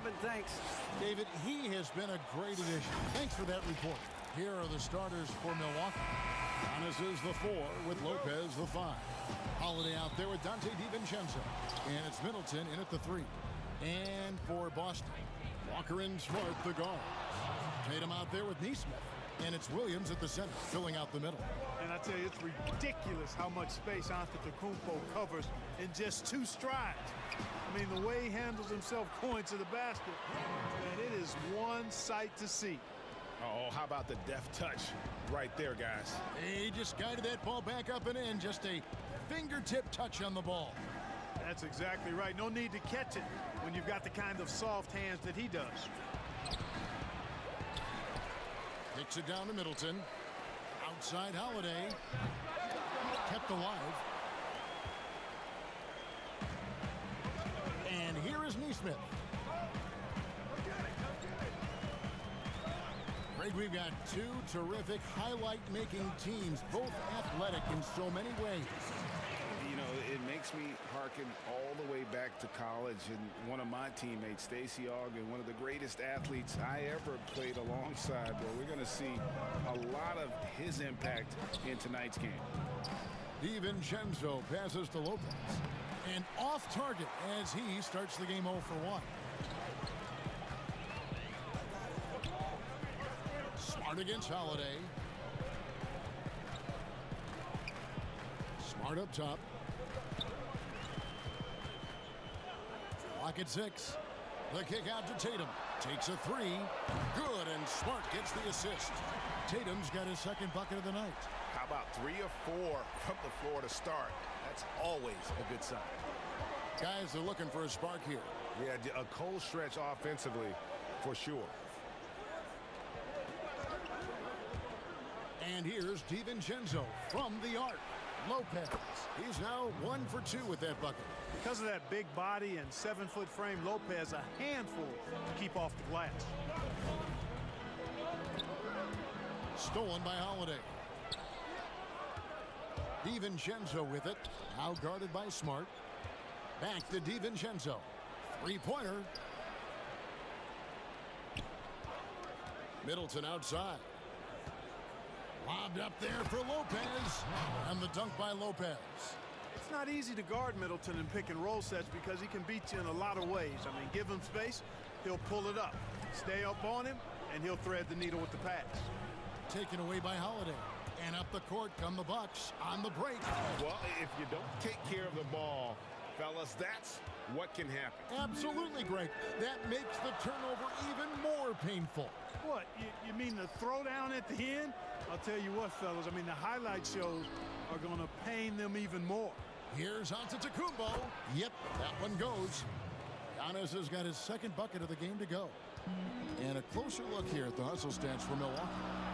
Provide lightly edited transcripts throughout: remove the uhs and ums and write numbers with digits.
Kevin. Thanks. David, he has been a great addition. Thanks for that report. Here are the starters for Milwaukee. Giannis is the 4 with Lopez the 5. Holiday out there with Dante DiVincenzo. And it's Middleton in at the 3. And for Boston, Walker and Smart the guards. Tatum out there with Nesmith. And it's Williams at the center, filling out the middle. And I tell you, it's ridiculous how much space Antetokounmpo covers in just 2 strides. I mean, the way he handles himself going to the basket, man, it is one sight to see. Oh, how about the deft touch right there, guys? He just guided that ball back up and in. Just a fingertip touch on the ball. That's exactly right. No need to catch it when you've got the kind of soft hands that he does. Kicks it down to Middleton. Outside Holiday. Kept alive. And here is Nesmith. Greg, we've got 2 terrific highlight-making teams, both athletic in so many ways. You know, it makes me hearken all the way back to college, and one of my teammates, Stacey Ogden, one of the greatest athletes I ever played alongside. Well, we're going to see a lot of his impact in tonight's game. DiVincenzo passes to Lopez. And off target as he starts the game 0 for 1. Smart against Holiday. Smart up top. Clock at 6. The kick out to Tatum. Takes a 3. Good, and Smart gets the assist. Tatum's got his second bucket of the night. How about 3 or 4 from the floor to start? That's always a good sign. Guys are looking for a spark here. Yeah, a cold stretch offensively for sure. And here's DiVincenzo from the arc. Lopez. He's now 1 for 2 with that bucket. Because of that big body and 7-foot frame, Lopez a handful to keep off the glass. Stolen by Holiday. DiVincenzo with it. Now guarded by Smart. Back to DiVincenzo. 3-pointer. Middleton outside. Lobbed up there for Lopez. And the dunk by Lopez. It's not easy to guard Middleton in pick and roll sets because he can beat you in a lot of ways. I mean, give him space, he'll pull it up. Stay up on him, and he'll thread the needle with the pass. Taken away by Holiday. And up the court come the Bucks on the break. Well, if you don't take care of the ball, fellas, that's what can happen. Absolutely, Greg. That makes the turnover even more painful. What, you mean the throwdown at the end? I'll tell you what, fellas, I mean, the highlight shows are going to pain them even more. Here's Antetokounmpo. Yep, that one goes. Giannis has got his second bucket of the game to go. And a closer look here at the hustle stats for Milwaukee.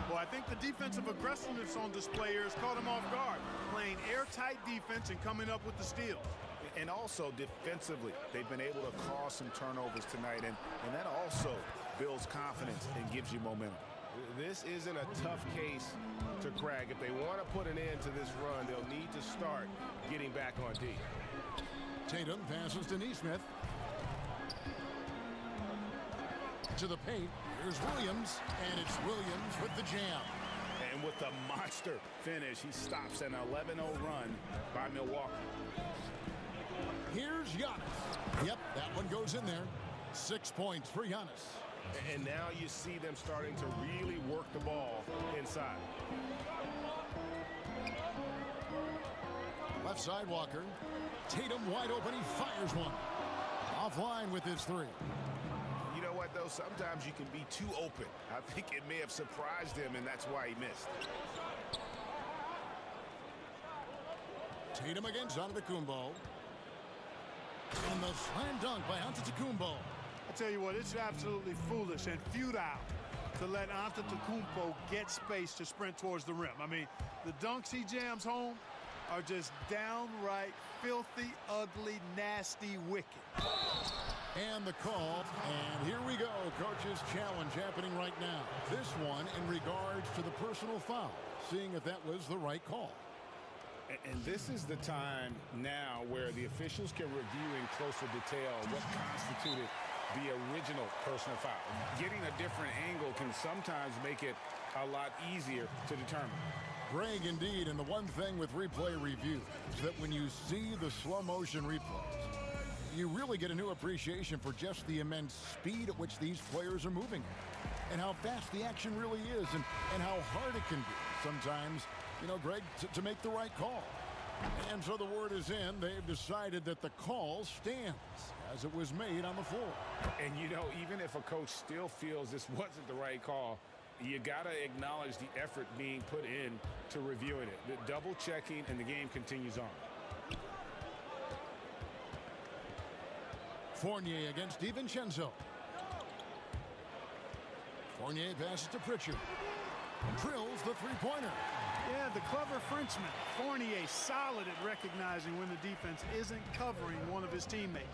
Well, I think the defensive aggressiveness on display here has caught him off guard. Playing airtight defense and coming up with the steals. And also defensively, they've been able to cause some turnovers tonight, and that also builds confidence and gives you momentum. This isn't a tough case to crack. If they want to put an end to this run, they'll need to start getting back on D. Tatum passes to Nesmith. To the paint, here's Williams, and it's Williams with the jam. And with the monster finish, he stops an 11-0 run by Milwaukee. Here's Giannis. Yep, that one goes in there. 6 points for Giannis. And now you see them starting to really work the ball inside. Left side, Walker. Tatum wide open. He fires one. Offline with his 3. You know what, though? Sometimes you can be too open. I think it may have surprised him, and that's why he missed. Tatum against Antetokounmpo. And the slam dunk by Antetokounmpo. I tell you what, it's absolutely foolish and futile to let Antetokounmpo get space to sprint towards the rim. I mean, the dunks he jams home are just downright filthy, ugly, nasty, wicked. And the call, and here we go. Coach's challenge happening right now. This one in regards to the personal foul, seeing if that was the right call. And this is the time now where the officials can review in closer detail what constituted the original personal foul. Getting a different angle can sometimes make it a lot easier to determine. Greg, indeed, and the one thing with replay review is that when you see the slow motion replays, you really get a new appreciation for just the immense speed at which these players are moving and how fast the action really is and how hard it can be sometimes, you know, Greg, to make the right call. And so the word is in. They've decided that the call stands as it was made on the floor. And, you know, even if a coach still feels this wasn't the right call, you got to acknowledge the effort being put in to reviewing it. The double checking, and the game continues on. Fournier against DiVincenzo. Fournier passes to Pritchard. Drills the three-pointer. Yeah, the clever Frenchman. Fournier solid at recognizing when the defense isn't covering one of his teammates.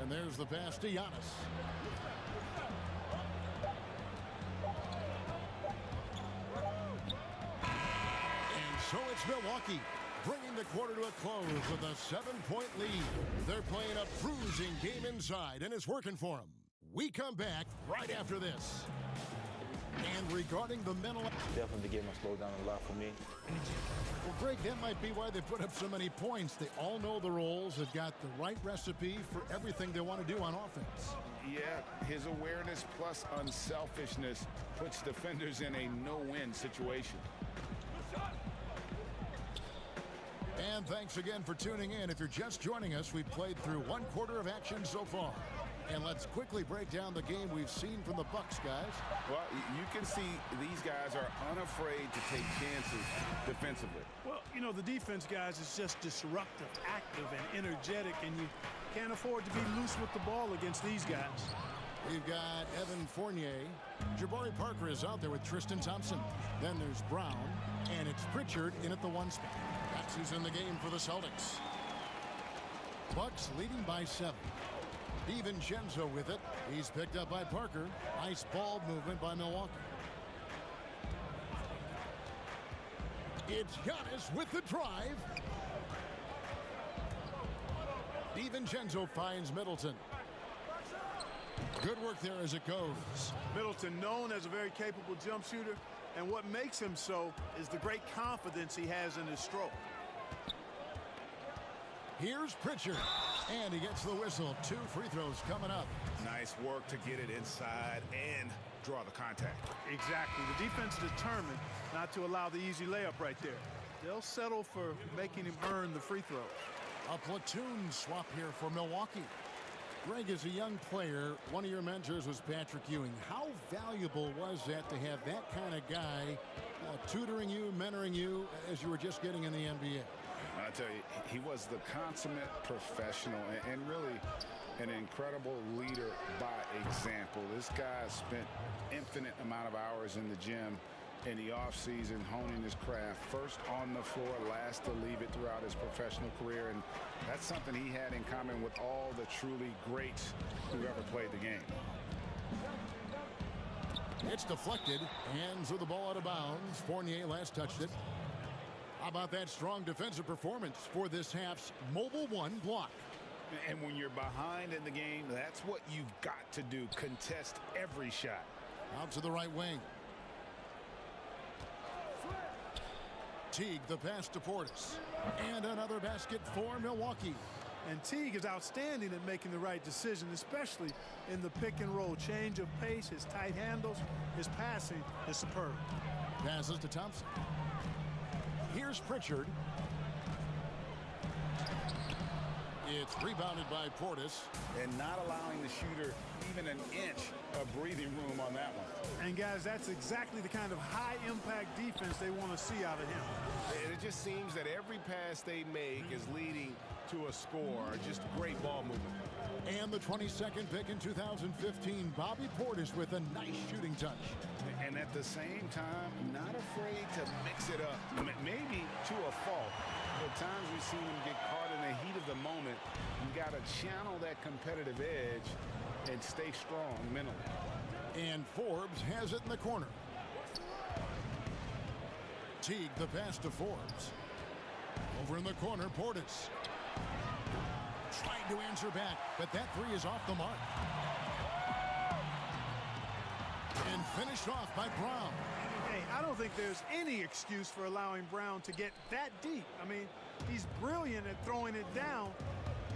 And there's the pass to Giannis. And so it's Milwaukee, bringing the quarter to a close with a 7-point lead. They're playing a bruising game inside, and it's working for them. We come back right after this. And regarding the mental... Definitely the game has slowed down a lot for me. Well, Greg, that might be why they put up so many points. They all know the roles. They've got the right recipe for everything they want to do on offense. Yeah, his awareness plus unselfishness puts defenders in a no-win situation. And thanks again for tuning in. If you're just joining us, we've played through one quarter of action so far. And let's quickly break down the game we've seen from the Bucks, guys. Well, you can see these guys are unafraid to take chances defensively. Well, you know, the defense, guys, is just disruptive, active, and energetic, and you can't afford to be loose with the ball against these guys. We've got Evan Fournier. Jabari Parker is out there with Tristan Thompson. Then there's Brown, and it's Pritchard in at the one spot. That's who's in the game for the Celtics. Bucks leading by 7. DiVincenzo with it. He's picked up by Parker. Nice ball movement by Milwaukee. It's Giannis with the drive. DiVincenzo finds Middleton. Good work there as it goes. Middleton, known as a very capable jump shooter, and what makes him so is the great confidence he has in his stroke. Here's Pritchard, and he gets the whistle. 2 free throws coming up. Nice work to get it inside and draw the contact. Exactly. The defense is determined not to allow the easy layup right there. They'll settle for making him earn the free throw. A platoon swap here for Milwaukee. Greg, as a young player, one of your mentors was Patrick Ewing. How valuable was that to have that kind of guy tutoring you, mentoring you as you were just getting in the NBA? I tell you, he was the consummate professional and really an incredible leader by example. This guy spent infinite amount of hours in the gym in the offseason honing his craft, first on the floor, last to leave it throughout his professional career, and that's something he had in common with all the truly greats who ever played the game. It's deflected, hands with the ball out of bounds. Fournier last touched it. How about that strong defensive performance for this half's mobile one block? And when you're behind in the game, that's what you've got to do. Contest every shot. Out to the right wing. Teague, the pass to Portis. And another basket for Milwaukee. And Teague is outstanding at making the right decision, especially in the pick and roll. Change of pace, his tight handles, his passing is superb. Passes to Thompson. Here's Pritchard. It's rebounded by Portis. And not allowing the shooter even an inch of breathing room on that one. And guys, that's exactly the kind of high-impact defense they want to see out of him. And it just seems that every pass they make is leading to a score. Just great ball movement. And the 22nd pick in 2015, Bobby Portis with a nice shooting touch. And at the same time, not afraid to mix it up. Maybe to a fault. At times we've seen him get caught in the heat of the moment. You got to channel that competitive edge and stay strong mentally. And Forbes has it in the corner. Teague, the pass to Forbes. Over in the corner, Portis. Trying to answer back, but that three is off the mark. And finished off by Brown. Hey, I don't think there's any excuse for allowing Brown to get that deep. I mean, he's brilliant at throwing it down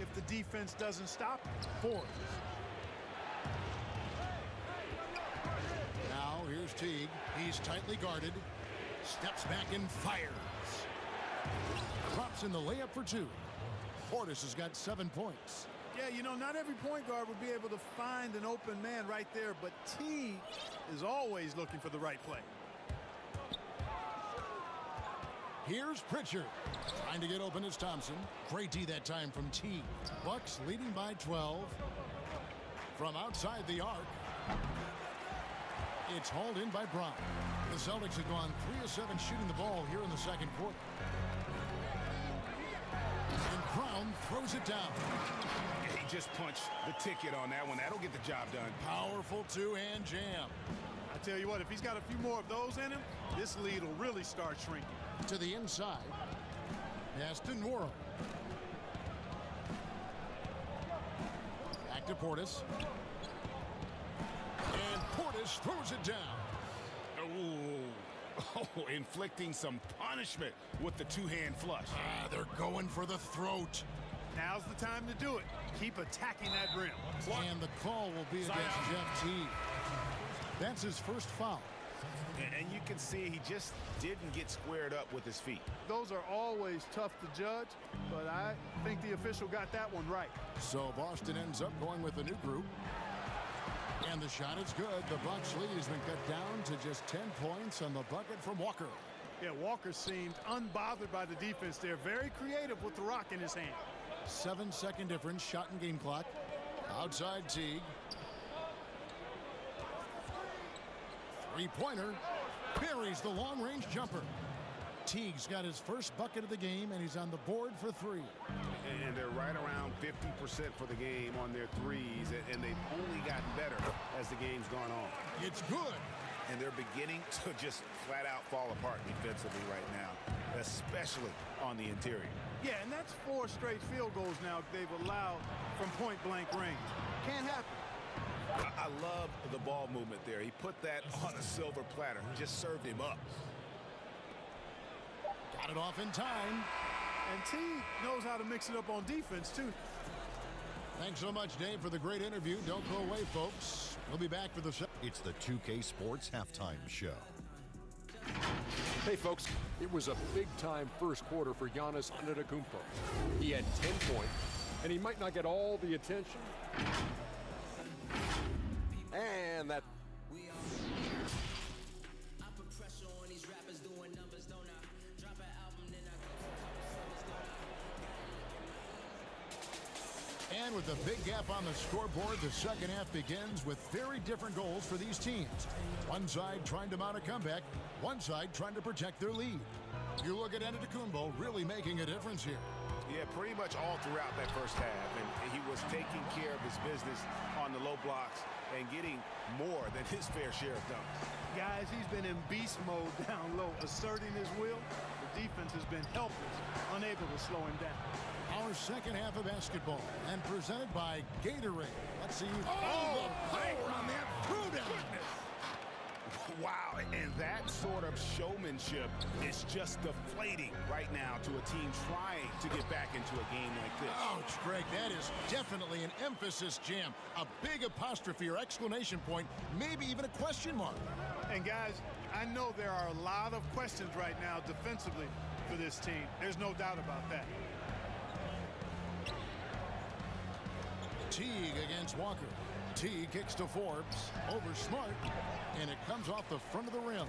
if the defense doesn't stop him. Fourth. Now here's Teague. He's tightly guarded. Steps back and fires. Drops in the layup for two. Portis has got 7 points. Yeah, you know, not every point guard would be able to find an open man right there, but Teague is always looking for the right play. Here's Pritchard. Trying to get open is Thompson. Great D that time from Teague. Bucks leading by 12. From outside the arc. It's hauled in by Brown. The Celtics have gone 3 of 7 shooting the ball here in the second quarter. And Brown throws it down. He just punched the ticket on that one. That'll get the job done. Powerful two-hand jam. I tell you what, if he's got a few more of those in him, this lead will really start shrinking. To the inside. Aston Worrell. Back to Portis. And Portis throws it down. Oh, inflicting some punishment with the two-hand flush. They're going for the throat. Now's the time to do it. Keep attacking that rim. And the call will be against Jeff Teague. That's his first foul. And you can see he just didn't get squared up with his feet. Those are always tough to judge, but I think the official got that one right. So Boston ends up going with a new group. And the shot is good. The Bucks lead has been cut down to just 10 points on the bucket from Walker. Yeah, Walker seemed unbothered by the defense there. Very creative with the rock in his hand. 7-second difference, shot and game clock. Outside Teague. Three-pointer. Buries the long-range jumper. Teague's got his first bucket of the game, and he's on the board for 3. And they're right around 50% for the game on their threes, and they've only gotten better as the game's gone on. It's good. And they're beginning to just flat-out fall apart defensively right now, especially on the interior. Yeah, and that's 4 straight field goals now they've allowed from point-blank range. Can't happen. I love the ball movement there. He put that on a silver platter, just served him up. Got it off in time. And Teague knows how to mix it up on defense, too. Thanks so much, Dave, for the great interview. Don't go away, folks. We'll be back for the... It's the 2K Sports Halftime Show. Hey, folks, it was a big-time first quarter for Giannis Antetokounmpo. He had 10 points, and he might not get all the attention. And that... And with the big gap on the scoreboard, the second half begins with very different goals for these teams. One side trying to mount a comeback, one side trying to protect their lead. You look at Antetokounmpo really making a difference here. Yeah, pretty much all throughout that first half. And he was taking care of his business on the low blocks and getting more than his fair share of dunks. Guys, he's been in beast mode down low, asserting his will. The defense has been helpless, unable to slow him down. Our second half of basketball, and presented by Gatorade. Let's see. Oh, the power on that throwdown. Wow, and that sort of showmanship is just deflating right now to a team trying to get back into a game like this. Ouch, Greg, that is definitely an emphasis jam. A big apostrophe or exclamation point, maybe even a question mark. And guys, I know there are a lot of questions right now defensively for this team. There's no doubt about that. Teague against Walker. Teague kicks to Forbes. Over Smart. And it comes off the front of the rim.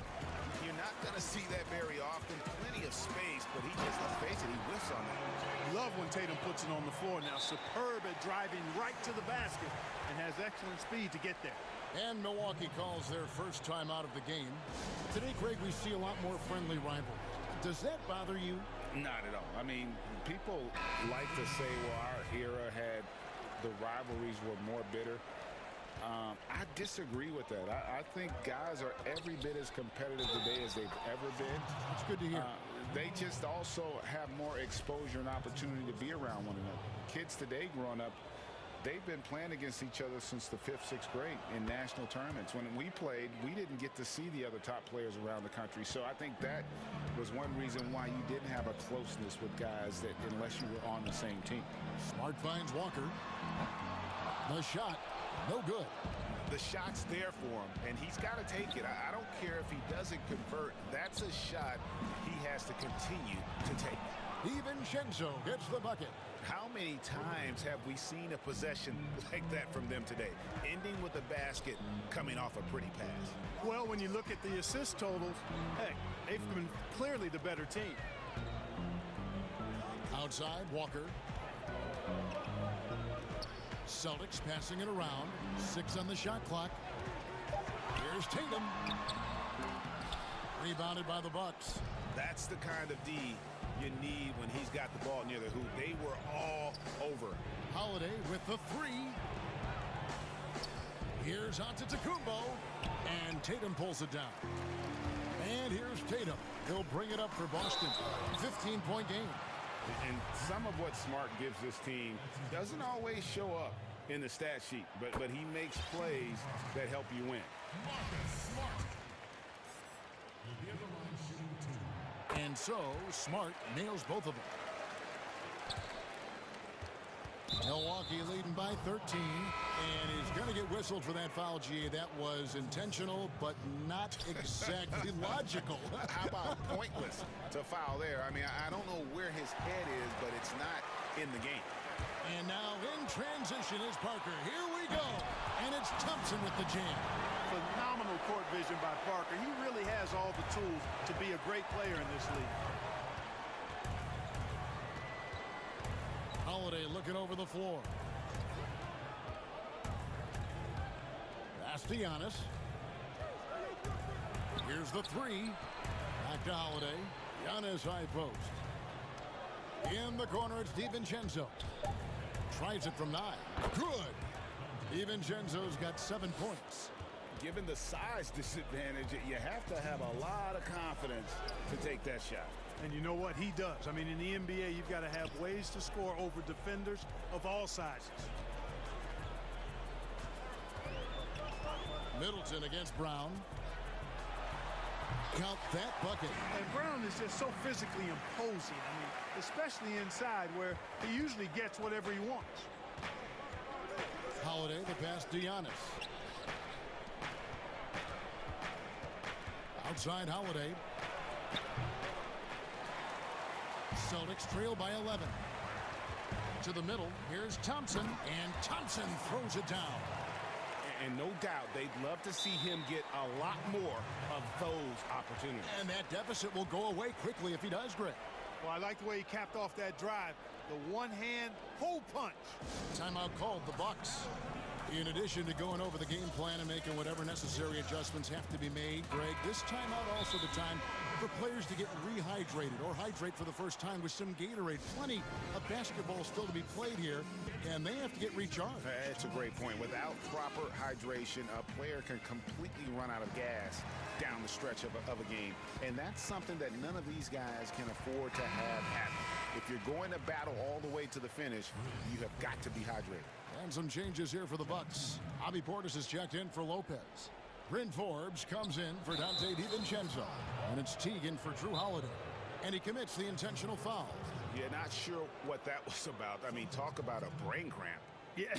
You're not going to see that very often. Plenty of space, but he just, let's face it, he whiffs on that. Love when Tatum puts it on the floor now. Superb at driving right to the basket and has excellent speed to get there. And Milwaukee calls their first time out of the game. Today, Craig, we see a lot more friendly rivalries. Does that bother you? Not at all. I mean, people like to say, well, our era had the rivalries were more bitter. I disagree with that. I think guys are every bit as competitive today as they've ever been. That's good to hear. They just also have more exposure and opportunity to be around one another. Kids today growing up, they've been playing against each other since the 5th, 6th grade in national tournaments. When we played, we didn't get to see the other top players around the country. So I think that was one reason why you didn't have a closeness with guys that unless you were on the same team. Smart finds Walker. The shot, no good. The shot's there for him, and he's got to take it. I don't care if he doesn't convert. That's a shot he has to continue to take. DiVincenzo gets the bucket. How many times have we seen a possession like that from them today, ending with a basket coming off a pretty pass? Well, when you look at the assist totals, heck, they've been clearly the better team. Outside, Walker. Celtics passing it around. 6 on the shot clock. Here's Tatum. Rebounded by the Bucks. That's the kind of D you need when he's got the ball near the hoop. They were all over. Holiday with the 3. Here's Antetokounmpo. And Tatum pulls it down. And here's Tatum. He'll bring it up for Boston. 15-point game. And some of what Smart gives this team doesn't always show up in the stat sheet, but he makes plays that help you win. And so, Smart nails both of them. Milwaukee leading by 13, and he's going to get whistled for that foul, GA. That was intentional, but not exactly logical. How about pointless to foul there? I mean, I don't know where his head is, but it's not in the game. And now in transition is Parker. Here we go. And it's Thompson with the jam. Phenomenal court vision by Parker. He really has all the tools to be a great player in this league. Holiday looking over the floor. That's Giannis. Here's the 3. Back to Holiday. Giannis high post. In the corner, it's DiVincenzo. Tries it from 9. Good. DiVincenzo's got 7 points. Given the size disadvantage, you have to have a lot of confidence to take that shot. And you know what? He does. I mean, in the NBA, you've got to have ways to score over defenders of all sizes. Middleton against Brown. Count that bucket. And Brown is just so physically imposing. I mean, especially inside where he usually gets whatever he wants. Holiday, the pass to Giannis. Outside Holiday. Celtics trail by 11. To the middle, here's Thompson, and Thompson throws it down. And no doubt, they'd love to see him get a lot more of those opportunities. And that deficit will go away quickly if he does, Greg. Well, I like the way he capped off that drive. The one-hand hole punch. Timeout called, the Bucks. In addition to going over the game plan and making whatever necessary adjustments have to be made, Greg, this timeout also the time for players to get rehydrated or hydrate for the first time with some Gatorade. Plenty of basketball still to be played here, and they have to get recharged. That's a great point. Without proper hydration, a player can completely run out of gas down the stretch of a game. And that's something that none of these guys can afford to have happen. If you're going to battle all the way to the finish, you have got to be hydrated. And some changes here for the Bucks. Bobby Portis is checked in for Lopez. Bryn Forbes comes in for Dante DiVincenzo. And it's Teagan for Drew Holiday. And he commits the intentional foul. Yeah, not sure what that was about. I mean, talk about a brain cramp. Yeah,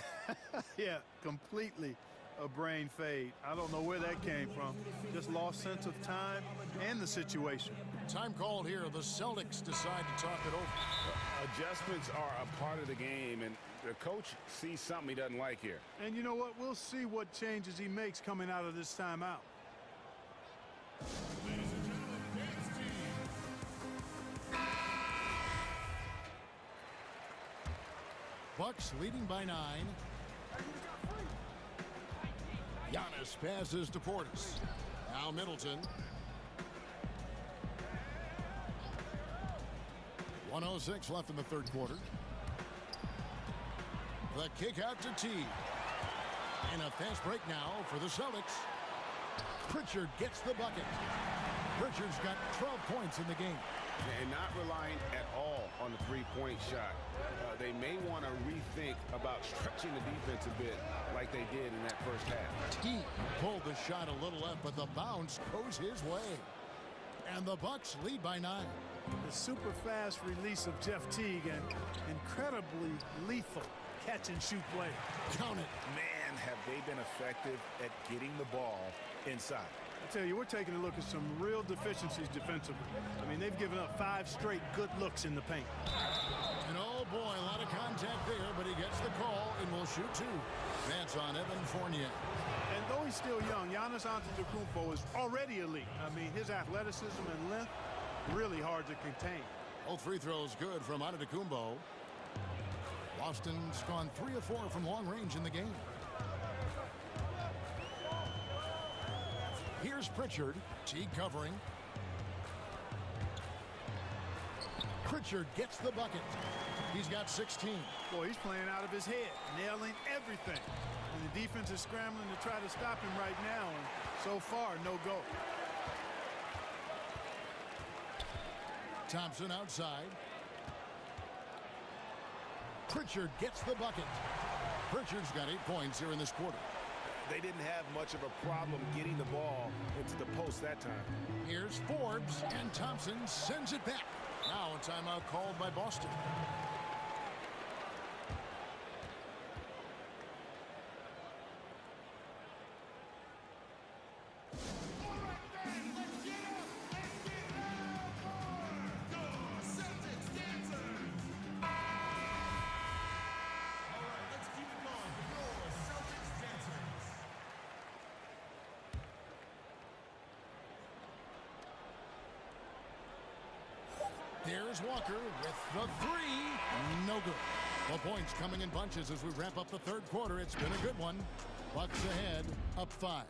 yeah, completely a brain fade. I don't know where that came from. Just lost sense of time and the situation. Time called here. The Celtics decide to talk it over. Adjustments are a part of the game, and the coach sees something he doesn't like here. And you know what? We'll see what changes he makes coming out of this timeout. Bucks leading by 9. Giannis passes to Portis. Now Middleton. 1:06 left in the third quarter. The kick out to T. And a a fast break now for the Celtics. Pritchard gets the bucket. Pritchard's got 12 points in the game. And not relying at all on the three-point shot. They may want to rethink about stretching the defense a bit like they did in that first half. He pulled the shot a little left, but the bounce goes his way. And the Bucks lead by 9. The super fast release of Jeff Teague and incredibly lethal catch-and-shoot play. Count it. Man, have they been effective at getting the ball inside. I tell you, we're taking a look at some real deficiencies defensively. I mean, they've given up 5 straight good looks in the paint. And oh boy, a lot of contact there, but he gets the call and will shoot 2. That's on Evan Fournier. And though he's still young, Giannis Antetokounmpo is already elite. I mean, his athleticism and length, really hard to contain. Both free throws good from Antetokounmpo. Boston's gone 3 of 4 from long range in the game. Here's Pritchard. Teague covering. Pritchard gets the bucket. He's got 16. Boy, he's playing out of his head, nailing everything. And the defense is scrambling to try to stop him right now, and so far, no go. Thompson outside. Pritchard gets the bucket. Pritchard's got 8 points here in this quarter. They didn't have much of a problem getting the ball into the post that time. Here's Forbes, and Thompson sends it back. Now a timeout called by Boston. There's Walker with the 3. No good. The points coming in bunches as we wrap up the third quarter. It's been a good one. Bucks ahead, up 5.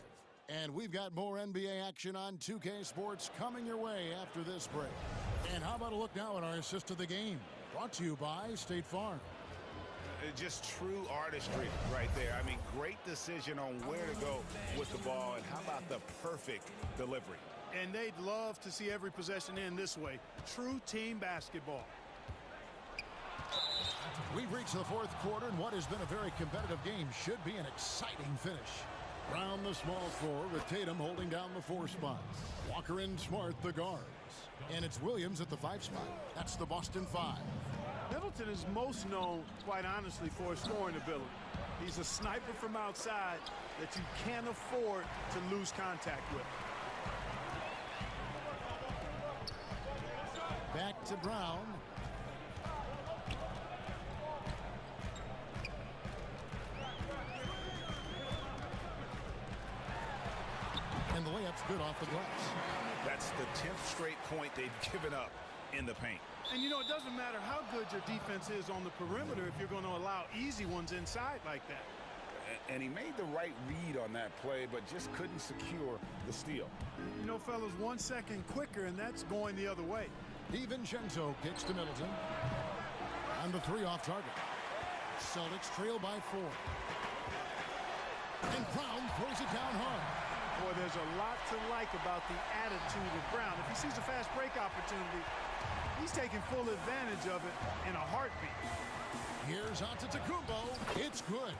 And we've got more NBA action on 2K Sports coming your way after this break. And how about a look now at our assist to the game? Brought to you by State Farm. Just true artistry right there. I mean, great decision on where to go with the ball, and how about the perfect delivery? And they'd love to see every possession end this way. True team basketball. We've reached the fourth quarter, and what has been a very competitive game should be an exciting finish. Brown the small forward with Tatum holding down the 4 spot. Walker and Smart the guards. And it's Williams at the 5 spot. That's the Boston 5. Middleton is most known, quite honestly, for his scoring ability. He's a sniper from outside that you can't afford to lose contact with. Back to Brown. And the layup's good off the glass. That's the 10th straight point they've given up in the paint. And, you know, it doesn't matter how good your defense is on the perimeter if you're going to allow easy ones inside like that. And he made the right read on that play, but just couldn't secure the steal. You know, fellas, 1 second quicker, and that's going the other way. DiVincenzo kicks to Middleton. And the 3 off target. Celtics trail by 4. And Brown throws it down hard. Boy, there's a lot to like about the attitude of Brown. If he sees a fast break opportunity, he's taking full advantage of it in a heartbeat. Here's Antetokounmpo. It's good.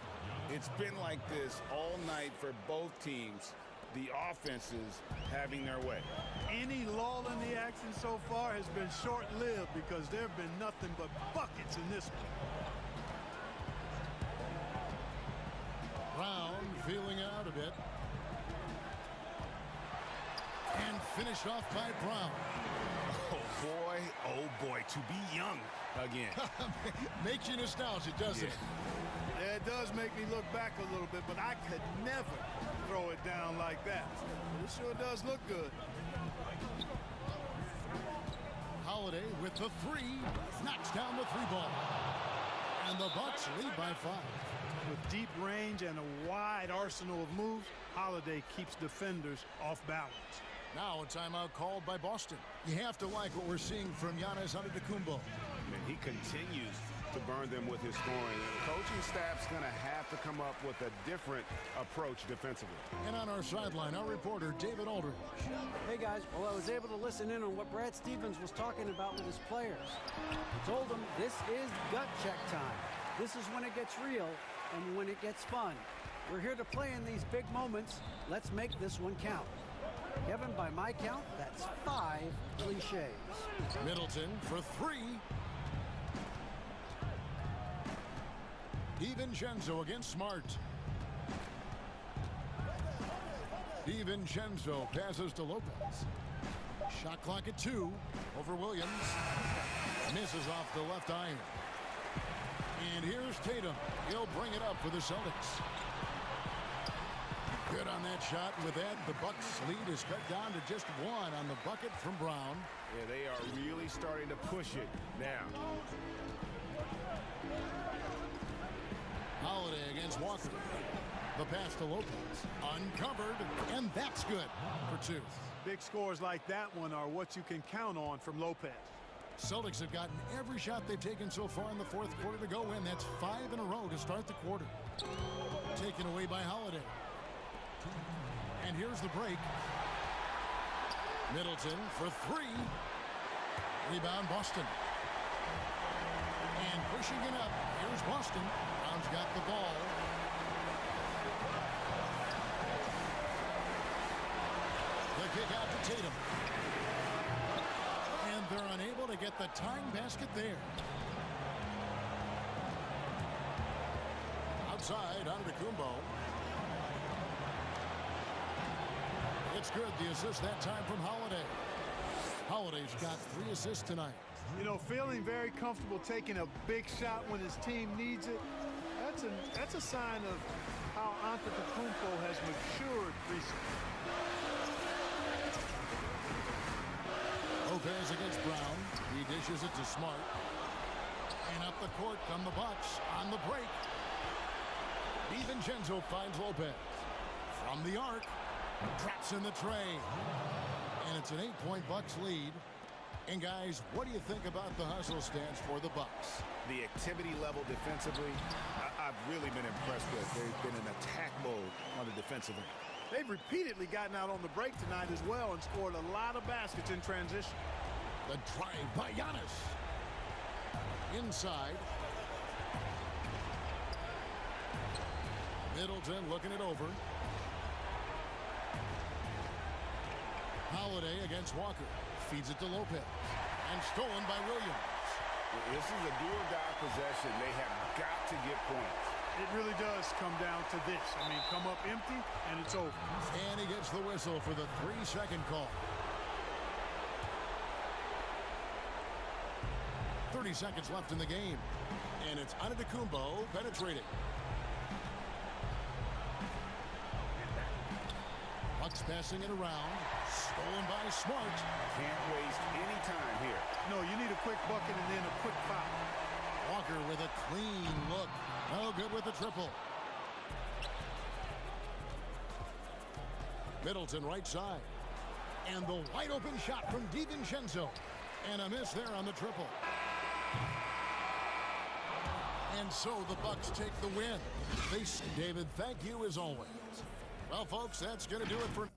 It's been like this all night for both teams. The offenses having their way. Any lull in the action so far has been short-lived because there have been nothing but buckets in this one. Brown feeling out a bit. And finished off by Brown. Oh boy, to be young again. Makes you nostalgic, doesn't it? Yeah, it does make me look back a little bit, but I could never throw it down like that. It sure does look good. Holiday with the 3, knocks down the 3-ball. And the Bucks lead by 5. With deep range and a wide arsenal of moves, Holiday keeps defenders off balance. Now a timeout called by Boston. You have to like what we're seeing from Giannis Antetokounmpo. And he continues to burn them with his scoring. And the coaching staff's going to have to come up with a different approach defensively. And on our sideline, our reporter, David Aldridge. Hey, guys. Well, I was able to listen in on what Brad Stevens was talking about with his players. He told them this is gut check time. This is when it gets real and when it gets fun. We're here to play in these big moments. Let's make this one count. Kevin, by my count, that's 5 cliches. Middleton for 3. DiVincenzo against Smart. DiVincenzo passes to Lopez. Shot clock at 2 over Williams. Misses off the left iron. And here's Tatum. He'll bring it up for the Celtics. Good on that shot. And with that, the Bucks lead is cut down to just 1 on the bucket from Brown. Yeah, they are really starting to push it now. Holiday against Walker. The pass to Lopez. Uncovered, and that's good for 2. Big scores like that one are what you can count on from Lopez. Celtics have gotten every shot they've taken so far in the fourth quarter to go in. That's 5 in a row to start the quarter. Taken away by Holiday. And here's the break. Middleton for 3. Rebound Boston. And pushing it up. Here's Boston. Brown's got the ball. The kick out to Tatum. And they're unable to get the tying basket there. Outside, Antetokounmpo. It's good. The assist that time from Holiday. Holiday's got 3 assists tonight. You know, feeling very comfortable taking a big shot when his team needs it. That's a sign of how Antetokounmpo has matured recently. Lopez against Brown. He dishes it to Smart. And up the court come the Bucks on the break. DiVincenzo finds Lopez. From the arc. Traps in the tray. And it's an 8-point Bucks lead. And guys, what do you think about the hustle stance for the Bucks? The activity level defensively, I've really been impressed with. They've been in attack mode on the defensive end. They've repeatedly gotten out on the break tonight as well and scored a lot of baskets in transition. The drive by Giannis. Inside. Middleton looking it over. Holiday against Walker. Feeds it to Lopez. And stolen by Williams. This is a do-or-die possession. They have got to get points. It really does come down to this. I mean, come up empty, and it's over. And he gets the whistle for the 3-second call. 30 seconds left in the game. And it's Antetokounmpo penetrating. Bucks passing it around. Stolen by Smart. Can't waste any time here. No, you need a quick bucket and then a quick foul. Walker with a clean look. No good with the triple. Middleton right side. And the wide open shot from DiVincenzo. And a miss there on the triple. And so the Bucks take the win. David, thank you as always. Well, folks, that's going to do it for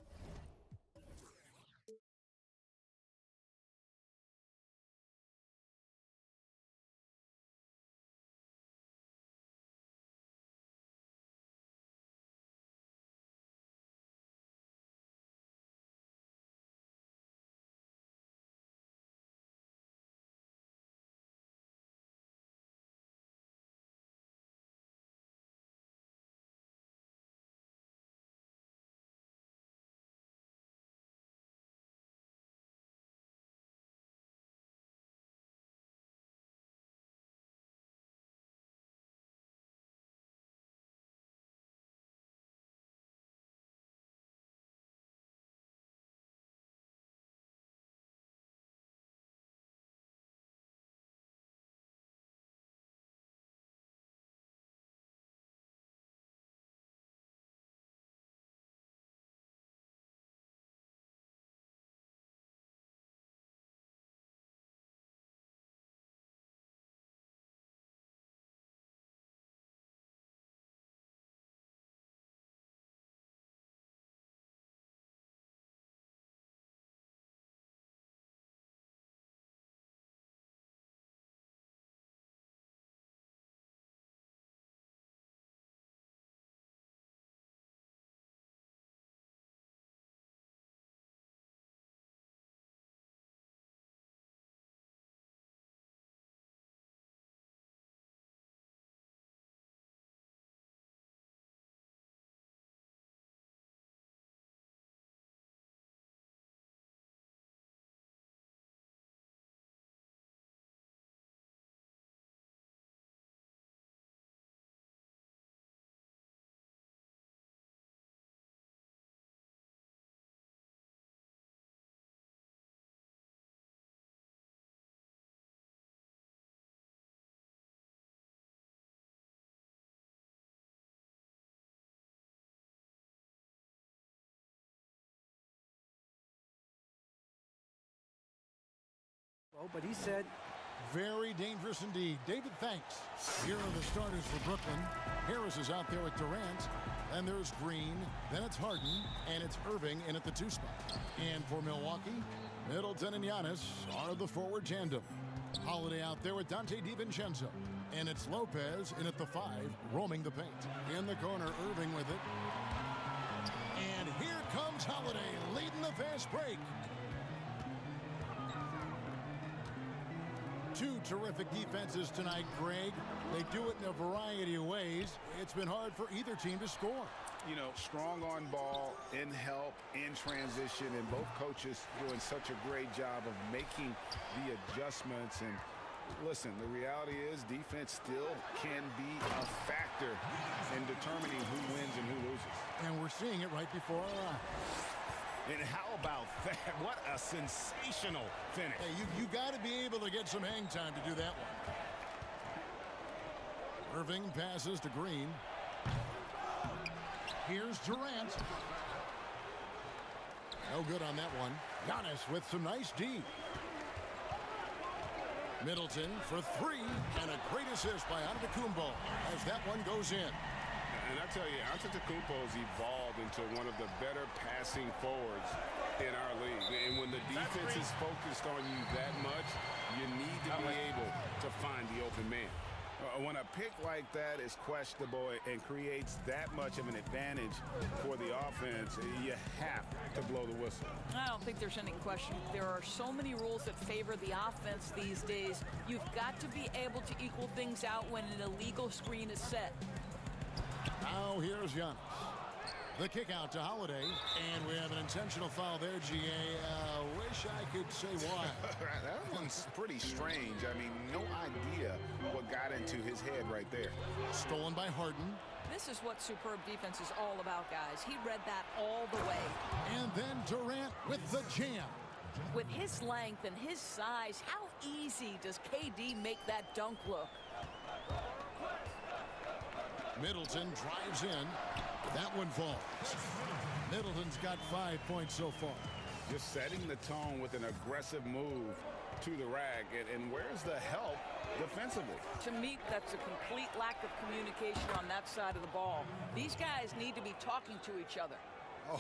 Oh, but he said, very dangerous indeed. David, thanks. Here are the starters for Brooklyn. Harris is out there with Durant. Then there's Green. Then it's Harden. And it's Irving in at the 2 spot. And for Milwaukee, Middleton and Giannis are the forward tandem. Holiday out there with Dante DiVincenzo. And it's Lopez in at the 5, roaming the paint. In the corner, Irving with it. And here comes Holiday leading the fast break. 2 terrific defenses tonight, Greg. They do it in a variety of ways. It's been hard for either team to score. You know, strong on ball, in help, in transition, and both coaches doing such a great job of making the adjustments. And listen, the reality is defense still can be a factor in determining who wins and who loses. And we're seeing it right before our eyes. And how about that? What a sensational finish. Hey, you got to be able to get some hang time to do that one. Irving passes to Green. Here's Durant. No good on that one. Giannis with some nice D. Middleton for 3, and a great assist by Antetokounmpo as that one goes in. And I tell you, Antetokounmpo's evolved into one of the better passing forwards in our league. And when the defense is focused on you that much, you need to be able to find the open man. When a pick like that is questionable and creates that much of an advantage for the offense, you have to blow the whistle. I don't think there's any question. There are so many rules that favor the offense these days. You've got to be able to equal things out when an illegal screen is set. Now here's Giannis. The kick out to Holiday, and we have an intentional foul there, GA. Wish I could say why. That one's pretty strange. I mean, no idea what got into his head right there. Stolen by Harden. This is what superb defense is all about, guys. He read that all the way. And then Durant with the jam. With his length and his size, how easy does KD make that dunk look? Middleton drives in. That one falls. Middleton's got 5 points so far. Just setting the tone with an aggressive move to the rack. And where's the help defensively? To me, that's a complete lack of communication on that side of the ball. These guys need to be talking to each other.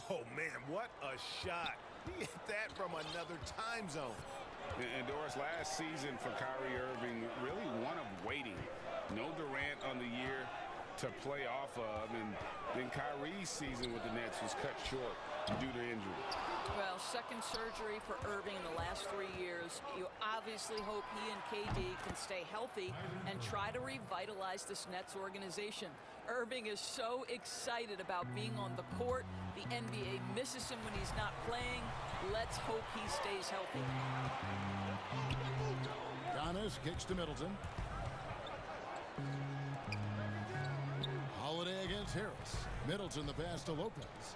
Oh, man, what a shot. He hit that from another time zone. And Doris, last season for Kyrie Irving, really one of waiting. No Durant on the year to play off of, and then Kyrie's season with the Nets was cut short due to injury. Well, second surgery for Irving in the last 3 years. You obviously hope he and KD can stay healthy and try to revitalize this Nets organization. Irving is so excited about being on the court. The NBA misses him when he's not playing. Let's hope he stays healthy. Giannis kicks to Middleton. Holiday against Harris. Middleton the pass to Lopez.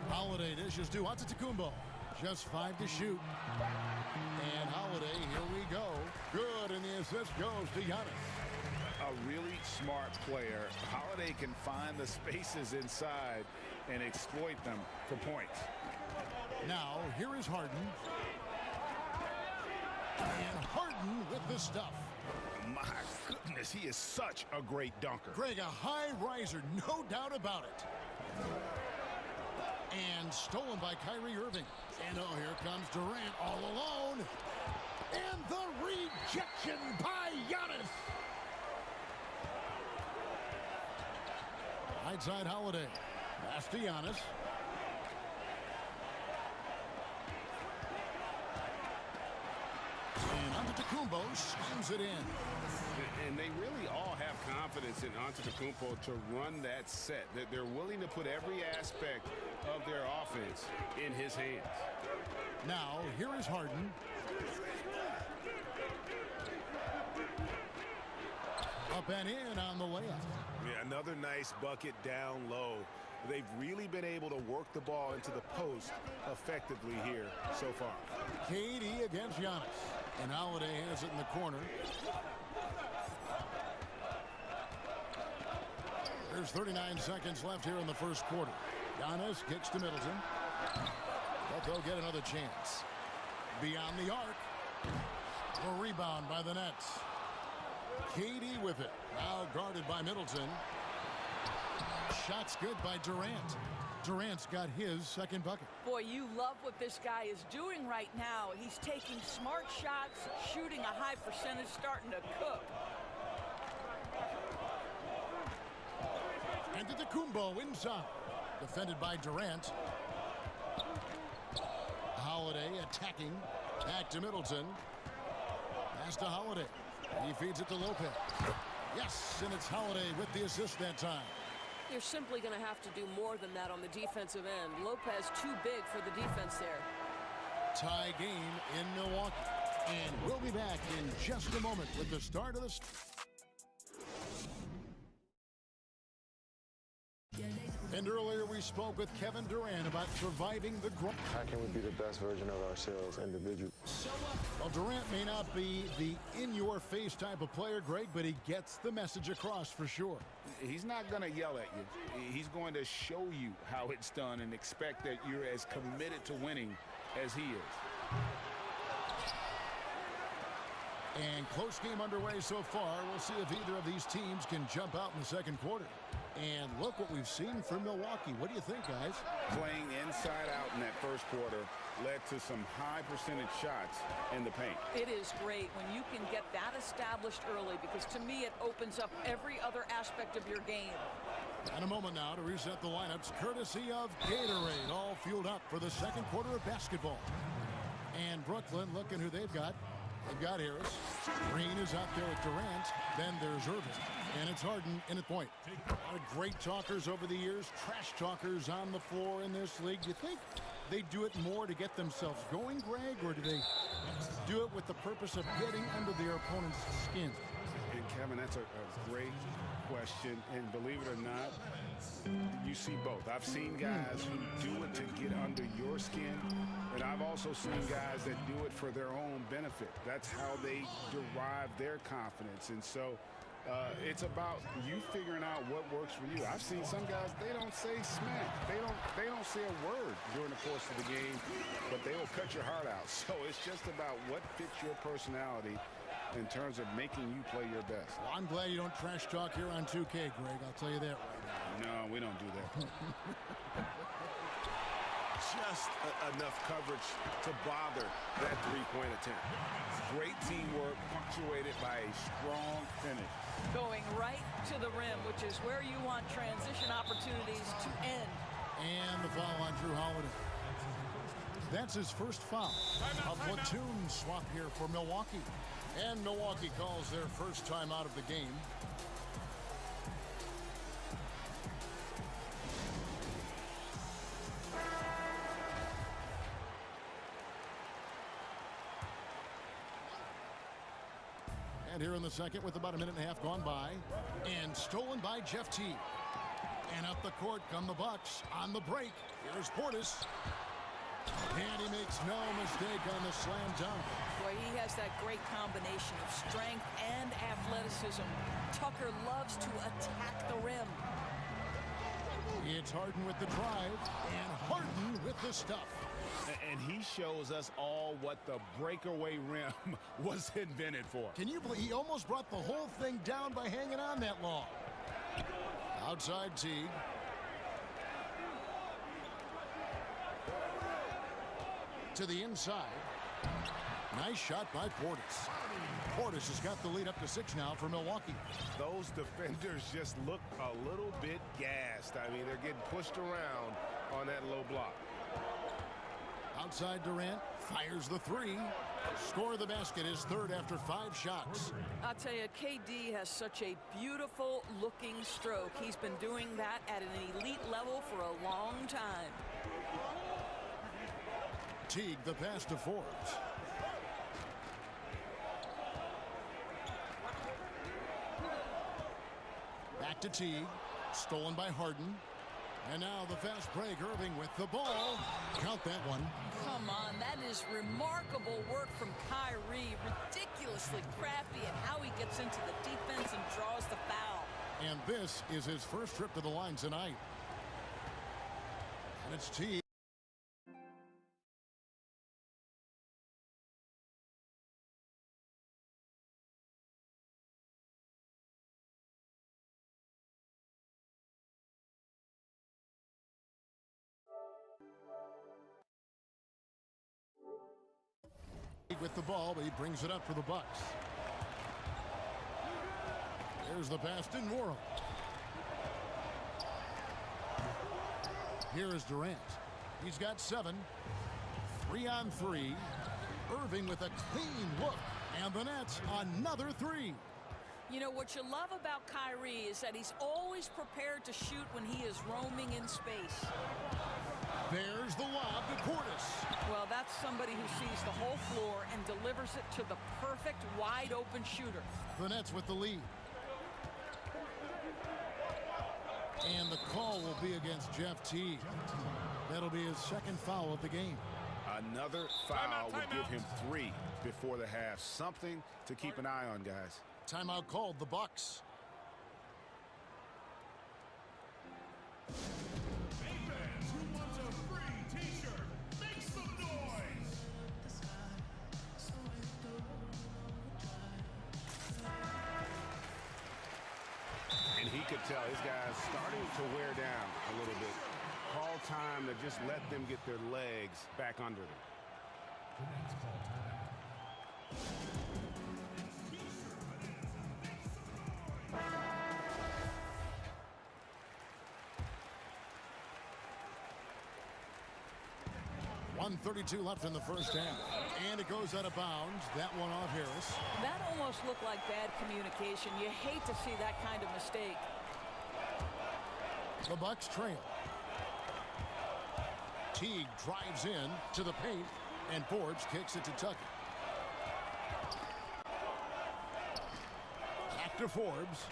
Holiday dishes to Antetokounmpo. Just 5 to shoot. And Holiday, here we go. Good, and the assist goes to Giannis. A really smart player. Holiday can find the spaces inside and exploit them for points. Now, here is Harden. And Harden with the stuff. My goodness, he is such a great dunker. Greg, a high riser, no doubt about it. And stolen by Kyrie Irving. And oh, here comes Durant all alone. And the rejection by Giannis. Right side Holiday. Pass to Giannis. And Antetokounmpo slams it in. And they really all have confidence in Antetokounmpo to run that set. That they're willing to put every aspect of their offense in his hands. Now, here is Harden. Up and in on the layup. Yeah, another nice bucket down low. They've really been able to work the ball into the post effectively here so far. KD against Giannis. And Holiday has it in the corner. There's 39 seconds left here in the first quarter. Giannis kicks to Middleton. But they'll get another chance. Beyond the arc. A rebound by the Nets. KD with it. Now guarded by Middleton. Shot's good by Durant. Durant's got his second bucket. Boy, you love what this guy is doing right now. He's taking smart shots, shooting a high percentage, starting to cook. And Antetokounmpo inside. Defended by Durant. Holiday attacking. Back to Middleton. Pass to Holiday. He feeds it to Lopez. Yes, and it's Holiday with the assist that time. You're simply going to have to do more than that on the defensive end. Lopez too big for the defense there. Tie game in Milwaukee. And we'll be back in just a moment with the start of the... And earlier we spoke with Kevin Durant about surviving the growth. How can we be the best version of ourselves individually? Well, Durant may not be the in-your-face type of player, Greg, but he gets the message across for sure. He's not going to yell at you. He's going to show you how it's done and expect that you're as committed to winning as he is. And close game underway so far. We'll see if either of these teams can jump out in the second quarter. And look what we've seen from Milwaukee. What do you think, guys? Playing inside out in that first quarter led to some high percentage shots in the paint. It is great when you can get that established early, because to me it opens up every other aspect of your game. And a moment now to reset the lineups courtesy of Gatorade, all fueled up for the second quarter of basketball. And Brooklyn, looking who they've got. They've got Harris. Green is out there with Durant. Then there's Irving. And it's Harden in at point. A lot of great talkers over the years, trash talkers on the floor in this league. Do you think they do it more to get themselves going, Greg, or do they do it with the purpose of getting under their opponent's skin? And Kevin, that's a great question. And believe it or not, you see both. I've seen guys who do it to get under your skin, and I've also seen guys that do it for their own benefit. That's how they derive their confidence. And so it's about you figuring out what works for you. I've seen some guys, they don't say smack. They don't say a word during the course of the game, but they will cut your heart out. So it's just about what fits your personality in terms of making you play your best. Well, I'm glad you don't trash talk here on 2K, Greg. I'll tell you that right now. No, we don't do that. Just enough coverage to bother that three-point attempt. Great teamwork punctuated by a strong finish. Going right to the rim, which is where you want transition opportunities to end. And the foul on Drew Holiday. That's his first foul. A platoon swap here for Milwaukee. And Milwaukee calls their first time out of the game. And here in the second with about a minute and a half gone by. And stolen by Jeff Teague. And up the court come the Bucks on the break. Here's Portis. And he makes no mistake on the slam dunk. Boy, he has that great combination of strength and athleticism. Tucker loves to attack the rim. It's Harden with the drive, and Harden with the stuff. And he shows us all what the breakaway rim was invented for. Can you believe he almost brought the whole thing down by hanging on that long? Outside Teague. To the inside. Nice shot by Portis. Portis has got the lead up to 6 now for Milwaukee. Those defenders just look a little bit gassed. I mean, they're getting pushed around on that low block. Outside Durant fires the three. Score the basket is third after 5 shots. I'll tell you, KD has such a beautiful looking stroke. He's been doing that at an elite level for a long time. Teague the pass to Forbes. Back to Teague. Stolen by Harden. And now the fast break. Irving with the ball. Count that one. Come on, that is remarkable work from Kyrie. Ridiculously crafty in how he gets into the defense and draws the foul. And this is his first trip to the line tonight. And it's Teague. with the ball, but he brings it up for the Bucks. There's the pass to Morrow. Here is Durant. He's got 7. 3-on-3. Irving with a clean look. And the Nets, another 3. You know, what you love about Kyrie is that he's always prepared to shoot when he is roaming in space. There's the lob to Portis. Well, that's somebody who sees the whole floor and delivers it to the perfect wide-open shooter. The Nets with the lead. And the call will be against Jeff Teague. That'll be his second foul of the game. Another foul will give him 3 before the half. Something to keep an eye on, guys. Timeout called, the Bucks. And he could tell his guys starting to wear down a little bit. Call time to just let them get their legs back under them. .132 left in the first half. And it goes out of bounds. That one off Harris. That almost looked like bad communication. You hate to see that kind of mistake. The Bucks trail. Teague drives in to the paint, and Forbes kicks it to Tucker. Back to Forbes.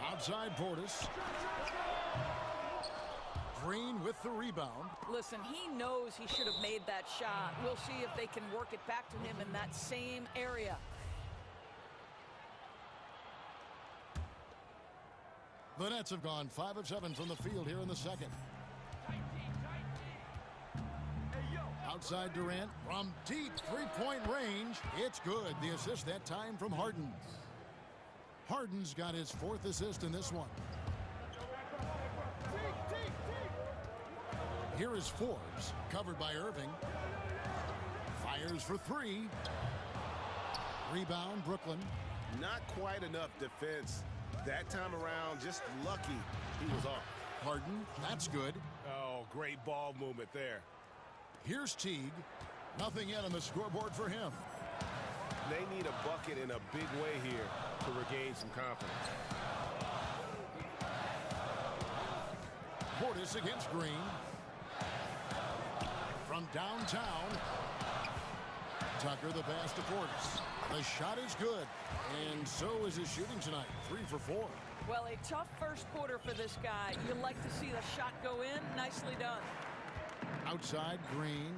Outside Portis. Green with the rebound. Listen, he knows he should have made that shot. We'll see if they can work it back to him in that same area. The Nets have gone 5 of 7 from the field here in the second. Outside Durant from deep three-point range. It's good. The assist that time from Harden. Harden's got his 4th assist in this one. Here is Forbes, covered by Irving. Fires for 3. Rebound, Brooklyn. Not quite enough defense that time around. Just lucky he was off. Harden, that's good. Oh, great ball movement there. Here's Teague. Nothing yet on the scoreboard for him. They need a bucket in a big way here to regain some confidence. Portis against Green. From downtown. Tucker the pass to Portis. The shot is good. And so is his shooting tonight. 3 for 4. Well, a tough first quarter for this guy. You like to see the shot go in. Nicely done. Outside Green.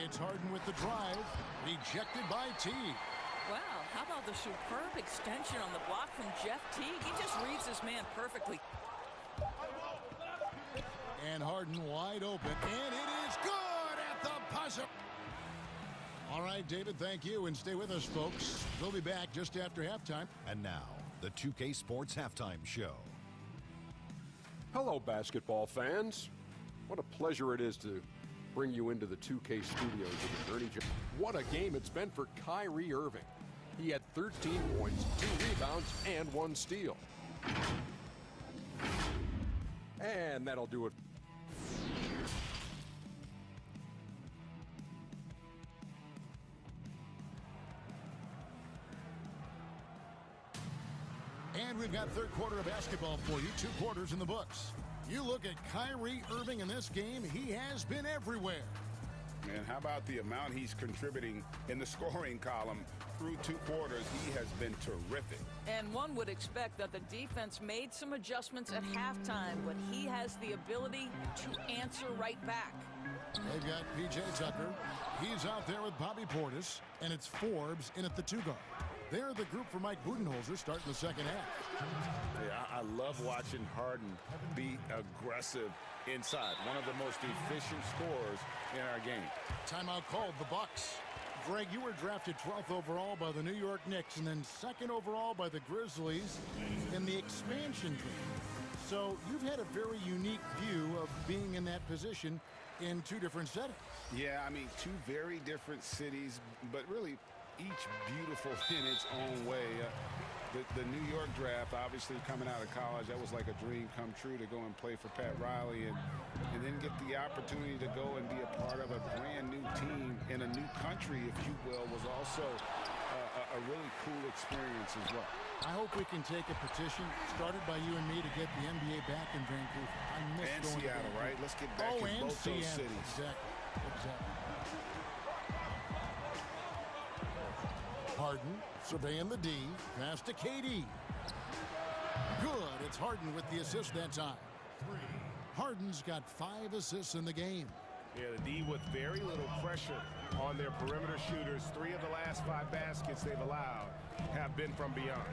It's Harden with the drive. Rejected by Teague. Wow, how about the superb extension on the block from Jeff Teague? He just reads this man perfectly. And Harden wide open. And it is good at the buzzer. All right, David, thank you. And stay with us, folks. We'll be back just after halftime. And now, the 2K Sports Halftime Show. Hello, basketball fans. What a pleasure it is to bring you into the 2K studios with Ernie Jones. What a game it's been for Kyrie Irving. He had 13 points, 2 rebounds, and 1 steal. And that'll do it. And we've got third quarter of basketball for you. 2 quarters in the books. You look at Kyrie Irving in this game, he has been everywhere. And how about the amount he's contributing in the scoring column through 2 quarters? He has been terrific. And one would expect that the defense made some adjustments at halftime, but he has the ability to answer right back. They've got P.J. Tucker. He's out there with Bobby Portis, and it's Forbes in at the 2 guard. They're the group for Mike Budenholzer starting the second half. Yeah, I love watching Harden be aggressive inside. One of the most efficient scorers in our game. Timeout called, the Bucks. Greg, you were drafted 12th overall by the New York Knicks and then 2nd overall by the Grizzlies in the expansion draft. So you've had a very unique view of being in that position in two different settings. Yeah, I mean, two very different cities, but really each beautiful in its own way. The New York draft, obviously coming out of college, that was like a dream come true to go and play for Pat Riley and then get the opportunity to go and be a part of a brand new team in a new country, if you will, was also a really cool experience as well. I hope we can take a petition started by you and me to get the NBA back in Vancouver. I miss and going Seattle, to right? Let's get back in both those cities. Exactly. Harden surveying the D. Pass to KD. Good. It's Harden with the assist that time. Harden's got 5 assists in the game. Yeah, the D with very little pressure on their perimeter shooters. 3 of the last 5 baskets they've allowed have been from beyond.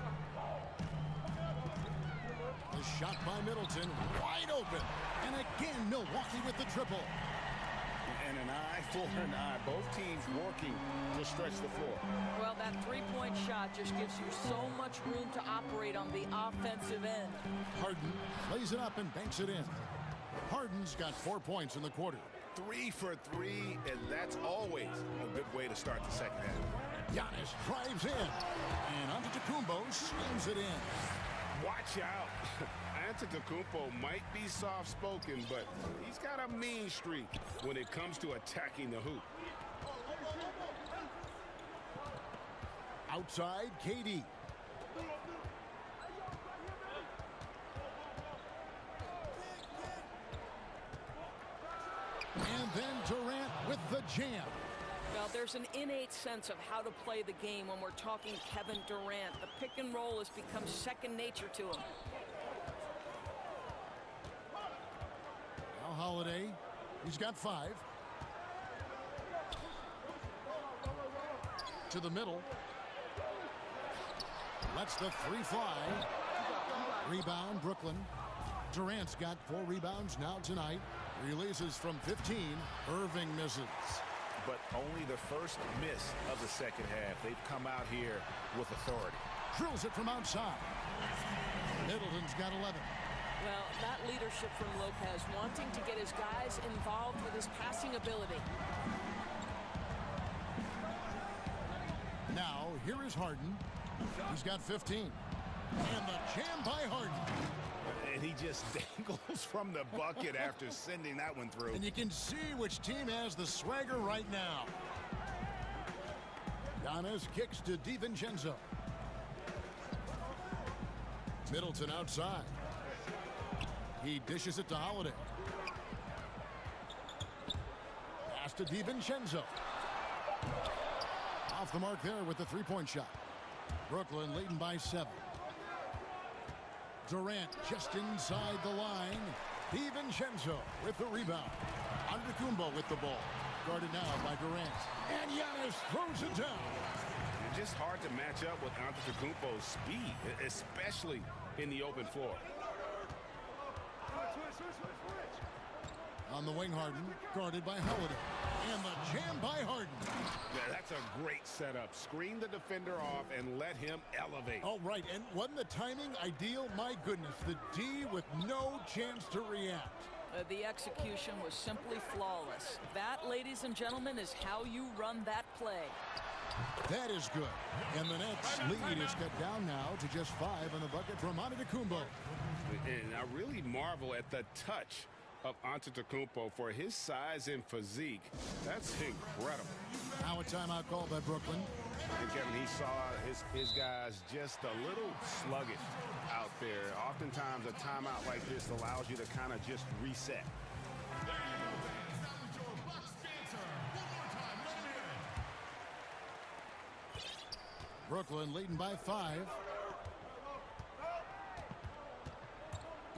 The shot by Middleton, wide open. And again, Milwaukee with the triple. And an eye for an eye. Both teams working to stretch the floor. Well, that three-point shot just gives you so much room to operate on the offensive end. Harden lays it up and banks it in. Harden's got 4 points in the quarter. 3 for 3, and that's always a good way to start the second half. Giannis drives in, and Antetokounmpo slams it in. Watch out. Antetokounmpo might be soft-spoken, but he's got a mean streak when it comes to attacking the hoop. Outside, KD. And then Durant with the jam. Well, there's an innate sense of how to play the game when we're talking Kevin Durant. The pick and roll has become second nature to him. Now Holiday, he's got 5. To the middle. Lets the 3 fly. Rebound, Brooklyn. Durant's got 4 rebounds now tonight. Releases from 15. Irving misses. But only the first miss of the second half. They've come out here with authority. Drills it from outside. Middleton's got 11. Well, that leadership from Lopez, wanting to get his guys involved with his passing ability. Now, here is Harden. He's got 15. And the jam by Harden. And he just dangles from the bucket after sending that one through. And you can see which team has the swagger right now. Giannis kicks to DiVincenzo. Middleton outside. He dishes it to Holiday. Pass to DiVincenzo. Off the mark there with the 3-point shot. Brooklyn leading by 7. Durant just inside the line. DiVincenzo with the rebound. Antetokounmpo with the ball. Guarded now by Durant. And Giannis throws it down. It's just hard to match up with Antetokounmpo's speed, especially in the open floor. On the wing, Harden, guarded by Holiday. And the jam by Harden. Yeah, that's a great setup. Screen the defender off and let him elevate. Oh, right. And wasn't the timing ideal? My goodness, the D with no chance to react. The execution was simply flawless. That, ladies and gentlemen, is how you run that play. That is good. And the Nets lead is cut down now to just 5 on the bucket from Antetokounmpo. And I really marvel at the touch of Antetokounmpo for his size and physique. That's incredible. Now a timeout called by Brooklyn. And Kevin, he saw his guys just a little sluggish out there. Oftentimes a timeout like this allows you to kind of just reset. Brooklyn leading by 5.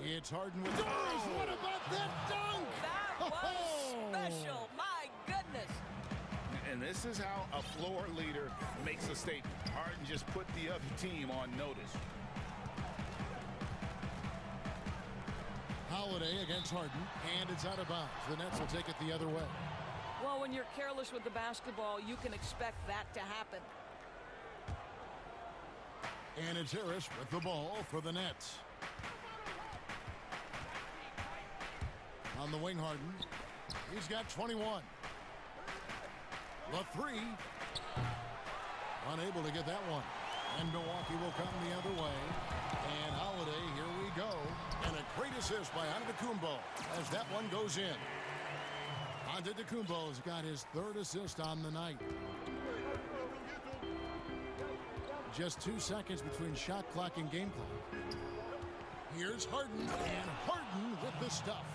It's Harden with... Oh, what about that dunk? That was special. My goodness. And this is how a floor leader makes a statement. Harden just put the other team on notice. Holiday against Harden, and it's out of bounds. The Nets will take it the other way. Well, when you're careless with the basketball, you can expect that to happen. And it's Harris with the ball for the Nets. On the wing, Harden. He's got 21. The three. Unable to get that one. And Milwaukee will come the other way. And Holiday, here we go. And a great assist by Antetokounmpo as that one goes in. Antetokounmpo's got his third assist on the night. Just 2 seconds between shot clock and game clock. Here's Harden, and Harden with the stuff.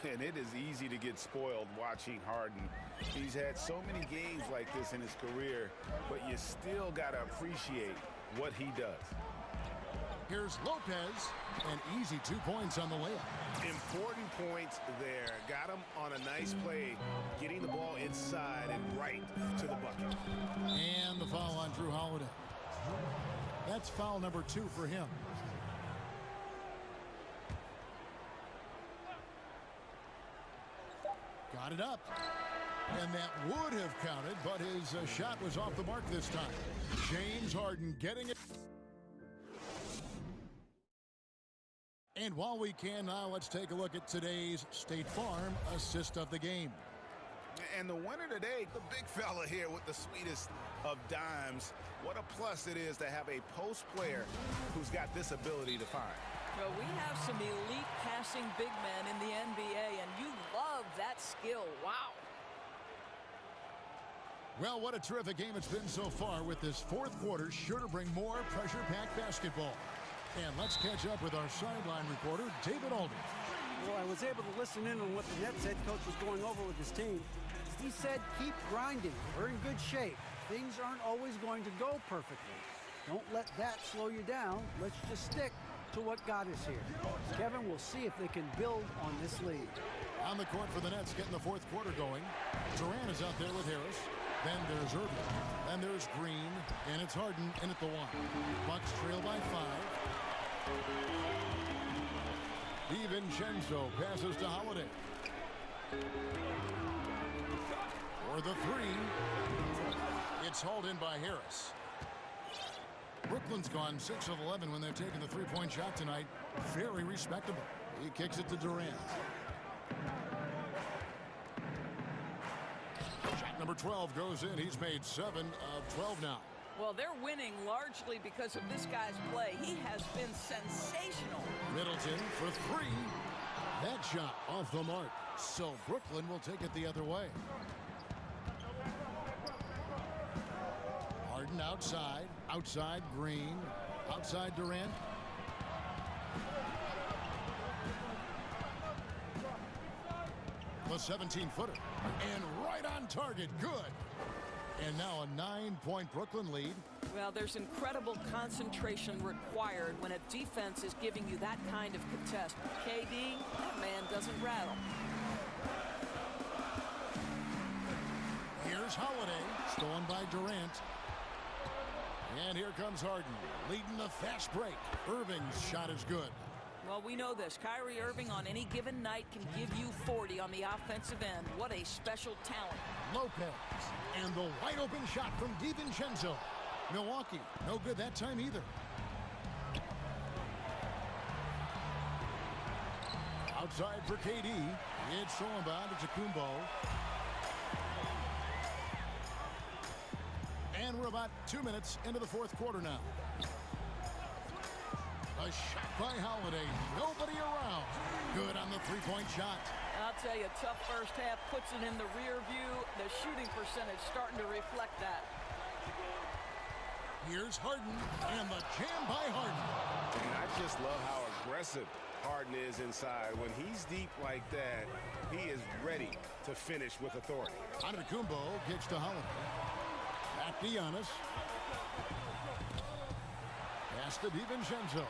And it is easy to get spoiled watching Harden. He's had so many games like this in his career, but you still got to appreciate what he does. Here's Lopez, and easy 2 points on the layup. Important points there. Got him on a nice play, getting the ball inside and right to the bucket. And the foul on Drew Holiday. That's foul number 2 for him. Got it up. And that would have counted, but his shot was off the mark this time. James Harden getting it. And while we can now, let's take a look at today's State Farm assist of the game. And the winner today, the big fella here with the sweetest of dimes. What a plus it is to have a post player who's got this ability to find. Well, we have some elite passing big men in the NBA, and you love that skill. Wow. Well, what a terrific game it's been so far, with this fourth quarter sure to bring more pressure-packed basketball. And let's catch up with our sideline reporter, David Alden. Well, I was able to listen in on what the Nets head coach was going over with his team. He said, keep grinding. We're in good shape. Things aren't always going to go perfectly. Don't let that slow you down. Let's just stick to what got us here. Kevin, will see if they can build on this lead. On the court for the Nets, getting the fourth quarter going. Durant is out there with Harris. Then there's Irving. Then there's Green. And it's Harden in at the 1. Bucks trail by 5. DiVincenzo passes to Holiday. For the 3. It's hauled in by Harris. Brooklyn's gone 6 of 11 when they've taken the three-point shot tonight. Very respectable. He kicks it to Durant. Shot number 12 goes in. He's made 7 of 12 now. Well, they're winning largely because of this guy's play. He has been sensational. Middleton for 3. That shot off the mark. So Brooklyn will take it the other way. Harden outside. Outside Green. Outside Durant. The 17-footer. And right on target. Good. And now a 9-point Brooklyn lead. Well, there's incredible concentration required when a defense is giving you that kind of contest. KD, that man doesn't rattle. Here's Holiday. Stolen by Durant. And here comes Harden, leading the fast break. Irving's shot is good. Well, we know this. Kyrie Irving on any given night can give you 40 on the offensive end. What a special talent. Lopez. And the wide open shot from DiVincenzo. Milwaukee, no good that time either. Outside for KD. It's thrown by Antetokounmpo. And we're about 2 minutes into the fourth quarter now. A shot by Holiday. Nobody around. Good on the three-point shot. I'll tell you, tough first half puts it in the rear view. The shooting percentage starting to reflect that. Here's Harden, and the jam by Harden. And I just love how aggressive Harden is inside. When he's deep like that, he is ready to finish with authority. Antetokounmpo gets to Holiday. Back to Giannis. Pass to DiVincenzo.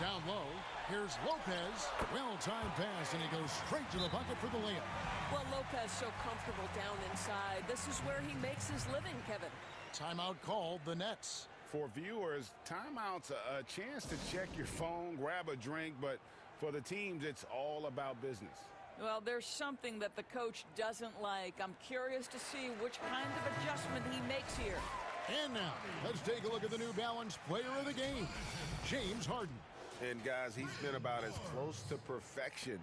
Down low, here's Lopez. Well-timed pass, and he goes straight to the bucket for the layup. Well, Lopez so comfortable down inside. This is where he makes his living, Kevin. Timeout called, the Nets. For viewers, timeout's a chance to check your phone, grab a drink, but for the teams, it's all about business. Well, there's something that the coach doesn't like. I'm curious to see which kind of adjustment he makes here. And now, let's take a look at the New Balance player of the game, James Harden. And, guys, he's been about as close to perfection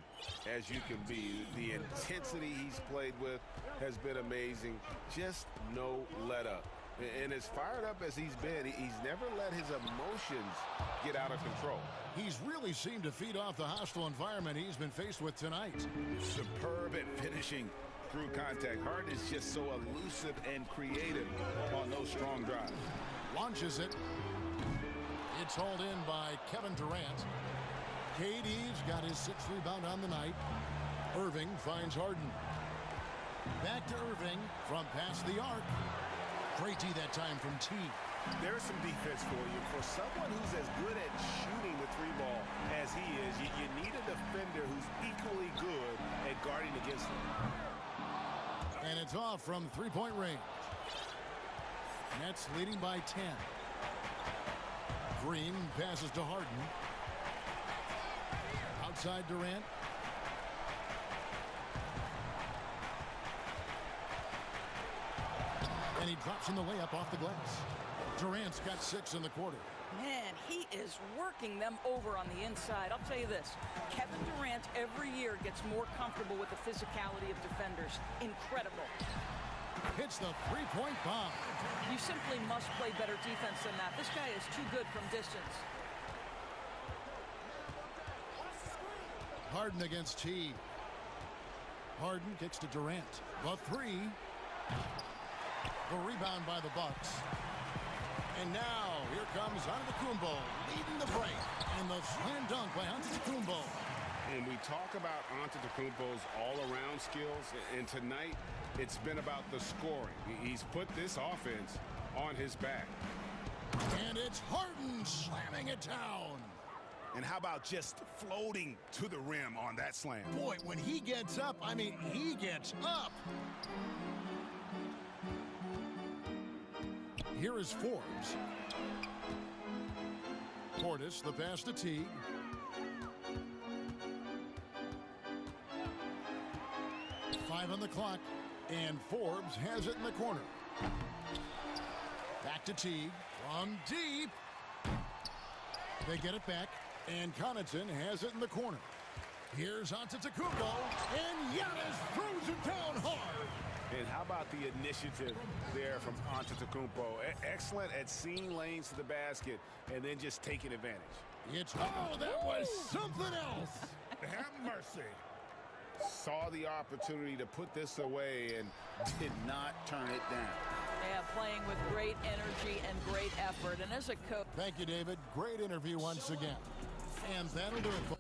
as you can be. The intensity he's played with has been amazing. Just no let-up. And as fired up as he's been, he's never let his emotions get out of control. He's really seemed to feed off the hostile environment he's been faced with tonight. Superb at finishing through contact. Harden is just so elusive and creative on those strong drives. Launches it. It's hauled in by Kevin Durant. KD's got his 6th rebound on the night. Irving finds Harden. Back to Irving from past the arc. Great D that time from T. There's some defense for you. For someone who's as good at shooting the three ball as he is, you need a defender who's equally good at guarding against him. And it's off from three-point range. Nets leading by 10. Green passes to Harden. Outside Durant. And he drops in the layup off the glass. Durant's got 6 in the quarter. Man, he is working them over on the inside. I'll tell you this, Kevin Durant every year gets more comfortable with the physicality of defenders. Incredible. Hits the three-point bomb. You simply must play better defense than that. This guy is too good from distance. Harden against T. Harden kicks to Durant. The 3. The rebound by the Bucks. And now, here comes Antetokounmpo leading the break. And the slam dunk by Antetokounmpo. And we talk about Antetokounmpo's all-around skills, and tonight it's been about the scoring. He's put this offense on his back. And it's Harden slamming it down. And how about just floating to the rim on that slam? Boy, when he gets up, I mean, he gets up. Here is Forbes. Portis, the pass to Teague. Five on the clock, and Forbes has it in the corner. Back to Teague, from deep. They get it back, and Connaughton has it in the corner. Here's Antetokounmpo, and Giannis throws it down hard. And how about the initiative there from Antetokounmpo? Excellent at seeing lanes to the basket and then just taking advantage. It's, oh, that was something else. Have mercy. Saw the opportunity to put this away and did not turn it down. Yeah, playing with great energy and great effort. And as a coach... Thank you, David. Great interview once again. And that'll do it.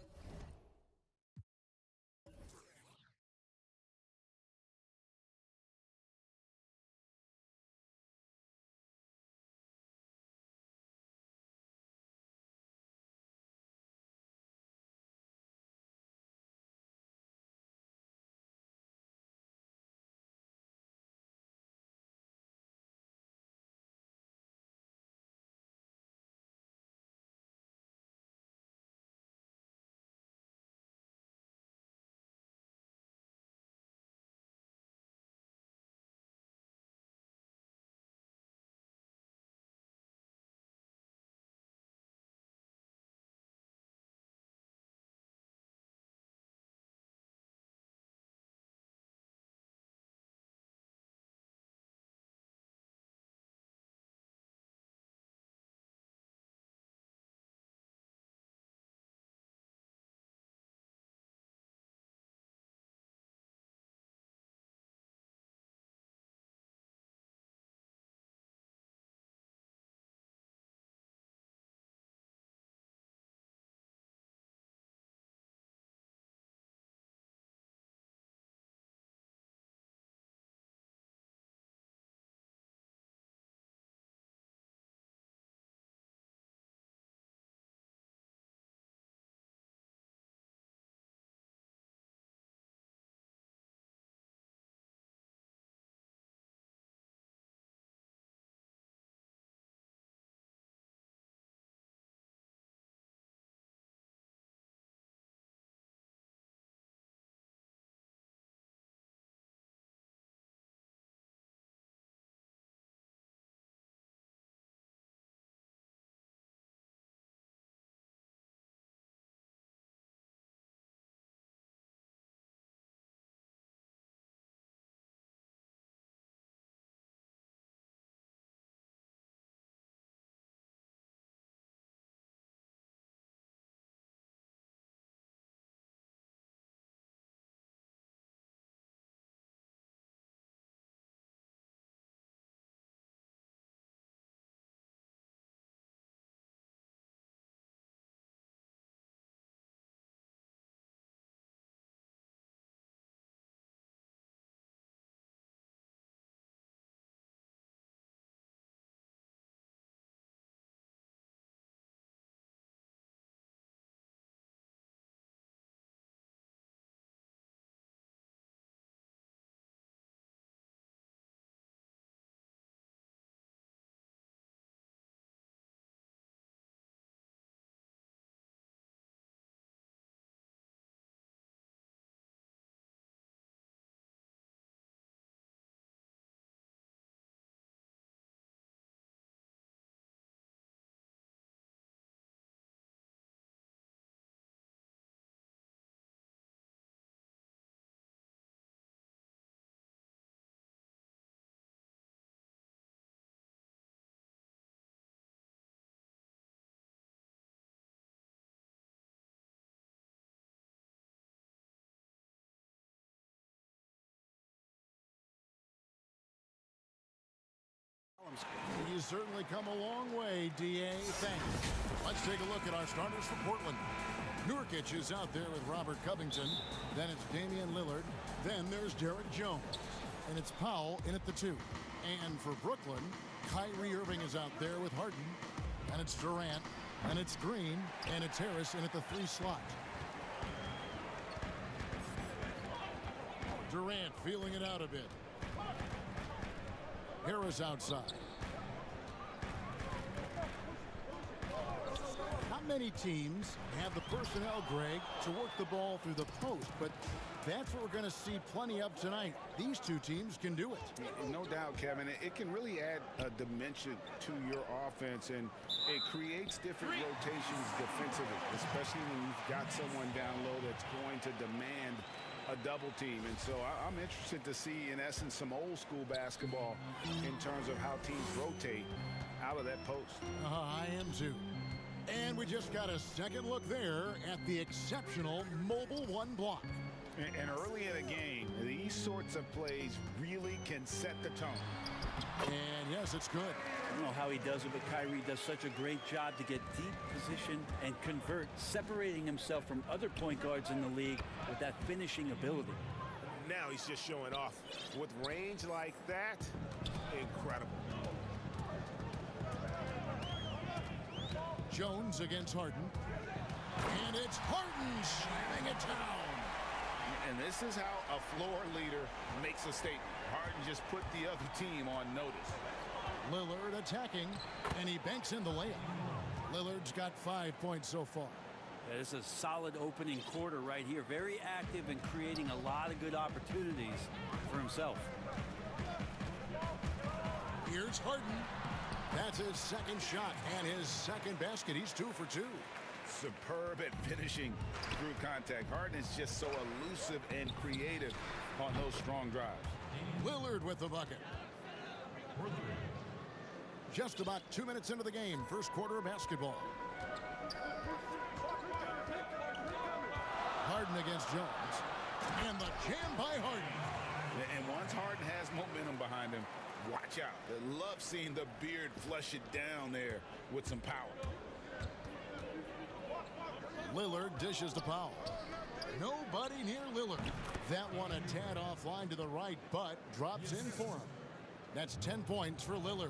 has certainly come a long way, D.A. Thanks. Let's take a look at our starters for Portland. Nurkic is out there with Robert Covington. Then it's Damian Lillard. Then there's Derek Jones. And it's Powell in at the 2. And for Brooklyn, Kyrie Irving is out there with Harden. And it's Durant. And it's Green. And it's Harris in at the 3 slot. Durant feeling it out a bit. Harris outside. Not many teams have the personnel, Greg, to work the ball through the post, but that's what we're going to see plenty of tonight. These two teams can do it. No doubt, Kevin. It can really add a dimension to your offense, and it creates different rotations defensively, especially when you've got someone down low that's going to demand a double team. And so I'm interested to see, in essence, some old school basketball in terms of how teams rotate out of that post. I am too. And we just got a second look there at the exceptional Mobile One block. And early in a game, these sorts of plays really can set the tone. And yes, it's good. I don't know how he does it, but Kyrie does such a great job to get deep position and convert, separating himself from other point guards in the league with that finishing ability. Now he's just showing off. With range like that, incredible. Jones against Harden. And it's Harden slamming it down. And this is how a floor leader makes a statement. Harden just put the other team on notice. Lillard attacking, and he banks in the layup. Lillard's got 5 points so far. Yeah, this is a solid opening quarter right here. Very active and creating a lot of good opportunities for himself. Here's Harden. That's his second shot and his second basket. He's 2 for 2. Superb at finishing through contact. Harden is just so elusive and creative on those strong drives. Lillard with the bucket. Just about 2 minutes into the game. First quarter of basketball. Harden against Jones. And the jam by Harden. And once Harden has momentum behind him, watch out. I love seeing the beard flush it down there with some power. Lillard dishes to Powell. Nobody near Lillard. That one a tad offline to the right, but drops in for him. That's 10 points for Lillard.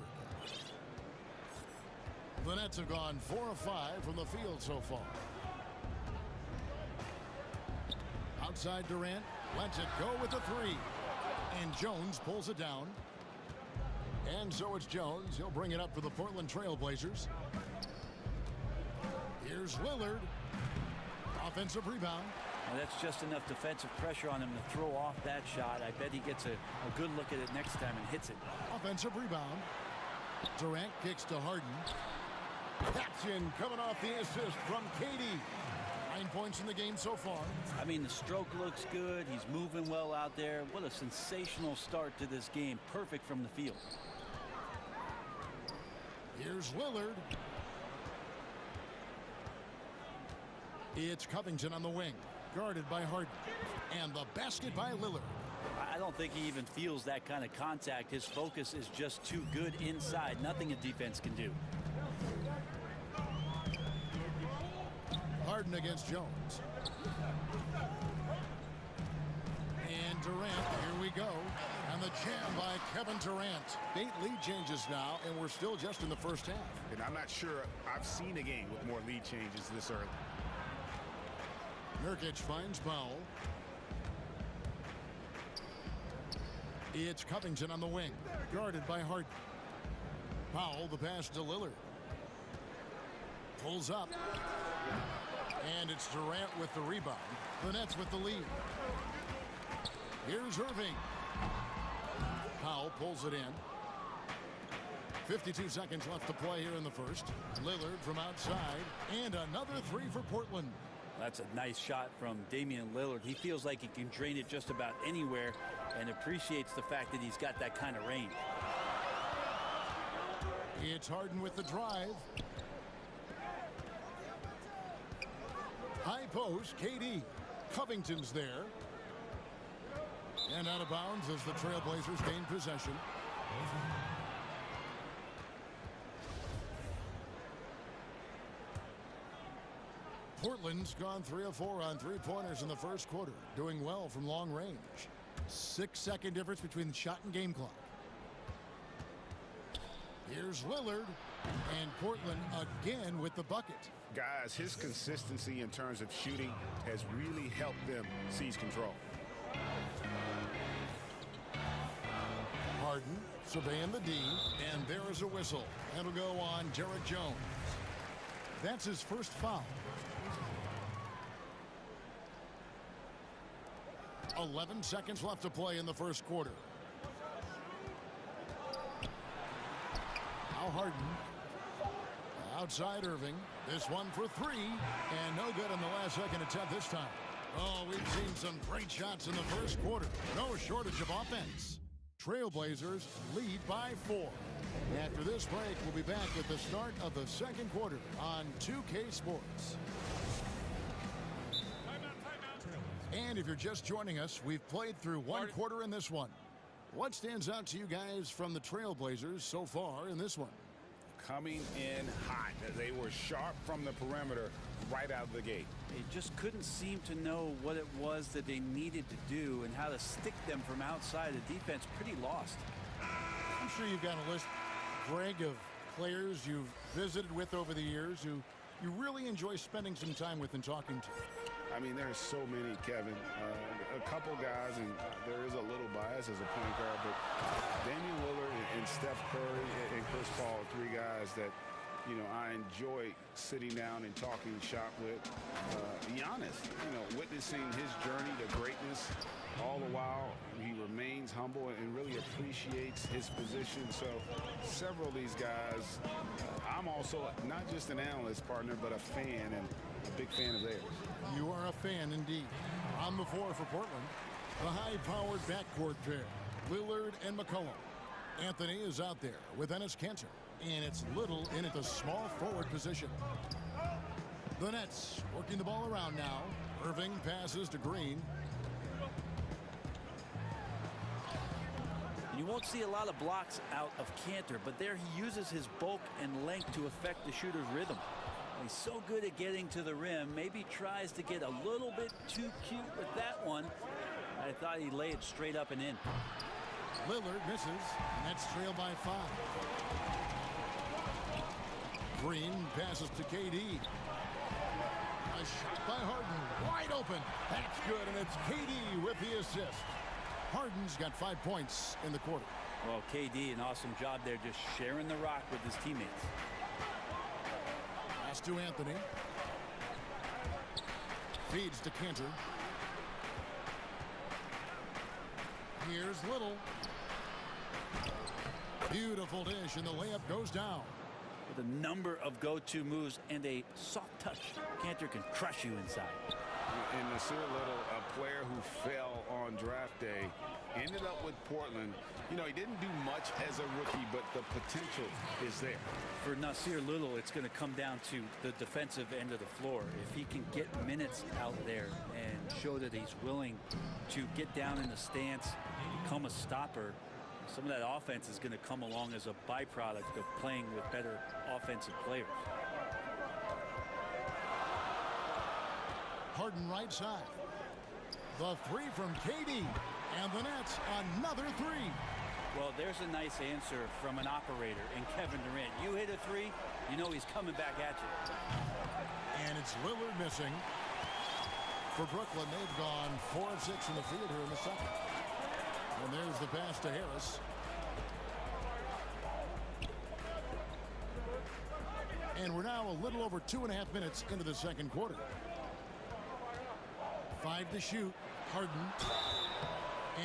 The Nets have gone 4 of 5 from the field so far. Outside Durant, lets it go with the 3. And Jones pulls it down. And so it's Jones. He'll bring it up for the Portland Trail Blazers. Here's Lillard. Offensive rebound. Well, that's just enough defensive pressure on him to throw off that shot. I bet he gets a good look at it next time and hits it. Offensive rebound. Durant kicks to Harden. That's in, coming off the assist from KD. 9 points in the game so far. I mean, the stroke looks good. He's moving well out there. What a sensational start to this game. Perfect from the field. Here's Lillard. It's Covington on the wing, guarded by Harden. And the basket by Lillard. I don't think he even feels that kind of contact. His focus is just too good inside. Nothing a defense can do. Harden against Jones. And Durant, here we go. And the jam by Kevin Durant. 8 lead changes now, and we're still just in the first half. And I'm not sure I've seen a game with more lead changes this early. Nurkic finds Powell. It's Covington on the wing, guarded by Harden. Powell, the pass to Lillard. Pulls up. And it's Durant with the rebound. The Nets with the lead. Here's Irving. Powell pulls it in. 52 seconds left to play here in the first. Lillard from outside. And another 3 for Portland. That's a nice shot from Damian Lillard. He feels like he can drain it just about anywhere and appreciates the fact that he's got that kind of range. It's Harden with the drive. High post, KD. Covington's there. And out of bounds as the Trailblazers gain possession. Portland's gone 3 of 4 on three-pointers in the first quarter, doing well from long range. 6-second difference between the shot and game clock. Here's Lillard, and Portland again with the bucket. Guys, his consistency in terms of shooting has really helped them seize control. Harden surveying the D, and there is a whistle. That'll go on Derek Jones. That's his first foul. 11 seconds left to play in the first quarter. Now Harden. Outside Irving. This one for 3, and no good on the last second attempt this time. Oh, we've seen some great shots in the first quarter. No shortage of offense. Trailblazers lead by 4. After this break, we'll be back with the start of the second quarter on 2K Sports. And if you're just joining us, we've played through one quarter in this one. What stands out to you guys from the Trailblazers so far in this one? Coming in hot. They were sharp from the perimeter right out of the gate. They just couldn't seem to know what it was that they needed to do and how to stick them from outside. The defense pretty lost. I'm sure you've got a list, Greg, of players you've visited with over the years who you really enjoy spending some time with and talking to. I mean, there's so many, Kevin. A couple guys, and there is a little bias as a point guard, but Damian Lillard and Steph Curry and Chris Paul, 3 guys that, you know, I enjoy sitting down and talking shop with. Giannis, you know, witnessing his journey to greatness, all the while he remains humble and really appreciates his position. So several of these guys, I'm also not just an analyst partner, but a fan and a big fan of theirs. You are a fan indeed. On the floor for Portland, the high-powered backcourt pair, Lillard and McCollum. Anthony is out there with Enes Kanter, and it's Little in at the small forward position. The Nets working the ball around now. Irving passes to Green. You won't see a lot of blocks out of Kanter, but there he uses his bulk and length to affect the shooter's rhythm. He's so good at getting to the rim. Maybe tries to get a little bit too cute with that one. I thought he laid it straight up and in. Lillard misses. Nets trail by 5. Green passes to KD. A shot by Harden. Wide open. That's good, and it's KD with the assist. Harden's got 5 points in the quarter. Well, KD, an awesome job there, just sharing the rock with his teammates. Pass to Anthony. Feeds to Kanter. Here's Little. Beautiful dish, and the layup goes down. With a number of go-to moves and a soft touch, Kanter can crush you inside. And Nasir Little, a player who fell on draft day, ended up with Portland. You know, he didn't do much as a rookie, but the potential is there. For Nasir Little, it's going to come down to the defensive end of the floor. If he can get minutes out there and show that he's willing to get down in the stance, become a stopper, some of that offense is going to come along as a byproduct of playing with better offensive players. Harden right side. The 3 from KD. And the Nets, another 3. Well, there's a nice answer from an operator in Kevin Durant. You hit a 3, you know he's coming back at you. And it's Lillard missing. For Brooklyn, they've gone 4 of 6 in the field here in the second. And there's the pass to Harris. And we're now a little over 2.5 minutes into the second quarter. 5 to shoot. Harden.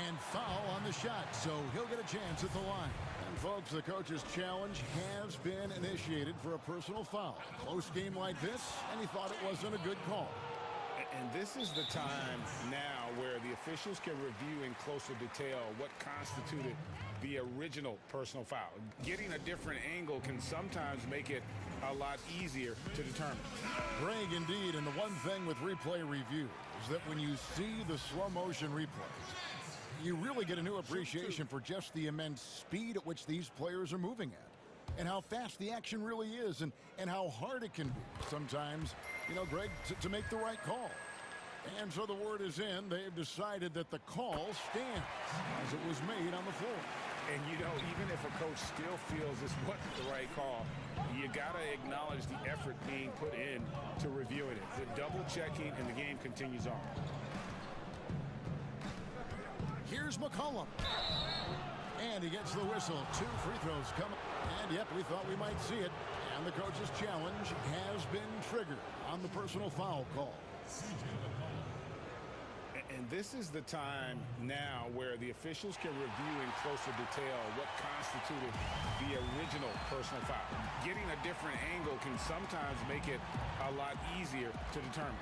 And foul on the shot, so he'll get a chance at the line. And folks, the coach's challenge has been initiated for a personal foul. Close game like this, and he thought it wasn't a good call. And this is the time now where the officials can review in closer detail what constituted the original personal foul. Getting a different angle can sometimes make it a lot easier to determine. Greg, indeed, and the one thing with replay review is that when you see the slow motion replays, you really get a new appreciation for just the immense speed at which these players are moving at. and how fast the action really is and how hard it can be sometimes, you know, Greg, to make the right call. And so the word is in. They've decided that the call stands as it was made on the floor. And, you know, even if a coach still feels this wasn't the right call, you got to acknowledge the effort being put in to reviewing it. The double checking, and the game continues on. Here's McCollum. And he gets the whistle. 2 free throws coming. And, yep, we thought we might see it. And the coach's challenge has been triggered on the personal foul call. And this is the time now where the officials can review in closer detail what constituted the original personal foul. Getting a different angle can sometimes make it a lot easier to determine.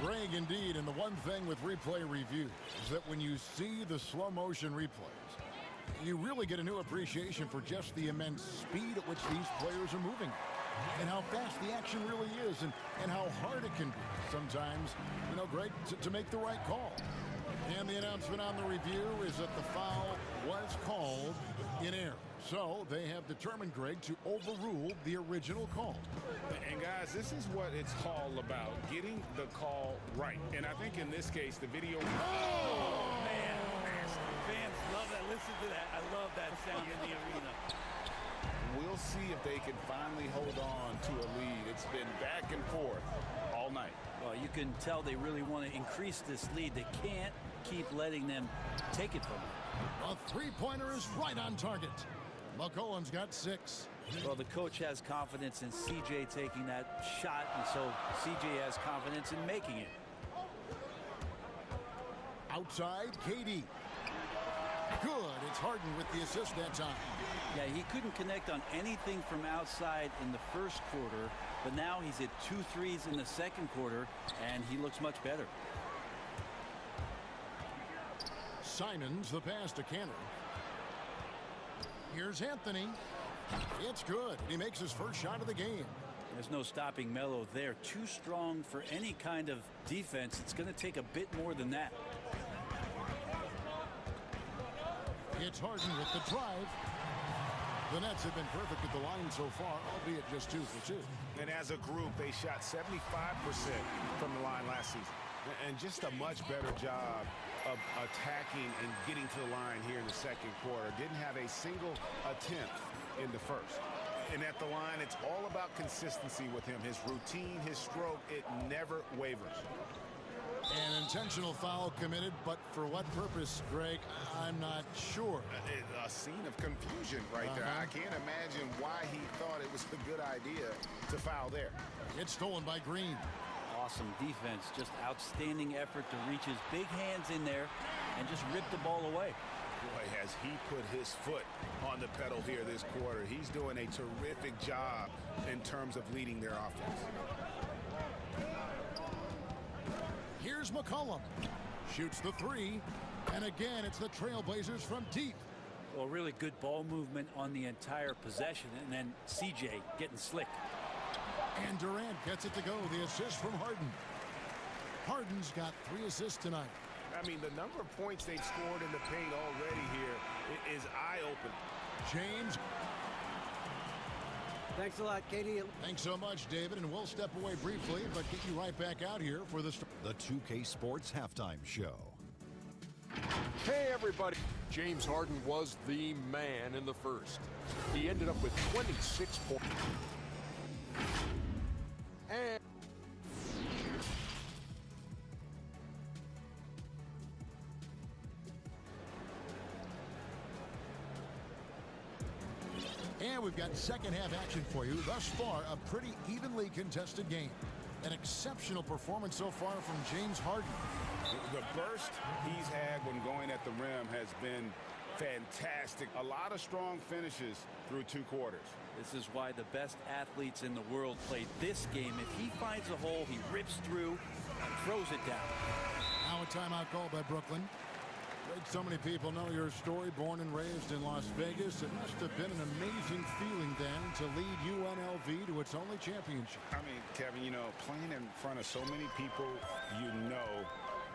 Greg, indeed, and the one thing with replay review is that when you see the slow motion replays, you really get a new appreciation for just the immense speed at which these players are moving and how fast the action really is and how hard it can be sometimes, you know, Greg, to make the right call. And the announcement on the review is that the foul was called in error. So they have determined, Greg, to overrule the original call. And guys, this is what it's all about, getting the call right. And I think in this case, the video... Oh, man. Fans love that. Listen to that. I love that sound in the arena. We'll see if they can finally hold on to a lead. It's been back and forth all night. Well, you can tell they really want to increase this lead. They can't keep letting them take it from them. A three-pointer is right on target. McCollum's got 6. Well, the coach has confidence in CJ taking that shot, and so CJ has confidence in making it. Outside, KD. Good. It's Harden with the assist that time. Yeah, he couldn't connect on anything from outside in the first quarter, but now he's hit 2 threes in the second quarter, and he looks much better. Simons, the pass to Canner. Here's Anthony. It's good. He makes his first shot of the game. There's no stopping Melo there. Too strong for any kind of defense. It's going to take a bit more than that. It's Harden with the drive. The Nets have been perfect at the line so far, albeit just 2 for 2. And as a group, they shot 75% from the line last season. And just a much better job of attacking and getting to the line here in the second quarter. Didn't have a single attempt in the first. And at the line, it's all about consistency with him. His routine, his stroke, it never wavers. An intentional foul committed, but for what purpose, Greg? I'm not sure. A scene of confusion right there. I can't imagine why he thought it was a good idea to foul there. It's stolen by Green. Awesome defense. Just outstanding effort to reach his big hands in there and just rip the ball away. Boy, has he put his foot on the pedal here this quarter. He's doing a terrific job in terms of leading their offense. Here's McCollum. Shoots the 3. And again, it's the Trailblazers from deep. Well, really good ball movement on the entire possession. And then CJ getting slick. And Durant gets it to go. The assist from Harden. Harden's got 3 assists tonight. I mean, the number of points they've scored in the paint already here is eye-opening. James. Thanks a lot, Katie. Thanks so much, David. And we'll step away briefly, but get you right back out here for the 2K Sports Halftime Show. Hey, everybody. James Harden was the man in the first. He ended up with 26 points. And we've got second half action for you. Thus far, a pretty evenly contested game. An exceptional performance so far from James Harden. The burst he's had when going at the rim has been fantastic. A lot of strong finishes through 2 quarters. This is why the best athletes in the world play this game. If he finds a hole, he rips through and throws it down. Now a timeout call by Brooklyn. Greg, so many people know your story. Born and raised in Las Vegas, it must have been an amazing feeling then to lead UNLV to its only championship. I mean, Kevin, you know, playing in front of so many people you know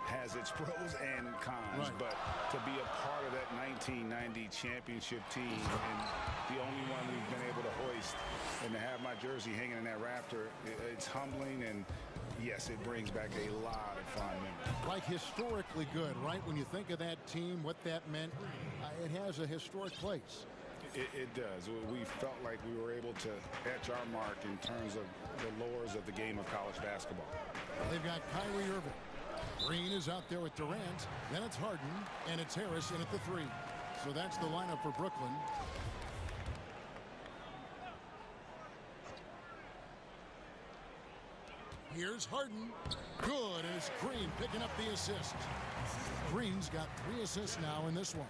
has its pros and cons, right. But to be a part of that 1990 championship team and the only one we've been able to hoist beast. And to have my jersey hanging in that Raptor, it's humbling, and yes, it brings back a lot of fun memories. Like historically good, right? When you think of that team, what that meant, it has a historic place. It does. We felt like we were able to etch our mark in terms of the lores of the game of college basketball. They've got Kyrie Irving. Green is out there with Durant. Then it's Harden, and it's Harris in at the 3. So that's the lineup for Brooklyn. Here's Harden. Good, and it's Green picking up the assist. Green's got 3 assists now in this one.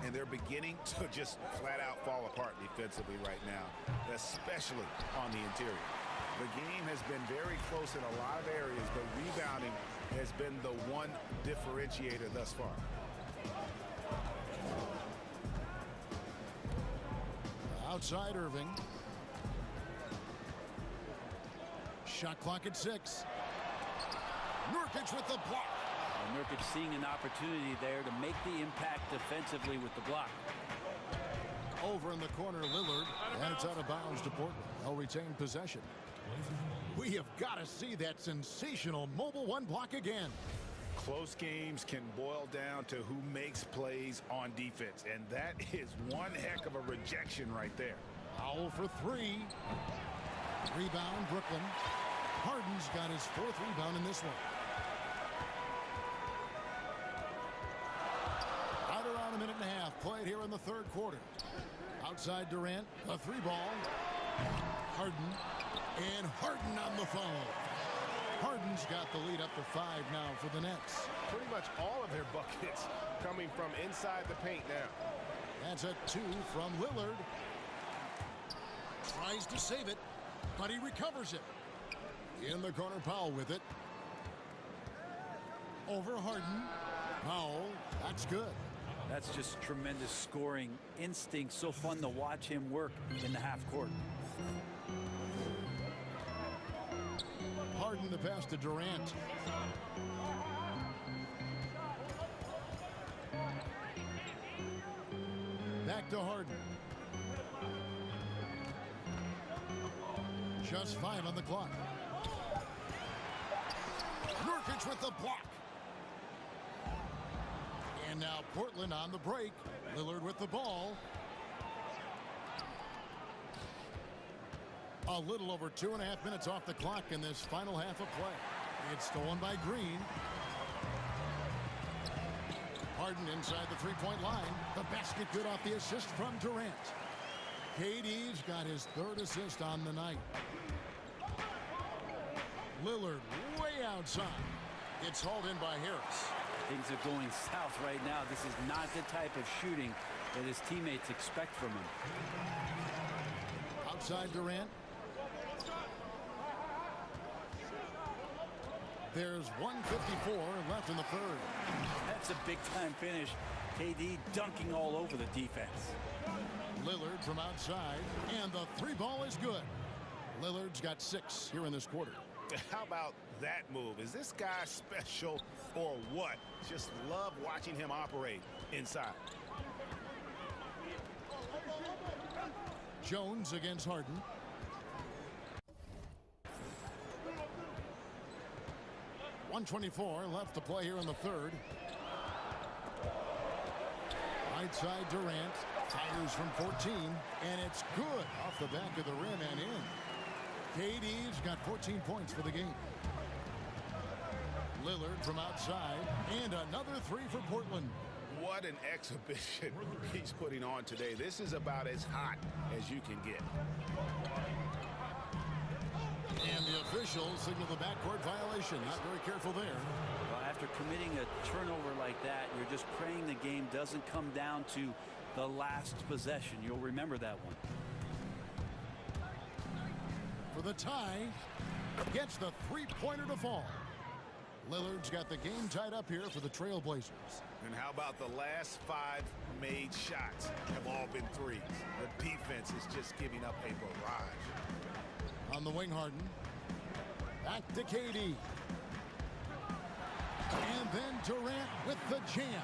And they're beginning to just flat out fall apart defensively right now, especially on the interior. The game has been very close in a lot of areas, but rebounding has been the one differentiator thus far. Outside Irving. Shot clock at 6. Nurkic with the block. Nurkic seeing an opportunity there to make the impact defensively with the block. Over in the corner, Lillard, and it's out of bounds to Portland. They'll retain possession. We have got to see that sensational mobile 1 block again. Close games can boil down to who makes plays on defense, and that is one heck of a rejection right there. Foul for 3. Rebound, Brooklyn. Harden's got his 4th rebound in this one. Right around a minute and a half played here in the 3rd quarter. Outside Durant, a 3 ball. Harden, and Harden on the foul. Harden's got the lead up to 5 now for the Nets. Pretty much all of their buckets coming from inside the paint now. That's a 2 from Lillard. Tries to save it, but he recovers it. In the corner, Powell with it. Over Harden. Powell, that's good. That's just tremendous scoring instinct. So fun to watch him work in the half court. Harden the pass to Durant. Back to Harden. Just 5 on the clock. Nurkic with the block. And now Portland on the break. Lillard with the ball. A little over 2.5 minutes off the clock in this final half of play. It's stolen by Green. Harden inside the 3-point line. The basket good off the assist from Durant. KD's got his 3rd assist on the night. Lillard way outside. It's hauled in by Harris. Things are going south right now. This is not the type of shooting that his teammates expect from him. Outside Durant. There's 1:54 left in the 3rd. That's a big-time finish. KD dunking all over the defense. Lillard from outside, and the 3 ball is good. Lillard's got 6 here in this quarter. How about that move? Is this guy special or what? Just love watching him operate inside. Jones against Harden. .124 left to play here in the 3rd. Right side Durant. Fires from 14, and it's good off the back of the rim and in. KD's got 14 points for the game. Lillard from outside, and another 3 for Portland. What an exhibition he's putting on today. This is about as hot as you can get. And the officials signal the backcourt violation. Not very careful there. Well, after committing a turnover like that, you're just praying the game doesn't come down to the last possession. You'll remember that one. For the tie, gets the 3-pointer to fall. Lillard's got the game tied up here for the Trailblazers. And how about the last 5 made shots have all been 3s? The defense is just giving up a barrage. On the wing, Harden. Back to KD. And then Durant with the jam.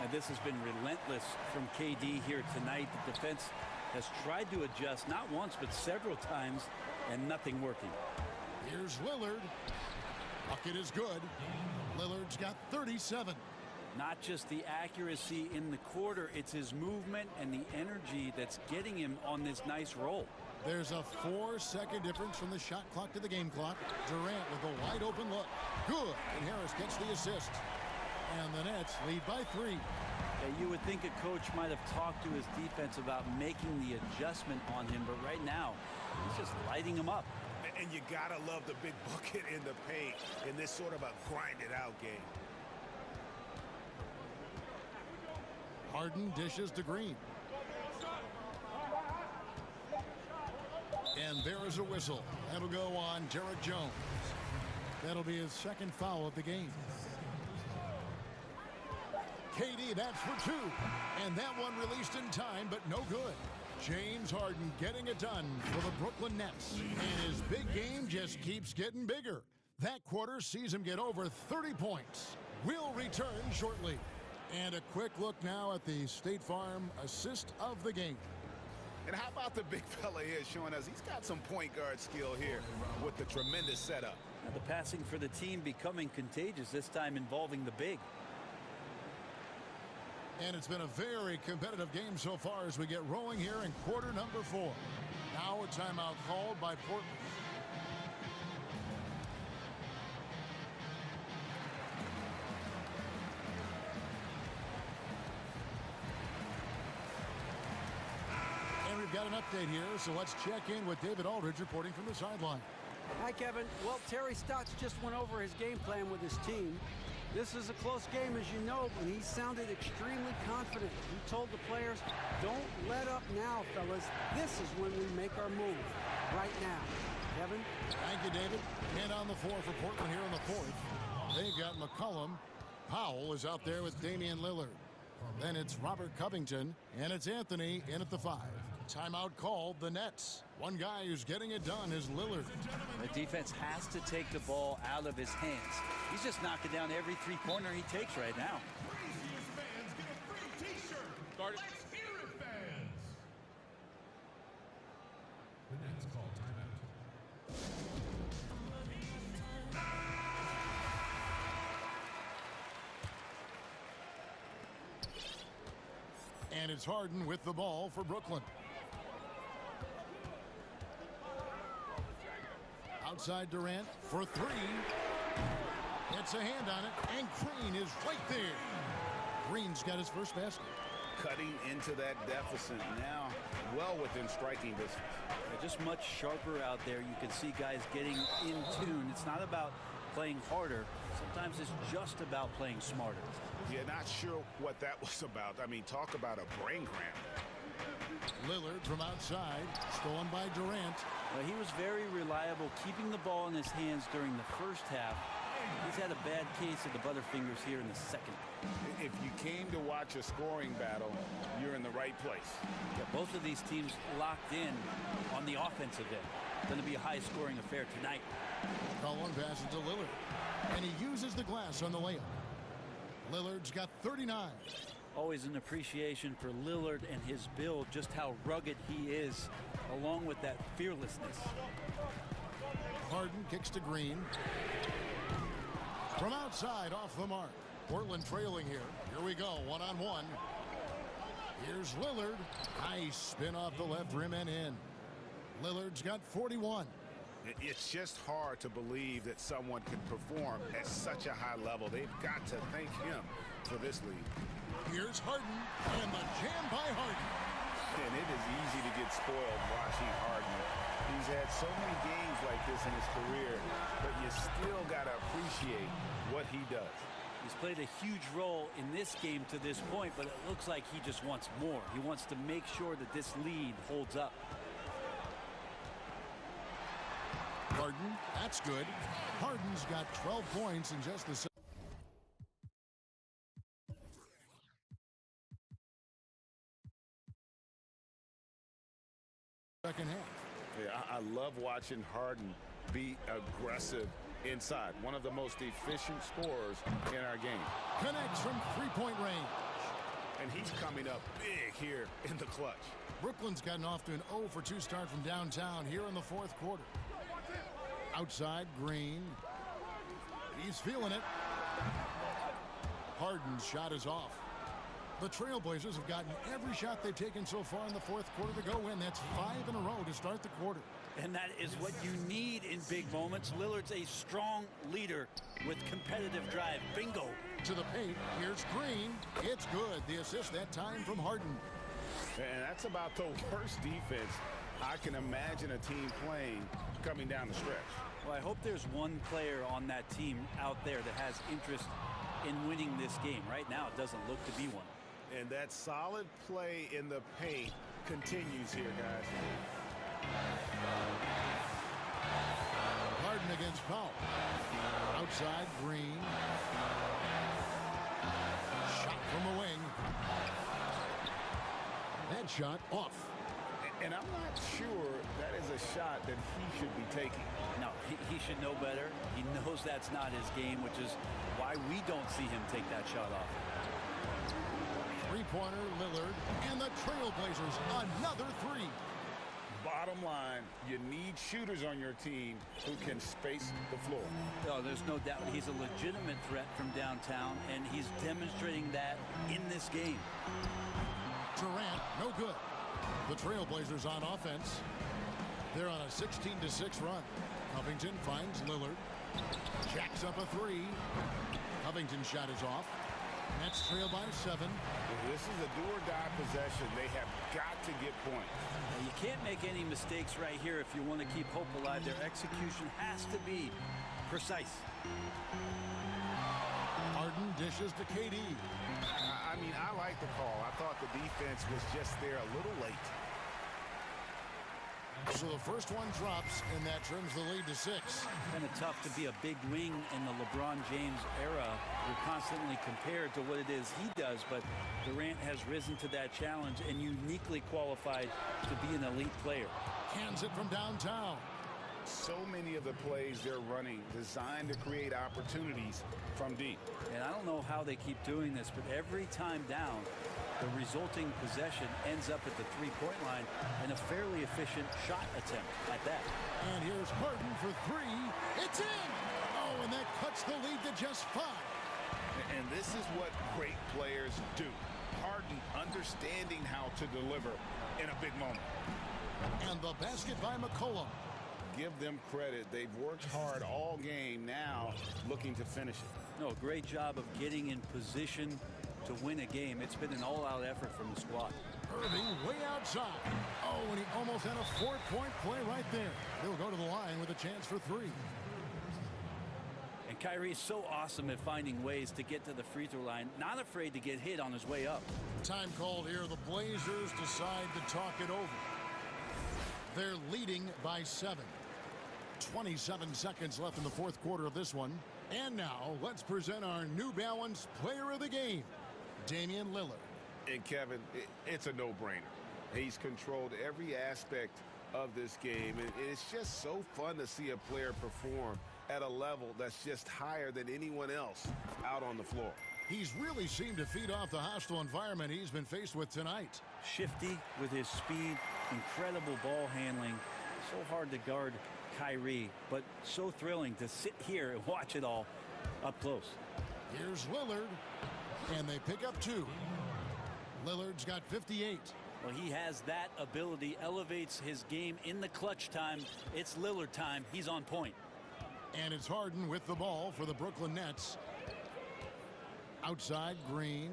And this has been relentless from KD here tonight. The defense has tried to adjust not once but several times and nothing working. Here's Lillard. Bucket is good. Lillard's got 37. Not just the accuracy in the quarter, it's his movement and the energy that's getting him on this nice roll. There's a 4-second difference from the shot clock to the game clock. Durant with a wide open look. Good. And Harris gets the assist. And the Nets lead by 3. Yeah, you would think a coach might have talked to his defense about making the adjustment on him, but right now, he's just lighting him up. And you gotta love the big bucket in the paint in this sort of a grinded-out game. Harden dishes to Green. And there is a whistle. That'll go on Derek Jones. That'll be his second foul of the game. KD, that's for 2. And that one released in time, but no good. James Harden getting it done for the Brooklyn Nets. And his big game just keeps getting bigger. That quarter sees him get over 30 points. We'll return shortly. And a quick look now at the State Farm assist of the game. And how about the big fella here showing us he's got some point guard skill here with the tremendous setup. Now the passing for the team becoming contagious, this time involving the big. And it's been a very competitive game so far as we get rolling here in quarter number 4. Now a timeout called by Portland. And we've got an update here, so let's check in with David Aldridge reporting from the sideline. Hi, Kevin. Well, Terry Stotts just went over his game plan with his team. This is a close game, as you know, and he sounded extremely confident. He told the players, don't let up now, fellas. This is when we make our move, right now. Kevin? Thank you, David. And on the floor for Portland here in the 4th. They've got McCollum. Powell is out there with Damian Lillard. Then it's Robert Covington, and it's Anthony in at the 5. Timeout called the Nets. One guy who's getting it done is Lillard. The defense has to take the ball out of his hands. He's just knocking down every three-pointer he takes right now. Start it. The Nets call timeout. And it's Harden with the ball for Brooklyn. Outside Durant for 3. It's a hand on it, and Green is right there. Green's got his first basket. Cutting into that deficit now, well within striking distance. They're just much sharper out there. You can see guys getting in tune. It's not about playing harder. Sometimes it's just about playing smarter. Yeah, not sure what that was about. I mean, talk about a brain cramp. Lillard from outside, stolen by Durant. Well, he was very reliable, keeping the ball in his hands during the first half. He's had a bad case of the butterfingers here in the second. If you came to watch a scoring battle, you're in the right place. Yeah, both of these teams locked in on the offensive end. Going to be a high-scoring affair tonight. Collin passes to Lillard, and he uses the glass on the layup. Lillard's got 39. Always an appreciation for Lillard and his build, just how rugged he is, along with that fearlessness. Harden kicks to Green. From outside, off the mark. Portland trailing here. Here we go, one-on-one. Here's Lillard. Nice spin off the left rim and in. Lillard's got 41. It's just hard to believe that someone can perform at such a high level. They've got to thank him for this lead. Here's Harden, and the jam by Harden. And it is easy to get spoiled watching Harden. He's had so many games like this in his career, but you still got to appreciate what he does. He's played a huge role in this game to this point, but it looks like he just wants more. He wants to make sure that this lead holds up. Harden, that's good. Harden's got 12 points in just the second half. Yeah, I love watching Harden be aggressive inside. One of the most efficient scorers in our game. Connects from three-point range. and he's coming up big here in the clutch. Brooklyn's gotten off to an 0 for 2 start from downtown here in the fourth quarter. Outside, Green. He's feeling it. Harden's shot is off. The Trailblazers have gotten every shot they've taken so far in the fourth quarter to go in. That's 5 in a row to start the quarter. And that is what you need in big moments. Lillard's a strong leader with competitive drive. Bingo. To the paint. Here's Green. It's good. The assist that time from Harden. And that's about the worst defense I can imagine a team playing coming down the stretch. Well, I hope there's one player on that team out there that has interest in winning this game. Right now, it doesn't look to be one. And that solid play in the paint continues here, guys. Harden against Powell. Outside, Green. Shot from the wing. That shot off. And I'm not sure that is a shot that he should be taking. No, he should know better. He knows that's not his game, which is why we don't see him take that shot off. Three-pointer, Lillard, and the Trailblazers, another 3. Bottom line, you need shooters on your team who can space the floor. Oh, there's no doubt he's a legitimate threat from downtown, and he's demonstrating that in this game. Durant, no good. The Trailblazers on offense. They're on a 16-6 run. Covington finds Lillard. Jacks up a 3. Covington's shot is off. Nets trail by 7. This is a do-or-die possession. They have got to get points. You can't make any mistakes right here if you want to keep hope alive. Their execution has to be precise. Harden dishes to KD. I mean, I like the call. I thought the defense was just there a little late. So the first one drops, and that trims the lead to 6. Kind of tough to be a big wing in the LeBron James era. You're constantly compared to what it is he does, but Durant has risen to that challenge and uniquely qualified to be an elite player. Hands it from downtown. So many of the plays they're running designed to create opportunities from deep. And I don't know how they keep doing this, but every time down, the resulting possession ends up at the three-point line and a fairly efficient shot attempt at that. And here's Harden for 3. It's in! Oh, and that cuts the lead to just 5. And this is what great players do. Harden understanding how to deliver in a big moment. And the basket by McCollum. Give them credit. They've worked hard all game, now looking to finish it. No, great job of getting in position to win a game. It's been an all-out effort from the squad. Irving way outside. Oh, and he almost had a 4-point play right there. He'll go to the line with a chance for 3. And Kyrie's so awesome at finding ways to get to the free throw line, not afraid to get hit on his way up. Time called here. The Blazers decide to talk it over. They're leading by 7. 27 seconds left in the fourth quarter of this one. And now let's present our New Balance player of the game, Damian Lillard. And Kevin, it's a no-brainer. He's controlled every aspect of this game, and it's just so fun to see a player perform at a level that's just higher than anyone else out on the floor. He's really seemed to feed off the hostile environment he's been faced with tonight. Shifty with his speed, incredible ball handling, so hard to guard Kyrie, but so thrilling to sit here and watch it all up close. Here's Lillard, and they pick up 2. Lillard's got 58. Well, he has that ability, elevates his game in the clutch time. It's Lillard time. He's on point. And it's Harden with the ball for the Brooklyn Nets. Outside, Green.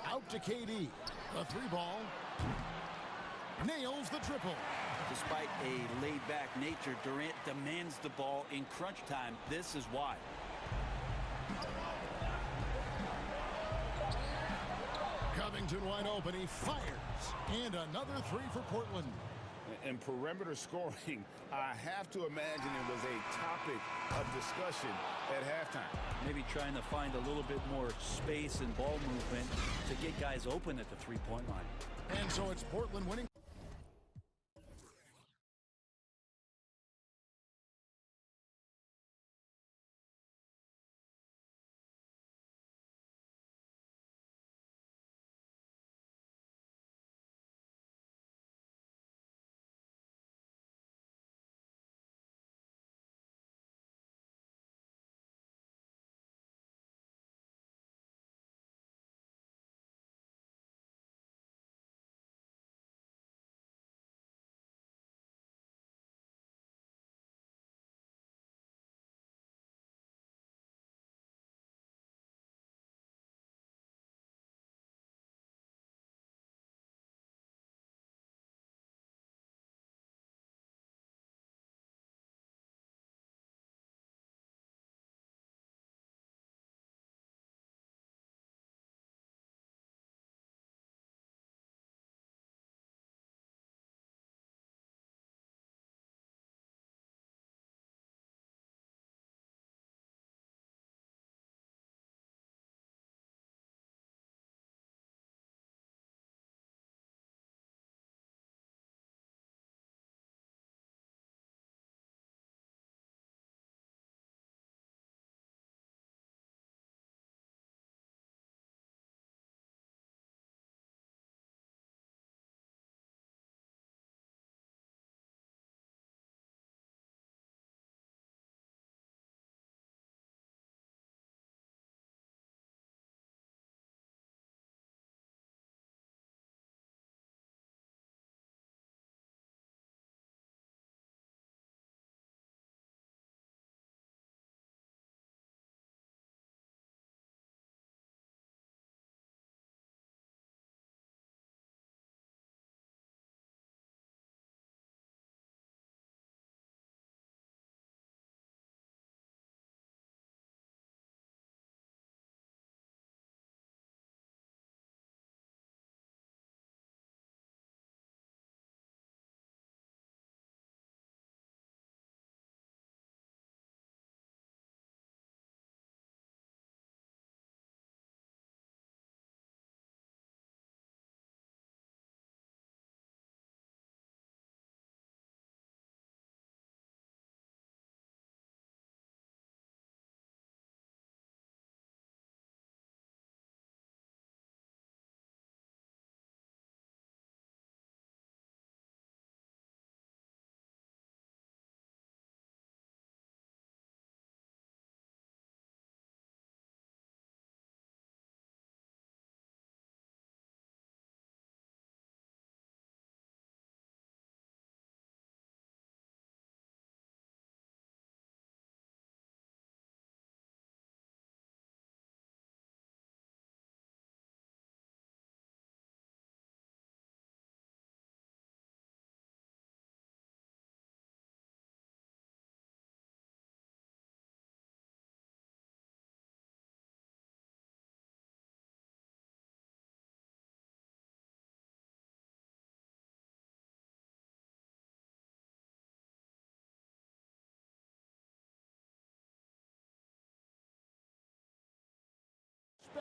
Out to KD. The 3-ball. Nails the triple. Despite a laid-back nature, Durant demands the ball in crunch time. This is why. Covington wide open. He fires. And another 3 for Portland. And perimeter scoring, I have to imagine it was a topic of discussion at halftime. Maybe trying to find a little bit more space and ball movement to get guys open at the three-point line. And so it's Portland winning.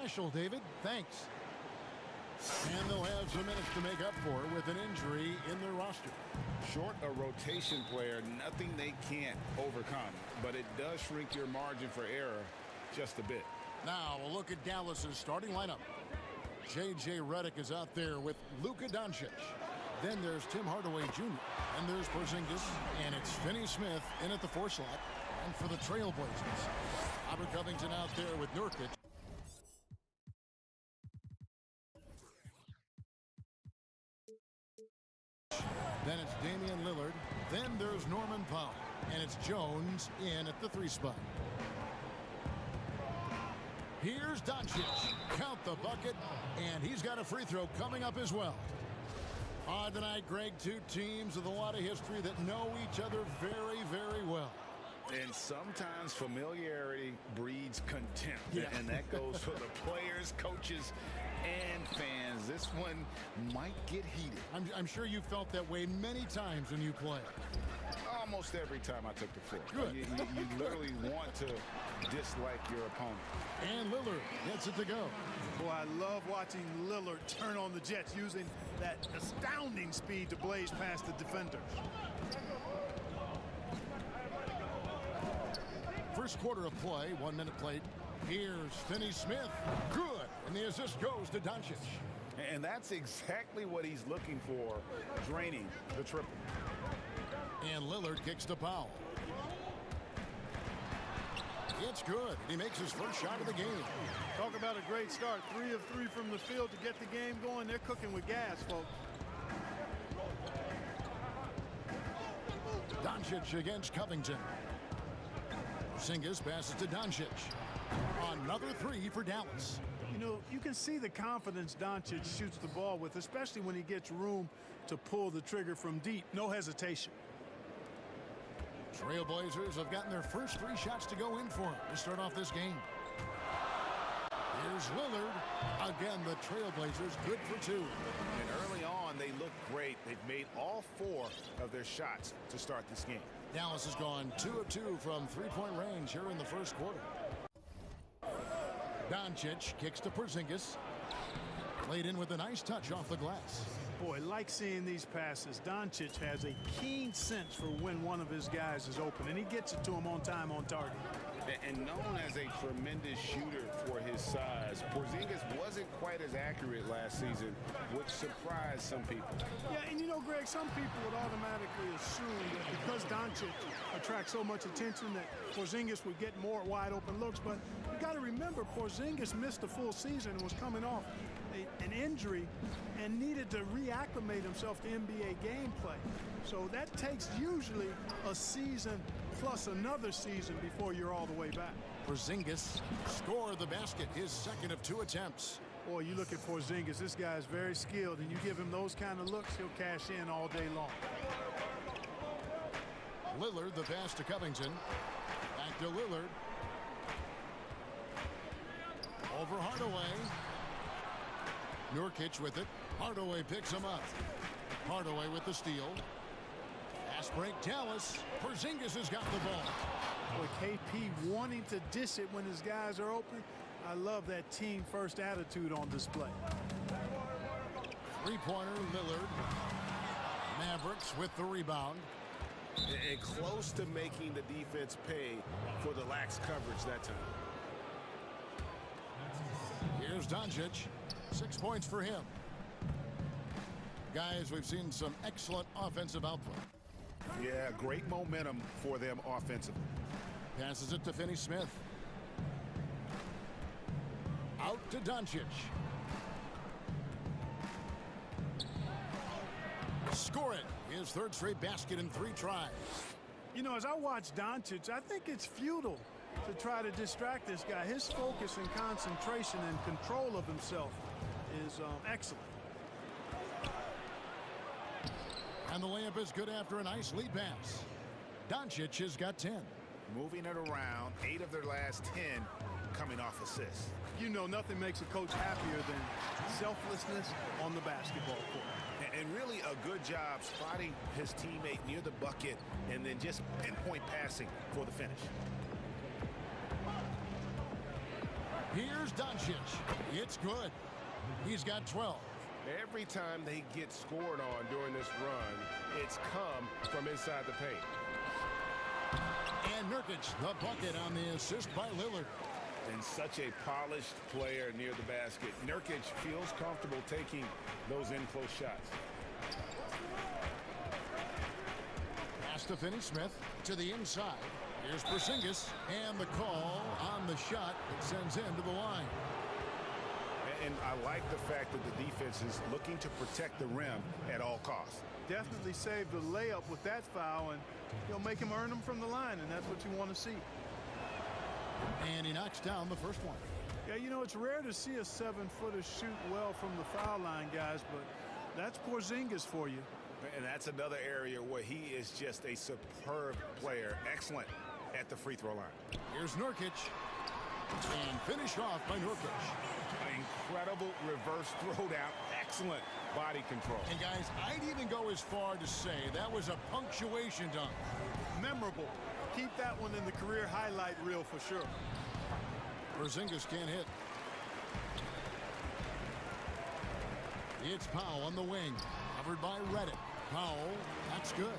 special, David. Thanks. And they'll have some minutes to make up for with an injury in their roster. Short a rotation player, nothing they can't overcome, but it does shrink your margin for error just a bit. Now a look at Dallas's starting lineup. J.J. Redick is out there with Luka Doncic. Then there's Tim Hardaway Jr. And there's Porzingis. And it's Finney Smith in at the 4 slot. And for the Trailblazers, Robert Covington out there with Nurkic. Then it's Damian Lillard. Then there's Norman Powell. And it's Jones in at the 3 spot. Here's Doncic. Count the bucket. And he's got a free throw coming up as well. On tonight, Greg, 2 teams with a lot of history that know each other very, very well. And sometimes familiarity breeds contempt. Yeah. And that goes for the players, coaches, and fans. This one might get heated. I'm sure you felt that way many times when you play. Almost every time I took the floor. Good. You literally want to dislike your opponent. And Lillard gets it to go. Boy, I love watching Lillard turn on the Jets, using that astounding speed to blaze past the defenders. First quarter of play, 1 minute played. Here's Finney Smith. Good. And the assist goes to Doncic. And that's exactly what he's looking for, draining the triple. And Lillard kicks to Powell. It's good. He makes his first shot of the game. Talk about a great start. 3 of 3 from the field to get the game going. They're cooking with gas, folks. Doncic against Covington. Porzingis passes to Doncic. Another 3 for Dallas. You know, you can see the confidence Doncic shoots the ball with, especially when he gets room to pull the trigger from deep. No hesitation. Trailblazers have gotten their first 3 shots to go in for him to start off this game. Here's Lillard. Again, the Trailblazers good for 2. And early on, they look great. They've made all 4 of their shots to start this game. Dallas has gone 2 of 2 from 3-point range here in the first quarter. Doncic kicks to Porzingis. Laid in with a nice touch off the glass. Boy, like seeing these passes. Doncic has a keen sense for when one of his guys is open, and he gets it to him on time, on target. And known as a tremendous shooter for his size, Porzingis wasn't quite as accurate last season, which surprised some people. Yeah, and you know, Greg, some people would automatically assume that because Doncic attracts so much attention that Porzingis would get more wide open looks. But you got to remember, Porzingis missed a full season and was coming off an injury and needed to reacclimate himself to NBA gameplay. So that takes usually a season plus another season before you're all the way back. Porzingis scored the basket, his second of 2 attempts. Boy, you look at Porzingis, this guy is very skilled, and you give him those kind of looks, he'll cash in all day long. Lillard, the pass to Covington. Back to Lillard. Over Hardaway. Nurkic with it. Hardaway picks him up. Hardaway with the steal. Fast break, Dallas. Porzingis has got the ball. Boy, KP wanting to dish it when his guys are open. I love that team first attitude on display. 3-pointer, Lillard. Mavericks with the rebound. And close to making the defense pay for the lax coverage that time. Here's Doncic. 6 points for him. Guys, we've seen some excellent offensive output. Yeah, great momentum for them offensively. Passes it to Finney Smith. Out to Doncic. Score it. His third straight basket in 3 tries. You know, as I watch Doncic, I think it's futile to try to distract this guy. His focus and concentration and control of himself is excellent. And the layup is good after a nice lead pass. Doncic has got 10. Moving it around, 8 of their last 10 coming off assists. You know, nothing makes a coach happier than selflessness on the basketball court. And really a good job spotting his teammate near the bucket and then just pinpoint passing for the finish. Here's Doncic. It's good. He's got 12. Every time they get scored on during this run, it's come from inside the paint. And Nurkic, the bucket on the assist by Lillard. And such a polished player near the basket. Nurkic feels comfortable taking those in-close shots. Pass to Finney-Smith to the inside. Here's Porzingis, and the call on the shot. It sends him to the line. And I like the fact that the defense is looking to protect the rim at all costs. Definitely saved the layup with that foul, and he'll make him earn them from the line, and that's what you want to see. And he knocks down the first one. Yeah, you know, it's rare to see a 7-footer shoot well from the foul line, guys, but that's Porzingis for you. And that's another area where he is just a superb player. Excellent at the free throw line. Here's Nurkic. And finished off by Nurkic. Incredible reverse throwdown. Excellent body control. And guys, I'd even go as far to say that was a punctuation dunk. Memorable. Keep that one in the career highlight reel for sure. Porzingis can't hit. It's Powell on the wing. Covered by Redick. Powell, that's good.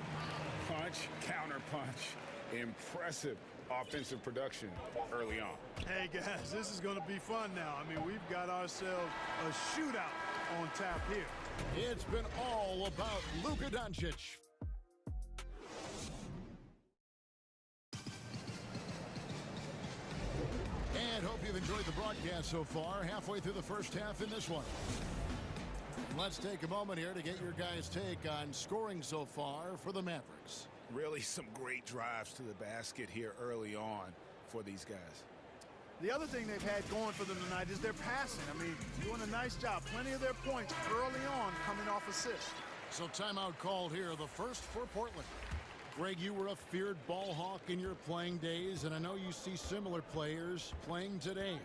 Punch, counter punch. Impressive offensive production early on. Hey, guys, this is going to be fun now. I mean, we've got ourselves a shootout on tap here. It's been all about Luka Doncic. And hope you've enjoyed the broadcast so far. Halfway through the first half in this one. Let's take a moment here to get your guys' take on scoring so far for the Mavericks. Really some great drives to the basket here early on for these guys. The other thing they've had going for them tonight is their passing. I mean, doing a nice job. Plenty of their points early on coming off assists. So timeout called here, the first for Portland. Greg, you were a feared ball hawk in your playing days, and I know you see similar players playing today.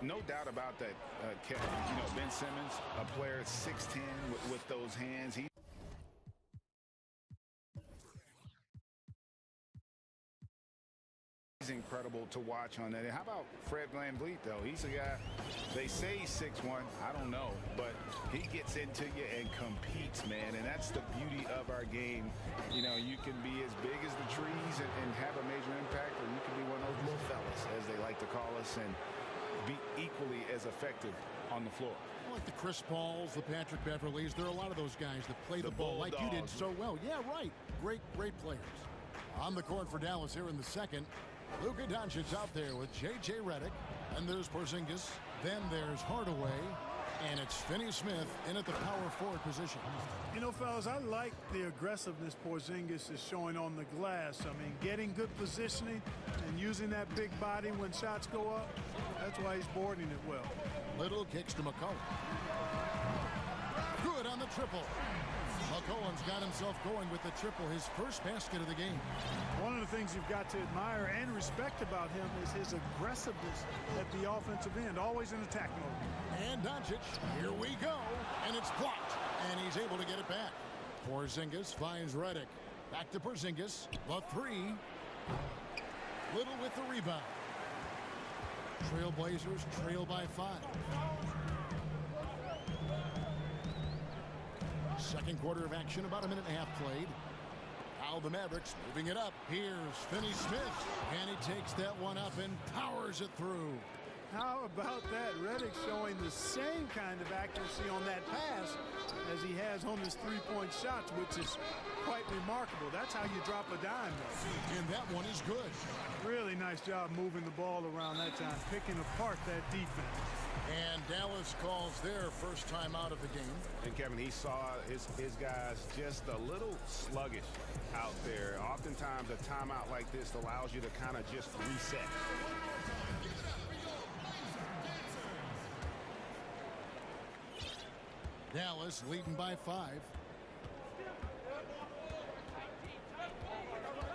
No doubt about that, Kevin. You know, Ben Simmons, a player 6'10" with those hands. He's incredible to watch on that. And how about Fred VanVleet, though? He's a guy, they say he's 6'1". I don't know, but he gets into you and competes, man. And that's the beauty of our game. You know, you can be as big as the trees and have a major impact, or you can be one of those little fellas, as they like to call us, and be equally as effective on the floor. Like the Chris Pauls, the Patrick Beverleys, there are a lot of those guys that play the ball like you did so well. Yeah, right. Great players. On the court for Dallas here in the second. Luka Doncic out there with J.J. Redick. And there's Porzingis. Then there's Hardaway. And it's Finney-Smith in at the power forward position. You know, fellas, I like the aggressiveness Porzingis is showing on the glass. I mean, getting good positioning and using that big body when shots go up. That's why he's boarding it well. Little kicks to McCollum. Good on the triple. McCollum's got himself going with the triple, his first basket of the game. One of the things you've got to admire and respect about him is his aggressiveness at the offensive end, always in attack mode. And Doncic, here we go, and it's blocked, and he's able to get it back. Porzingis finds Redick. Back to Porzingis, the three. Little with the rebound. Trailblazers trail by 5. Second quarter of action, about a minute and a half played. Now the Mavericks moving it up. Here's Finney-Smith, and he takes that one up and powers it through. How about that? Redick showing the same kind of accuracy on that pass as he has on his three-point shots, which is quite remarkable. That's how you drop a dime, though. And that one is good. Really nice job moving the ball around that time, picking apart that defense. And Dallas calls their first time out of the game. And Kevin, he saw his guys just a little sluggish out there. Oftentimes a timeout like this allows you to kind of just reset. Dallas leading by 5.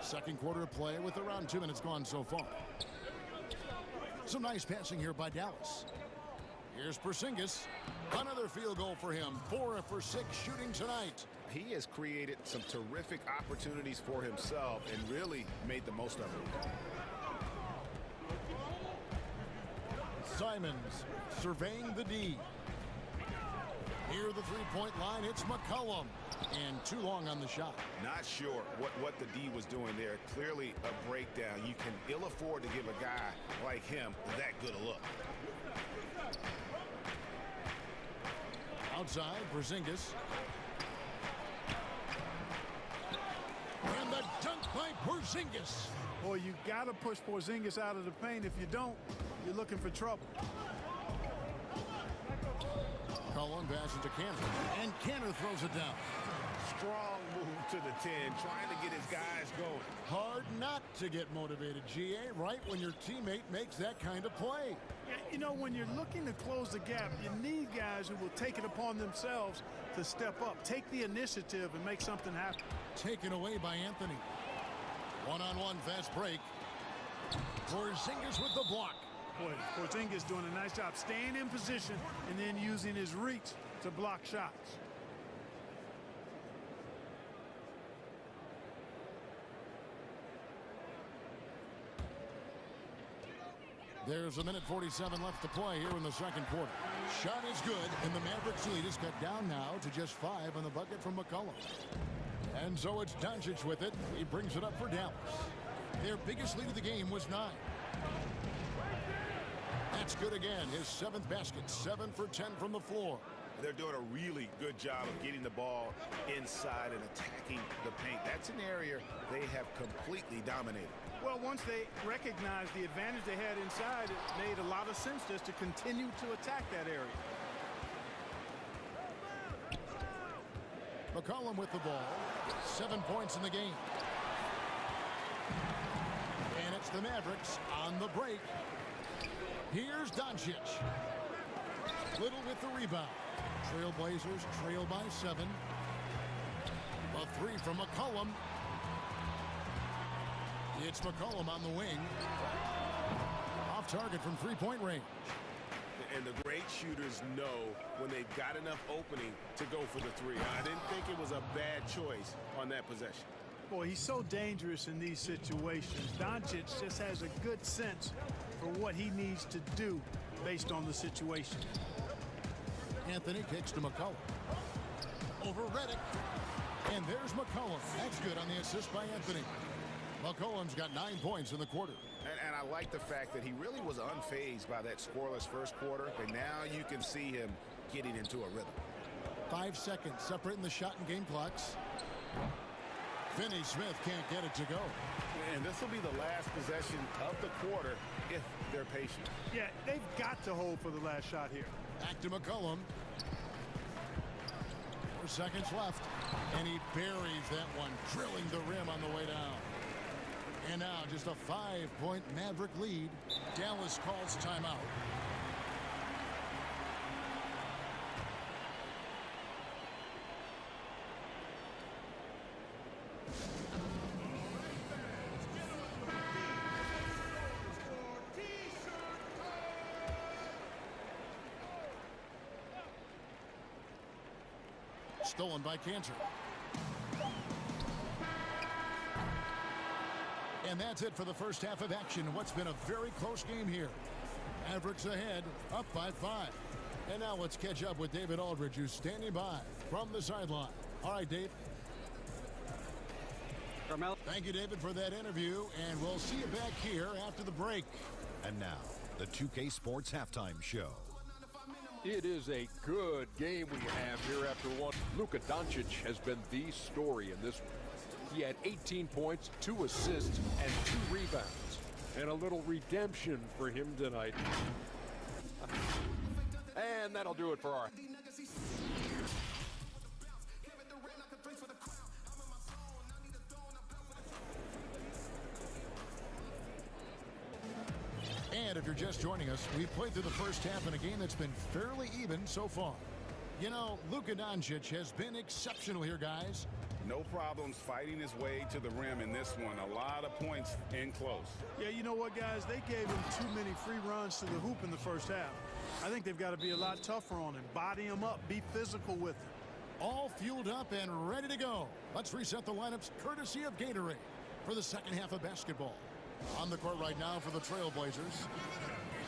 Second quarter of play with around 2 minutes gone so far. Some nice passing here by Dallas. Here's Porzingis. Another field goal for him. 4 for 6 shooting tonight. He has created some terrific opportunities for himself and really made the most of it. Simons surveying the D. Near the three-point line, it's McCollum. And too long on the shot. Not sure what the D was doing there. Clearly a breakdown. You can ill afford to give a guy like him that good a look. Outside, Porzingis. And the dunk by Porzingis. Boy, you got to push Porzingis out of the paint. If you don't, you're looking for trouble. Cullen passes to Cantor. And Cantor throws it down. Strong move to the 10, trying to get his guys going. Hard not to get motivated, GA, right when your teammate makes that kind of play. Yeah, you know, when you're looking to close the gap, you need guys who will take it upon themselves to step up, take the initiative, and make something happen. Taken away by Anthony. One-on-one fast break. Porzingis with the block. Boy, Porzingis doing a nice job staying in position and then using his reach to block shots. There's a minute 47 left to play here in the second quarter. Shot is good, and the Mavericks lead is cut down now to just 5 on the bucket from McCollum. And so it's Doncic with it. He brings it up for Dallas. Their biggest lead of the game was 9. That's good again. His 7th basket, 7 for 10 from the floor. They're doing a really good job of getting the ball inside and attacking the paint. That's an area they have completely dominated. Well, once they recognized the advantage they had inside, it made a lot of sense just to continue to attack that area. McCollum with the ball. 7 points in the game. And it's the Mavericks on the break. Here's Doncic. Little with the rebound. Trailblazers trail by 7. A 3 from McCollum. It's McCollum on the wing. Off target from three-point range. And the great shooters know when they've got enough opening to go for the 3. I didn't think it was a bad choice on that possession. Boy, he's so dangerous in these situations. Doncic just has a good sense for what he needs to do based on the situation. Anthony kicks to McCollum. Over Redick. And there's McCollum. That's good on the assist by Anthony. McCollum's got 9 points in the quarter. And I like the fact that he really was unfazed by that scoreless first quarter. And now you can see him getting into a rhythm. 5 seconds separating the shot and game clocks. Finney Smith can't get it to go. And this will be the last possession of the quarter if they're patient. Yeah, they've got to hold for the last shot here. Back to McCollum. 4 seconds left. And he buries that one, drilling the rim on the way down. And now just a 5-point Maverick lead. Dallas calls timeout. Stolen by Cantor. And that's it for the first half of action. What's been a very close game here. Mavericks ahead, up by 5. And now let's catch up with David Aldridge, who's standing by from the sideline. All right, Dave. Carmelo. Thank you, David, for that interview. And we'll see you back here after the break. And now, the 2K Sports Halftime Show. It is a good game we have here after one. Luka Doncic has been the story in this one. He had 18 points, 2 assists, and 2 rebounds. And a little redemption for him tonight. And that'll do it for our... And if you're just joining us, we've played through the first half in a game that's been fairly even so far. You know, Luka Doncic has been exceptional here, guys. No problems fighting his way to the rim in this one. A lot of points in close. Yeah, you know what, guys? They gave him too many free runs to the hoop in the first half. I think they've got to be a lot tougher on him. Body him up. Be physical with him. All fueled up and ready to go. Let's reset the lineups courtesy of Gatorade for the second half of basketball. On the court right now for the Trailblazers.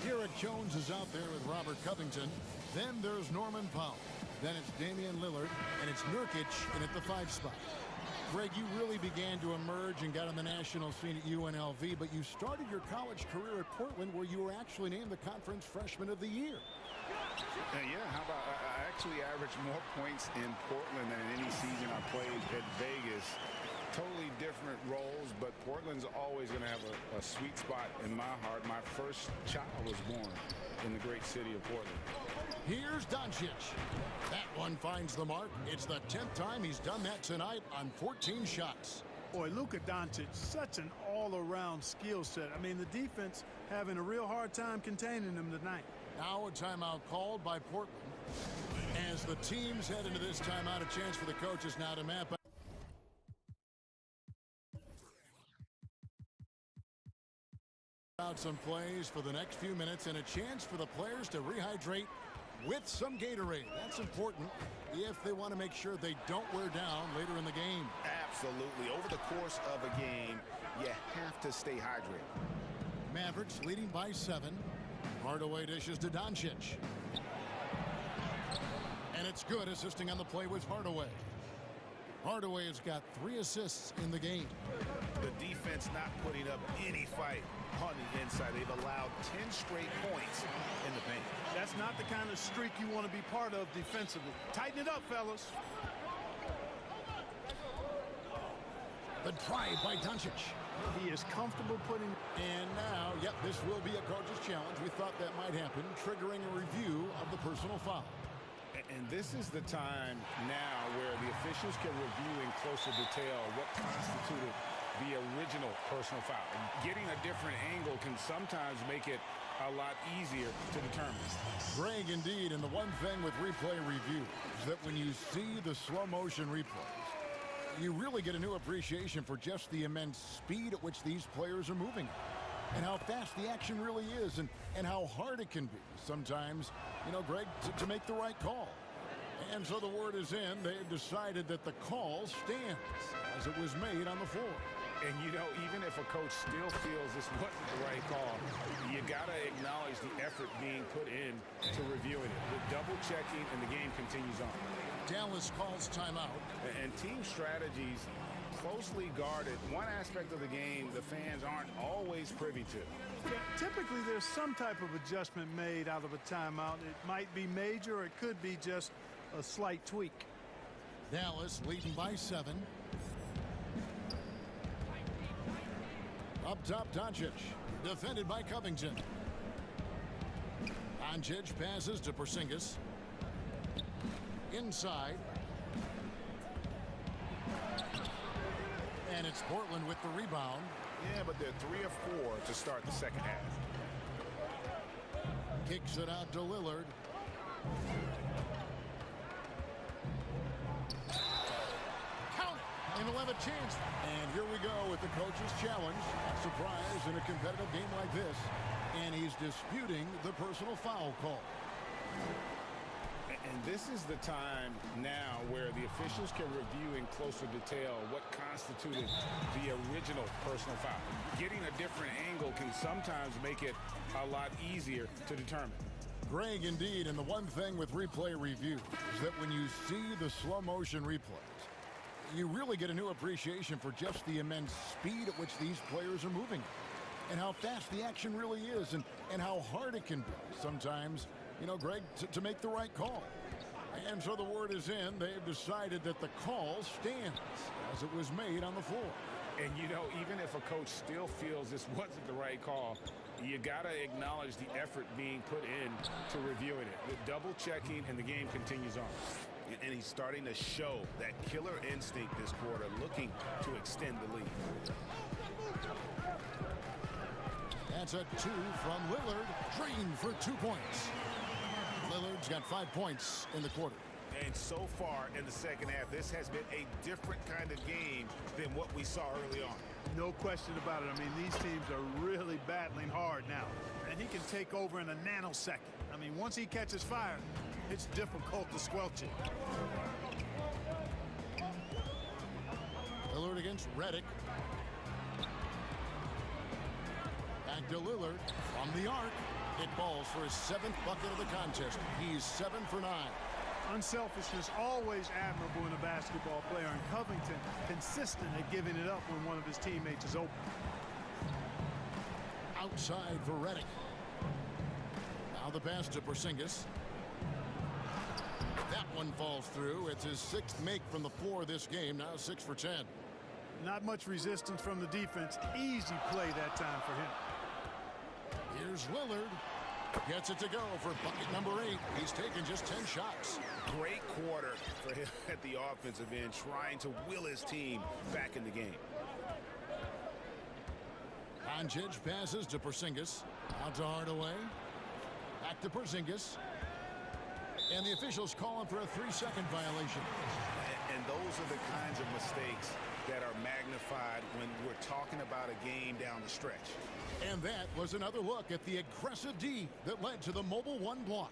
Derek Jones is out there with Robert Covington. Then there's Norman Powell. Then it's Damian Lillard, and it's Nurkic in at the 5 spot. Greg, you really began to emerge and got on the national scene at UNLV, but you started your college career at Portland, where you were actually named the Conference Freshman of the Year. Yeah, how about I actually averaged more points in Portland than in any season I played at Vegas. Totally different roles, but Portland's always going to have a sweet spot in my heart. My first child was born in the great city of Portland. Here's Doncic. That one finds the mark. It's the 10th time he's done that tonight on 14 shots. Boy, Luka Doncic, such an all-around skill set. I mean, the defense having a real hard time containing him tonight. Now a timeout called by Portland. As the teams head into this timeout, a chance for the coaches now to map out some plays for the next few minutes and a chance for the players to rehydrate with some Gatorade. That's important if they want to make sure they don't wear down later in the game. Absolutely. Over the course of a game, you have to stay hydrated. Mavericks leading by 7. Hardaway dishes to Doncic. And it's good, assisting on the play with Hardaway. Hardaway has got 3 assists in the game. The defense not putting up any fight on the inside. They've allowed 10 straight points in the paint. That's not the kind of streak you want to be part of defensively. Tighten it up, fellas. The drive by Doncic. He is comfortable putting... And now, yep, this will be a coach's challenge. We thought that might happen, triggering a review of the personal foul. And this is the time now where the officials can review in closer detail what constituted the original personal foul. Getting a different angle can sometimes make it a lot easier to determine. Greg, indeed, and the one thing with replay review is that when you see the slow motion replays, you really get a new appreciation for just the immense speed at which these players are moving and how fast the action really is and how hard it can be sometimes, you know, Greg, to make the right call. And so the word is in. They've decided that the call stands as it was made on the floor. And, you know, even if a coach still feels this wasn't the right call, you got to acknowledge the effort being put in to reviewing it. The double checking, and the game continues on. Dallas calls timeout. And team strategies closely guarded. One aspect of the game the fans aren't always privy to. Yeah, typically, there's some type of adjustment made out of a timeout. It might be major, or it could be just a slight tweak. Dallas leading by 7. Up top, Doncic. Defended by Covington. Doncic passes to Porzingis. Inside. And it's Portland with the rebound. Yeah, but they're 3 of 4 to start the second half. Kicks it out to Lillard. Count it! And he'll have a chance. And here we go with the coach's challenge. A surprise in a competitive game like this. And he's disputing the personal foul call. And this is the time now where the officials can review in closer detail what constituted the original personal foul. Getting a different angle can sometimes make it a lot easier to determine. Greg, indeed, and the one thing with replay review is that when you see the slow motion replays, you really get a new appreciation for just the immense speed at which these players are moving and how fast the action really is and how hard it can be sometimes, you know, Greg, to make the right call. And so the word is in. They've decided that the call stands as it was made on the floor. And, you know, even if a coach still feels this wasn't the right call, you got to acknowledge the effort being put in to reviewing it. The double checking, and the game continues on. And he's starting to show that killer instinct this quarter, looking to extend the lead. That's a 2 from Lillard. Green for 2 points. Lillard's got 5 points in the quarter. And so far in the second half, this has been a different kind of game than what we saw early on. No question about it. I mean, these teams are really battling hard now. And he can take over in a nanosecond. I mean, once he catches fire, it's difficult to squelch it. Lillard against Redick. Back to Lillard from the arc. It falls for his 7th bucket of the contest. He's 7 for 9. Unselfishness always admirable in a basketball player, and Covington consistent at giving it up when one of his teammates is open. Outside for Redick. Now the pass to Porzingis. That one falls through. It's his 6th make from the floor this game. Now 6 for 10. Not much resistance from the defense. Easy play that time for him. Here's Lillard. Gets it to go for bucket number 8. He's taken just 10 shots. Great quarter for him at the offensive end, trying to will his team back in the game. Doncic passes to Porzingis. Out to Hardaway. Back to Porzingis. And the officials call him for a 3-second violation. And those are the kinds of mistakes that are magnified when we're talking about a game down the stretch. And that was another look at the aggressive D that led to the mobile 1 block.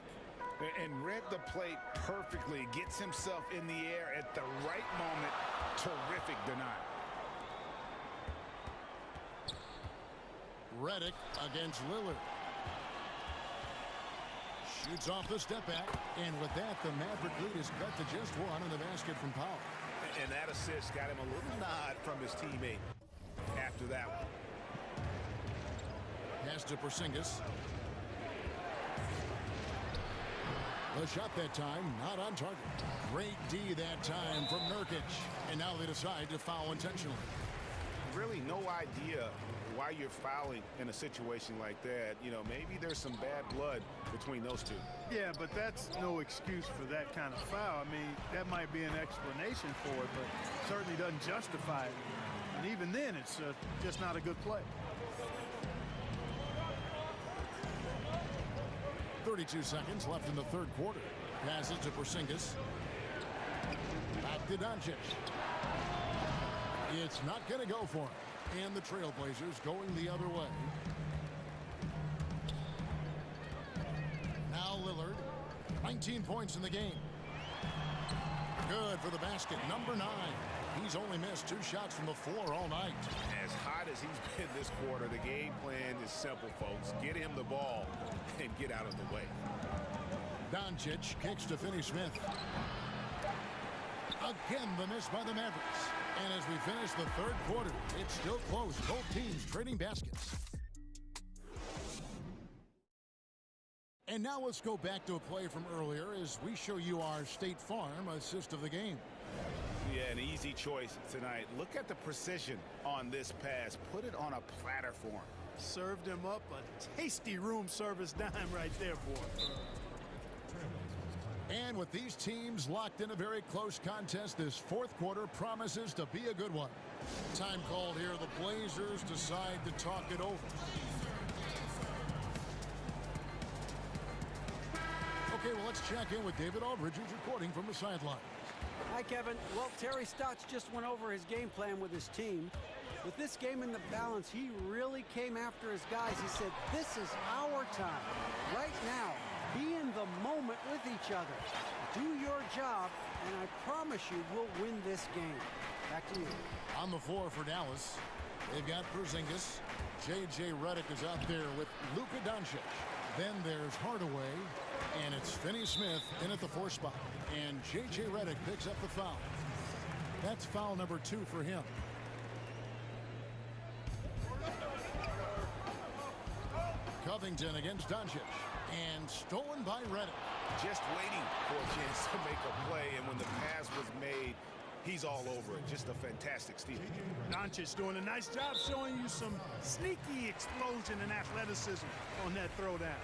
And read the plate perfectly. Gets himself in the air at the right moment. Terrific denial. Redick against Lillard. Shoots off the step back. And with that, the Maverick lead is cut to just 1 in the basket from Powell. And that assist got him a little nod from his teammate after that one. Pass to Porzingis. The shot that time, not on target. Great D that time from Nurkic. And now they decide to foul intentionally. Really no idea why you're fouling in a situation like that. You know, maybe there's some bad blood between those two. Yeah, but that's no excuse for that kind of foul. I mean, that might be an explanation for it, but certainly doesn't justify it. And even then, it's just not a good play. 32 seconds left in the 3rd quarter. Passes to Porzingis. Back to Doncic. It's not going to go for him. And the Trailblazers going the other way. Now Lillard. 19 points in the game. Good for the basket. Number 9. He's only missed 2 shots from the floor all night. As hot as he's been this quarter, the game plan is simple, folks. Get him the ball and get out of the way. Doncic kicks to Finney-Smith. Again, the miss by the Mavericks. And as we finish the 3rd quarter, it's still close. Both teams trading baskets. And now let's go back to a play from earlier as we show you our State Farm assist of the game. Yeah, an easy choice tonight. Look at the precision on this pass. Put it on a platter for him. Served him up a tasty room service dime right there, boy. And with these teams locked in a very close contest, this 4th quarter promises to be a good one. Time called here. The Blazers decide to talk it over. Okay, well, let's check in with David Aldridge, who's reporting from the sideline. Hi, Kevin. Well, Terry Stotts just went over his game plan with his team. With this game in the balance, he really came after his guys. He said, this is our time. Right now, be in the moment with each other. Do your job, and I promise you we'll win this game. Back to you. On the floor for Dallas, they've got Porzingis. J.J. Redick is out there with Luka Doncic. Then there's Hardaway, and it's Finney-Smith in at the 4 spot. And J.J. Redick picks up the foul. That's foul number 2 for him. Covington against Doncic. And stolen by Redick. Just waiting for a chance to make a play, and when the pass was made, he's all over it. Just a fantastic steal. Doncic doing a nice job showing you some sneaky explosion and athleticism on that throwdown.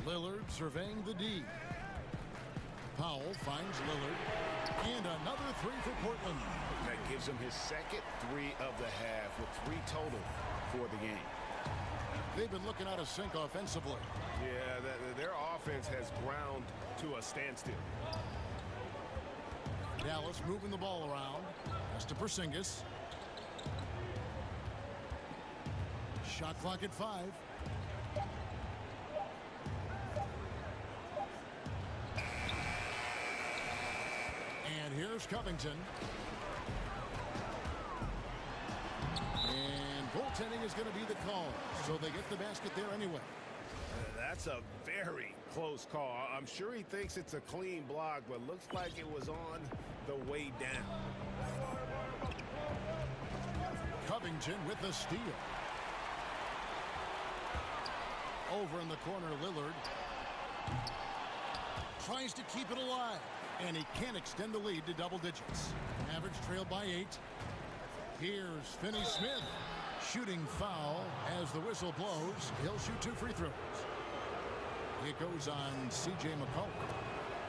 Lillard surveying the D. Powell finds Lillard. And another 3 for Portland. That gives him his 2nd 3 of the half with 3 total for the game. They've been looking out of sync offensively. Yeah, their offense has ground to a standstill. Dallas moving the ball around. That's to Porzingis. Shot clock at 5. And here's Covington. Goaltending is going to be the call, so they get the basket there anyway. That's a very close call. I'm sure he thinks it's a clean block, but looks like it was on the way down. Covington with the steal. Over in the corner, Lillard tries to keep it alive, and he can't extend the lead to double digits. Average trailed by 8. Here's Finney-Smith. Shooting foul as the whistle blows. He'll shoot 2 free throws. It goes on C.J. McCollum.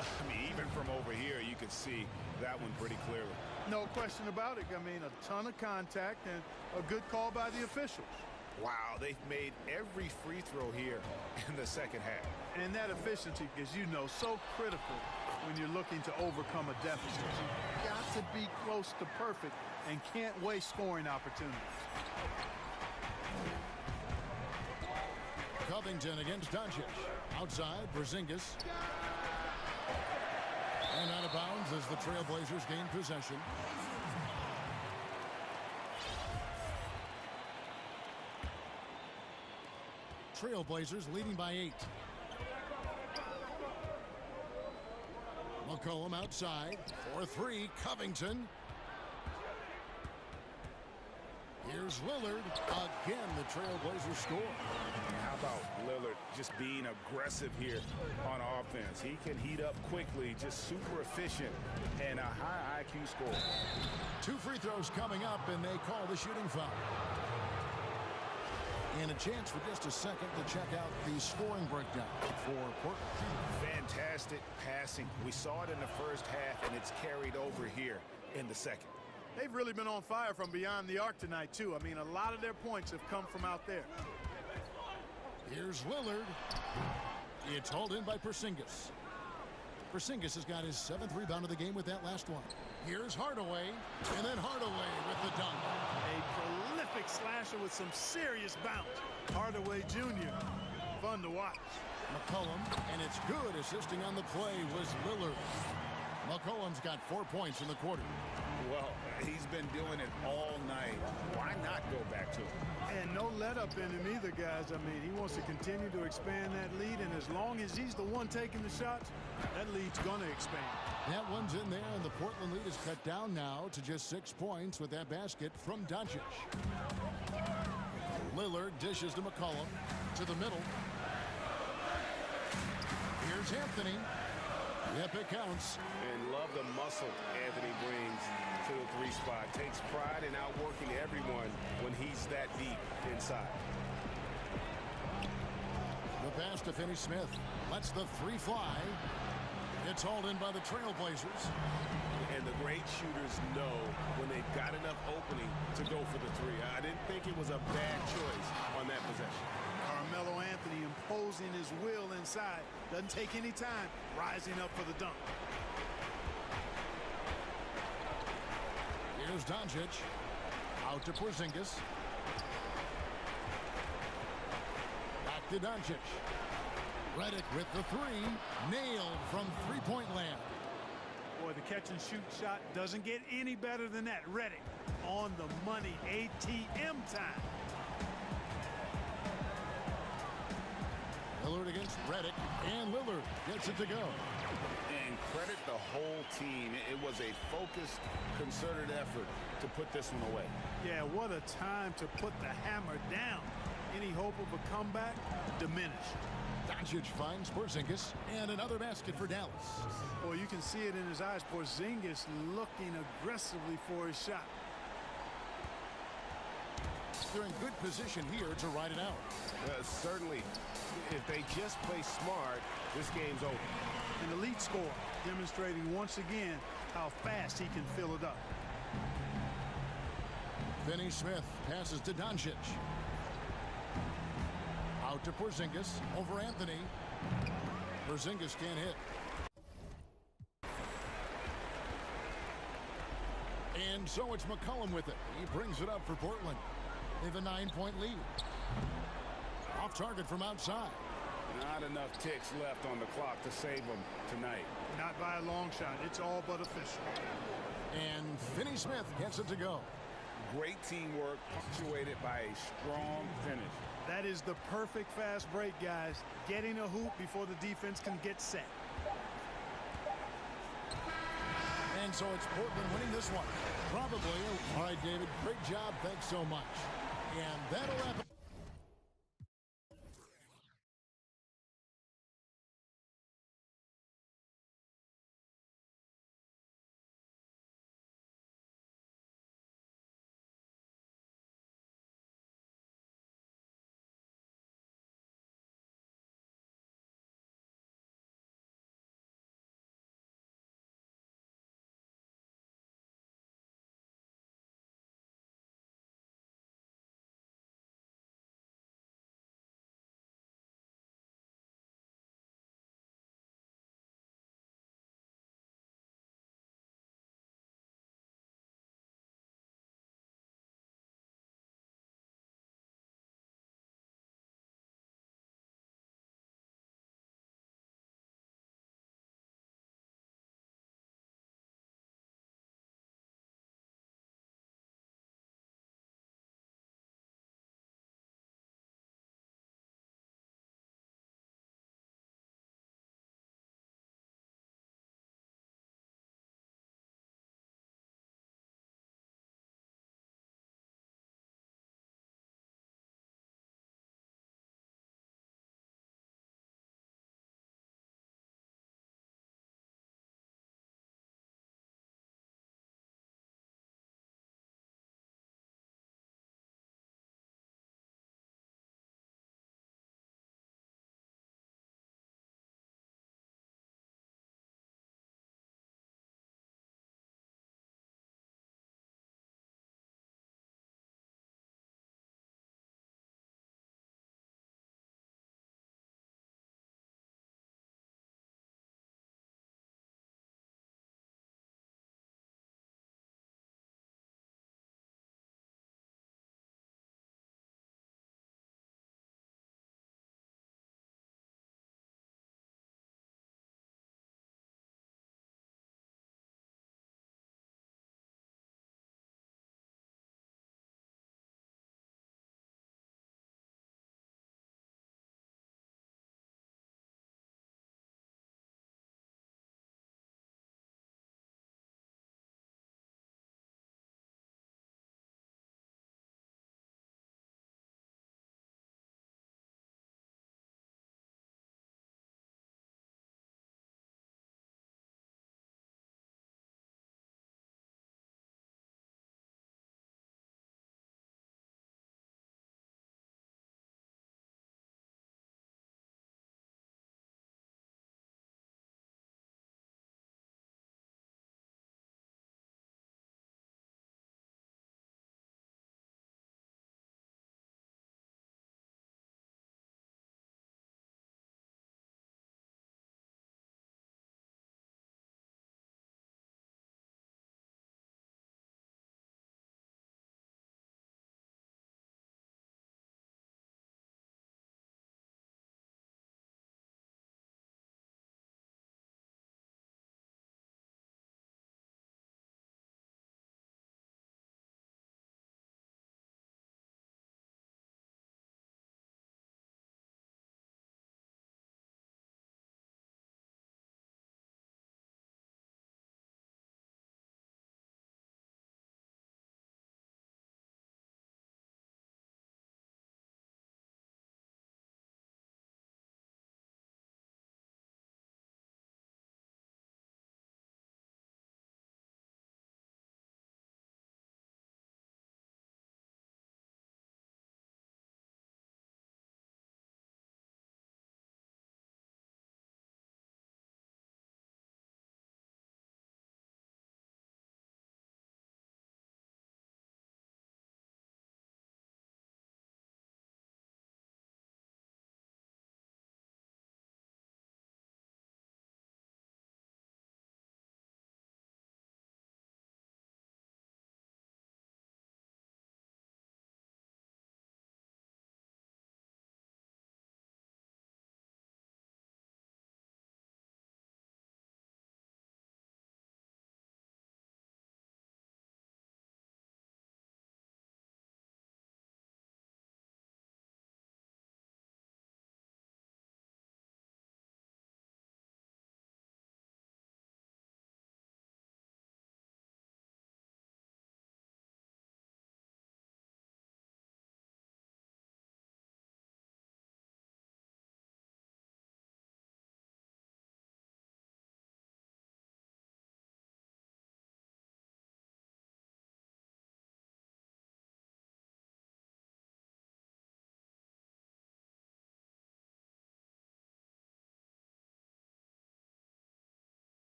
I mean, even from over here, you can see that one pretty clearly. No question about it. I mean, a ton of contact and a good call by the officials. Wow, they've made every free throw here in the second half. And that efficiency, as you know, so critical when you're looking to overcome a deficit. You've got to be close to perfect and can't waste scoring opportunities. Covington against Doncic. Outside, Porzingis. And out of bounds as the Trailblazers gain possession. Trailblazers leading by 8. McCollum outside for 3. Covington. Here's Lillard. Again, the Trailblazers score. How about Lillard just being aggressive here on offense? He can heat up quickly, just super efficient, and a high IQ score. 2 free throws coming up, and they call the shooting foul. And a chance for just a second to check out the scoring breakdown for Portland. Fantastic passing. We saw it in the first half, and it's carried over here in the second. They've really been on fire from beyond the arc tonight, too. I mean, a lot of their points have come from out there. Here's Lillard. It's hauled in by Porzingis. Porzingis has got his 7th rebound of the game with that last one. Here's Hardaway, and then Hardaway with the dunk. A prolific slasher with some serious bounce. Hardaway Jr., fun to watch. McCollum, and it's good. Assisting on the play was Lillard. McCollum's got 4 points in the quarter. Well, he's been doing it all night. Why not go back to him? And no let up in him either, guys. I mean, he wants to continue to expand that lead, and as long as he's the one taking the shots, that lead's going to expand. That one's in there, and the Portland lead is cut down now to just 6 points with that basket from Doncic. Lillard dishes to McCollum to the middle. Here's Anthony. Yep, it counts. And love the muscle Anthony brings to the 3 spot. Takes pride in outworking everyone when he's that deep inside. The pass to Finney-Smith. Lets the 3 fly. It's hauled in by the Trailblazers. And the great shooters know when they've got enough opening to go for the 3. I didn't think it was a bad choice on that possession. Carmelo Anthony imposing his will inside. Doesn't take any time. Rising up for the dunk. Here's Doncic. Out to Porzingis. Back to Doncic. Redick with the 3. Nailed from 3-point land. Boy, the catch and shoot shot doesn't get any better than that. Redick on the money. ATM time. Lillard against Redick, and Lillard gets it to go. And credit the whole team. It was a focused, concerted effort to put this one away. Yeah, what a time to put the hammer down. Any hope of a comeback? Diminished. Doncic finds Porzingis, and another basket for Dallas. Well, you can see it in his eyes. Porzingis looking aggressively for his shot. They're in good position here to ride it out. Certainly, if they just play smart, this game's over. And the lead scorer demonstrating once again how fast he can fill it up. Finney-Smith passes to Doncic. Out to Porzingis, over Anthony. Porzingis can't hit. And so it's McCollum with it. He brings it up for Portland. They have a 9-point lead. Off target from outside. Not enough ticks left on the clock to save them tonight. Not by a long shot. It's all but official. And Finney-Smith gets it to go. Great teamwork punctuated by a strong finish. That is the perfect fast break, guys. Getting a hoop before the defense can get set. And so it's Portland winning this one. Probably. All right, David, great job. Thanks so much. And that'll wrap it.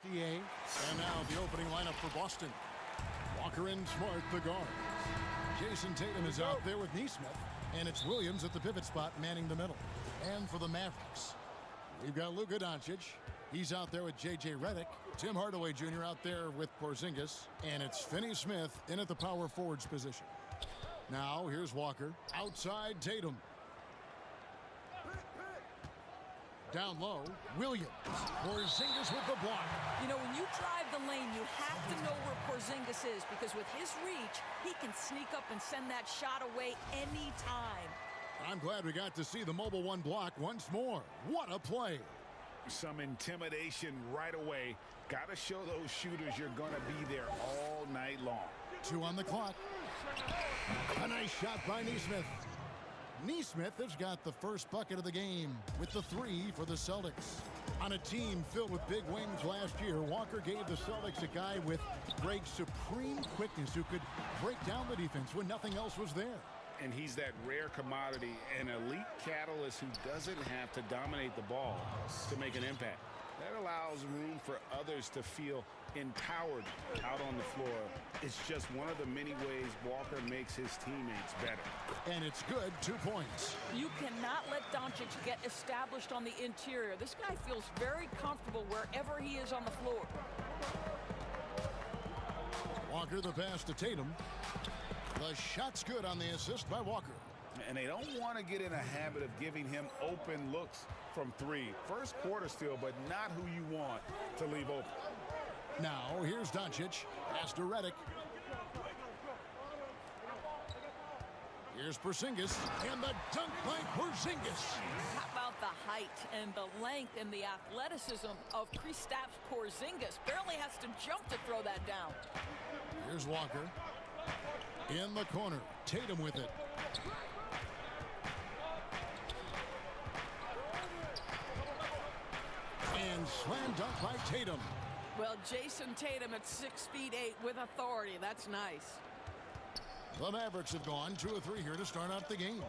USDA. And now the opening lineup for Boston. Walker and Smart, the guards. Jason Tatum is out there with Neesmith. And it's Williams at the pivot spot manning the middle. And for the Mavericks, we've got Luka Doncic. He's out there with J.J. Redick. Tim Hardaway Jr. out there with Porzingis. And it's Finney-Smith in at the power forwards position. Now here's Walker. Outside Tatum. Down low, Williams. Porzingis with the block. You know, when you drive the lane, you have to know where Porzingis is, because with his reach, he can sneak up and send that shot away anytime. I'm glad we got to see the mobile one block once more. What a play. Some intimidation right away. Got to show those shooters you're going to be there all night long. 2 on the clock. A nice shot by Neesmith. Neesmith has got the first bucket of the game with the 3 for the Celtics. On a team filled with big wings last year, Walker gave the Celtics a guy with great supreme quickness who could break down the defense when nothing else was there. And he's that rare commodity, an elite catalyst who doesn't have to dominate the ball to make an impact. That allows room for others to feel empowered out on the floor. It's just one of the many ways Walker makes his teammates better. And it's good, 2 points. You cannot let Doncic get established on the interior. This guy feels very comfortable wherever he is on the floor. Walker the pass to Tatum. The shot's good on the assist by Walker. And they don't want to get in a habit of giving him open looks from 3. First quarter still, but not who you want to leave open. Now, here's Doncic. Pass to Redick. Here's Porzingis. And the dunk by Porzingis. How about the height and the length and the athleticism of Kristaps Porzingis? Barely has to jump to throw that down. Here's Walker. In the corner. Tatum with it. And slam dunk by Tatum. Well, Jason Tatum at 6'8" with authority. That's nice. The Mavericks have gone 2 of 3 here to start out the game.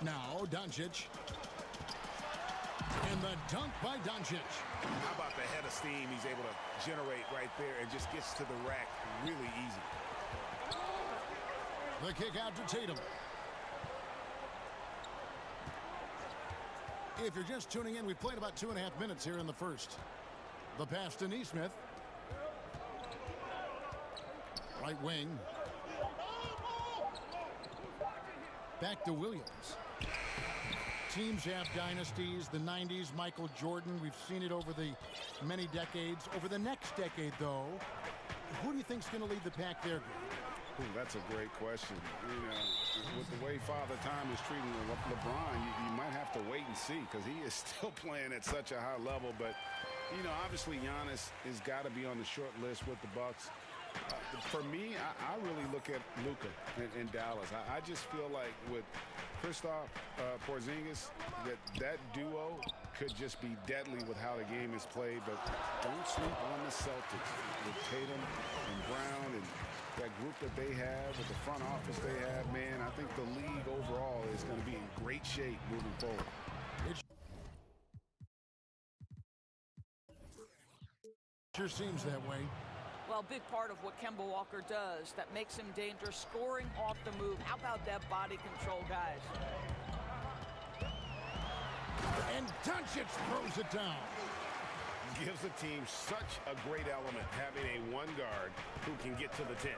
Now Doncic. And the dunk by Doncic. How about the head of steam he's able to generate right there and just gets to the rack really easy. The kick out to Tatum. If you're just tuning in, we've played about 2.5 minutes here in the first. The pass to Neesmith. Right wing. Back to Williams. Teams have dynasties. The 90s, Michael Jordan. We've seen it over the many decades. Over the next decade, though, who do you think's going to lead the pack there? Ooh, that's a great question. You know, with the way Father Time is treating LeBron, you might have to wait and see, because he is still playing at such a high level. But, you know, obviously Giannis has got to be on the short list with the Bucks. For me, I really look at Luka in Dallas. I just feel like with Kristaps Porzingis, that duo could just be deadly with how the game is played. But don't sleep on the Celtics with Tatum and Brown and that group that they have, with the front office they have. Man, I think the league overall is going to be in great shape moving forward. It sure seems that way. Well, big part of what Kemba Walker does that makes him dangerous, scoring off the move. How about that body control, guys? And Doncic throws it down. Gives the team such a great element, having a one guard who can get to the 10.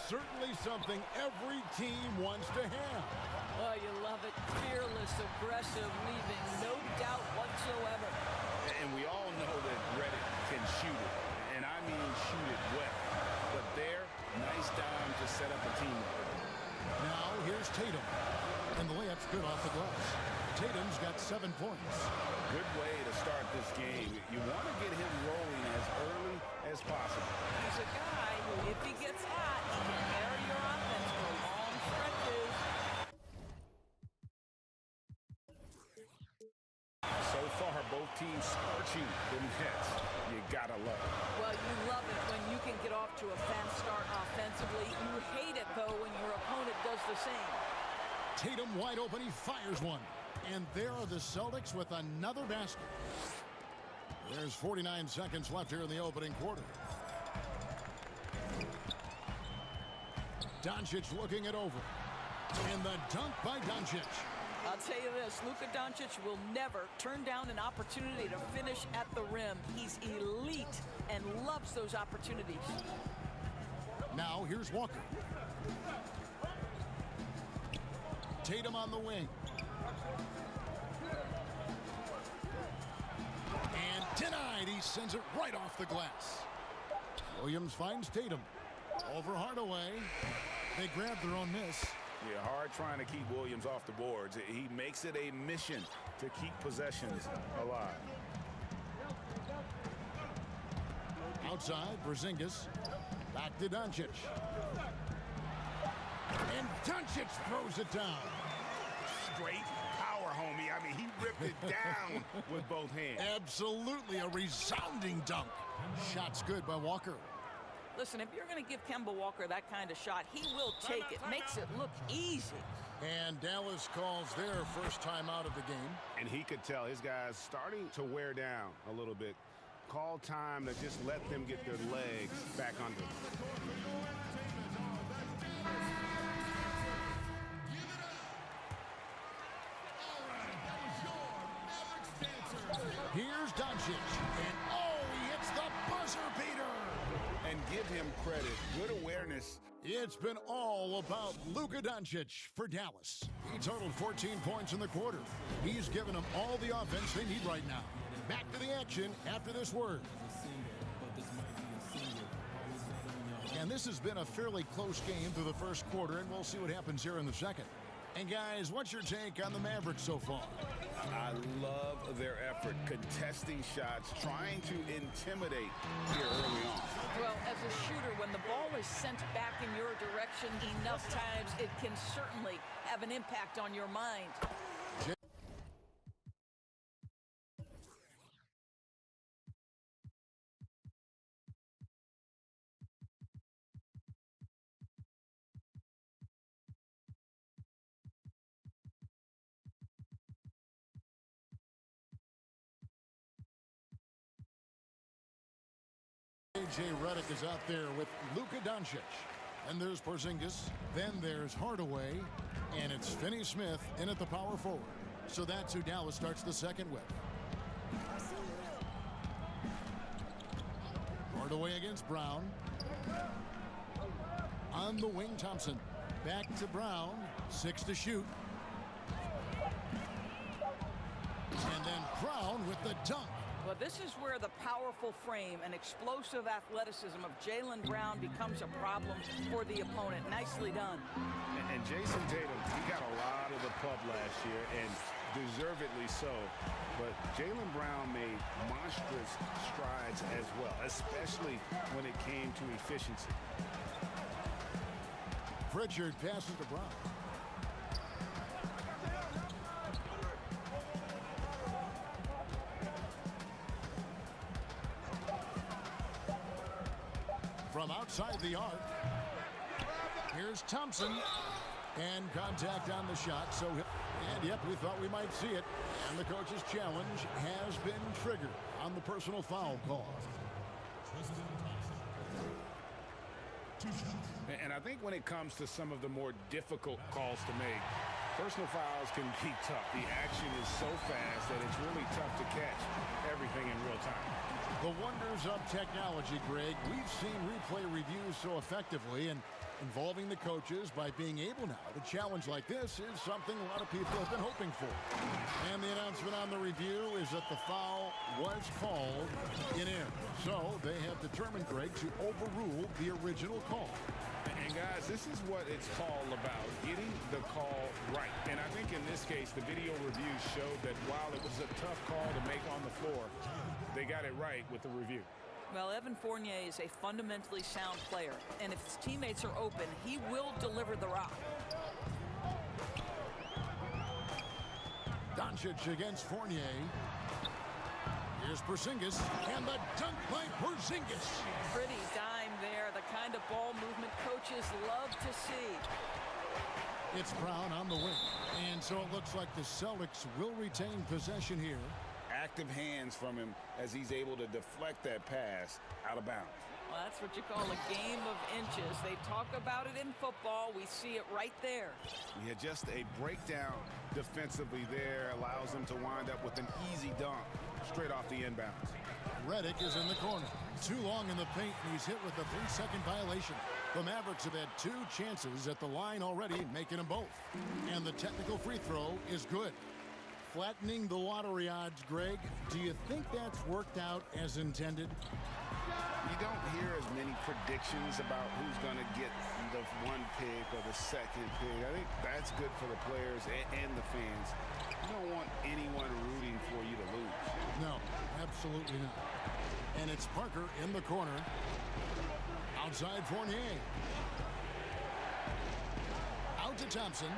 Certainly something every team wants to have. Oh, you love it. Fearless, aggressive, leaving no doubt whatsoever. And we all know that Redick can shoot it. And I mean shoot it well. But there, nice dime to set up a team. Now here's Tatum. And the layup's good off the glass. Tatum's got 7 points. Good way to start this game. You want to get him rolling as early as possible. He's a guy who, if he gets hot, he can carry your offense for long stretches. So far, both teams scorching the nets. You gotta love it. Well, you love it when you can get off to a fast start offensively. You hate it, though, when your opponent does the same. Tatum wide open. He fires one. And there are the Celtics with another basket. There's 49 seconds left here in the opening quarter. Doncic looking it over. And the dunk by Doncic. I'll tell you this, Luka Doncic will never turn down an opportunity to finish at the rim. He's elite and loves those opportunities. Now here's Walker. Tatum on the wing. And denied. He sends it right off the glass. Williams finds Tatum. Over Hardaway. They grab their own miss. Yeah, hard trying to keep Williams off the boards. He makes it a mission to keep possessions alive. Outside, Porzingis. Back to Doncic. And Doncic throws it down. Straight power, homie. I mean, he ripped it down with both hands. Absolutely a resounding dunk. Shot's good by Walker. Listen, if you're going to give Kemba Walker that kind of shot, he will take it. Makes it look easy. And Dallas calls their first time out of the game. And he could tell his guys starting to wear down a little bit. Call time to just let them get their legs back under. Here's Doncic. And oh, he hits the buzzer beater. And give him credit. Good awareness. It's been all about Luka Doncic for Dallas. He totaled 14 points in the quarter. He's given them all the offense they need right now. Back to the action after this word. And this has been a fairly close game through the first quarter, and we'll see what happens here in the second. And guys, what's your take on the Mavericks so far? I love their effort, contesting shots, trying to intimidate here early on. Well, as a shooter, when the ball is sent back in your direction enough times, it can certainly have an impact on your mind. J. Redick is out there with Luka Doncic. And there's Porzingis. Then there's Hardaway. And it's Finney-Smith in at the power forward. So that's who Dallas starts the second with. Hardaway against Brown. On the wing, Thompson. Back to Brown. 6 to shoot. And then Brown with the dunk. Well, this is where the powerful frame and explosive athleticism of Jaylen Brown becomes a problem for the opponent. Nicely done. And Jason Tatum, he got a lot of the pub last year, and deservedly so. But Jaylen Brown made monstrous strides as well, especially when it came to efficiency. Pritchard passes to Brown. From outside the arc, here's Thompson, and contact on the shot. So, and yep, we thought we might see it. And the coach's challenge has been triggered on the personal foul call. And I think when it comes to some of the more difficult calls to make, personal fouls can be tough. The action is so fast that it's really tough to catch everything in real time. The wonders of technology, Greg. We've seen replay reviews so effectively, and involving the coaches by being able now to challenge like this is something a lot of people have been hoping for. And the announcement on the review is that the foul was called in air. So they have determined, Greg, to overrule the original call. And guys, this is what it's all about, getting the call right. And I think in this case, the video review showed that while it was a tough call to make on the floor, they got it right with the review. Well, Evan Fournier is a fundamentally sound player, and if his teammates are open, he will deliver the rock. Doncic against Fournier. Here's Porzingis, and the dunk by Porzingis. Pretty dime there, the kind of ball movement coaches love to see. It's Brown on the wing. And so it looks like the Celtics will retain possession here. Active hands from him as he's able to deflect that pass out of bounds. Well, that's what you call a game of inches. They talk about it in football. We see it right there. Yeah, just a breakdown defensively there allows him to wind up with an easy dunk straight off the inbounds. Redick is in the corner. Too long in the paint, and he's hit with a 3-second violation. The Mavericks have had 2 chances at the line already, making them both. And the technical free throw is good. Flattening the lottery odds, Greg. Do you think that's worked out as intended? You don't hear as many predictions about who's going to get the 1 pick or the 2nd pick. I think that's good for the players and the fans. You don't want anyone rooting for you to lose. No, absolutely not. And it's Parker in the corner. Outside Fournier. Out to Thompson.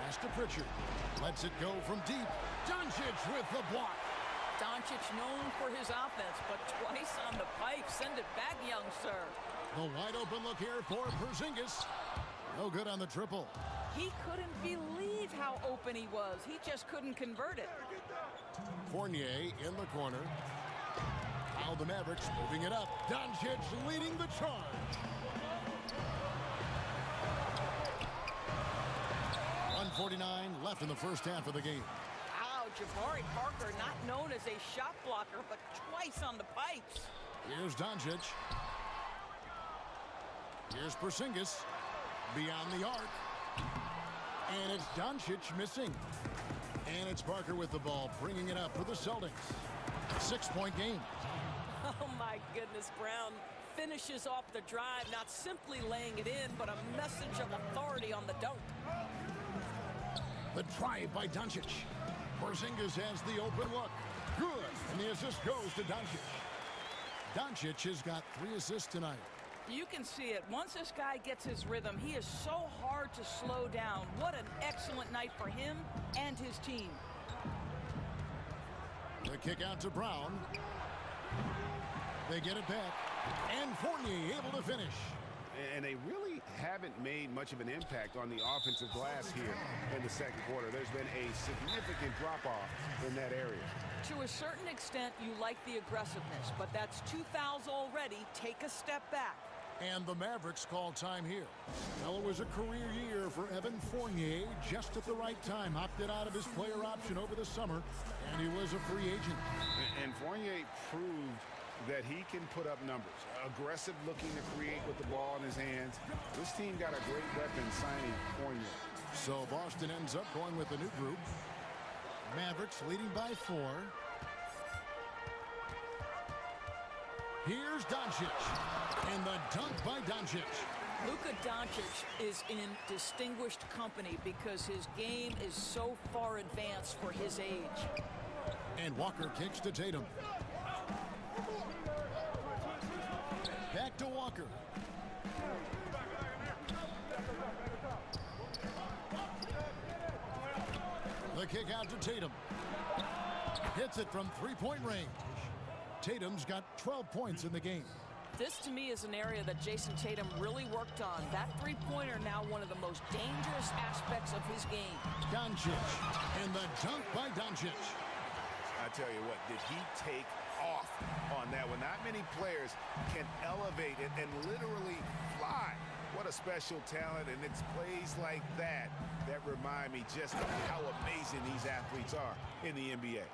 Pass to Pritchard. Lets it go from deep. Doncic with the block. Doncic known for his offense, but twice on the pipe. Send it back, young sir. The wide open look here for Porzingis. No good on the triple. He couldn't believe how open he was. He just couldn't convert it. Fournier in the corner. Now the Mavericks moving it up. Doncic leading the charge. 1:49 left in the first half of the game. Wow, Jabari Parker, not known as a shot blocker, but twice on the pipes. Here's Doncic. Here's Porzingis. Beyond the arc. And it's Doncic missing. And it's Parker with the ball, bringing it up for the Celtics. 6-point game. Oh, my goodness, Brown finishes off the drive, not simply laying it in, but a message of authority on the dunk. The drive by Doncic. Porzingis has the open look. Good. And the assist goes to Doncic. Doncic has got 3 assists tonight. You can see it. Once this guy gets his rhythm, he is so hard to slow down. What an excellent night for him and his team. The kick out to Brown. They get it back. And Fournier able to finish. And they really haven't made much of an impact on the offensive glass here in the second quarter. There's been a significant drop-off in that area. To a certain extent, you like the aggressiveness, but that's 2 fouls already. Take a step back. And the Mavericks call time here. Well, it was a career year for Evan Fournier. Just at the right time, opted out of his player option over the summer, and he was a free agent. And Fournier proved that he can put up numbers. Aggressive looking to create with the ball in his hands. This team got a great weapon signing Fournier. So Boston ends up going with a new group. Mavericks leading by 4. Here's Doncic. And the dunk by Doncic. Luka Doncic is in distinguished company because his game is so far advanced for his age. And Walker kicks to Tatum. Back to Walker. The kick out to Tatum. Hits it from 3-point range. Tatum's got 12 points in the game. This, to me, is an area that Jason Tatum really worked on. That three-pointer now one of the most dangerous aspects of his game. Doncic. And the dunk by Doncic. I tell you what, did he take off on that one? Not many players can elevate it and literally fly. What a special talent, and it's plays like that that remind me just of how amazing these athletes are in the NBA.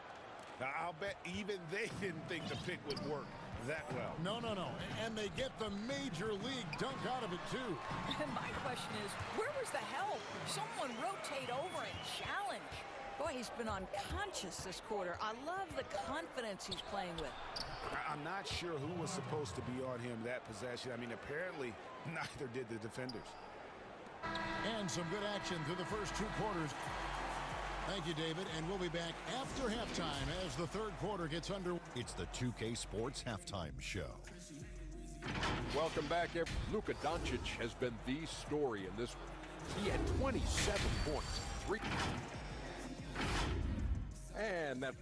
Now, I'll bet even they didn't think the pick would work that well. No. And they get the major league dunk out of it, too. And my question is, where was the help? Someone rotate over and challenge. Boy, he's been unconscious this quarter. I love the confidence he's playing with. I'm not sure who was supposed to be on him that possession. I mean, apparently neither did the defenders. And some good action through the first 2 quarters. Thank you, David, and we'll be back after halftime as the third quarter gets underway. It's the 2K Sports Halftime Show. Welcome back. Luka Doncic has been the story in this one. He had 27 points, 3. And that.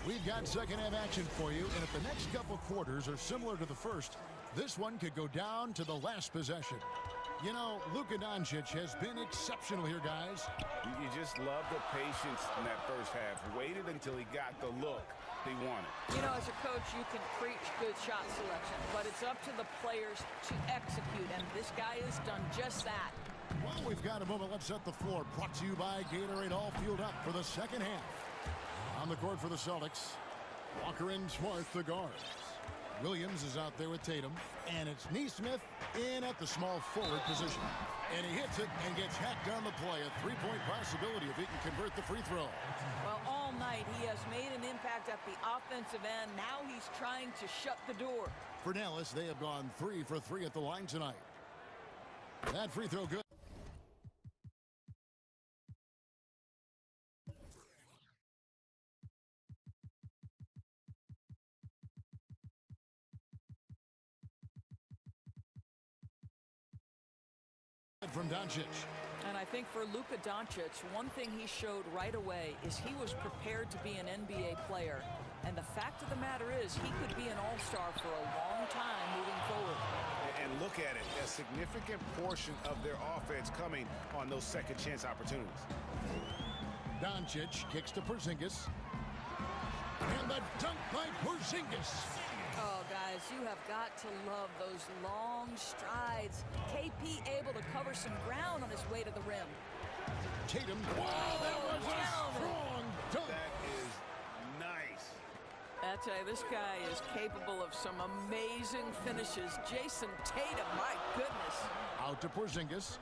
We've got second half action for you, and if the next couple quarters are similar to the first, this one could go down to the last possession. You know, Luka Doncic has been exceptional here, guys. You just love the patience in that first half. Waited until he got the look he wanted. You know, as a coach, you can preach good shot selection, but it's up to the players to execute, and this guy has done just that. Well, we've got a moment. Let's set the floor. Brought to you by Gatorade, all fueled up for the second half. On the court for the Celtics, Walker and Smart, the guards. Williams is out there with Tatum, and it's Neesmith in at the small forward position. And he hits it and gets hacked on the play. A three-point possibility if he can convert the free throw. Well, all night he has made an impact at the offensive end. Now he's trying to shut the door. For Dallas, they have gone 3 for 3 at the line tonight. That free throw good. From Doncic. And I think for Luka Doncic, one thing he showed right away is he was prepared to be an NBA player. And the fact of the matter is he could be an all-star for a long time moving forward. And look at it, a significant portion of their offense coming on those second chance opportunities. Doncic kicks to Porzingis. And the dunk by Porzingis. Oh, guys, you have got to love those long strides. KP able to cover some ground on his way to the rim. Tatum. Wow, that was a strong dunk. That is nice. I tell you, this guy is capable of some amazing finishes. Jason Tatum, my goodness. Out to Porzingis.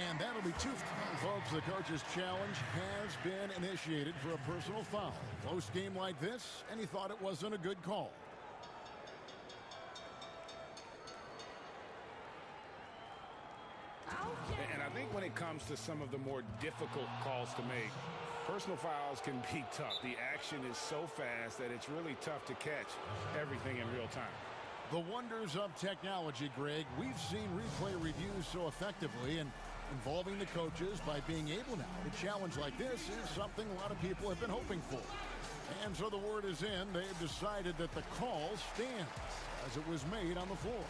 And that'll be 2 folks. The coach's challenge has been initiated for a personal foul. Close game like this, and he thought it wasn't a good call. And I think when it comes to some of the more difficult calls to make, personal fouls can be tough. The action is so fast that it's really tough to catch everything in real time. The wonders of technology, Greg. We've seen replay reviews so effectively, and involving the coaches by being able now to challenge like this is something a lot of people have been hoping for. And so the word is in. They've decided that the call stands as it was made on the floor.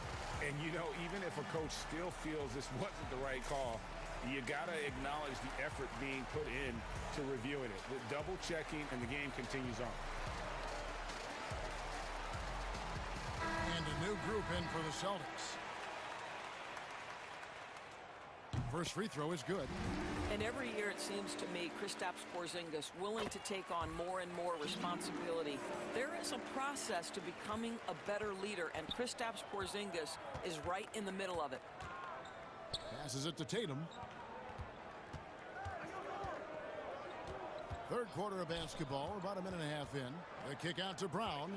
And, you know, even if a coach still feels this wasn't the right call, you got to acknowledge the effort being put in to reviewing it. The double checking, and the game continues on. And a new group in for the Celtics. First free throw is good. And every year it seems to me Kristaps Porzingis willing to take on more and more responsibility. There is a process to becoming a better leader, and Kristaps Porzingis is right in the middle of it. Passes it to Tatum. Third quarter of basketball, about a minute and a half in. The kick out to Brown.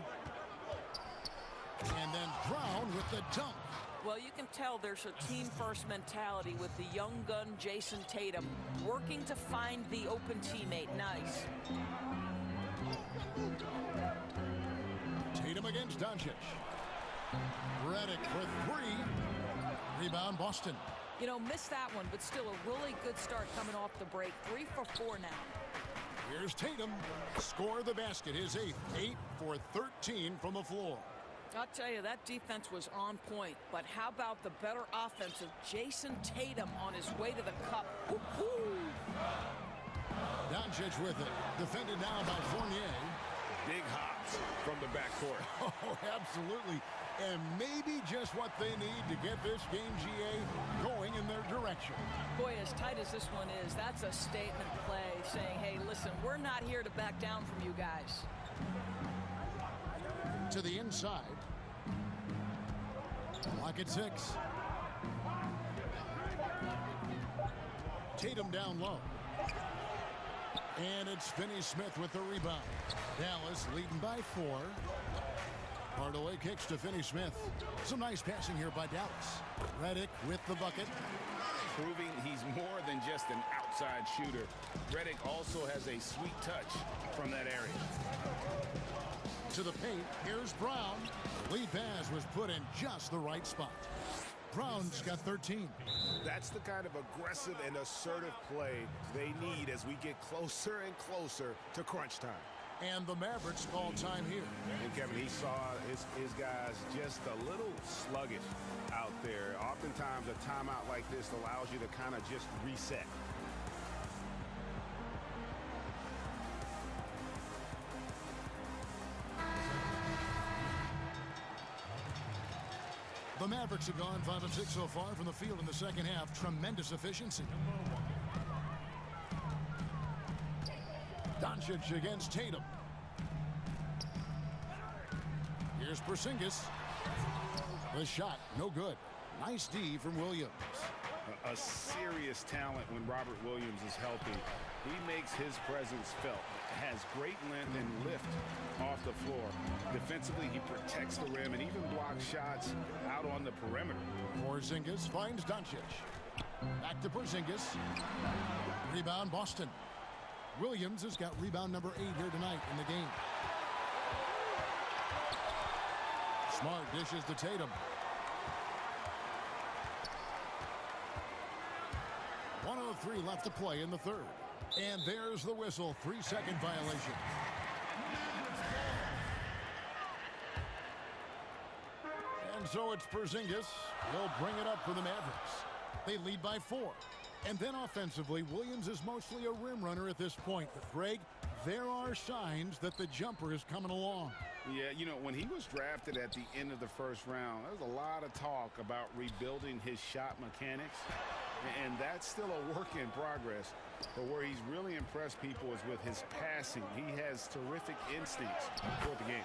And then Brown with the dunk. Well, you can tell there's a team-first mentality with the young gun Jason Tatum working to find the open teammate. Nice. Tatum against Doncic. Redick for 3. Rebound, Boston. You know, missed that one, but still a really good start coming off the break. 3 for 4 now. Here's Tatum. Score the basket. His 8th. 8 for 13 from the floor. I'll tell you, that defense was on point. But how about the better offense of Jason Tatum on his way to the cup? Doncic with it. Defended now by Fournier. Big hops from the backcourt. Oh, absolutely. And maybe just what they need to get this game, GA, going in their direction. Boy, as tight as this one is, that's a statement play saying, hey, listen, we're not here to back down from you guys. To the inside. Clock at 6. Tatum down low. And it's Finney-Smith with the rebound. Dallas leading by 4. Hardaway kicks to Finney-Smith. Some nice passing here by Dallas. Redick with the bucket. Proving he's more than just an outside shooter. Redick also has a sweet touch from that area. To the paint, here's Brown. Lead pass was put in just the right spot. Brown's got 13. That's the kind of aggressive and assertive play they need as we get closer and closer to crunch time. And the Mavericks call time here. And Kevin, he saw his guys just a little sluggish out there. Oftentimes a timeout like this allows you to kind of just reset. The Mavericks have gone 5 of 6 so far from the field in the second half. Tremendous efficiency. Doncic against Tatum. Here's Porzingis. The shot, no good. Nice D from Williams. A serious talent when Robert Williams is healthy. He makes his presence felt. Has great length and lift off the floor. Defensively, he protects the rim and even blocks shots out on the perimeter. Porzingis finds Doncic. Back to Porzingis. Rebound, Boston. Williams has got rebound number 8 here tonight in the game. Smart dishes to Tatum. 1:03 left to play in the third. And there's the whistle. 3-second violation. And so it's Porzingis. He'll bring it up for the Mavericks. They lead by 4. And then offensively, Williams is mostly a rim runner at this point. But Greg, there are signs that the jumper is coming along. Yeah, you know, when he was drafted at the end of the first round, there was a lot of talk about rebuilding his shot mechanics. And that's still a work in progress. But where he's really impressed people is with his passing. He has terrific instincts for the game.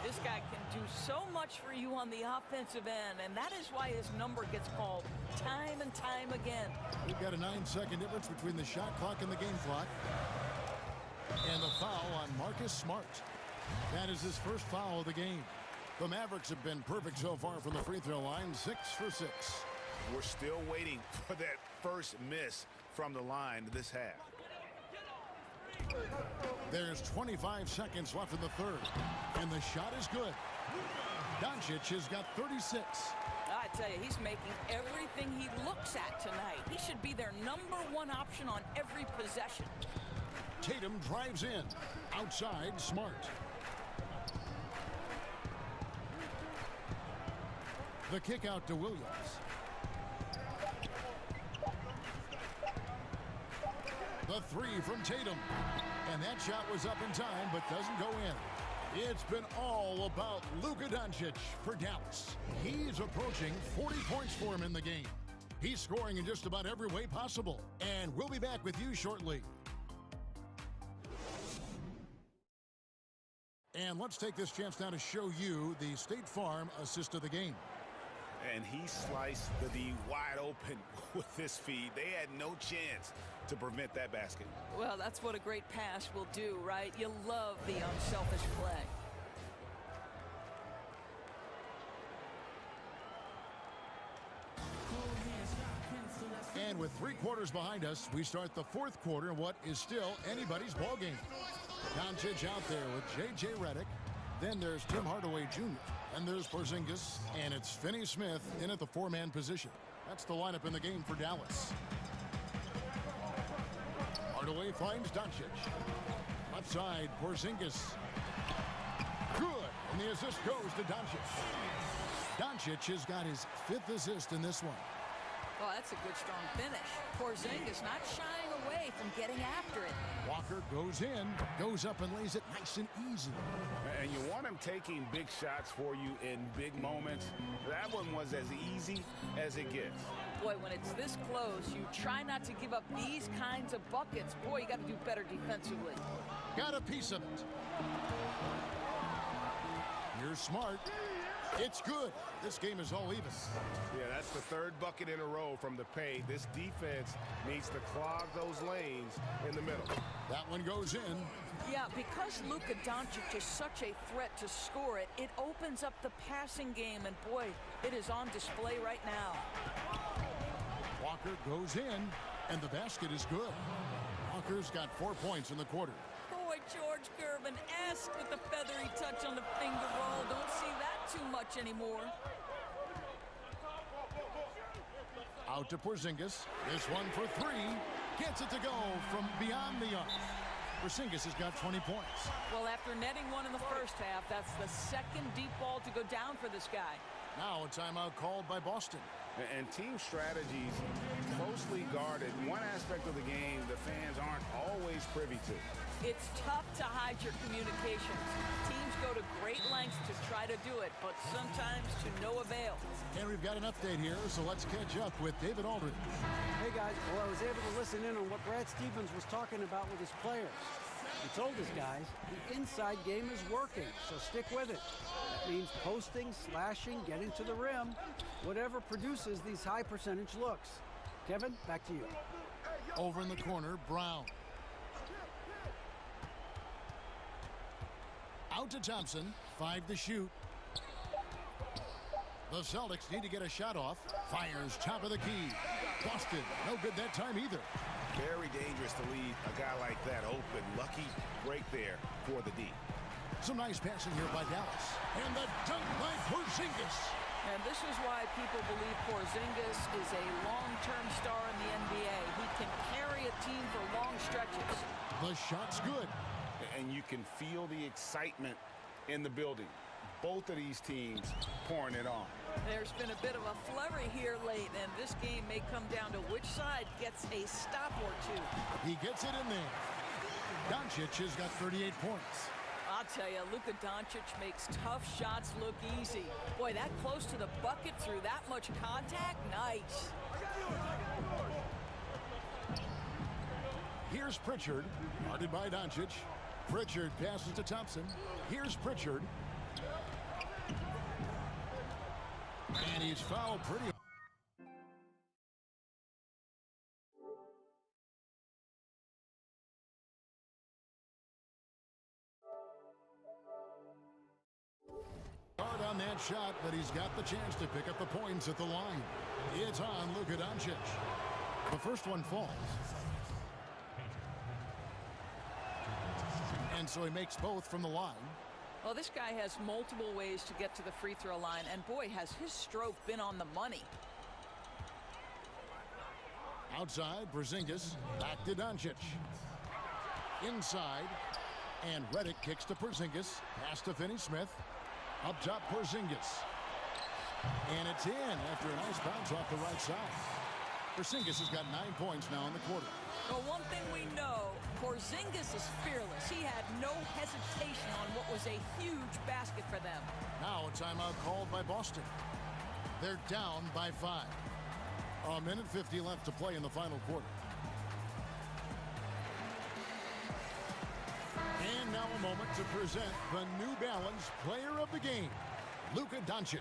This guy can do so much for you on the offensive end, and that is why his number gets called time and time again. We've got a 9-second difference between the shot clock and the game clock. And the foul on Marcus Smart. That is his first foul of the game. The Mavericks have been perfect so far from the free throw line, 6 for 6. We're still waiting for that first miss from the line this half. There's 25 seconds left in the third, and the shot is good. Doncic has got 36. I tell you, he's making everything he looks at tonight. He should be their #1 option on every possession. Tatum drives in. Outside, Smart. The kick out to Williams. The 3 from Tatum. And that shot was up in time, but doesn't go in. It's been all about Luka Doncic for Dallas. He's approaching 40 points for him in the game. He's scoring in just about every way possible. And we'll be back with you shortly. And let's take this chance now to show you the State Farm assist of the game. And he sliced the D wide open with his feed. They had no chance to prevent that basket. Well, that's what a great pass will do, right? You love the unselfish play. And with 3 quarters behind us, we start the 4th quarter in what is still anybody's ball game. Doncic out there with J.J. Redick. Then there's Tim Hardaway Jr. And there's Porzingis. And it's Finney Smith in at the 4-man position. That's the lineup in the game for Dallas. Hardaway finds Doncic. Left side, Porzingis. Good. And the assist goes to Doncic. Doncic has got his 5th assist in this one. Oh, that's a good, strong finish. Porzingis not shying away from getting after it. Walker goes in, goes up and lays it nice and easy. And you want him taking big shots for you in big moments. That one was as easy as it gets. Boy, when it's this close, you try not to give up these kinds of buckets. Boy, you got to do better defensively. Got a piece of it. Here's Smart. It's good. This game is all even. Yeah, that's the 3rd bucket in a row from the paint. This defense needs to clog those lanes in the middle. That one goes in. Yeah, because Luka Doncic is such a threat to score it, it opens up the passing game, and boy, it is on display right now. Walker goes in, and the basket is good. Walker's got 4 points in the quarter. Boy, George Gervin-esque with the feathery touch on the finger roll. Don't see that too much anymore. Out to Porzingis. This one for three. Gets it to go from beyond the arc. Porzingis has got 20 points. Well, after netting one in the first half, that's the second deep ball to go down for this guy. Now a timeout called by Boston. And team strategies closely guarded. One aspect of the game the fans aren't always privy to. It's tough to hide your communications. Teams go to great lengths to try to do it, but sometimes to no avail. And we've got an update here, so let's catch up with David Aldridge. Hey guys, well, I was able to listen in on what Brad Stevens was talking about with his players. He told his guys the inside game is working, so stick with it. That means posting, slashing, getting to the rim, whatever produces these high percentage looks. Kevin, back to you. Over in the corner, Brown. Out to Thompson, 5 to shoot. The Celtics need to get a shot off. Fires top of the key. Boston, no good that time either. Very dangerous to leave a guy like that open. Lucky break there for the D. Some nice passing here by Dallas. And the dunk by Porzingis. And this is why people believe Porzingis is a long-term star in the NBA. He can carry a team for long stretches. The shot's good. And you can feel the excitement in the building. Both of these teams pouring it on. There's been a bit of a flurry here late, and this game may come down to which side gets a stop or two. He gets it in there. Doncic has got 38 points. I'll tell you, Luka Doncic makes tough shots look easy. Boy, that close to the bucket through that much contact, nice. Here's Pritchard, guarded by Doncic. Pritchard passes to Thompson. Here's Pritchard. And he's fouled pretty. Hard on that shot, but he's got the chance to pick up the points at the line. It's on Luka Doncic. The first one falls. And so he makes both from the line. Well, this guy has multiple ways to get to the free throw line, and boy, has his stroke been on the money. Outside, Porzingis, back to Doncic. Inside, and Redick kicks to Porzingis, pass to Finney-Smith. Up top, Porzingis. And it's in after a nice bounce off the right side. Porzingis has got 9 points now in the quarter. Well, one thing we know, Porzingis is fearless. He had no hesitation on what was a huge basket for them. Now a timeout called by Boston. They're down by 5. A minute 50 left to play in the final quarter. And now a moment to present the New Balance Player of the Game, Luka Doncic.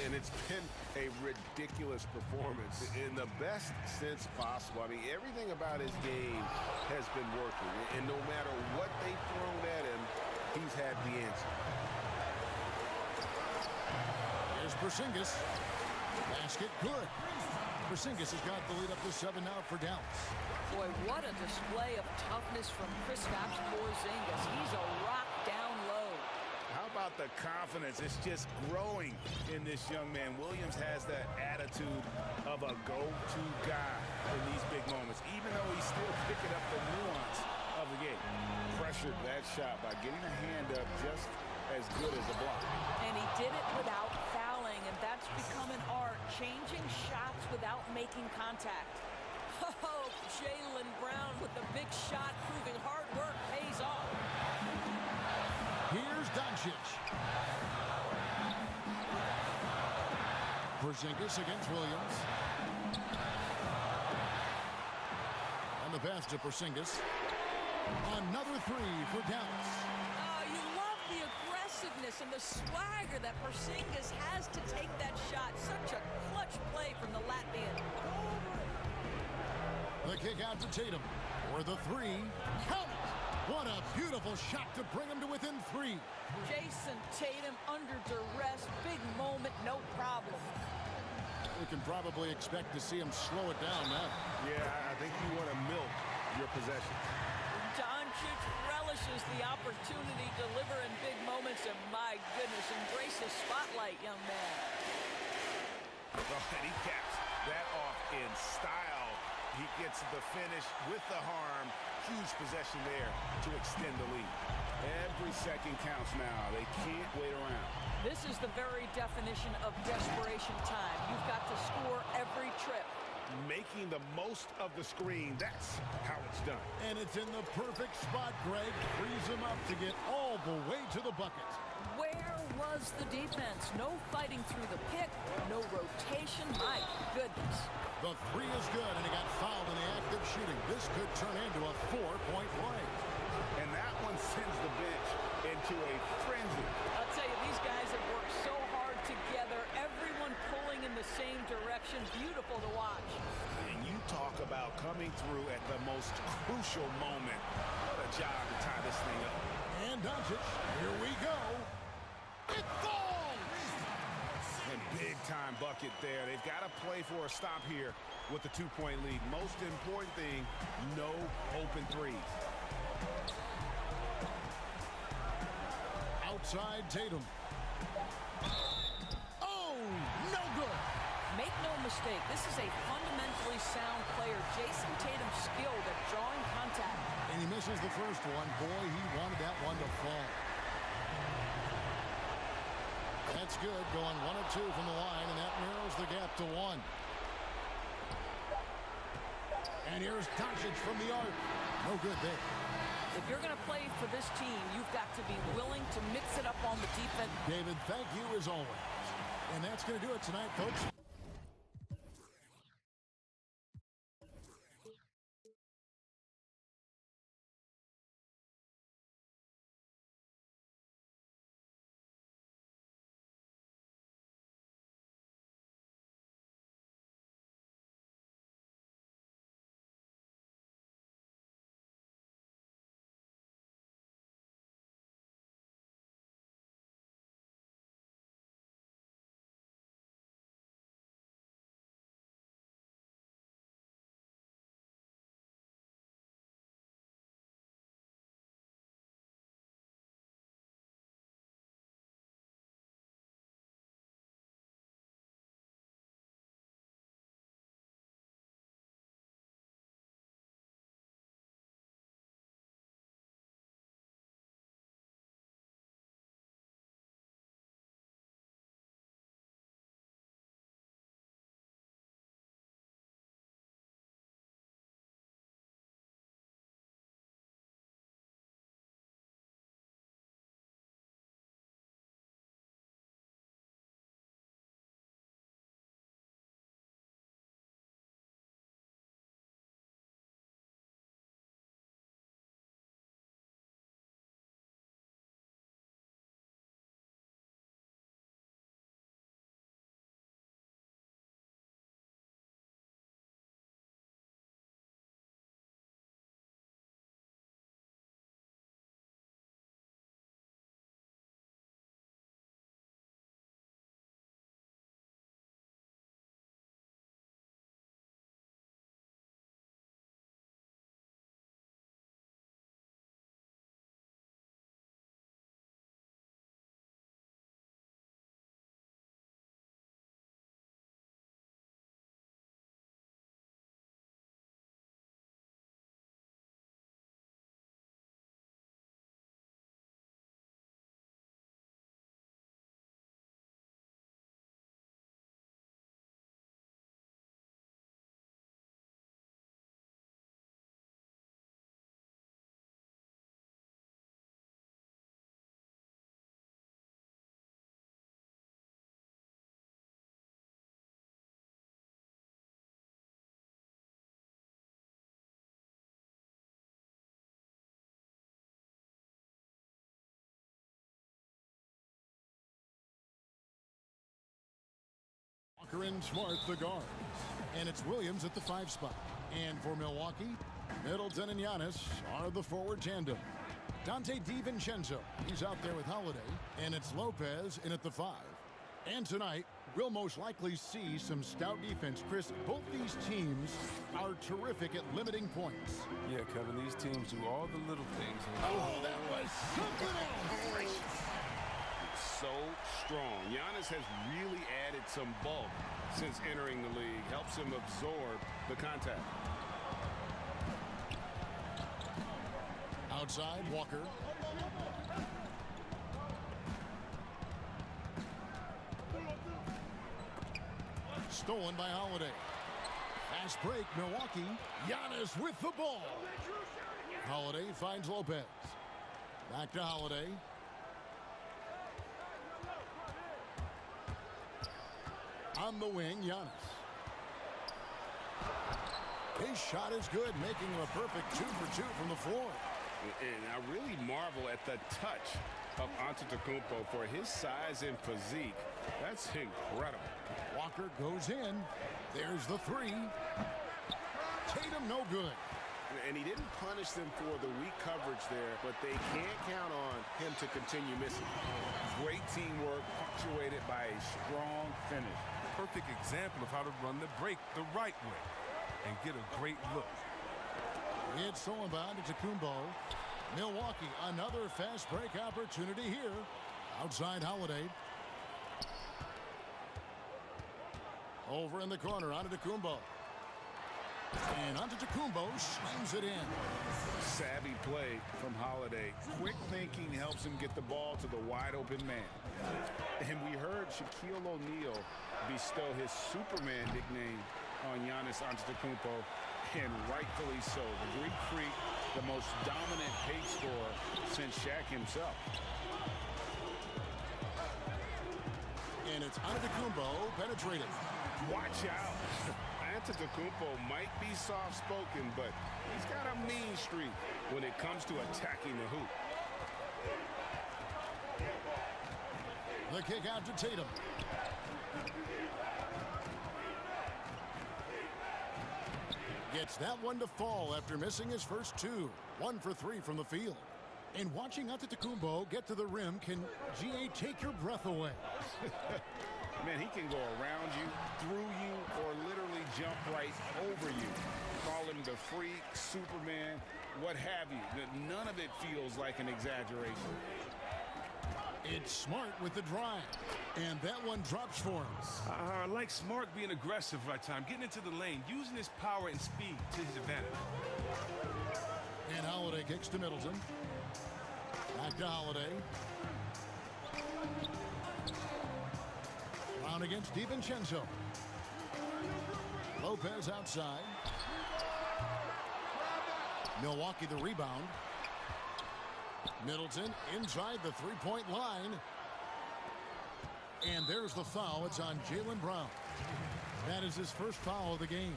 And it's been a ridiculous performance in the best sense possible. I mean, everything about his game has been working. And no matter what they've thrown at him, he's had the answer. Here's Porzingis. Basket good. Porzingis has got the lead up to 7 now for Dallas. Boy, what a display of toughness from Kristaps Porzingis. He's a rock down low. How about the confidence? It's just growing in this young man. Williams has that attitude of a go-to guy in these big moments, even though he's still picking up the nuance of the game. Pressured that shot by getting a hand up just as good as a block. And he did it without fouling, and that's become an art, changing shots without making contact. Oh, Jaylen Brown with the big shot, proving hard work pays off. Here's Doncic. Porzingis against Williams. And the pass to Porzingis. Another three for Dallas. Oh, you love the aggressiveness and the swagger that Porzingis has to take that shot. Such a clutch play from the Latvian. The kick out to Tatum for the three. Count it! What a beautiful shot to bring him to within 3. Jason Tatum under duress. Big moment, no problem. We can probably expect to see him slow it down now. Yeah, I think you want to milk your possession. Doncic relishes the opportunity to deliver in big moments, and my goodness, embrace his spotlight, young man. Oh, and he caps that off in style. He gets the finish with the harm. Huge possession there to extend the lead. Every second counts now. They can't wait around. This is the very definition of desperation time. You've got to score every trip. Making the most of the screen. That's how it's done. And it's in the perfect spot, Greg. Frees him up to get all the way to the bucket. Where was the defense? No fighting through the pick, no rotation. My goodness. The three is good, and he got fouled in the act of shooting. This could turn into a 4-point play. And that one sends the bench into a frenzy. I'll tell you, these guys have worked so hard together. Everyone pulling in the same direction. Beautiful to watch. And you talk about coming through at the most crucial moment. What a job to tie this thing up. And Doncic, here we go. It falls! And big-time bucket there. They've got to play for a stop here with the 2-point lead. Most important thing, no open threes. Outside Tatum. Oh, no good. Make no mistake, this is a fundamentally sound player. Jason Tatum skilled at drawing contact. And he misses the first one. Boy, he wanted that one to fall. That's good, going 1 of 2 from the line, and that narrows the gap to 1. And here's Doncic from the arc. No good there. If you're going to play for this team, you've got to be willing to mix it up on the defense. David, thank you as always. And that's going to do it tonight, folks. Walker and Smart, the guards. And it's Williams at the 5 spot. And for Milwaukee, Middleton and Giannis are the forward tandem. Dante DiVincenzo, he's out there with Holiday. And it's Lopez in at the 5. And tonight, we'll most likely see some stout defense. Chris, both these teams are terrific at limiting points. Yeah, Kevin, these teams do all the little things. Oh, that was something else. so strong. Giannis has really added some bulk since entering the league. Helps him absorb the contact. Outside, Walker. Stolen by Holiday. Fast break, Milwaukee. Giannis with the ball. Holiday finds Lopez. Back to Holiday. On the wing, Giannis. His shot is good, making him a perfect 2 for 2 from the floor. And I really marvel at the touch of Antetokounmpo for his size and physique. That's incredible. Walker goes in. There's the three. Tatum no good. And he didn't punish them for the weak coverage there, but they can't count on him to continue missing. Great teamwork punctuated by a strong finish. Perfect example of how to run the break the right way and get a great look. It's stolen by Antetokounmpo. Milwaukee, another fast break opportunity here. Outside Holiday. Over in the corner, Antetokounmpo. And Antetokounmpo slams it in. Savvy play from Holiday. Quick thinking helps him get the ball to the wide open man. And we heard Shaquille O'Neal bestow his Superman nickname on Giannis Antetokounmpo, and rightfully so. The Greek Freak, the most dominant pace scorer since Shaq himself. And it's Antetokounmpo penetrating. Watch out. Antetokounmpo might be soft-spoken, but he's got a mean streak when it comes to attacking the hoop. The kick out to Tatum. Gets that one to fall after missing his first two. 1 for 3 from the field. And watching Antetokounmpo get to the rim can, GA, take your breath away. Man, he can go around you, through you, or literally jump right over you. Call him the freak, Superman, what have you. None of it feels like an exaggeration. It's Smart with the drive. And that one drops for him. I like Smart being aggressive right time, getting into the lane, using his power and speed to his advantage. And Holiday kicks to Middleton. Back to Holiday. Brown against DiVincenzo. Lopez outside. Milwaukee the rebound. Middleton inside the three-point line. And there's the foul. It's on Jaylen Brown. That is his first foul of the game.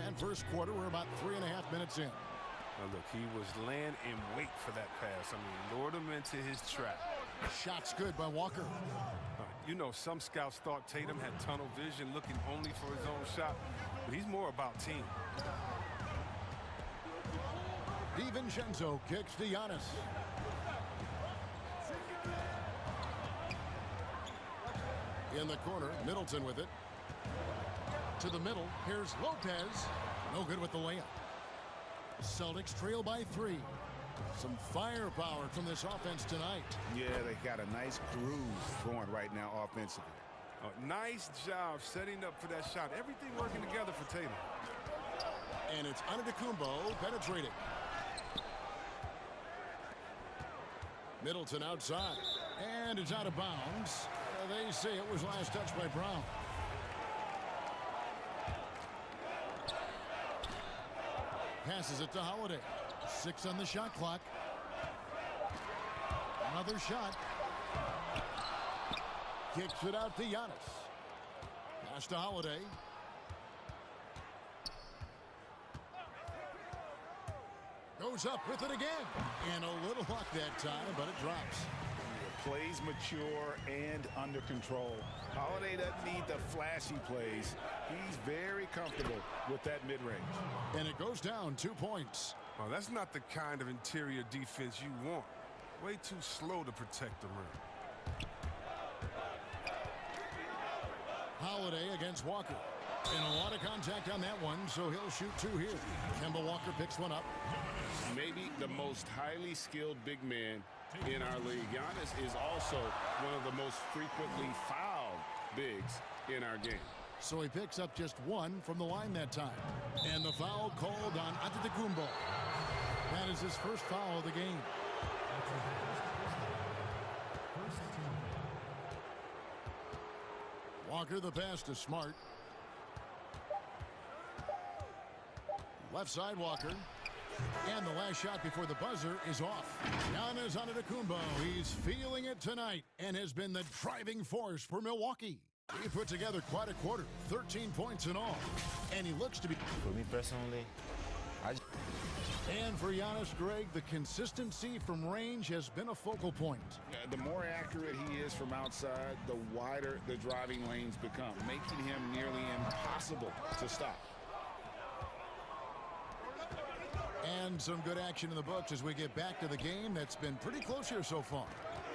And first quarter, we're about 3.5 minutes in. Now look, he was laying in wait for that pass. I mean, lured him into his trap. Shot's good by Walker. You know, some scouts thought Tatum had tunnel vision, looking only for his own shot, but he's more about team. DiVincenzo kicks to Giannis. In the corner, Middleton with it. To the middle, here's Lopez. No good with the layup. Celtics trail by 3. Some firepower from this offense tonight. Yeah, they got a nice groove going right now offensively. Nice job setting up for that shot. Everything working together for Tatum. And it's Antetokounmpo penetrating. Middleton outside. And it's out of bounds. They say it was last touched by Brown. Passes it to Holiday. 6 on the shot clock. Another shot. Kicks it out to Giannis. Pass to Holiday. Goes up with it again. And a little luck that time, but it drops. Plays mature and under control. Holiday doesn't need the flashy plays. He's very comfortable with that mid-range. And it goes down 2 points. Oh, that's not the kind of interior defense you want. Way too slow to protect the rim. Holiday against Walker. And a lot of contact on that one, so he'll shoot two here. Kemba Walker picks one up. Maybe the most highly skilled big man in our league. Giannis is also one of the most frequently fouled bigs in our game. So he picks up just one from the line that time. And the foul called on Antetokounmpo. That is his first foul of the game. Walker the pass to Smart. Left side Walker. And the last shot before the buzzer is off. Giannis Antetokounmpo. He's feeling it tonight and has been the driving force for Milwaukee. He put together quite a quarter, 13 points in all. And he looks to be... For me personally, And for Giannis, Greg, the consistency from range has been a focal point. The more accurate he is from outside, the wider the driving lanes become, making him nearly impossible to stop. And some good action in the books as we get back to the game that's been pretty close here so far.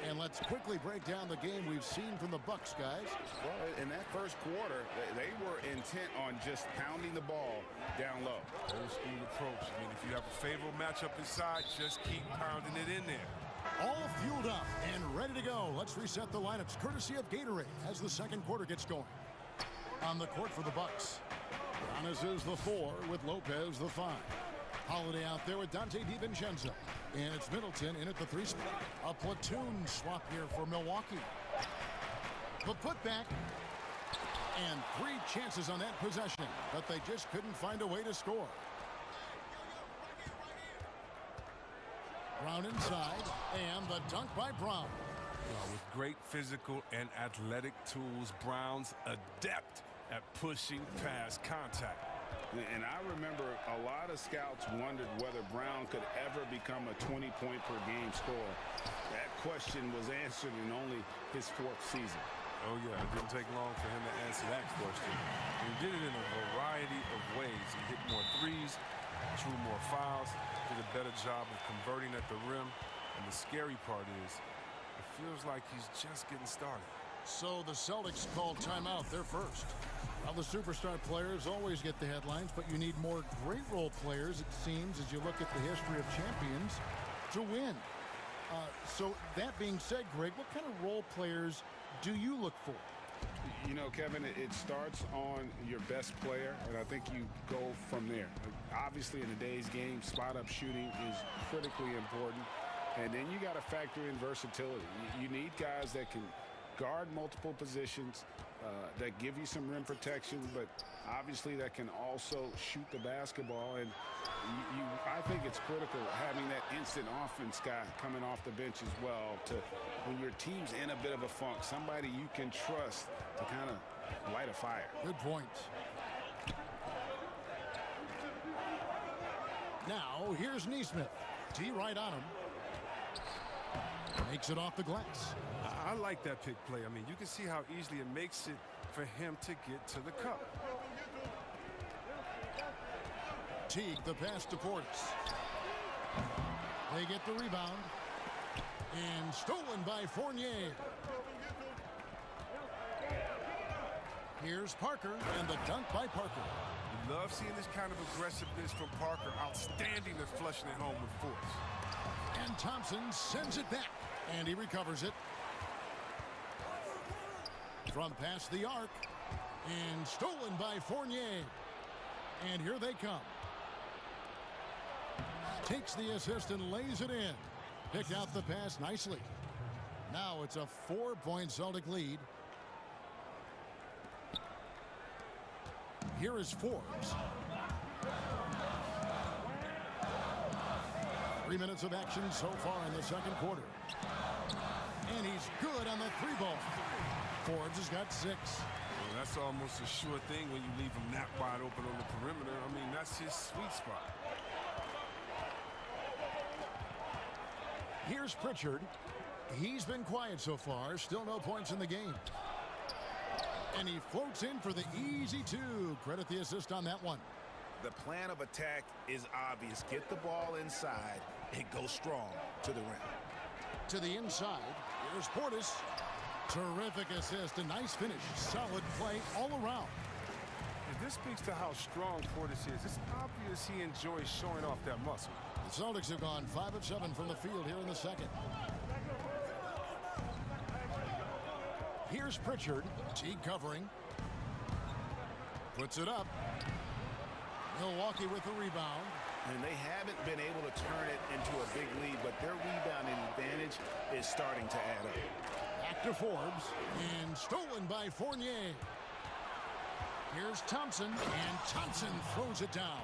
And let's quickly break down the game we've seen from the Bucks, guys. Well, in that first quarter, they were intent on just pounding the ball down low. Old school approach. I mean, if you have a favorable matchup inside, just keep pounding it in there. All fueled up and ready to go. Let's reset the lineups courtesy of Gatorade as the second quarter gets going. On the court for the Bucks, Giannis is the 4 with Lopez the 5. Holiday out there with Dante DiVincenzo. And it's Middleton in at the 3 spot. A platoon swap here for Milwaukee. The putback. And 3 chances on that possession, but they just couldn't find a way to score. Brown inside, and the dunk by Brown. With great physical and athletic tools, Brown's adept at pushing past contact. And I remember a lot of scouts wondered whether Brown could ever become a 20-point-per-game scorer. That question was answered in only his 4th season. Oh, yeah, it didn't take long for him to answer that question. He did it in a variety of ways. He hit more threes, drew more fouls, did a better job of converting at the rim. And the scary part is, it feels like he's just getting started. So the Celtics called timeout. They're first. Now the superstar players always get the headlines, but you need more great role players, it seems, as you look at the history of champions to win. So that being said, Greg, what kind of role players do you look for? You know, Kevin, it starts on your best player, and I think you go from there. Obviously, in today's game, spot-up shooting is critically important. And then you got to factor in versatility. You need guys that can guard multiple positions, that give you some rim protection, but obviously that can also shoot the basketball. And I think it's critical having that instant offense guy coming off the bench as well, to when your team's in a bit of a funk, somebody you can trust to kind of light a fire. Good point. Now here's Neesmith. T right on him. Makes it off the glass. I like that pick play. I mean, you can see how easily it makes it for him to get to the cup. Teague the pass to Portis. They get the rebound. And stolen by Fournier. Here's Parker and the dunk by Parker. We love seeing this kind of aggressiveness from Parker. Outstanding at flushing it home with force. And Thompson sends it back. And he recovers it. From past the arc. And stolen by Fournier. And here they come. Takes the assist and lays it in. Picked out the pass nicely. Now it's a 4-point Celtic lead. Here is Forbes. 3 minutes of action so far in the second quarter. And he's good on the 3-ball. Forbes has got 6. Well, that's almost a sure thing when you leave him that wide open on the perimeter. I mean, that's his sweet spot. Here's Pritchard. He's been quiet so far. Still no points in the game. And he floats in for the easy 2. Credit the assist on that one. The plan of attack is obvious. Get the ball inside and go strong to the rim. To the inside. Here's Portis. Terrific assist. A nice finish. Solid play all around. And this speaks to how strong Portis is. It's obvious he enjoys showing off that muscle. The Celtics have gone 5 of 7 from the field here in the second. Here's Pritchard. Teague covering. Puts it up. Milwaukee with the rebound. And they haven't been able to turn it into a big lead, but their rebounding advantage is starting to add up. Back to Forbes. And stolen by Fournier. Here's Thompson. And Thompson throws it down.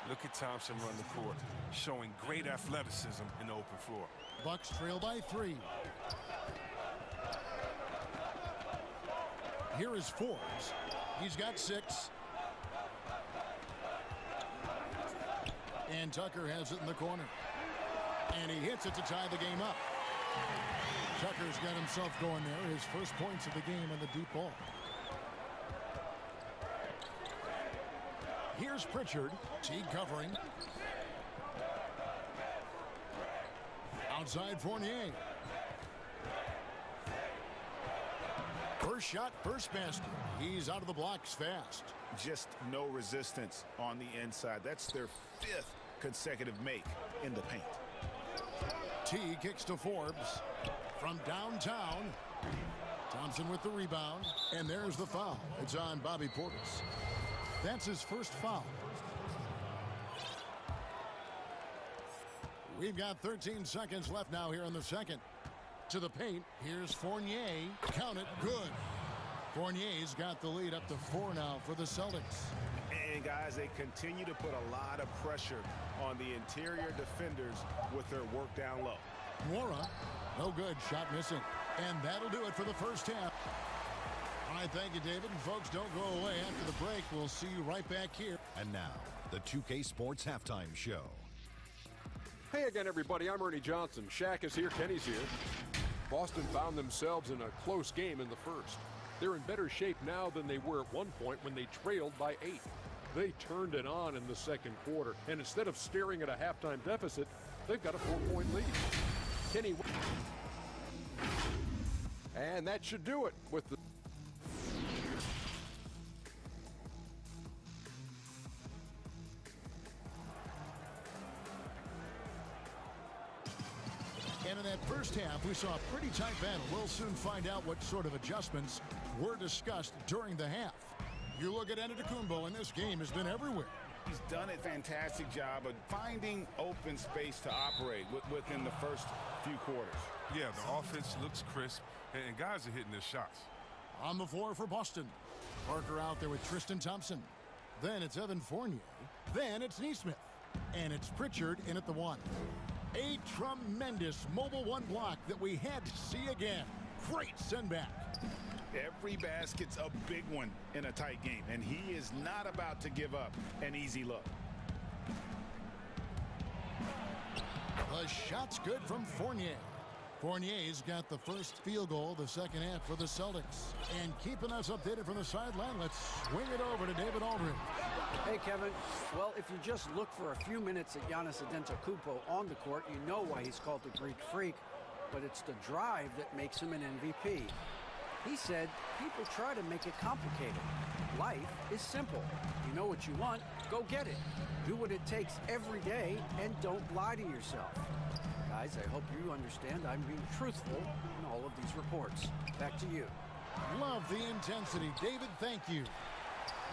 Look at Thompson run the court, showing great athleticism in the open floor. Bucks trail by 3. Here is Forbes. He's got 6. And Tucker has it in the corner. And he hits it to tie the game up. Tucker's got himself going there. His first points of the game on the deep ball. Here's Pritchard. Teague covering. Outside Fournier. First shot, first basket. He's out of the blocks fast. Just no resistance on the inside. That's their 5th consecutive make in the paint. T kicks to Forbes from downtown. Thompson with the rebound, and there's the foul. It's on Bobby Portis. That's his first foul. We've got 13 seconds left now here in the second. To the paint, here's Fournier. Count it, good. Fournier's got the lead up to 4 now for the Celtics. And guys, they continue to put a lot of pressure on the interior defenders with their work down low. Mora, no good, shot missing. And that'll do it for the first half. All right, thank you, David. And folks, don't go away. After the break, we'll see you right back here. And now, the 2K Sports Halftime Show. Hey again, everybody. I'm Ernie Johnson. Shaq is here. Kenny's here. Boston found themselves in a close game in the first. They're in better shape now than they were at one point when they trailed by 8. They turned it on in the second quarter, and instead of staring at a halftime deficit, they've got a 4-point lead. Kenny, and that should do it with the And in that first half, we saw a pretty tight battle. We'll soon find out what sort of adjustments were discussed during the half. You look at Antetokounmpo, and this game has been everywhere. He's done a fantastic job of finding open space to operate within the first few quarters. Yeah, the offense looks crisp, and guys are hitting their shots. On the floor for Boston. Parker out there with Tristan Thompson. Then it's Evan Fournier. Then it's Neesmith. And it's Pritchard in at the 1. A tremendous mobile 1 block that we had to see again. Great send back. Every basket's a big one in a tight game, and he is not about to give up an easy look. The shot's good from Fournier. Fournier's got the first field goal of the second half for the Celtics. And keeping us updated from the sideline, let's swing it over to David Aldridge. Hey, Kevin. Well, if you just look for a few minutes at Giannis Antetokounmpo on the court, you know why he's called the Greek Freak. But it's the drive that makes him an MVP. He said, people try to make it complicated. Life is simple. You know what you want, go get it. Do what it takes every day, and don't lie to yourself. Guys, I hope you understand I'm being truthful in all of these reports. Back to you. Love the intensity. David, thank you.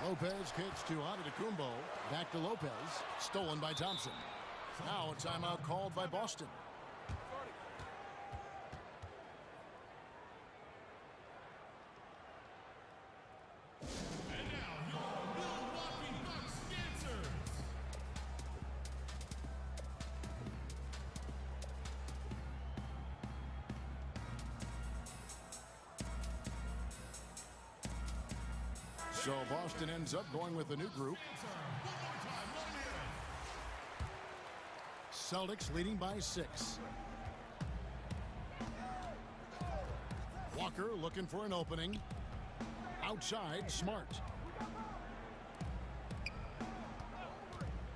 Lopez kicks to Antetokounmpo. Back to Lopez. Stolen by Thompson. Now a timeout called by Boston. So Boston ends up going with a new group. Celtics leading by 6. Walker looking for an opening. Outside, Smart.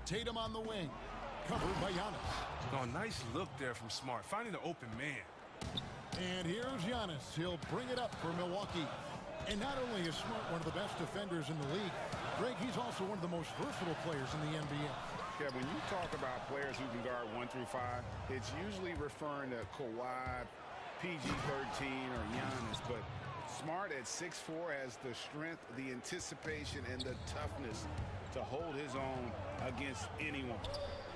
Tatum on the wing. Covered by Giannis. Oh, nice look there from Smart, finding the open man. And here's Giannis. He'll bring it up for Milwaukee. And not only is Smart one of the best defenders in the league, Greg, he's also one of the most versatile players in the NBA. Yeah, when you talk about players who can guard 1 through 5, it's usually referring to Kawhi, PG-13, or Giannis, but Smart at 6'4" has the strength, the anticipation, and the toughness to hold his own against anyone.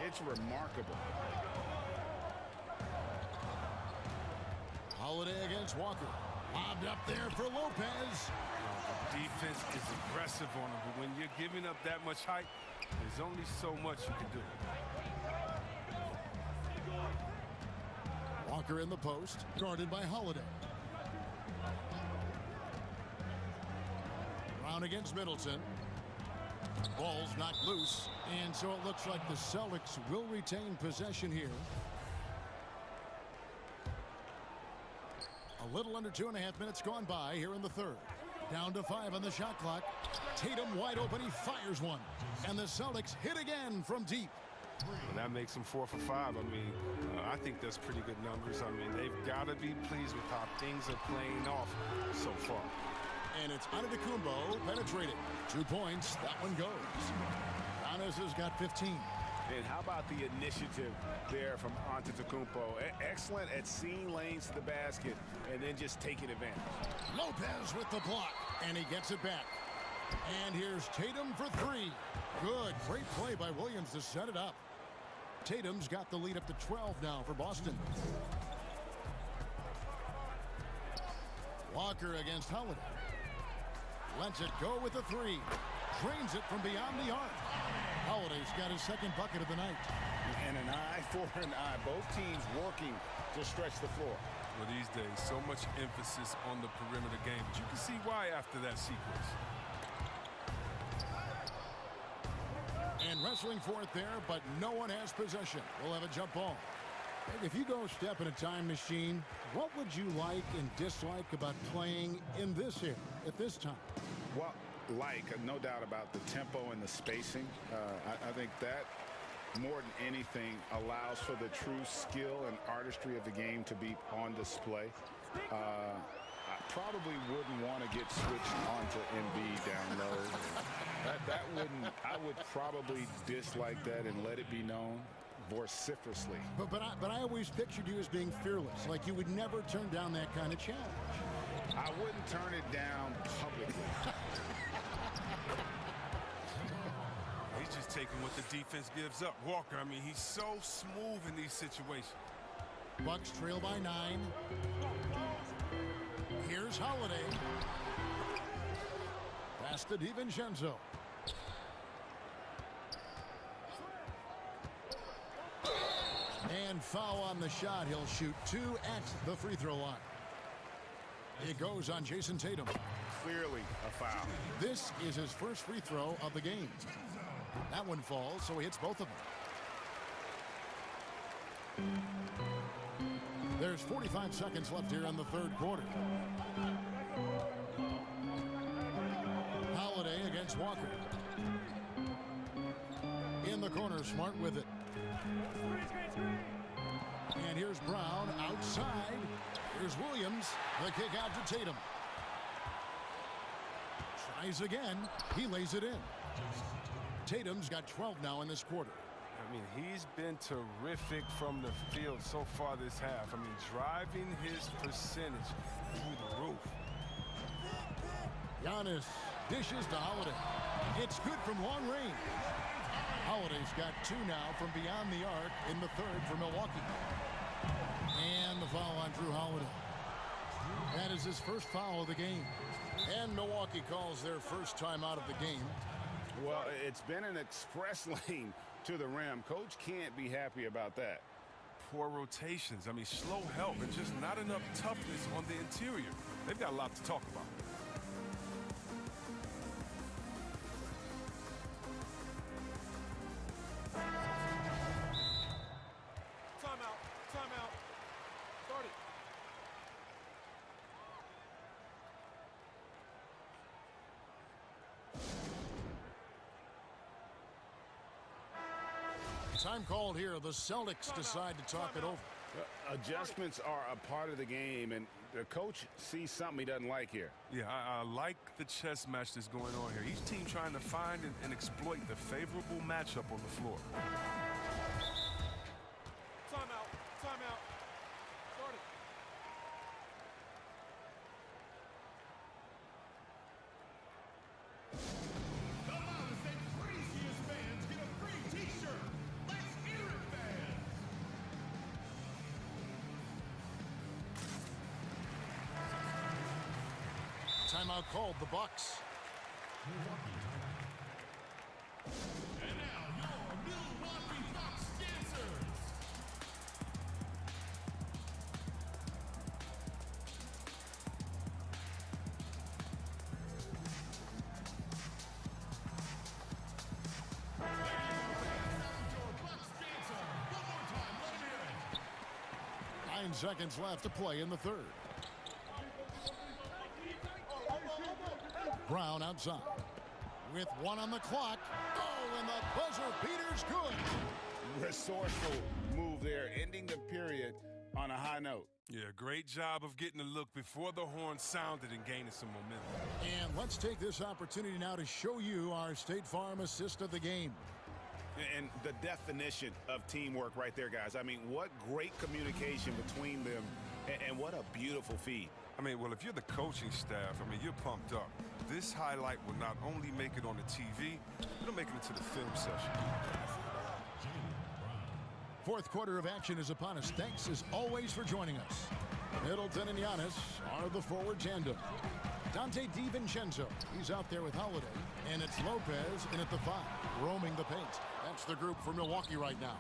It's remarkable. Holiday against Walker. Lobbed up there for Lopez. The defense is aggressive on him, but when you're giving up that much height, there's only so much you can do. Walker in the post, guarded by Holiday. Brown against Middleton. Ball's knocked loose, and so it looks like the Celtics will retain possession here. A little under 2.5 minutes gone by here in the third. Down to 5 on the shot clock. Tatum wide open. He fires one. And the Celtics hit again from deep. And that makes them 4 for 5. I mean, I think that's pretty good numbers. I mean, they've got to be pleased with how things are playing off so far. And it's Antetokounmpo penetrated. 2 points. That one goes. Giannis has got 15. And how about the initiative there from Antetokounmpo? Excellent at seeing lanes to the basket and then just taking advantage. Lopez with the block, and he gets it back. And here's Tatum for 3. Good. Great play by Williams to set it up. Tatum's got the lead up to 12 now for Boston. Walker against Holiday. Lets it go with the 3. Drains it from beyond the arc. Holiday's got his second bucket of the night. And an eye for an eye. Both teams working to stretch the floor. Well, these days, so much emphasis on the perimeter game. But you can see why after that sequence. And wrestling for it there, but no one has possession. We'll have a jump ball. If you go step in a time machine, what would you like and dislike about playing in this here at this time? Well, no doubt about the tempo and the spacing. I think that more than anything allows for the true skill and artistry of the game to be on display. I probably wouldn't want to get switched onto Embiid down low. I would probably dislike that and let it be known vociferously. But I always pictured you as being fearless, like you would never turn down that kind of challenge. I wouldn't turn it down publicly. He's just taking what the defense gives up. Walker, I mean, he's so smooth in these situations. Bucks trail by 9. Here's Holiday. Pass to DiVincenzo. And foul on the shot. He'll shoot 2 at the free throw line. It goes on Jason Tatum. Clearly a foul. This is his first free throw of the game. That one falls, so he hits both of them. There's 45 seconds left here in the third quarter. Holiday against Walker. In the corner, Smart with it. And here's Brown outside. Here's Williams. The kick out to Tatum. Tries again. He lays it in. Tatum's got 12 now in this quarter. I mean, he's been terrific from the field so far this half. I mean, driving his percentage through the roof. Giannis dishes to Holiday. It's good from long range. Holiday's got 2 now from beyond the arc in the third for Milwaukee. And the foul on Drew Holiday. That is his first foul of the game. And Milwaukee calls their first time out of the game. Well, it's been an express lane to the rim. Coach can't be happy about that. Poor rotations. I mean, slow help and just not enough toughness on the interior. They've got a lot to talk about. Timeout. Start it. Time called here. The Celtics decide to talk it over. Adjustments are a part of the game, and The coach sees something he doesn't like here. Yeah, I like the chess match that's going on here. Each team trying to find and exploit the favorable matchup on the floor. Timeout. Timeout. Start it. The loudest and craziest fans get a free t-shirt. Let's hear it, fans. Timeout called, the Bucks. And now your Milwaukee Bucks dancers. One more time, let him hear it. 9 seconds left to play in the third. Brown outside with 1 on the clock. Oh, and the buzzer beater's good. Resourceful move there, ending the period on a high note. Yeah, great job of getting a look before the horn sounded and gaining some momentum. And let's take this opportunity now to show you our State Farm assist of the game. And the definition of teamwork right there, guys. I mean, what great communication between them, and what a beautiful feed. I mean, well, if you're the coaching staff, I mean, you're pumped up. This highlight will not only make it on the TV, it'll make it into the film session. Fourth quarter of action is upon us. Thanks, as always, for joining us. Middleton and Giannis are the forward tandem. Dante DiVincenzo, he's out there with Holiday. And it's Lopez in at the 5, roaming the paint. That's the group for Milwaukee right now.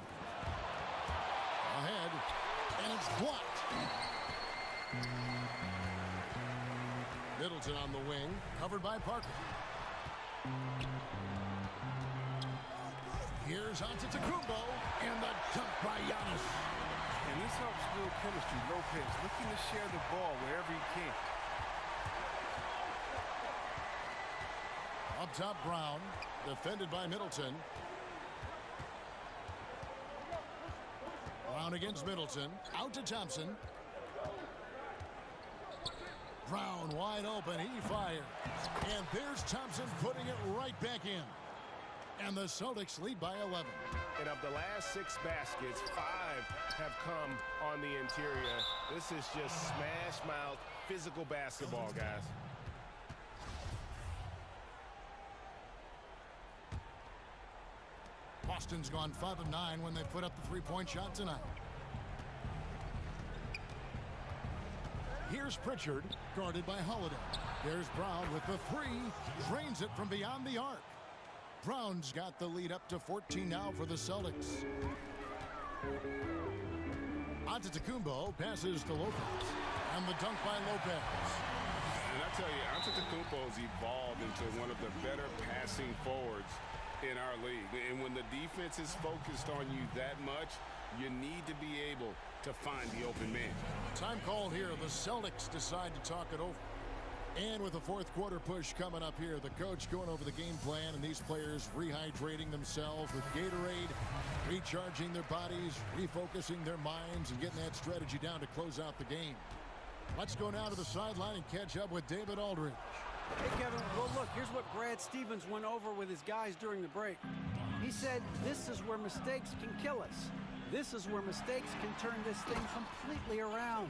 Ahead, and it's blocked. Middleton on the wing, covered by Parker. Here's Antetokounmpo, and the dunk by Giannis. And this helps build chemistry. Lopez looking to share the ball wherever he can. Up top, Brown, defended by Middleton. Brown against Middleton, out to Thompson. Brown wide open, he fires. And there's Thompson putting it right back in. And the Celtics lead by 11. And of the last 6 baskets, 5 have come on the interior. This is just smash mouth, physical basketball, guys. Boston's gone 5 of 9 when they put up the three-point shot tonight. Here's Pritchard, guarded by Holiday. There's Brown with the 3, drains it from beyond the arc. Brown's got the lead up to 14 now for the Celtics. Antetokounmpo passes to Lopez, and the dunk by Lopez. And I tell you, Antetokounmpo's evolved into one of the better passing forwards in our league. And when the defense is focused on you that much, you need to be able to find the open man. Time called here. The Celtics decide to talk it over. And with the fourth quarter push coming up here, the coach going over the game plan, and these players rehydrating themselves with Gatorade, recharging their bodies, refocusing their minds, and getting that strategy down to close out the game. Let's go now to the sideline and catch up with David Aldridge. Hey, Kevin, well, look, here's what Brad Stevens went over with his guys during the break. He said, this is where mistakes can kill us. This is where mistakes can turn this thing completely around.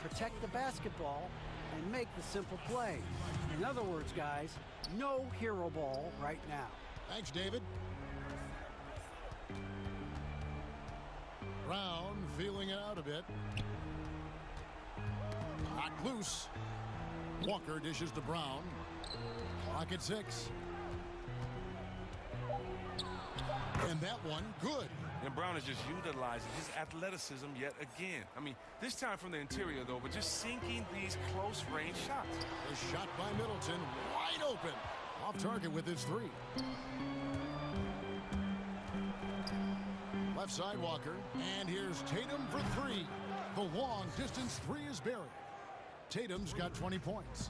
Protect the basketball and make the simple play. In other words, guys, no hero ball right now. Thanks, David. Brown feeling it out a bit. Knocked loose. Walker dishes to Brown. Clock at 6. And that one, good. And Brown is just utilizing his athleticism yet again. I mean, this time from the interior, though, but just sinking these close-range shots. The shot by Middleton, wide open. Off target with his 3. Left side, Walker. And here's Tatum for 3. The long-distance 3 is buried. Tatum's got 20 points.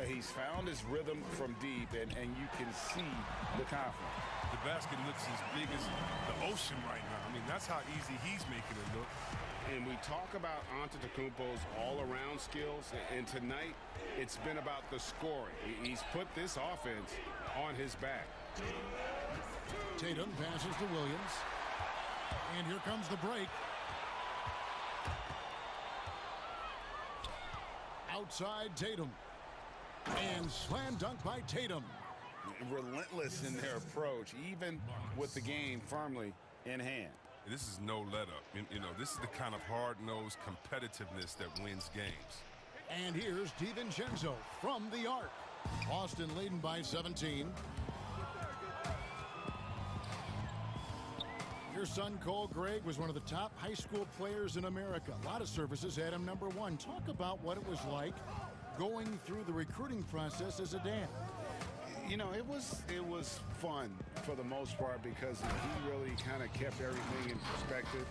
He's found his rhythm from deep, and you can see the confidence. The basket looks as big as the ocean right now. I mean, that's how easy he's making it look. And we talk about Antetokounmpo's all-around skills, and tonight it's been about the scoring. He's put this offense on his back. Tatum passes to Williams. And here comes the break. Outside Tatum. And slam dunk by Tatum. Relentless in their approach, even with the game firmly in hand. This is no let-up. You know, this is the kind of hard-nosed competitiveness that wins games. And here's DiVincenzo from the arc. Boston leading by 17. Your son, Cole Gregg, was one of the top high school players in America. A lot of services had him #1. Talk about what it was like going through the recruiting process as a dad. You know, it was fun for the most part because he really kind of kept everything in perspective.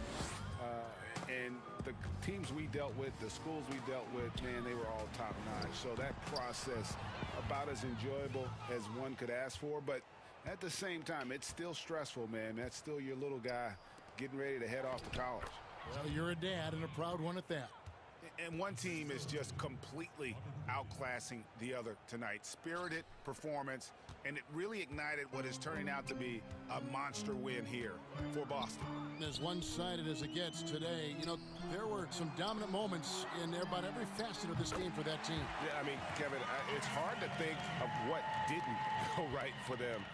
And the teams we dealt with, the schools we dealt with, man, they were all top-notch. So that process, about as enjoyable as one could ask for. But at the same time, it's still stressful, man. That's still your little guy getting ready to head off to college. Well, you're a dad and a proud one at that. And one team is just completely outclassing the other tonight. Spirited performance, and it really ignited what is turning out to be a monster win here for Boston. As one-sided as it gets today, you know, there were some dominant moments in about every facet of this game for that team. Yeah, I mean, Kevin, it's hard to think of what didn't go right for them.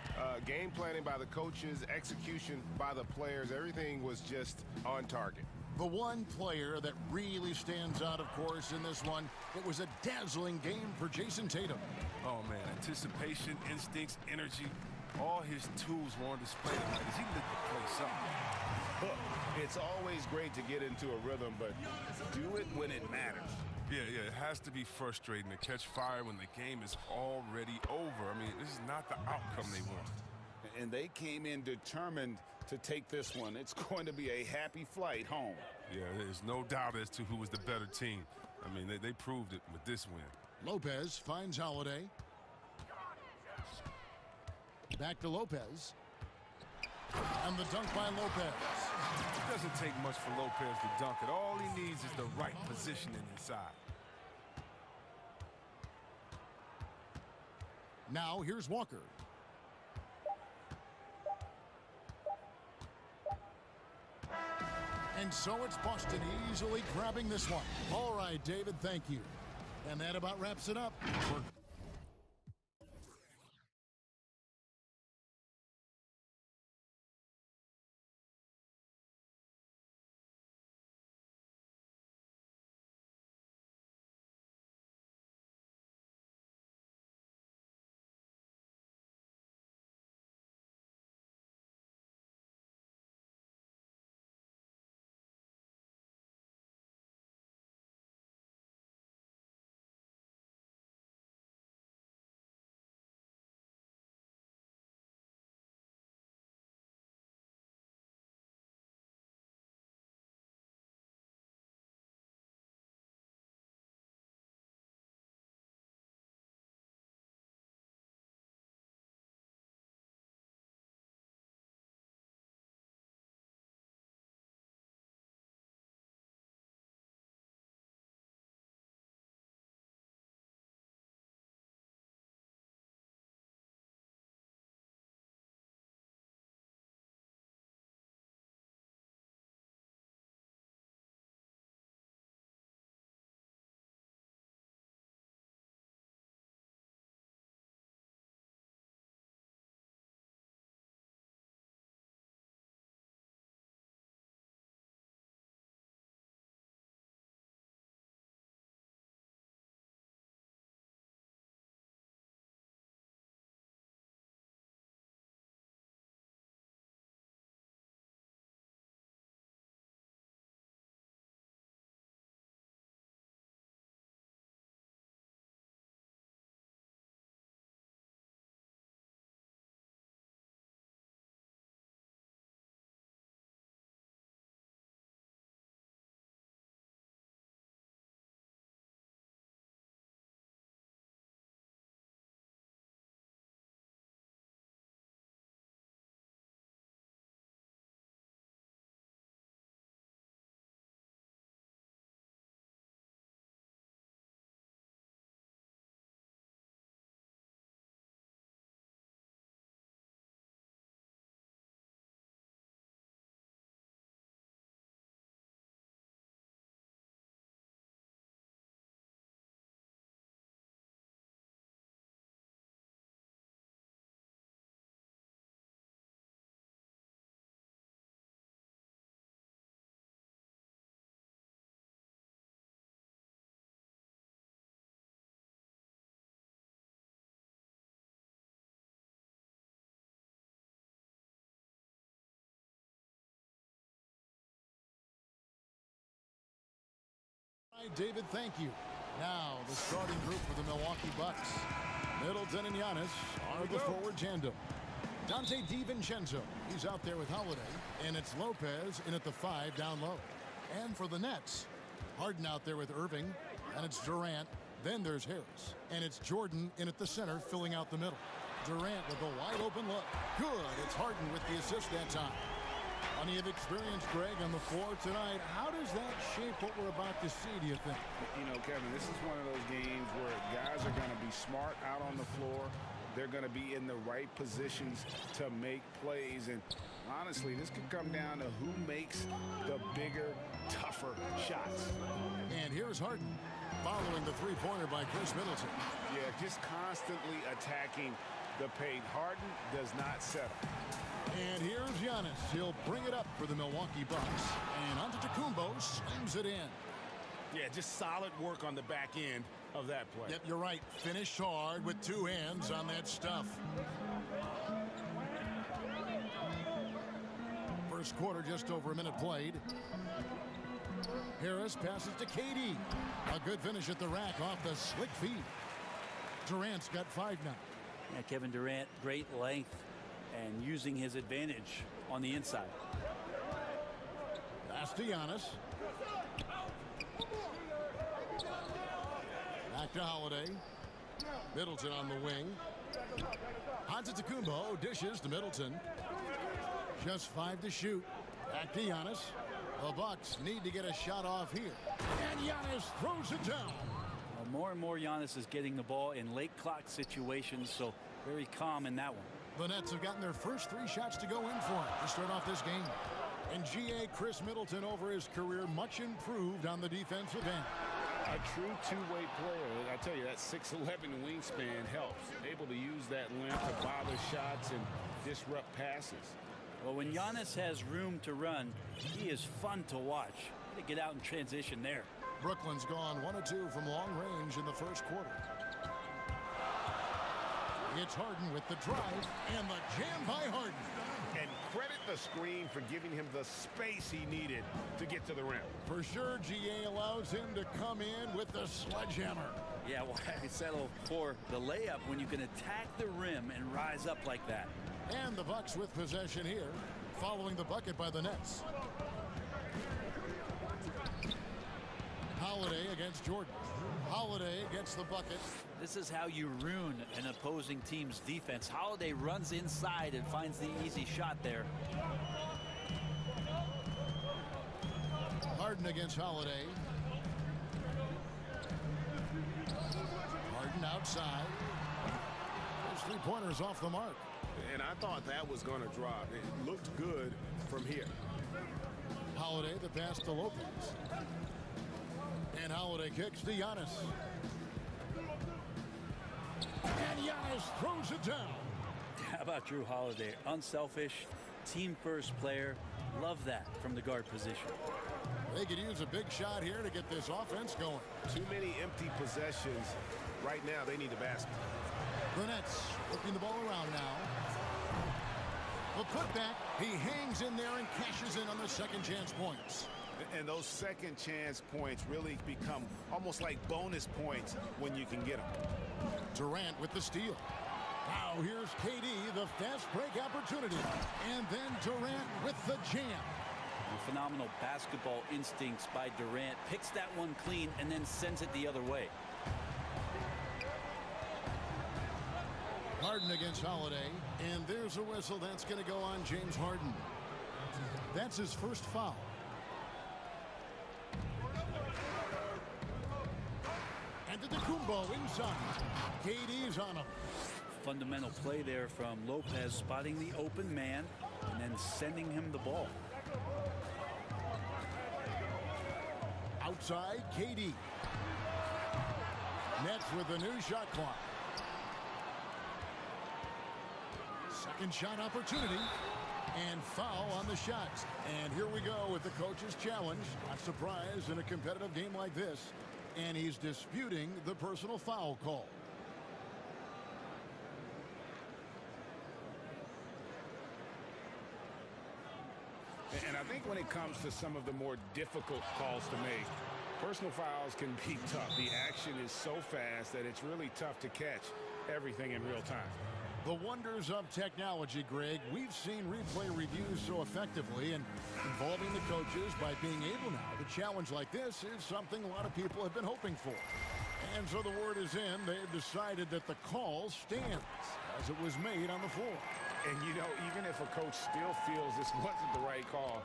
Game planning by the coaches, execution by the players, everything was just on target. The one player that really stands out, of course, in this one, it was a dazzling game for Jason Tatum. Oh, man, anticipation, instincts, energy, all his tools were on display tonight as he lit the place up. Look, it's always great to get into a rhythm, but do it when it matters. Yeah, it has to be frustrating to catch fire when the game is already over. I mean, this is not the outcome they want. And they came in determined to take this one. It's going to be a happy flight home. Yeah, there's no doubt as to who was the better team. I mean, they proved it with this win. Lopez finds Holiday. Back to Lopez. And the dunk by Lopez. It doesn't take much for Lopez to dunk it. All he needs is the right positioning inside. Now here's Walker. And so it's Boston easily grabbing this one. All right, David, thank you. And that about wraps it up. right, David, thank you. Now, the starting group for the Milwaukee Bucks. Middleton and Giannis are the forward tandem. Dante DiVincenzo, he's out there with Holiday. And it's Lopez in at the 5 down low. And for the Nets, Harden out there with Irving. And it's Durant. Then there's Harris. And it's Jordan in at the center, filling out the middle. Durant with a wide open look. Good. It's Harden with the assist that time. Plenty of experience, Greg, on the floor tonight. How does that shape what we're about to see, do you think? You know, Kevin, this is one of those games where guys are going to be smart out on the floor. They're going to be in the right positions to make plays. And honestly, this could come down to who makes the bigger, tougher shots. And here's Harden following the three-pointer by Chris Middleton. Yeah, just constantly attacking the paint. Harden does not settle. And here's Giannis. He'll bring it up for the Milwaukee Bucks. And Antetokounmpo slams it in. Yeah, just solid work on the back end of that play. Yep, you're right. Finished hard with two hands on that stuff. First quarter, just over a minute played. Harris passes to KD. A good finish at the rack off the slick feed. Durant's got 5 now. Yeah, Kevin Durant, great length and using his advantage on the inside. Pass to Giannis. Back to Holiday. Middleton on the wing. Antetokounmpo dishes to Middleton. Just 5 to shoot. Back to Giannis. The Bucks need to get a shot off here. And Giannis throws it down. Well, more and more Giannis is getting the ball in late clock situations, so very calm in that one. The Nets have gotten their first 3 shots to go in for him to start off this game. And GA Chris Middleton over his career much improved on the defensive end. A true two-way player. I tell you, that 6'11" wingspan helps. Able to use that length to bother shots and disrupt passes. Well, when Giannis has room to run, he is fun to watch. To get out in transition there. Brooklyn's gone 1 of 2 from long range in the first quarter. It's Harden with the drive and the jam by Harden. And credit the screen for giving him the space he needed to get to the rim. For sure, GA allows him to come in with the sledgehammer. Yeah, well, I settle for the layup when you can attack the rim and rise up like that. And the Bucks with possession here, following the bucket by the Nets. Holiday against Jordan. Holiday gets the bucket. This is how you ruin an opposing team's defense. Holiday runs inside and finds the easy shot there. Harden against Holiday. Harden outside. His three-pointer's off the mark. And I thought that was going to drop. It looked good from here. Holiday the pass to Lopez. And Holiday kicks to Giannis. And Giannis throws it down. How about Drew Holiday? Unselfish, team-first player. Love that from the guard position. They could use a big shot here to get this offense going. Too many empty possessions. Right now, they need a basket. The Nets whipping the ball around now. The putback, he hangs in there and cashes in on the second chance points. And those second chance points really become almost like bonus points when you can get them. Durant with the steal. Now here's KD, the fast break opportunity. And then Durant with the jam. Phenomenal basketball instincts by Durant. Picks that one clean and then sends it the other way. Harden against Holiday. And there's a whistle that's going to go on James Harden. That's his first foul. Antetokounmpo inside. KD's on him. Fundamental play there from Lopez, spotting the open man and then sending him the ball. Outside, KD. Nets with a new shot clock. Second shot opportunity. And foul on the shots. And here we go with the coach's challenge. Not surprised in a competitive game like this. And he's disputing the personal foul call. And I think when it comes to some of the more difficult calls to make, Personal fouls can be tough. The action is so fast that it's really tough to catch everything in real time. The wonders of technology, Greg. We've seen replay reviews so effectively, and involving the coaches by being able now to challenge like this is something a lot of people have been hoping for. And so the word is in. They've decided that the call stands as it was made on the floor. And, you know, even if a coach still feels this wasn't the right call,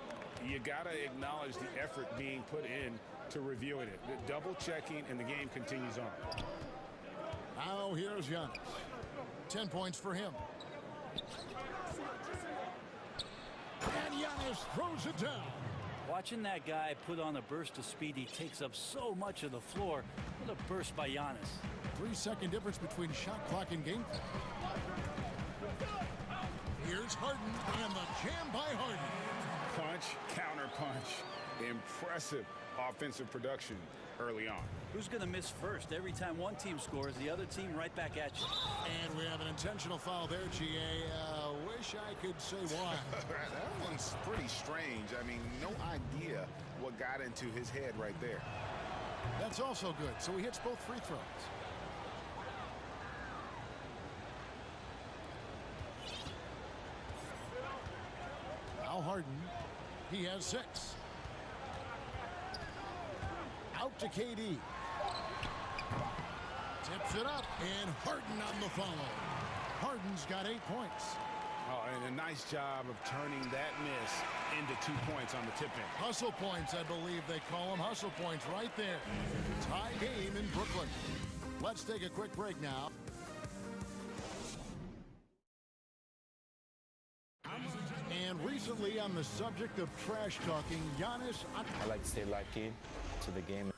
you got to acknowledge the effort being put in to reviewing it. The double checking, and the game continues on. Now here's Giannis. 10 points for him. And Giannis throws it down. Watching that guy put on a burst of speed, he takes up so much of the floor. What a burst by Giannis. 3-second difference between shot clock and game clock. Here's Harden, and the jam by Harden. Punch, counter punch. Impressive offensive production early on. Who's going to miss first? Every time one team scores, the other team right back at you. And we have an intentional foul there, GA. Wish I could say why. That one's pretty strange. I mean, no idea what got into his head right there. That's also good. So he hits both free throws. Now Harden. He has 6. Out to KD. Tips it up, and Harden on the follow. Harden's got 8 points. Oh, and a nice job of turning that miss into 2 points on the tip-in. Hustle points, I believe they call them. Hustle points right there. Tie game in Brooklyn. Let's take a quick break now. And recently, on the subject of trash talking, Giannis... I like to stay locked in to the game.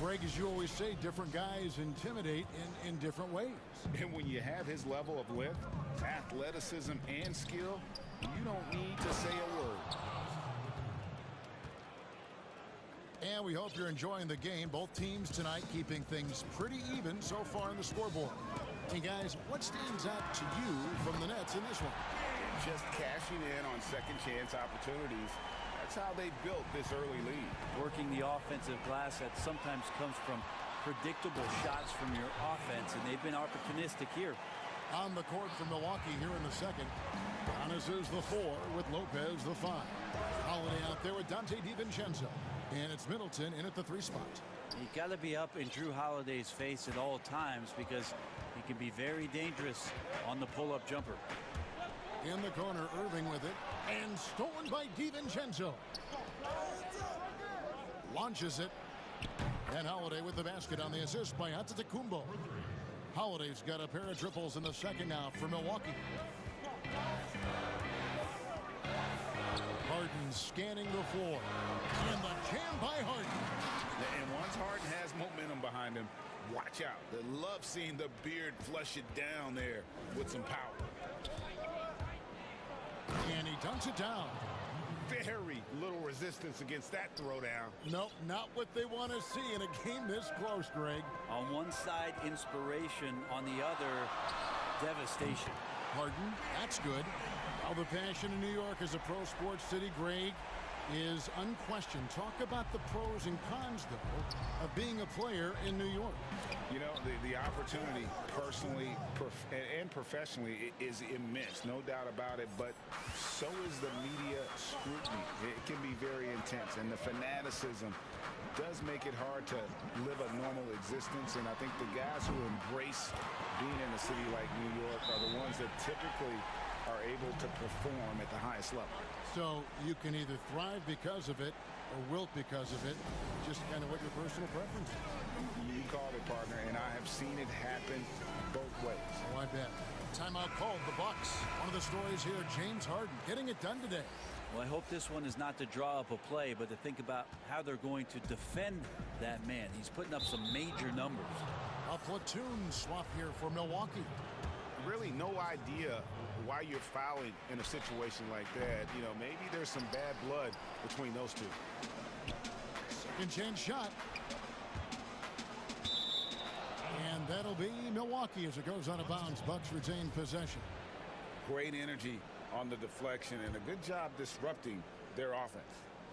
Greg, as you always say, different guys intimidate in different ways. And when you have his level of lift, athleticism, and skill, you don't need to say a word. And we hope you're enjoying the game. Both teams tonight keeping things pretty even so far on the scoreboard. Hey, guys, what stands out to you from the Nets in this one? Just cashing in on second chance opportunities. That's how they built this early lead. Working the offensive glass that sometimes comes from predictable shots from your offense, and they've been opportunistic here. On the court for Milwaukee here in the second. Giannis is the 4 with Lopez the 5. Holiday out there with Dante DiVincenzo. And it's Middleton in at the 3 spot. You got to be up in Drew Holiday's face at all times because he can be very dangerous on the pull-up jumper. In the corner, Irving with it. And stolen by DiVincenzo. Launches it. And Holiday with the basket on the assist by Antetokounmpo. Holiday's got a pair of triples in the second now for Milwaukee. Harden scanning the floor. And the jam by Harden. And once Harden has momentum behind him, watch out. They love seeing the beard flush it down there with some power. And he dunks it down. Very little resistance against that throwdown. Nope, not what they want to see in a game this close, Greg. On one side, inspiration. On the other, devastation. Harden, that's good. Well, the passion in New York as a pro sports city, Greg, is unquestioned. Talk about the pros and cons, though, of being a player in New York. You know, the opportunity personally and professionally is immense, no doubt about it, but so is the media scrutiny. It can be very intense, and the fanaticism does make it hard to live a normal existence, and I think the guys who embrace being in a city like New York are the ones that typically are able to perform at the highest level. So you can either thrive because of it or wilt because of it, just kind of what your personal preference is. You called it, partner, and I have seen it happen both ways. Oh, I bet. Timeout called the Bucks. One of the stories here, James Harden getting it done today. Well, I hope this one is not to draw up a play, but to think about how they're going to defend that man. He's putting up some major numbers. A platoon swap here for Milwaukee. Really no idea why you're fouling in a situation like that. You know, maybe there's some bad blood between those two. Second chance shot. And that'll be Milwaukee as it goes out of bounds. Bucks retain possession. Great energy on the deflection and a good job disrupting their offense.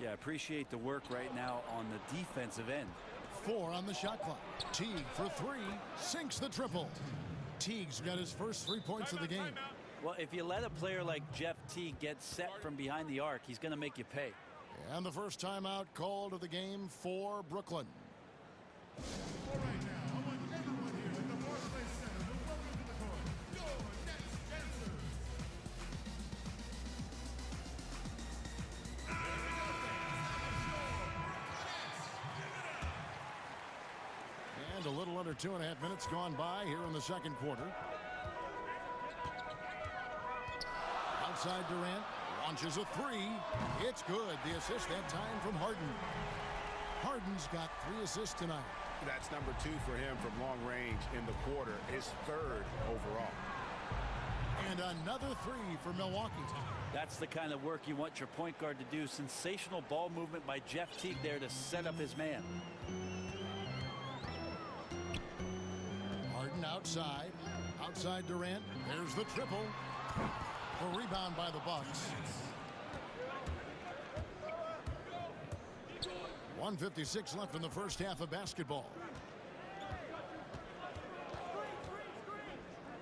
Yeah, appreciate the work right now on the defensive end. 4 on the shot clock. Teague for 3, sinks the triple. Teague's got his first 3 points of the game. Well, if you let a player like Jeff Teague get set from behind the arc, he's going to make you pay. And the first timeout called of the game for Brooklyn. And a little under 2.5 minutes gone by here in the second quarter. Outside Durant, launches a 3. It's good. The assist that time from Harden. Harden's got 3 assists tonight. That's number 2 for him from long range in the quarter. His 3rd overall. And another 3 for Milwaukee. That's the kind of work you want your point guard to do. Sensational ball movement by Jeff Teague there to set up his man. Harden outside. Outside Durant. There's the triple. The rebound by the Bucks. 1:56 left in the first half of basketball.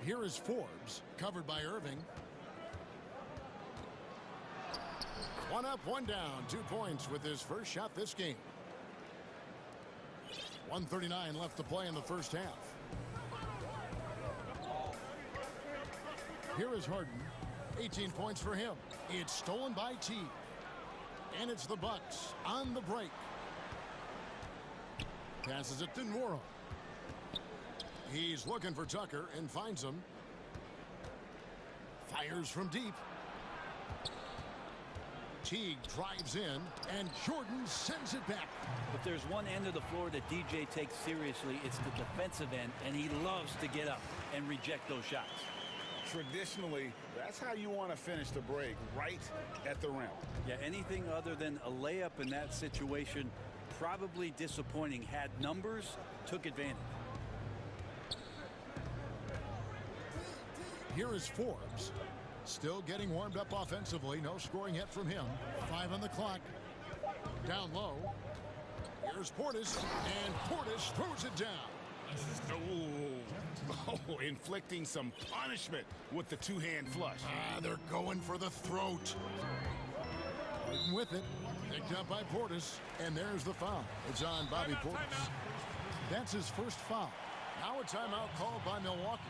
Here is Forbes, covered by Irving. 1 up, 1 down, 2 points with his first shot this game. 1:39 left to play in the first half. Here is Harden. 18 points for him. It's stolen by Teague. And it's the Bucks on the break. Passes it to Nwora. He's looking for Tucker and finds him. Fires from deep. Teague drives in, and Jordan sends it back. If there's one end of the floor that DJ takes seriously, it's the defensive end, and he loves to get up and reject those shots. Traditionally, that's how you want to finish the break, right at the rim. Yeah, anything other than a layup in that situation, probably disappointing. Had numbers, took advantage. Here is Forbes. Still getting warmed up offensively. No scoring yet from him. 5 on the clock. Down low. Here's Portis, and Portis throws it down. Oh, inflicting some punishment with the 2-hand flush. They're going for the throat. Harden with it. Picked up by Portis, and there's the foul. It's on Bobby Portis. That's his first foul. Now a timeout called by Milwaukee.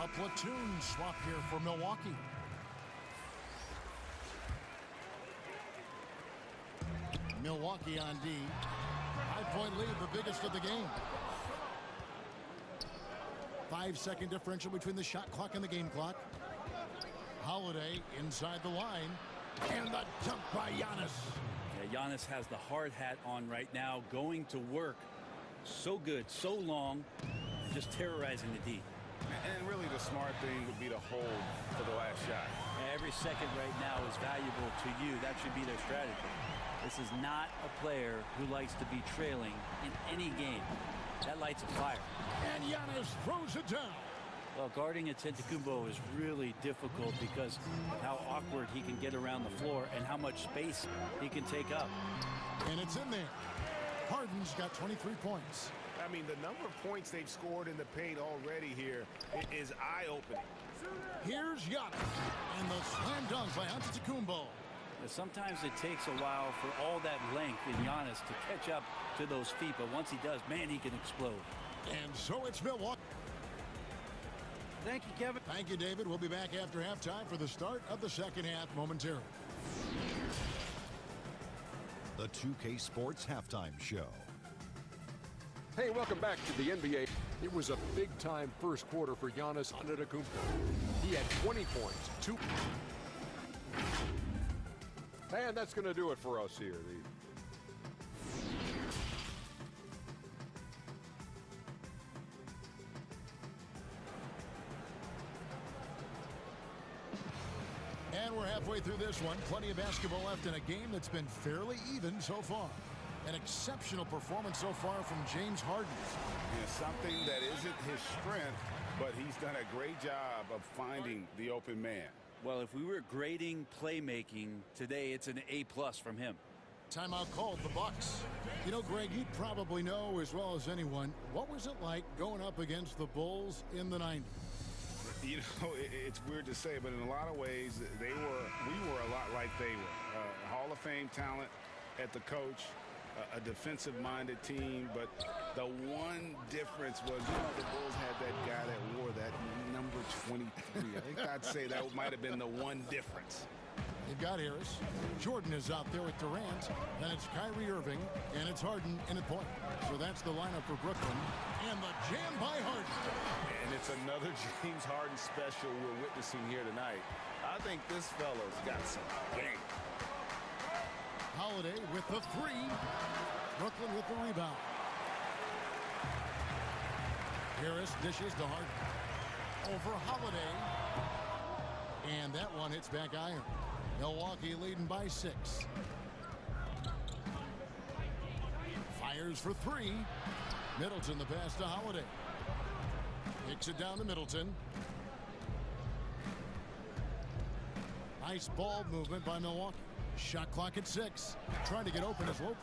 A platoon swap here for Milwaukee. Milwaukee on D. 5-point lead, the biggest of the game. 5-second differential between the shot clock and the game clock. Holiday inside the line. And the dunk by Giannis. Yeah, Giannis has the hard hat on right now, going to work. So good, so long, just terrorizing the D. And really the smart thing would be to hold for the last shot. Every second right now is valuable to you. That should be their strategy. This is not a player who likes to be trailing in any game. That lights a fire. And Giannis throws it down. Well, guarding Antetokounmpo is really difficult because of how awkward he can get around the floor and how much space he can take up. And it's in there. Harden's got 23 points. I mean, the number of points they've scored in the paint already here is eye-opening. Here's Giannis. And the slam dunk by Antetokounmpo. Sometimes it takes a while for all that length in Giannis to catch up to those feet, but once he does, man, he can explode. And so it's Milwaukee. Thank you, Kevin. Thank you, David. We'll be back after halftime for the start of the second half momentarily. The 2K Sports Halftime Show. Hey, welcome back to the NBA. It was a big-time first quarter for Giannis Antetokounmpo. He had 20 points, 2. And that's going to do it for us here. And we're halfway through this one. Plenty of basketball left in a game that's been fairly even so far. An exceptional performance so far from James Harden. Yeah, something that isn't his strength, but he's done a great job of finding the open man. Well, if we were grading playmaking today, it's an A+ from him. Timeout called the Bucks. You know, Greg, you probably know as well as anyone, what was it like going up against the Bulls in the 90s? You know, it's weird to say, but in a lot of ways, we were a lot like they were. Hall of Fame talent at the coach, a defensive-minded team, but the one difference was, you know, the Bulls had that guy that wore that number 23. I think I'd say that might have been the one difference. They've got Harris. Jordan is out there with Durant. Then it's Kyrie Irving, and it's Harden in at point. So that's the lineup for Brooklyn. And the jam by Harden. And it's another James Harden special we're witnessing here tonight. I think this fella's got some game. Holiday with the three. Brooklyn with the rebound. Harris dishes to Harden. Over Holiday. And that one hits back iron. Milwaukee leading by 6. Fires for 3. Middleton the pass to Holiday. Kicks it down to Middleton. Nice ball movement by Milwaukee. Shot clock at 6. Trying to get open is Lopez.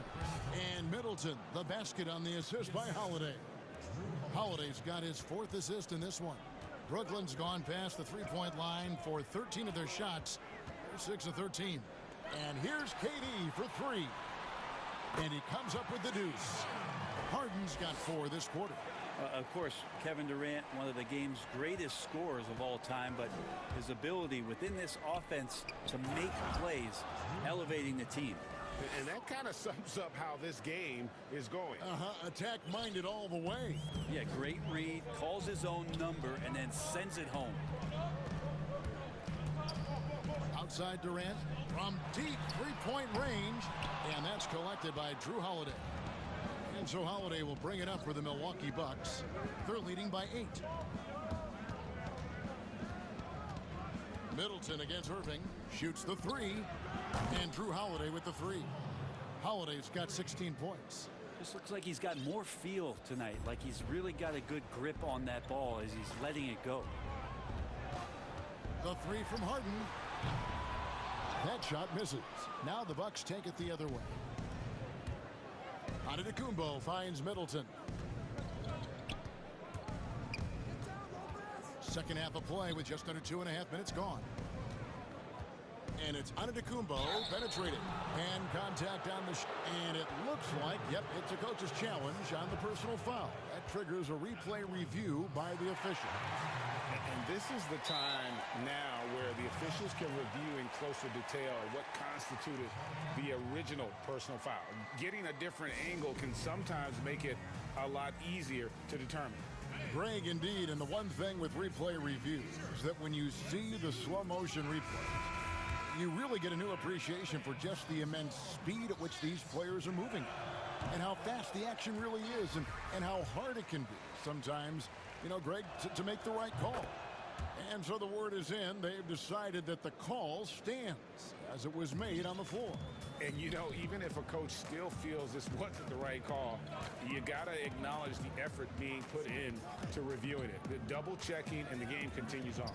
And Middleton, the basket on the assist by Holiday. Holiday's got his 4th assist in this one. Brooklyn's gone past the three-point line for 13 of their shots. They're 6 of 13. And here's KD for 3. And he comes up with the deuce. Harden's got 4 this quarter. Of course, Kevin Durant, one of the game's greatest scorers of all time, but his ability within this offense to make plays, elevating the team. And that kind of sums up how this game is going. Attack-minded all the way. Yeah, great read, calls his own number, and then sends it home. Outside Durant from deep three-point range, and that's collected by Drew Holiday. And so Holiday will bring it up for the Milwaukee Bucks. They're leading by 8. Middleton against Irving. Shoots the 3. And Drew Holiday with the 3. Holiday's got 16 points. This looks like he's got more feel tonight. Like he's really got a good grip on that ball as he's letting it go. The 3 from Harden. That shot misses. Now the Bucks take it the other way. Antetokounmpo finds Middleton. Second half of play with just under 2.5 minutes gone. And it's Antetokounmpo penetrated. And contact on the and it looks like, yep, it's a coach's challenge on the personal foul. That triggers a replay review by the official. And this is the time now where the officials can review in closer detail what constituted the original personal foul. Getting a different angle can sometimes make it a lot easier to determine. Greg, indeed, and the one thing with replay reviews is that when you see the slow motion replays, you really get a new appreciation for just the immense speed at which these players are moving and how fast the action really is and how hard it can be sometimes, you know, Greg, to make the right call. And so the word is in. They've decided that the call stands as it was made on the floor. And, you know, even if a coach still feels this wasn't the right call, you got to acknowledge the effort being put in to reviewing it. The double checking, and the game continues on.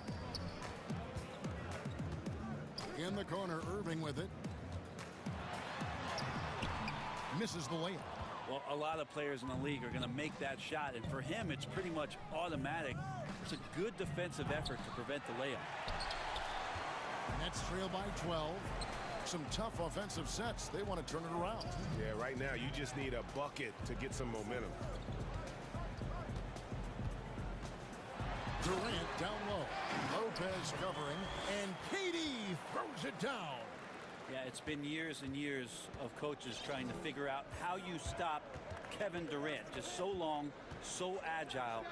In the corner, Irving with it. Misses the layup. Well, a lot of players in the league are going to make that shot, and for him, it's pretty much automatic. It's a good defensive effort to prevent the layup. Nets trail by 12. Some tough offensive sets. They want to turn it around. Yeah, right now, you just need a bucket to get some momentum. Durant down low. Lopez covering, and KD throws it down. Yeah, it's been years and years of coaches trying to figure out how you stop Kevin Durant. Just so long, so agile,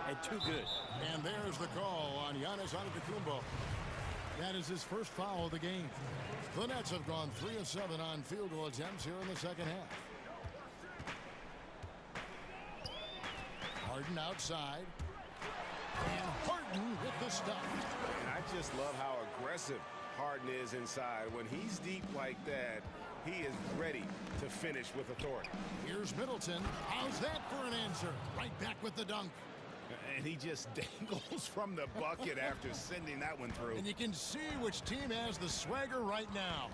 and too good. And there's the call on Giannis Antetokounmpo. That is his first foul of the game. The Nets have gone 3 of 7 on field goal attempts here in the second half. Harden outside. And Harden with the stop. And I just love how aggressive Harden is inside. When he's deep like that, He is ready to finish with authority. Here's Middleton. How's that for an answer? Right back with the dunk. And he just dangles from the bucket after sending that one through. And you can see which team has the swagger right now.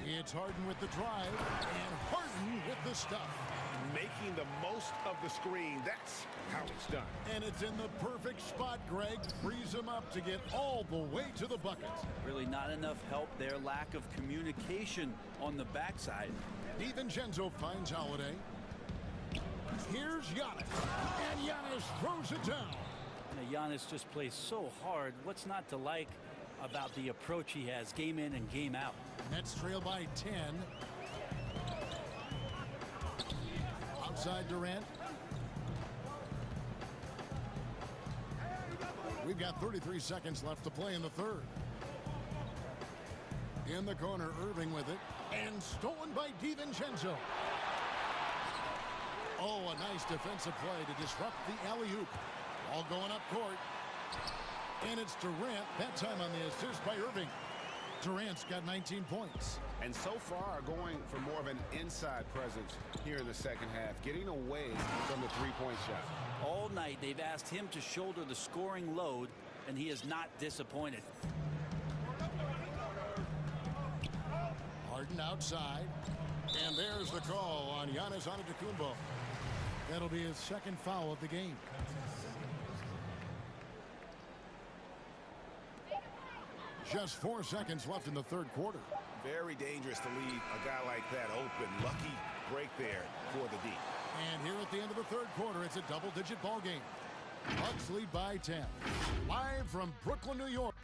It's Harden with the drive, and Harden with the stuff. Making the most of the screen, that's how it's done. And it's in the perfect spot, Greg. Frees him up to get all the way to the bucket. Really not enough help there. Lack of communication on the backside. DiVincenzo finds Holiday. Here's Giannis. And Giannis throws it down. Now, Giannis just plays so hard. What's not to like about the approach he has game in and game out? Nets trail by 10. Outside Durant. We've got 33 seconds left to play in the third. In the corner, Irving with it. And stolen by DiVincenzo. Oh, a nice defensive play to disrupt the alley-oop. All going up court. And it's Durant, that time on the assist by Irving. Durant's got 19 points. And so far going for more of an inside presence here in the second half, getting away from the three-point shot. All night they've asked him to shoulder the scoring load, and he is not disappointed. Harden outside. And there's the call on Giannis Antetokounmpo. That'll be his second foul of the game. Just 4 seconds left in the third quarter. Very dangerous to leave a guy like that open. Lucky break there for the D. And here at the end of the third quarter, it's a double-digit ball game. Bucks lead by 10. Live from Brooklyn, New York.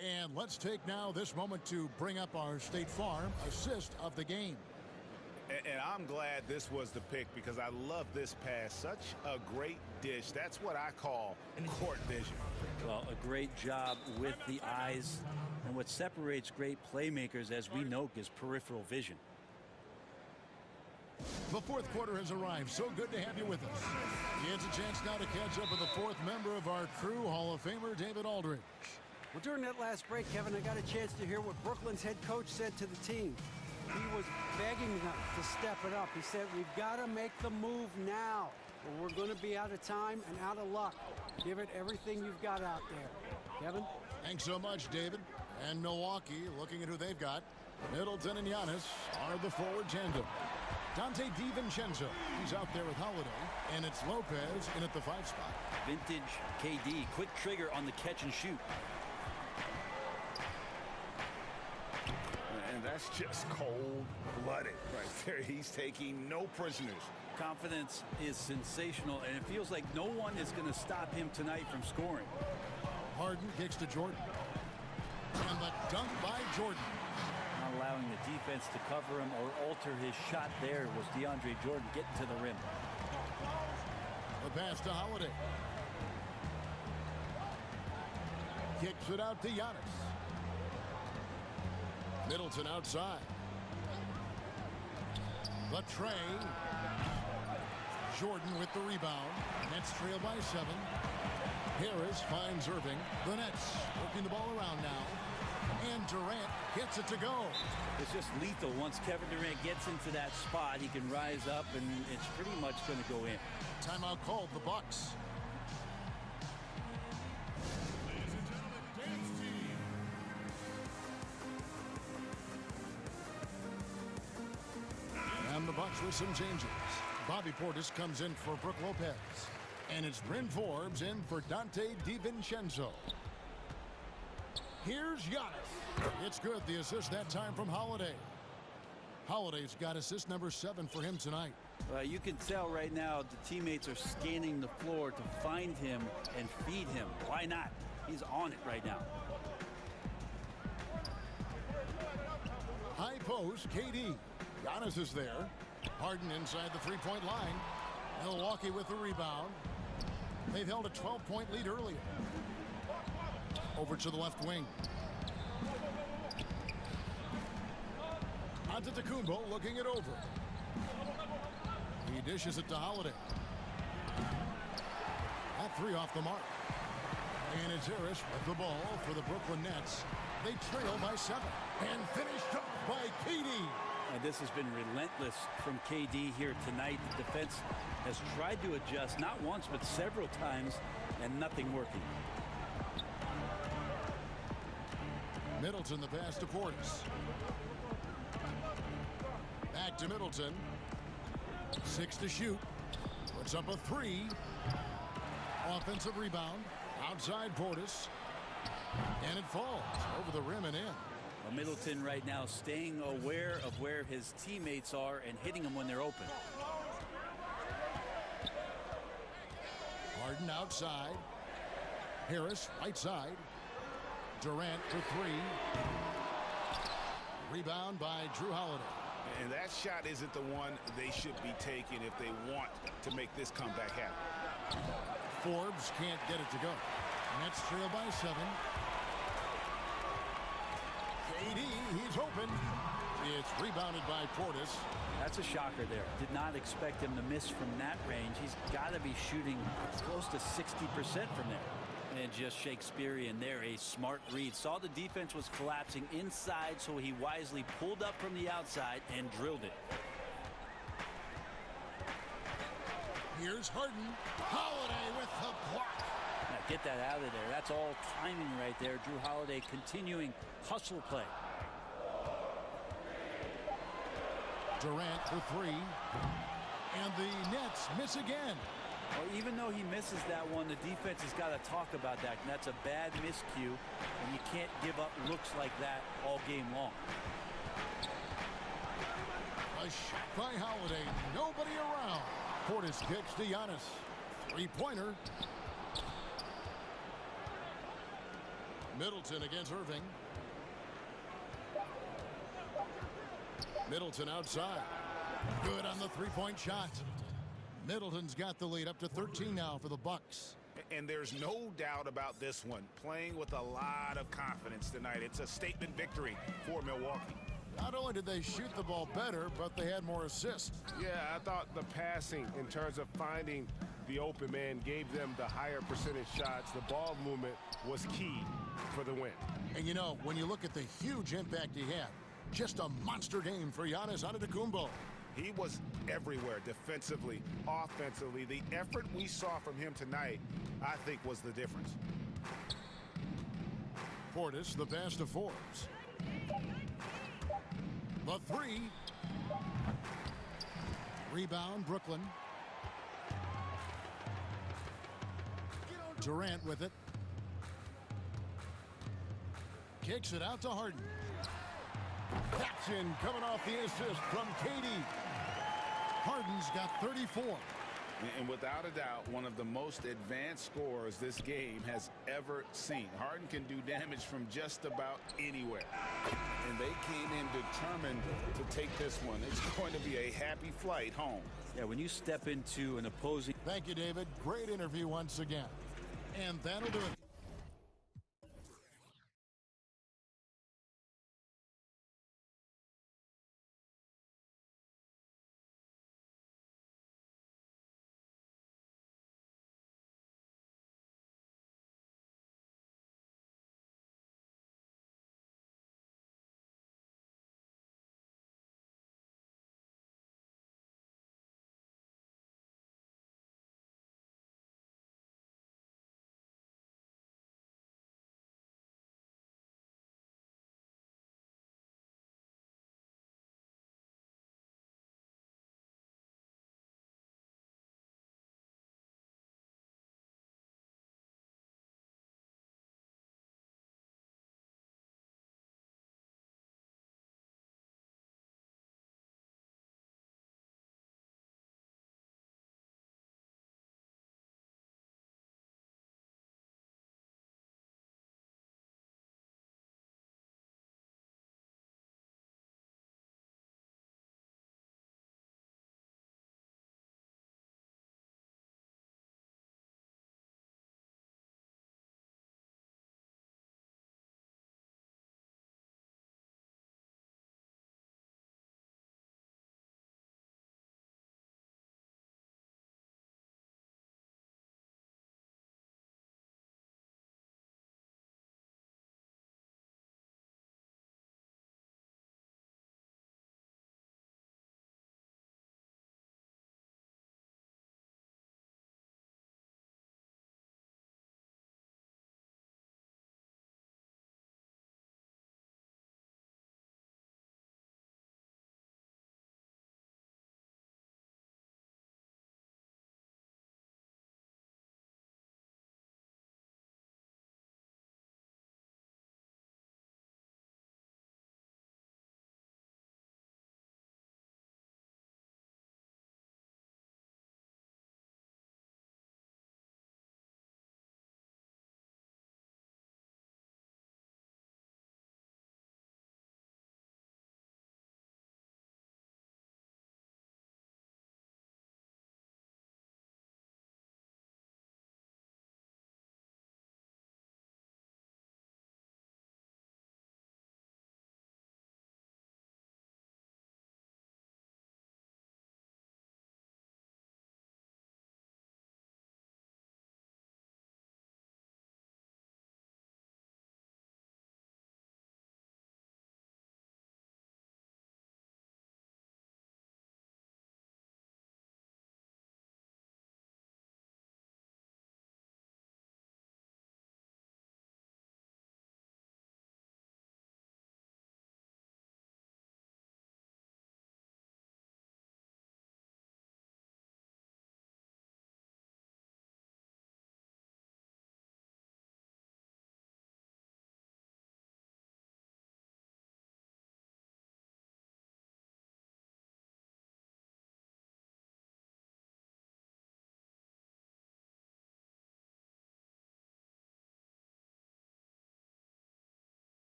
And let's take now this moment to bring up our State Farm assist of the game. And I'm glad this was the pick because I love this pass. Such a great dish. That's what I call court vision. Well, a great job with the eyes. And what separates great playmakers, as we know, is peripheral vision. The fourth quarter has arrived. So good to have you with us. It's a chance now to catch up with the fourth member of our crew, Hall of Famer David Aldridge. Well, during that last break, Kevin, I got a chance to hear what Brooklyn's head coach said to the team. He was begging them to step it up. He said, we've got to make the move now, or we're going to be out of time and out of luck. Give it everything you've got out there. Kevin? Thanks so much, David. And Milwaukee, looking at who they've got. Middleton and Giannis are the forward tandem. Dante DiVincenzo, he's out there with Holiday. And it's Lopez in at the 5 spot. Vintage KD, quick trigger on the catch and shoot. And that's just cold-blooded right there. He's taking no prisoners. Confidence is sensational, and it feels like no one is going to stop him tonight from scoring. Harden kicks to Jordan. And the dunk by Jordan. Not allowing the defense to cover him or alter his shot there was DeAndre Jordan getting to the rim. The pass to Holiday. Kicks it out to Giannis. Middleton outside. The tray. Jordan with the rebound. Nets trail by 7. Harris finds Irving. The Nets working the ball around now. And Durant gets it to go. It's just lethal. Once Kevin Durant gets into that spot, he can rise up, and it's pretty much going to go in. Timeout called, the Bucks. And the Bucks with some changes. Bobby Portis comes in for Brook Lopez. And it's Bryn Forbes in for Dante DiVincenzo. Here's Giannis. It's good. The assist that time from Holiday. Holiday's got assist number 7 for him tonight. You can tell right now the teammates are scanning the floor to find him and feed him. Why not? He's on it right now. High post, KD. Giannis is there. Harden inside the three-point line. Milwaukee with the rebound. They've held a 12-point lead earlier. Over to the left wing. Antetokounmpo looking it over. He dishes it to Holiday. That 3 off the mark. And it's Harris with the ball for the Brooklyn Nets. They trail by 7 and finished off by KD. And this has been relentless from KD here tonight. The defense has tried to adjust not once but several times and nothing working. Middleton the pass to Portis. Back to Middleton. 6 to shoot. Puts up a 3. Offensive rebound. Outside Portis. And it falls over the rim and in. Well, Middleton right now staying aware of where his teammates are and hitting them when they're open. Harden outside. Harris right side. Durant for 3. Rebound by Drew Holiday. And that shot isn't the one they should be taking if they want to make this comeback happen. Forbes can't get it to go. Nets trail by 7. KD, he's open. It's rebounded by Portis. That's a shocker there. Did not expect him to miss from that range. He's got to be shooting close to 60% from there. And just Shakespearean there, a smart read. Saw the defense was collapsing inside, so he wisely pulled up from the outside and drilled it. Here's Harden. Holiday with the block. Now get that out of there. That's all timing right there. Drew Holiday continuing hustle play. Durant for 3. And the Nets miss again. Well, even though he misses that one, the defense has got to talk about that. And that's a bad miscue, and you can't give up looks like that all game long. A shot by Holiday. Nobody around. Portis kicks to Giannis. 3-pointer. Middleton against Irving. Middleton outside. Good on the 3-point shot. Middleton's got the lead up to 13 now for the Bucks. And there's no doubt about this one. Playing with a lot of confidence tonight. It's a statement victory for Milwaukee. Not only did they shoot the ball better, but they had more assists. Yeah, I thought the passing in terms of finding the open man gave them the higher percentage shots. The ball movement was key for the win. And you know, when you look at the huge impact he had, just a monster game for Giannis Antetokounmpo. He was everywhere defensively, offensively. The effort we saw from him tonight, I think, was the difference. Portis, the pass to Forbes. The 3. Rebound, Brooklyn. Durant with it. Kicks it out to Harden. That's in, coming off the assist from KD. Harden's got 34. And without a doubt, one of the most advanced scorers this game has ever seen. Harden can do damage from just about anywhere. And they came in determined to take this one. It's going to be a happy flight home. Yeah, when you step into an opposing... Thank you, David. Great interview once again. And that'll do it.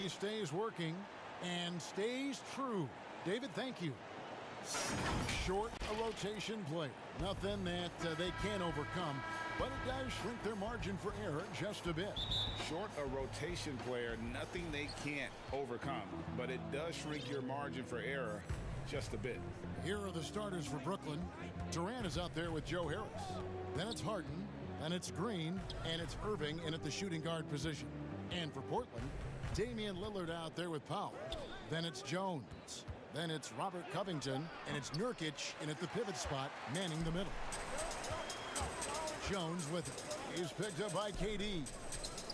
He stays working and stays true. David, thank you. Short a rotation play. Nothing that they can't overcome, but it does shrink their margin for error just a bit. Short a rotation player, nothing they can't overcome, but it does shrink your margin for error just a bit. Here are the starters for Brooklyn. Durant is out there with Joe Harris. Then it's Harden, then it's Green, and it's Irving in at the shooting guard position. And for Portland, Damian Lillard out there with Powell. Then it's Jones. Then it's Robert Covington, and it's Nurkic in at the pivot spot, manning the middle. Jones with it. He's picked up by KD.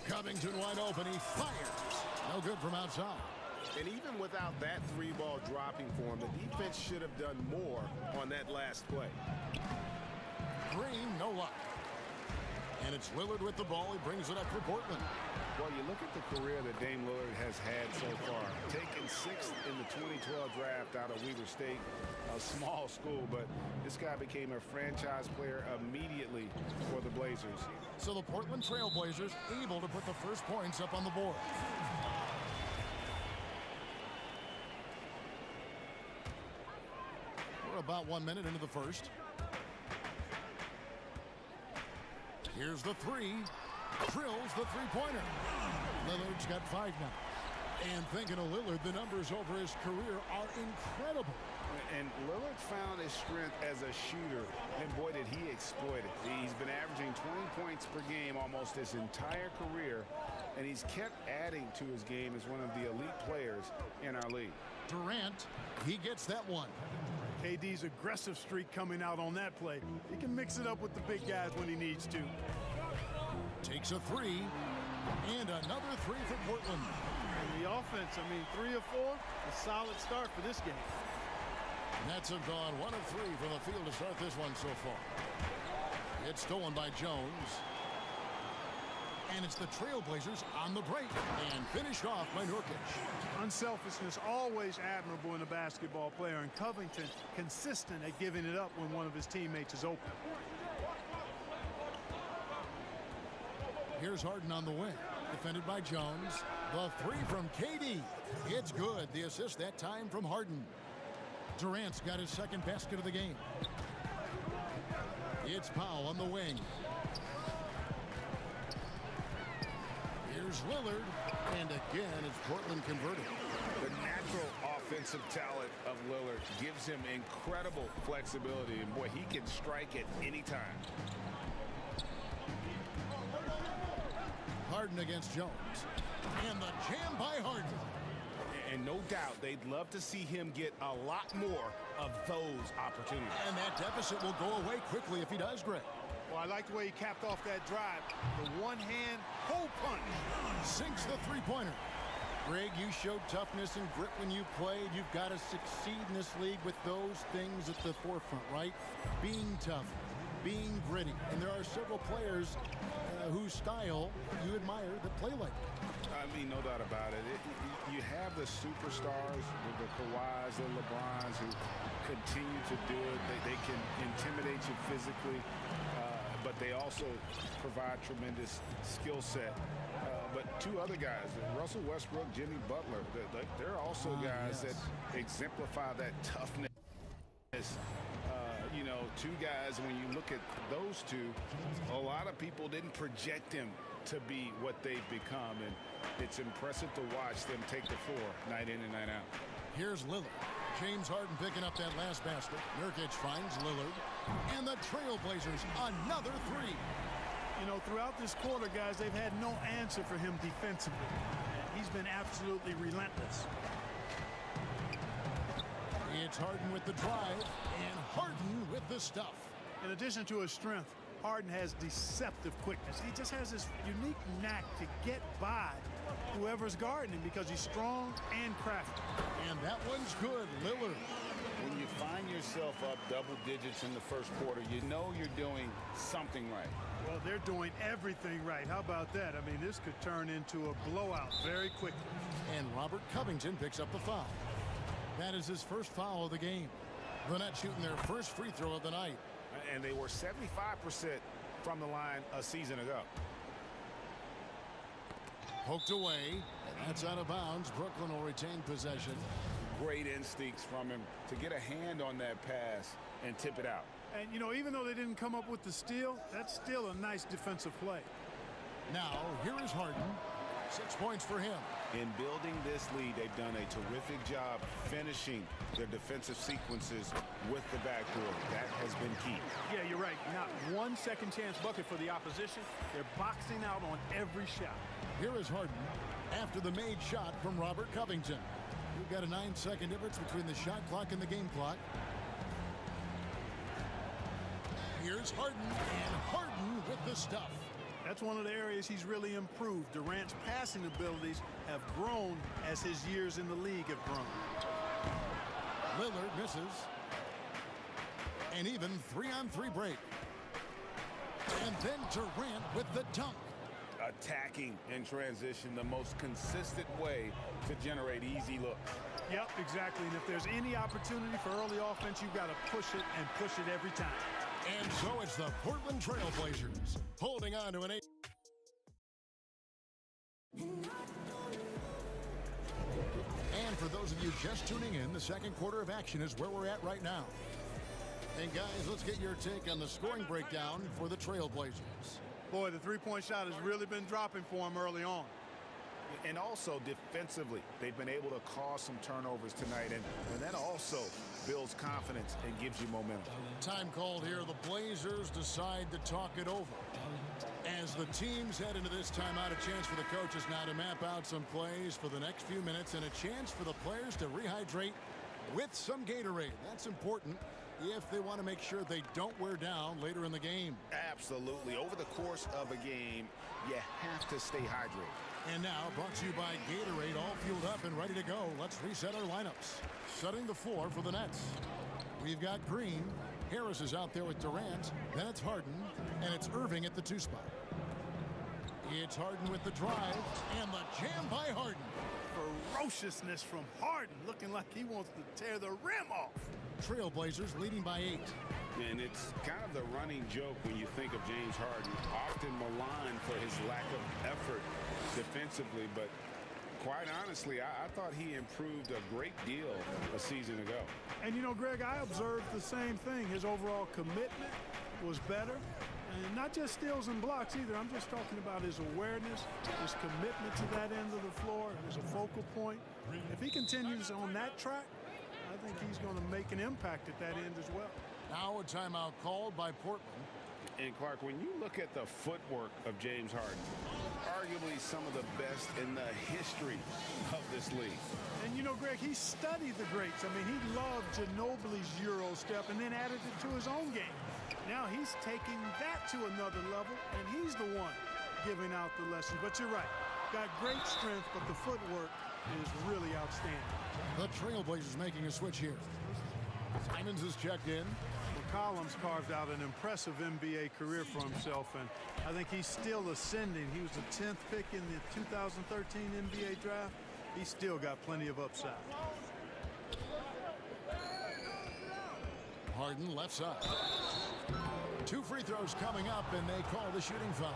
Covington wide open. He fires. No good from outside. And even without that three-ball dropping for him, the defense should have done more on that last play. Green, no luck. And it's Lillard with the ball. He brings it up for Portland. Well, you look at the career that Dame Lillard has had so far. Taken 6th in the 2012 draft out of Weber State, a small school, but this guy became a franchise player immediately for the Blazers. So the Portland Trail Blazers able to put the first points up on the board. We're about 1 minute into the first. Here's the three. Drills the three-pointer. Lillard's got 5 now. And thinking of Lillard, the numbers over his career are incredible. And Lillard found his strength as a shooter, and boy, did he exploit it. He's been averaging 20 points per game almost his entire career, and he's kept adding to his game as one of the elite players in our league. Durant, he gets that one. KD's aggressive streak coming out on that play. He can mix it up with the big guys when he needs to. Takes a three, and another three for Portland. And the offense, I mean, 3 of 4, a solid start for this game. Nets have gone 1 of 3 from the field to start this one so far. It's stolen by Jones. And it's the Trailblazers on the break, and finished off by Nurkic. Unselfishness always admirable in a basketball player, and Covington consistent at giving it up when one of his teammates is open. Here's Harden on the wing, defended by Jones. The three from KD. It's good. The assist that time from Harden. Durant's got his second basket of the game. It's Powell on the wing. Here's Lillard, and again it's Portland converted. The natural offensive talent of Lillard gives him incredible flexibility, and boy, he can strike at any time. Harden against Jones. And the jam by Harden. And no doubt they'd love to see him get a lot more of those opportunities. And that deficit will go away quickly if he does, Greg. Well, I like the way he capped off that drive. The one-hand hole punch. Sinks the three-pointer. Greg, you showed toughness and grit when you played. You've got to succeed in this league with those things at the forefront, right? Being tough, being gritty. And there are several players whose style you admire that play like it. I mean, no doubt about it. You have the superstars, the Kawhis, the LeBrons, who continue to do it. They can intimidate you physically, but they also provide tremendous skill set. But 2 other guys, Russell Westbrook, Jimmy Butler, they're also guys that exemplify that toughness. You know, 2 guys, when you look at those 2, a lot of people didn't project them to be what they've become, and it's impressive to watch them take the floor night in and night out. Here's Lillard. James Harden picking up that last basket. Nurkic finds Lillard, and the Trailblazers another 3. You know, throughout this quarter, guys, they've had no answer for him defensively. He's been absolutely relentless. It's Harden with the drive, and Harden with the stuff. In addition to his strength, Harden has deceptive quickness. He just has this unique knack to get by whoever's guarding him because he's strong and crafty. And that one's good, Lillard. When you find yourself up double digits in the first quarter, you know you're doing something right. Well, they're doing everything right. How about that? I mean, this could turn into a blowout very quickly. And Robert Covington picks up the foul. That is his first foul of the game. They're not shooting their first free throw of the night. And they were 75% from the line a season ago. Poked away. And that's out of bounds. Brooklyn will retain possession. Great instincts from him to get a hand on that pass and tip it out. And, you know, even though they didn't come up with the steal, that's still a nice defensive play. Now, here is Harden. 6 points for him. In building this lead, they've done a terrific job finishing their defensive sequences with the backboard. That has been key. Yeah, you're right. Not one second chance bucket for the opposition. They're boxing out on every shot. Here is Harden after the made shot from Robert Covington. We've got a 9-second difference between the shot clock and the game clock. Here's Harden, and Harden with the stuff. That's one of the areas he's really improved. Durant's passing abilities have grown as his years in the league have grown. Lillard misses. An even 3-on-3 break. And then Durant with the dunk. Attacking in transition, the most consistent way to generate easy looks. Yep, exactly. And if there's any opportunity for early offense, you've got to push it and push it every time. And so it's the Portland Trail Blazers holding on to an 8. And for those of you just tuning in, the second quarter of action is where we're at right now. And guys, let's get your take on the scoring breakdown for the Trail Blazers. Boy, the three-point shot has really been dropping for him early on. And also defensively, they've been able to cause some turnovers tonight, and that also builds confidence and gives you momentum. Time called here. The Blazers decide to talk it over. As the teams head into this timeout, a chance for the coaches now to map out some plays for the next few minutes and a chance for the players to rehydrate with some Gatorade. That's important if they want to make sure they don't wear down later in the game. Absolutely. Over the course of a game, you have to stay hydrated. And now, brought to you by Gatorade, all fueled up and ready to go. Let's reset our lineups. Setting the floor for the Nets. We've got Green. Harris is out there with Durant. Then it's Harden. And it's Irving at the 2 spot. It's Harden with the drive. And the jam by Harden. Ferociousness from Harden, looking like he wants to tear the rim off. Trailblazers leading by 8. And it's kind of the running joke when you think of James Harden, often maligned for his lack of effort defensively, but quite honestly, I thought he improved a great deal a season ago. And you know, Greg, I observed the same thing. His overall commitment was better. And not just steals and blocks either. I'm just talking about his awareness, his commitment to that end of the floor as a focal point. If he continues on that track, I think he's going to make an impact at that end as well. Now a timeout called by Portland. And Clark, when you look at the footwork of James Harden, arguably some of the best in the history of this league. And you know, Greg, he studied the greats. I mean, he loved Ginobili's Euro step and then added it to his own game. Now he's taking that to another level, and he's the one giving out the lesson. But you're right, got great strength, but the footwork is really outstanding. The Trailblazers making a switch here. Simons is checked in. McCollum's carved out an impressive NBA career for himself, and I think he's still ascending. He was the 10th pick in the 2013 NBA draft. He's still got plenty of upside. Harden left side. 2 free throws coming up, and they call the shooting foul.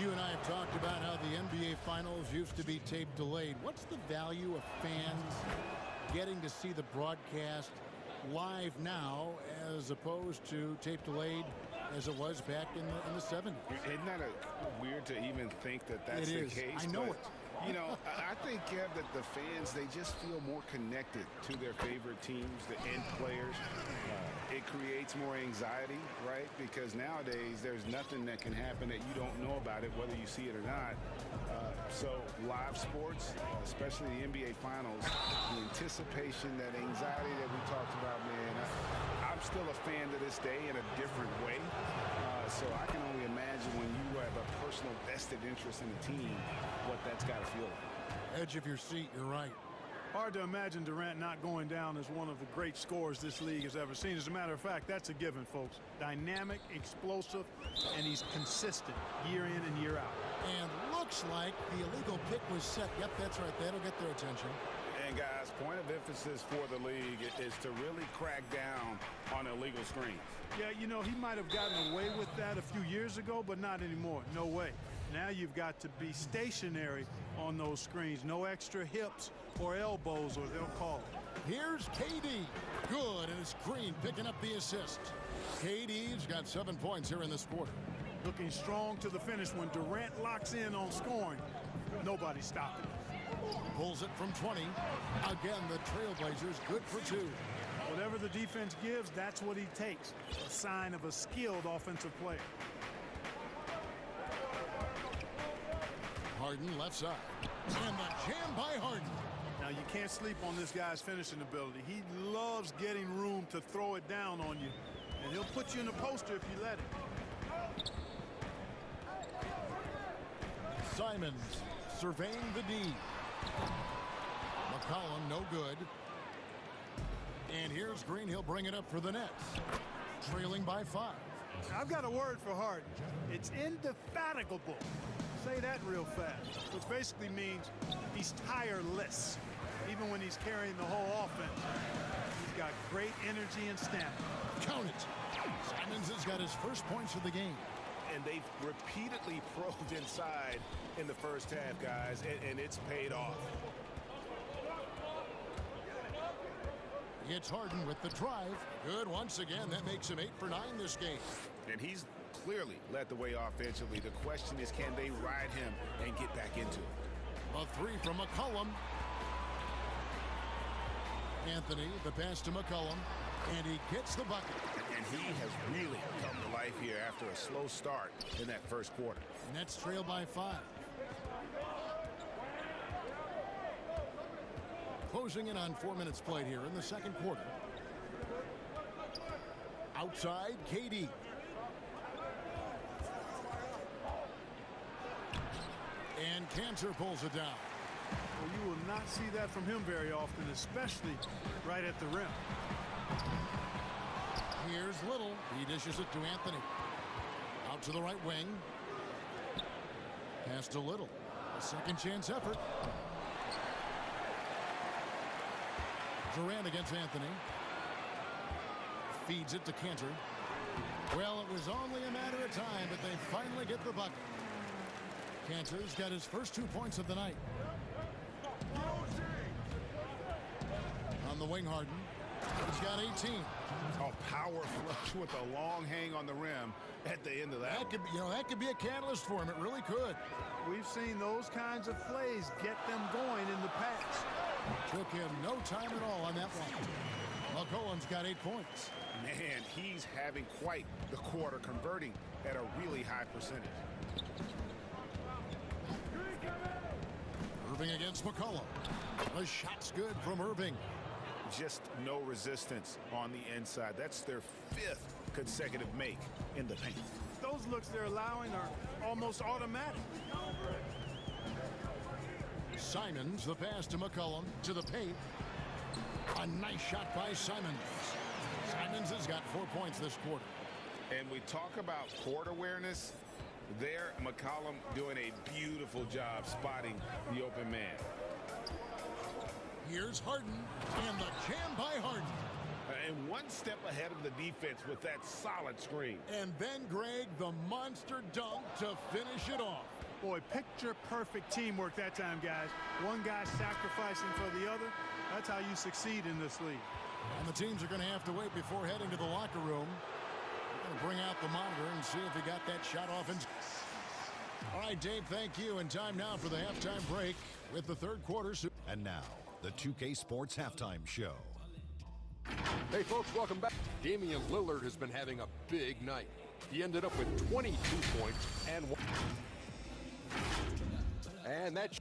You and I have talked about how the NBA Finals used to be tape delayed. What's the value of fans getting to see the broadcast live now as opposed to tape delayed as it was back in the 70s? Isn't that weird to even think that that's the case? I know it. You know, I think, Kev, that the fans, they just feel more connected to their favorite teams, the end players. It creates more anxiety, right? Because nowadays, there's nothing that can happen that you don't know about it, whether you see it or not. So live sports, especially the NBA Finals, the anticipation, that anxiety that we talked about, man, I'm still a fan to this day in a different way. So I can only imagine when you have a personal vested interest in a team, what that's got to feel like. Edge of your seat, you're right. Hard to imagine Durant not going down as one of the great scorers this league has ever seen. As a matter of fact, that's a given, folks. Dynamic, explosive, and he's consistent year in and year out. And looks like the illegal pick was set. Yep, that's right. That'll get their attention. And guys, point of emphasis for the league is to really crack down on illegal screens. Yeah, you know, he might have gotten away with that a few years ago, but not anymore. No way. Now you've got to be stationary on those screens. No extra hips or elbows, or they'll call it. Here's KD. Good, and it's Green picking up the assist. KD's got 7 points here in this quarter. Looking strong to the finish when Durant locks in on scoring. Nobody's stopping him. Pulls it from 20. Again, the Trailblazers good for 2. Whatever the defense gives, that's what he takes. A sign of a skilled offensive player. Harden left side. And the jam by Harden. Now, you can't sleep on this guy's finishing ability. He loves getting room to throw it down on you. And he'll put you in the poster if you let him. Simons surveying the D. McCollum no good. And here's Green. He'll bring it up for the Nets. Trailing by 5. I've got a word for Harden. It's indefatigable. Say that real fast. Which basically means he's tireless. Even when he's carrying the whole offense. He's got great energy and stamina. Count it. Simons has got his first points of the game. And they've repeatedly probed inside in the first half, guys, and it's paid off. It's Harden with the drive. Good once again. That makes him 8 for 9 this game. And he's clearly led the way offensively. The question is, can they ride him and get back into it? A 3 from McCollum. Anthony, the pass to McCollum. And he gets the bucket. And he has really come to life here after a slow start in that first quarter. Nets trail by 5. Closing in on 4 minutes played here in the second quarter. Outside, KD. And Cantor pulls it down. Well, you will not see that from him very often, especially right at the rim. Here's Little. He dishes it to Anthony. Out to the right wing. Pass to Little. A second chance effort. Durant against Anthony. Feeds it to Cantor. Well, it was only a matter of time, but they finally get the bucket. Cantor's got his first 2 points of the night. On the wing, Harden. He's got 18. A power flush with a long hang on the rim at the end of that. That could be a catalyst for him. It really could. We've seen those kinds of plays get them going in the past. Took him no time at all on that one. McCollum's got 8 points. Man, he's having quite the quarter, converting at a really high percentage. Irving against McCollum. The shot's good from Irving. Just no resistance on the inside. That's their 5th consecutive make in the paint. Those looks they're allowing are almost automatic. Simons, the pass to McCollum, to the paint. A nice shot by Simons. Simons has got 4 points this quarter. And we talk about court awareness. There, McCollum doing a beautiful job spotting the open man. Here's Harden, and the jam by Harden. And one step ahead of the defense with that solid screen. And then Greg, the monster dunk to finish it off. Boy, picture-perfect teamwork that time, guys. One guy sacrificing for the other. That's how you succeed in this league. And the teams are going to have to wait before heading to the locker room. We're going to bring out the monitor and see if he got that shot off. All right, Dave, thank you. And time now for the halftime break with the third quarter. And now, the 2K Sports Halftime Show. Hey, folks, welcome back. Damian Lillard has been having a big night. He ended up with 22 points and one. And that's...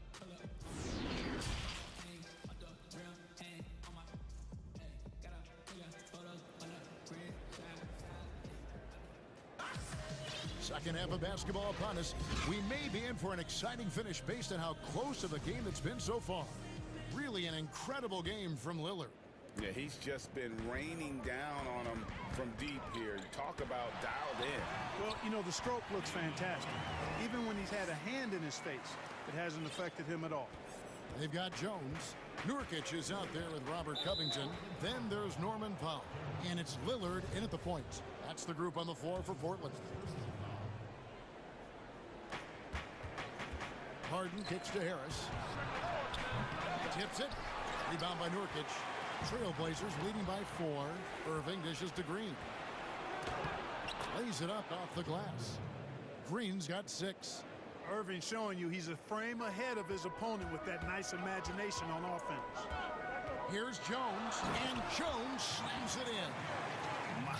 Second half of basketball upon us. We may be in for an exciting finish based on how close of a game it's been so far. Really an incredible game from Lillard. Yeah, he's just been raining down on him from deep here. Talk about dialed in. Well, you know, the stroke looks fantastic. Even when he's had a hand in his face, it hasn't affected him at all. They've got Jones. Nurkic is out there with Robert Covington. Then there's Norman Powell. And it's Lillard in at the point. That's the group on the floor for Portland. Harden kicks to Harris. Tips it. Rebound by Nurkic. Trailblazers leading by 4. Irving dishes to Green. Lays it up off the glass. Green's got 6. Irving showing you he's a frame ahead of his opponent with that nice imagination on offense. Here's Jones, and Jones slams it in. My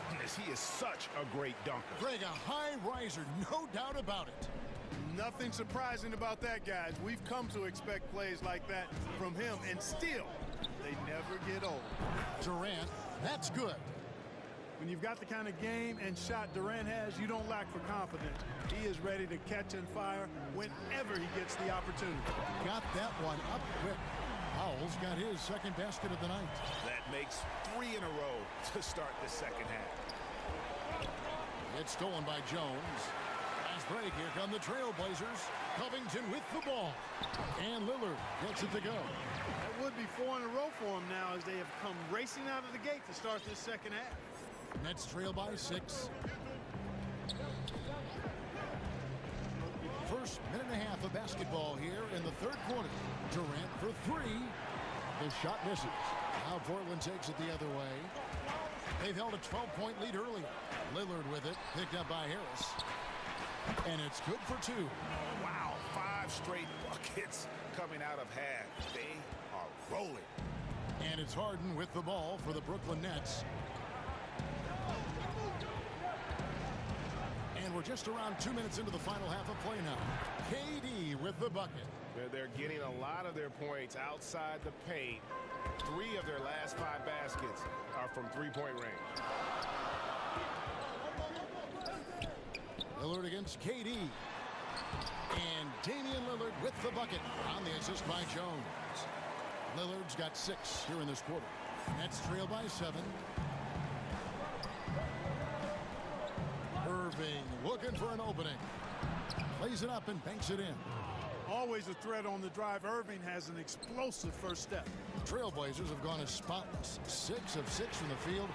goodness, he is such a great dunker. Greg, a high riser, no doubt about it. Nothing surprising about that, guys. We've come to expect plays like that from him, and still, they never get old. Durant, that's good. When you've got the kind of game and shot Durant has, you don't lack for confidence. He is ready to catch and fire whenever he gets the opportunity. Got that one up quick. Powell's got his second basket of the night. That makes 3 in a row to start the second half. It's stolen by Jones. Last break, here come the Trailblazers. Covington with the ball. And Lillard gets it to go. That would be 4 in a row for him now as they have come racing out of the gate to start this second half. Nets trail by 6. First minute and a half of basketball here in the third quarter. Durant for 3. The shot misses. Now Portland takes it the other way. They've held a 12-point lead earlier. Lillard with it, picked up by Harris. And it's good for 2. Wow, 5 straight buckets coming out of half. They are rolling. And it's Harden with the ball for the Brooklyn Nets. And we're just around 2 minutes into the final half of play now. KD with the bucket. They're getting a lot of their points outside the paint. 3 of their last 5 baskets are from three-point range. Lillard against KD. And Damian Lillard with the bucket on the assist by Jones. Lillard's got 6 here in this quarter. Nets trail by 7. Irving looking for an opening. Lays it up and banks it in. Always a threat on the drive. Irving has an explosive first step. Trailblazers have gone as spotless. 6 of 6 from the field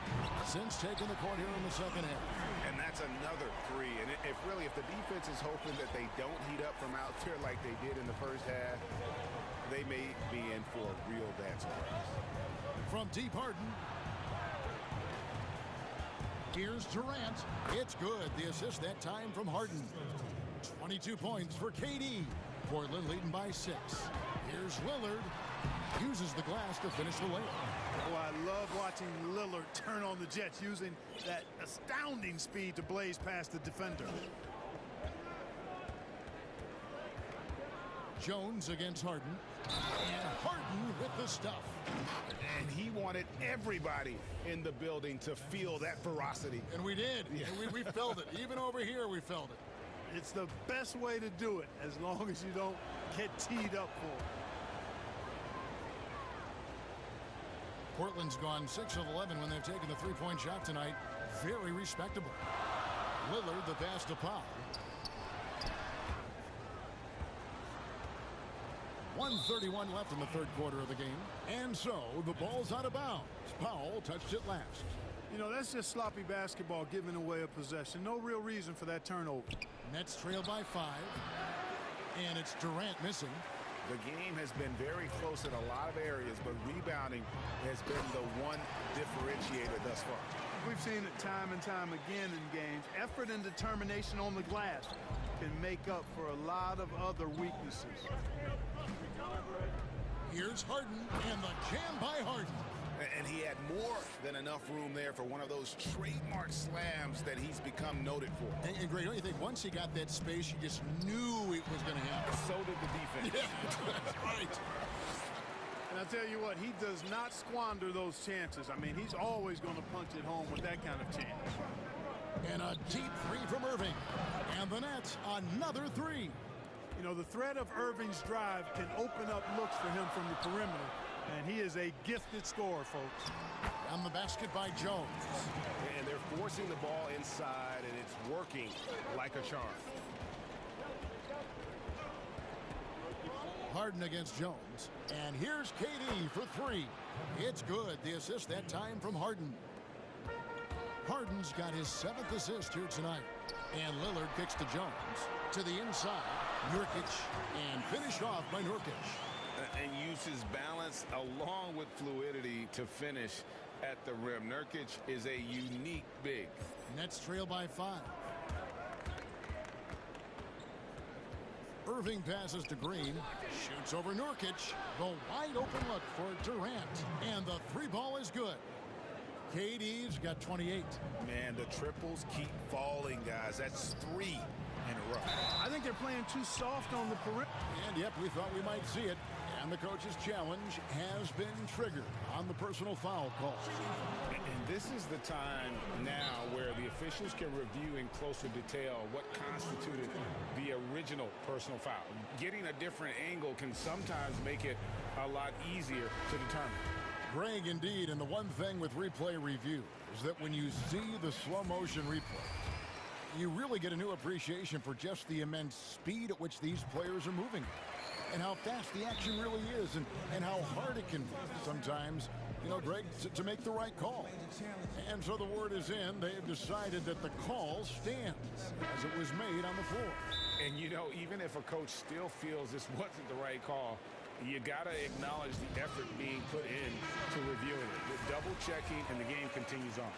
since taking the court here in the second half. And that's another 3. And if the defense is hoping that they don't heat up from out there like they did in the first half, they may be in for a real bad surprise. From deep, Harden. Here's Durant. It's good. The assist that time from Harden. 22 points for KD. Portland leading by 6. Here's Lillard. Uses the glass to finish the layup. Oh, I love watching Lillard turn on the Jets, using that astounding speed to blaze past the defender. Jones against Harden. And Harden with the stuff. And he wanted everybody in the building to feel that ferocity. And we did. Yeah. We felt it. Even over here, we felt it. It's the best way to do it, as long as you don't get teed up for it. Portland's gone 6 of 11 when they've taken the three-point shot tonight. Very respectable. Lillard, the pass to Powell. 1:31 left in the third quarter of the game. And so the ball's out of bounds. Powell touched it last. You know, that's just sloppy basketball, giving away a possession. No real reason for that turnover. Nets trail by 5. And it's Durant missing. The game has been very close in a lot of areas, but rebounding has been the one differentiator thus far. We've seen it time and time again in games. Effort and determination on the glass can make up for a lot of other weaknesses. Here's Harden, and the jam by Harden. And he had more than enough room there for one of those trademark slams that he's become noted for. And Greg, don't you think once he got that space, you just knew it was going to happen? So did the defense. Yeah, that's right. And I'll tell you what, he does not squander those chances. I mean, he's always going to punch it home with that kind of chance. And a deep 3 from Irving. And the Nets, another 3. You know, the threat of Irving's drive can open up looks for him from the perimeter. And he is a gifted scorer, folks. On the basket by Jones. And they're forcing the ball inside, and it's working like a charm. Harden against Jones. And here's KD for 3. It's good. The assist that time from Harden. Harden's got his 7th assist here tonight. And Lillard kicks to Jones. To the inside. Nurkic, and finished off by Nurkic. And uses balance along with fluidity to finish at the rim. Nurkic is a unique big. Nets trail by 5. Irving passes to Green, shoots over Nurkic. The wide open look for Durant, and the 3-ball is good. KD's got 28. Man, the triples keep falling, guys. That's 3 in a row. I think they're playing too soft on the perimeter. And yep, we thought we might see it. And the coach's challenge has been triggered on the personal foul call. And this is the time now where the officials can review in closer detail what constituted the original personal foul. Getting a different angle can sometimes make it a lot easier to determine. Greg, indeed, and the one thing with replay review is that when you see the slow motion replay, you really get a new appreciation for just the immense speed at which these players are moving. And how fast the action really is, and how hard it can be sometimes, you know, Greg, to make the right call. And so the word is in. They have decided that the call stands as it was made on the floor. And, you know, even if a coach still feels this wasn't the right call, you got to acknowledge the effort being put in to reviewing it. The double checking, and the game continues on.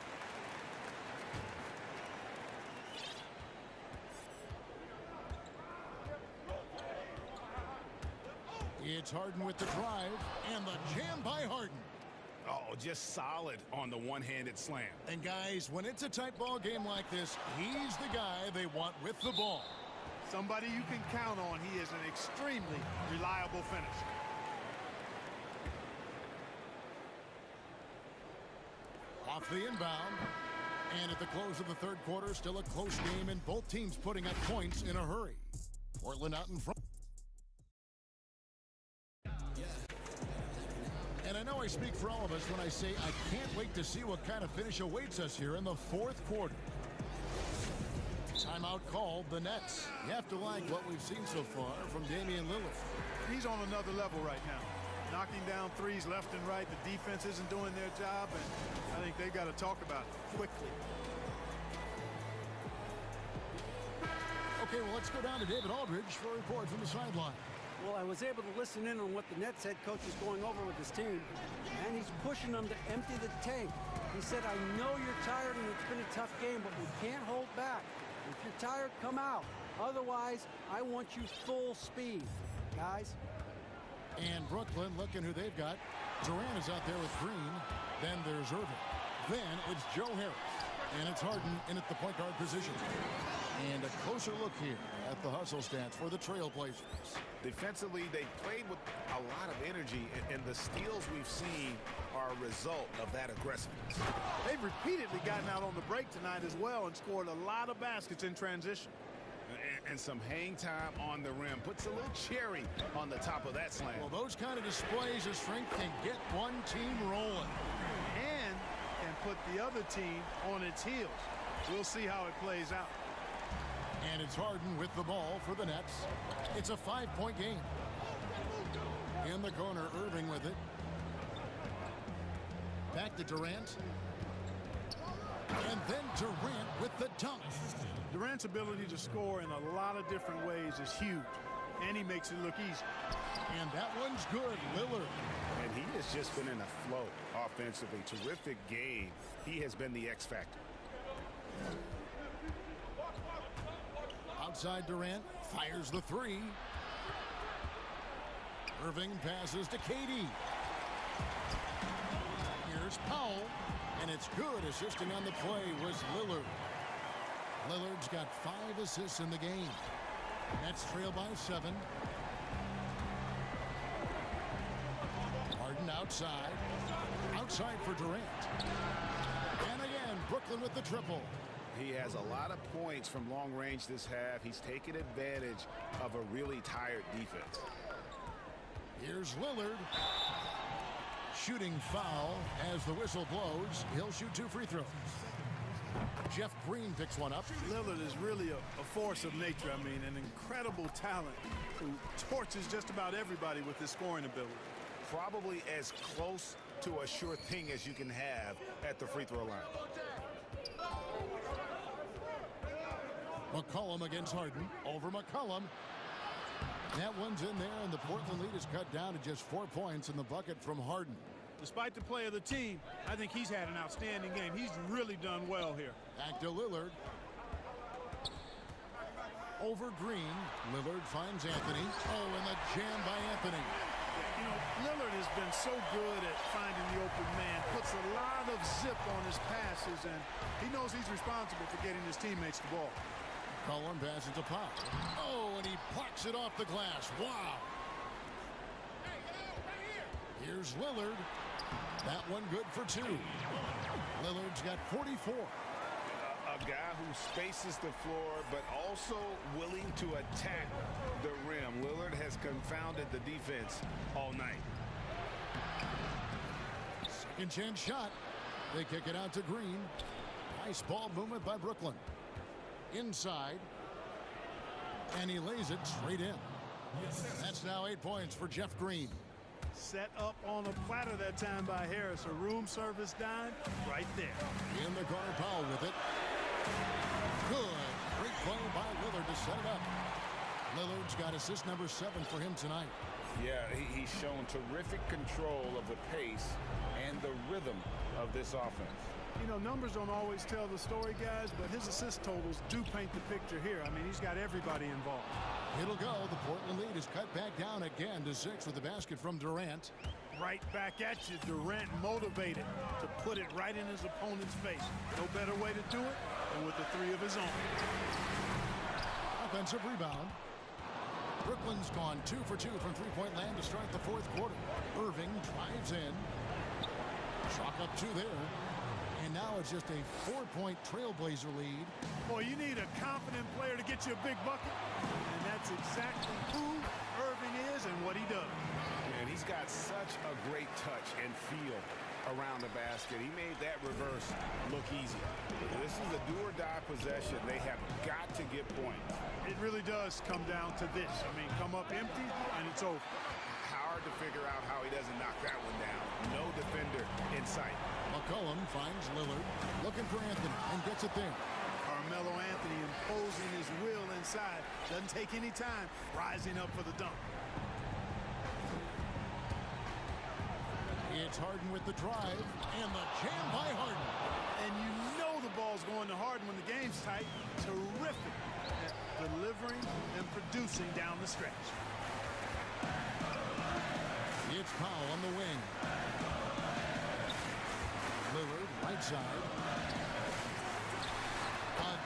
It's Harden with the drive, and the jam by Harden. Oh, just solid on the one-handed slam. And guys, when it's a tight ball game like this, he's the guy they want with the ball. Somebody you can count on. He is an extremely reliable finisher. Off the inbound. And at the close of the third quarter, still a close game, and both teams putting up points in a hurry. Portland out in front. And I know I speak for all of us when I say I can't wait to see what kind of finish awaits us here in the fourth quarter. Timeout called, the Nets. You have to like what we've seen so far from Damian Lillard. He's on another level right now. Knocking down threes left and right. The defense isn't doing their job, and I think they've got to talk about it quickly. Okay, well, let's go down to David Aldridge for a report from the sideline. Well, I was able to listen in on what the Nets head coach is going over with his team, and he's pushing them to empty the tank. He said, I know you're tired and it's been a tough game, but we can't hold back. If you're tired, come out. Otherwise, I want you full speed, guys. And Brooklyn, looking who they've got. Durant is out there with Green. Then there's Irving. Then it's Joe Harris. And it's Harden in at the point guard position. And a closer look here at the hustle stats for the Trailblazers. Defensively, they played with a lot of energy, and the steals we've seen are a result of that aggressiveness. They've repeatedly gotten out on the break tonight as well and scored a lot of baskets in transition. And some hang time on the rim. Puts a little cherry on the top of that slam. Well, those kind of displays of strength can get one team rolling. And can put the other team on its heels. We'll see how it plays out. And it's Harden with the ball for the Nets. It's a 5-point game. In the corner, Irving with it. Back to Durant. And then Durant with the dunk. Durant's ability to score in a lot of different ways is huge. And he makes it look easy. And that one's good, Lillard. And he has just been in a flow offensively. Terrific game. He has been the X factor. Outside Durant, fires the three. Irving passes to KD. Here's Powell, and it's good. Assisting on the play was Lillard. Lillard's got 5 assists in the game. Nets trail by 7. Harden outside. Outside for Durant. And again, Brooklyn with the triple. He has a lot of points from long range this half. He's taken advantage of a really tired defense. Here's Lillard. Shooting foul as the whistle blows. He'll shoot 2 free throws. Jeff Green picks one up. Lillard is really a force of nature. I mean, an incredible talent who torches just about everybody with his scoring ability. Probably as close to a sure thing as you can have at the free throw line. McCollum against Harden. Over McCollum. That one's in there, and the Portland lead is cut down to just 4 points in the bucket from Harden. Despite the play of the team, I think he's had an outstanding game. He's really done well here. Back to Lillard. Over Green. Lillard finds Anthony. Oh, and the jam by Anthony. You know, Lillard has been so good at finding the open man. Puts a lot of zip on his passes, and he knows he's responsible for getting his teammates the ball. Cullen passes to Pop. Oh, and he plucks it off the glass. Wow. Here's Lillard. That one good for 2. Lillard's got 44. A guy who spaces the floor, but also willing to attack the rim. Lillard has confounded the defense all night. Second chance shot. They kick it out to Green. Nice ball movement by Brooklyn. Inside. And he lays it straight in. That's now 8 points for Jeff Green. Set up on a platter that time by Harris. A room service dime right there. In the corner, Powell with it. Good. Great play by Lillard to set it up. Lillard's got assist number 7 for him tonight. Yeah, he's shown terrific control of the pace and the rhythm of this offense. You know, numbers don't always tell the story, guys, but his assist totals do paint the picture here. I mean, he's got everybody involved. It'll go. The Portland lead is cut back down again to 6 with the basket from Durant. Right back at you. Durant motivated to put it right in his opponent's face. No better way to do it than with the 3 of his own. Offensive rebound. Brooklyn's gone 2 for 2 from three-point land to start the 4th quarter. Irving drives in. Chalk up 2 there. And now it's just a 4-point Trailblazer lead. Boy, you need a confident player to get you a big bucket. And that's exactly who Irving is and what he does. And he's got such a great touch and feel around the basket. He made that reverse look easy. This is a do-or-die possession. They have got to get points. It really does come down to this. I mean, come up empty, and it's over. Hard to figure out how he doesn't knock that one down. No defender in sight. McCollum finds Lillard, looking for Anthony, and gets it there. Carmelo Anthony imposing his will inside. Doesn't take any time, rising up for the dunk. It's Harden with the drive, and the jam by Harden. And you know the ball's going to Harden when the game's tight. Terrific at delivering and producing down the stretch. It's Powell on the wing. Lillard, right side.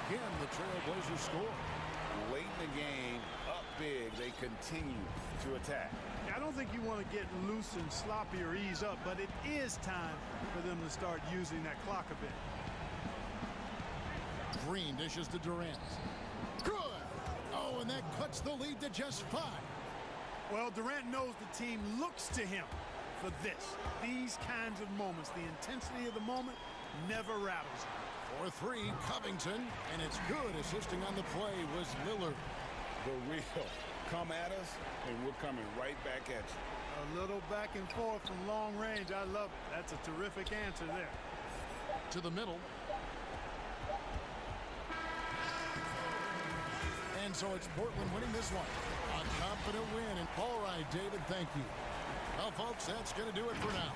Again, the Trailblazers score. Late in the game, up big, they continue to attack. I don't think you want to get loose and sloppy or ease up, but it is time for them to start using that clock a bit. Green dishes to Durant. Good! Oh, and that cuts the lead to just 5. Well, Durant knows the team looks to him for this. These kinds of moments, the intensity of the moment never rattles him. For 3, Covington, and it's good. Assisting on the play was Lillard. The real come at us, and we're coming right back at you. A little back and forth from long range. I love it. That's a terrific answer there. To the middle. And so it's Portland winning this one. A confident win. And all right, David, thank you. Well, folks, that's going to do it for now.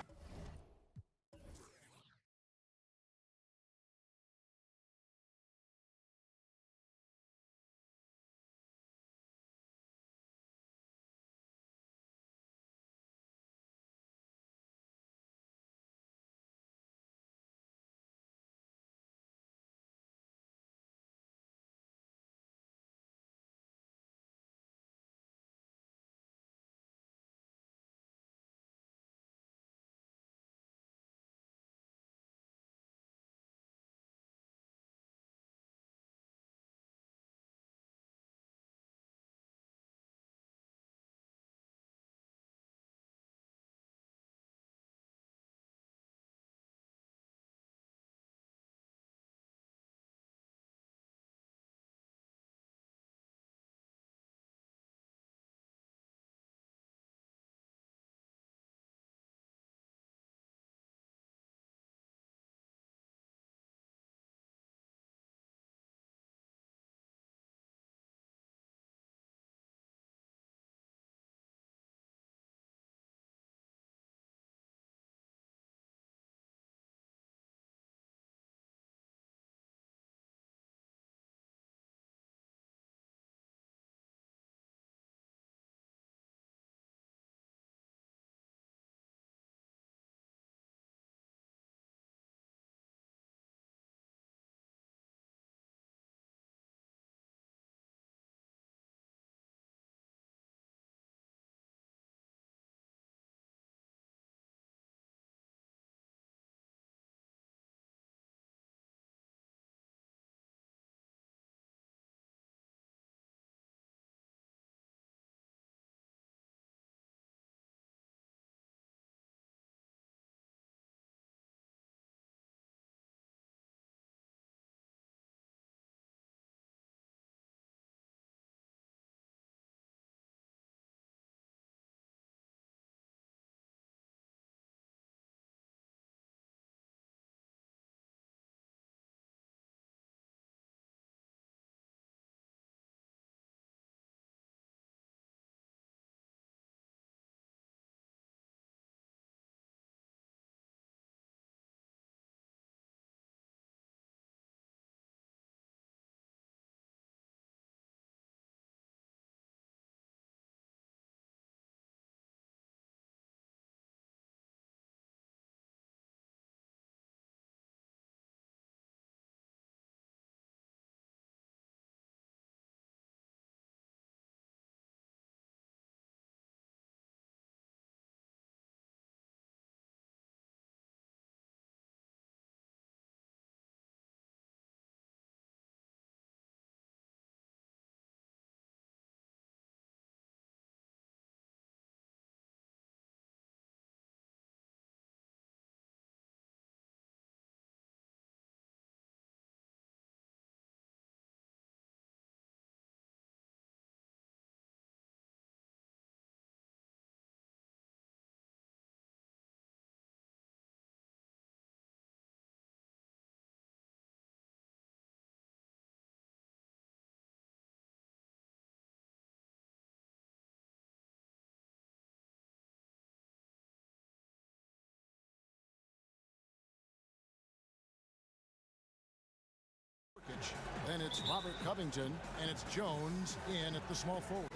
Then it's Robert Covington, and it's Jones in at the small forward.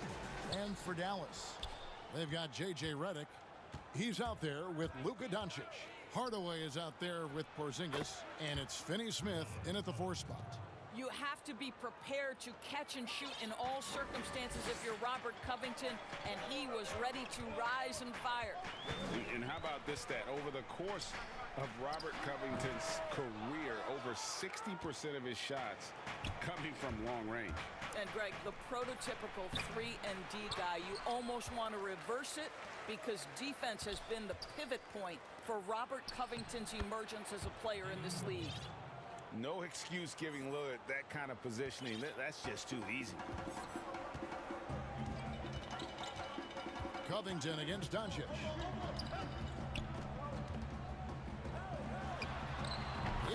And for Dallas, they've got J.J. Redick. He's out there with Luka Doncic. Hardaway is out there with Porzingis, and it's Finney-Smith in at the 4 spot. You have to be prepared to catch and shoot in all circumstances if you're Robert Covington, and he was ready to rise and fire. And how about this stat? Over the course of Robert Covington's career, over 60% of his shots coming from long range. And Greg, the prototypical 3-and-D guy, you almost want to reverse it because defense has been the pivot point for Robert Covington's emergence as a player in this league. No excuse giving Lillard that kind of positioning. That's just too easy. Covington against Doncic.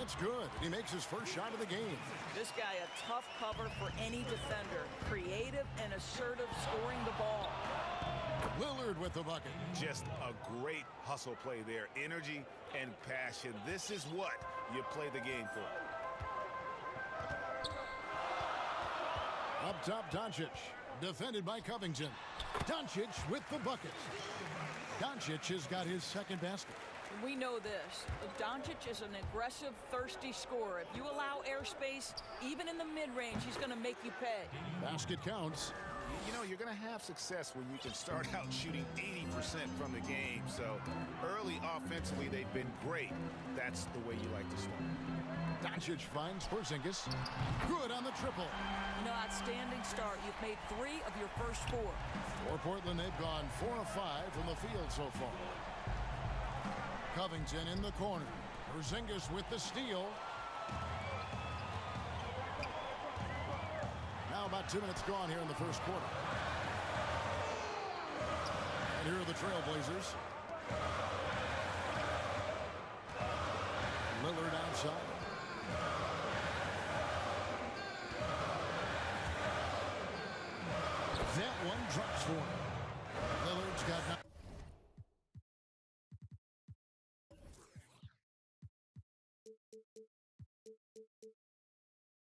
It's good. He makes his first shot of the game. This guy a tough cover for any defender. Creative and assertive scoring the ball. Lillard with the bucket. Just a great hustle play there. Energy and passion. This is what you play the game for. Up top, Doncic. Defended by Covington. Doncic with the bucket. Doncic has got his second basket. We know this. Doncic is an aggressive, thirsty scorer. If you allow airspace, even in the mid-range, he's going to make you pay. Basket counts. You know, you're going to have success when you can start out shooting 80% from the game. So early offensively, they've been great. That's the way you like to start. Doncic finds Porzingis. Good on the triple. You know, outstanding start. You've made 3 of your first 4. For Portland, they've gone 4 of 5 from the field so far. Covington in the corner. Porzingis with the steal. Now about 2 minutes gone here in the first quarter. And here are the Trailblazers. Lillard outside. That one drops for him. Lillard's got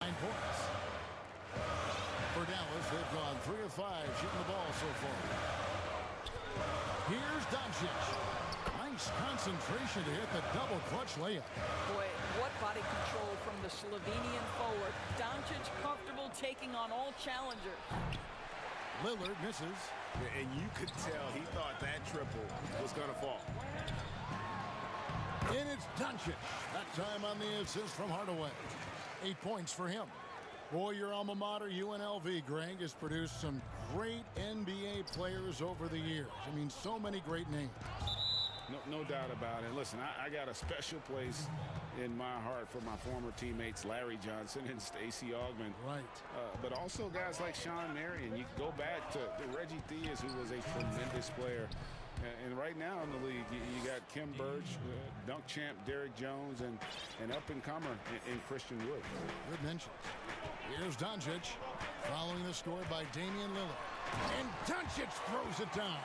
9 points. For Dallas, they've gone 3 of 5 shooting the ball so far. Here's Doncic. Nice concentration to hit the double clutch layup. Boy, what body control from the Slovenian forward. Doncic comfortable taking on all challengers. Lillard misses. And you could tell he thought that triple was going to fall. And it's Doncic. That time on the assist from Hardaway. 8 points for him. Boy, your alma mater, UNLV, Greg, has produced some great NBA players over the years. I mean, so many great names. No doubt about it. Listen, I got a special place in my heart for my former teammates Larry Johnson and Stacey Augmon. Right. But also guys like Sean Marion. You go back to Reggie Theus, who was a tremendous player. And right now in the league, you got Kim Birch, dunk champ Derrick Jones, and up-and-comer in Christian Wood. Good mentions. Here's Doncic, following the score by Damian Lillard. And Doncic throws it down.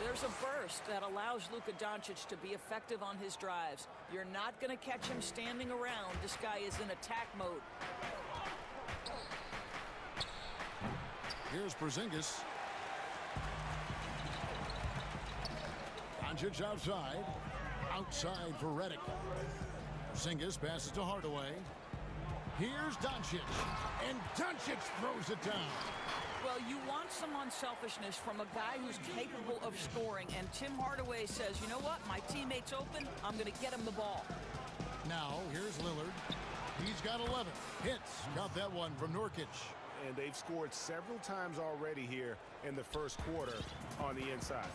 There's a burst that allows Luka Doncic to be effective on his drives. You're not going to catch him standing around. This guy is in attack mode. Here's Porzingis. Doncic outside. Outside for Redick. Porzingis passes to Hardaway. Here's Doncic. And Doncic throws it down. Well, you want some unselfishness from a guy who's capable of scoring. And Tim Hardaway says, you know what? My teammate's open. I'm going to get him the ball. Now, here's Lillard. He's got 11 hits. Got that one from Nurkic. And they've scored several times already here in the first quarter on the inside.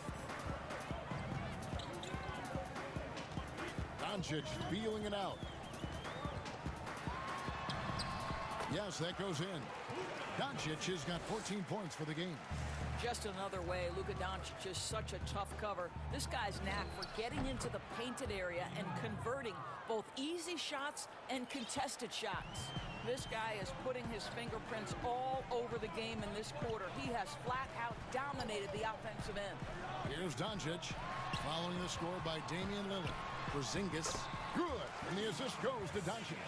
Doncic feeling it out. Yes, that goes in. Doncic has got 14 points for the game. Just another way, Luka Doncic is such a tough cover. This guy's knack for getting into the painted area and converting both easy shots and contested shots. This guy is putting his fingerprints all over the game in this quarter. He has flat out dominated the offensive end. Here's Doncic, following the score by Damian Lillard. Porzingis, good, and the assist goes to Doncic.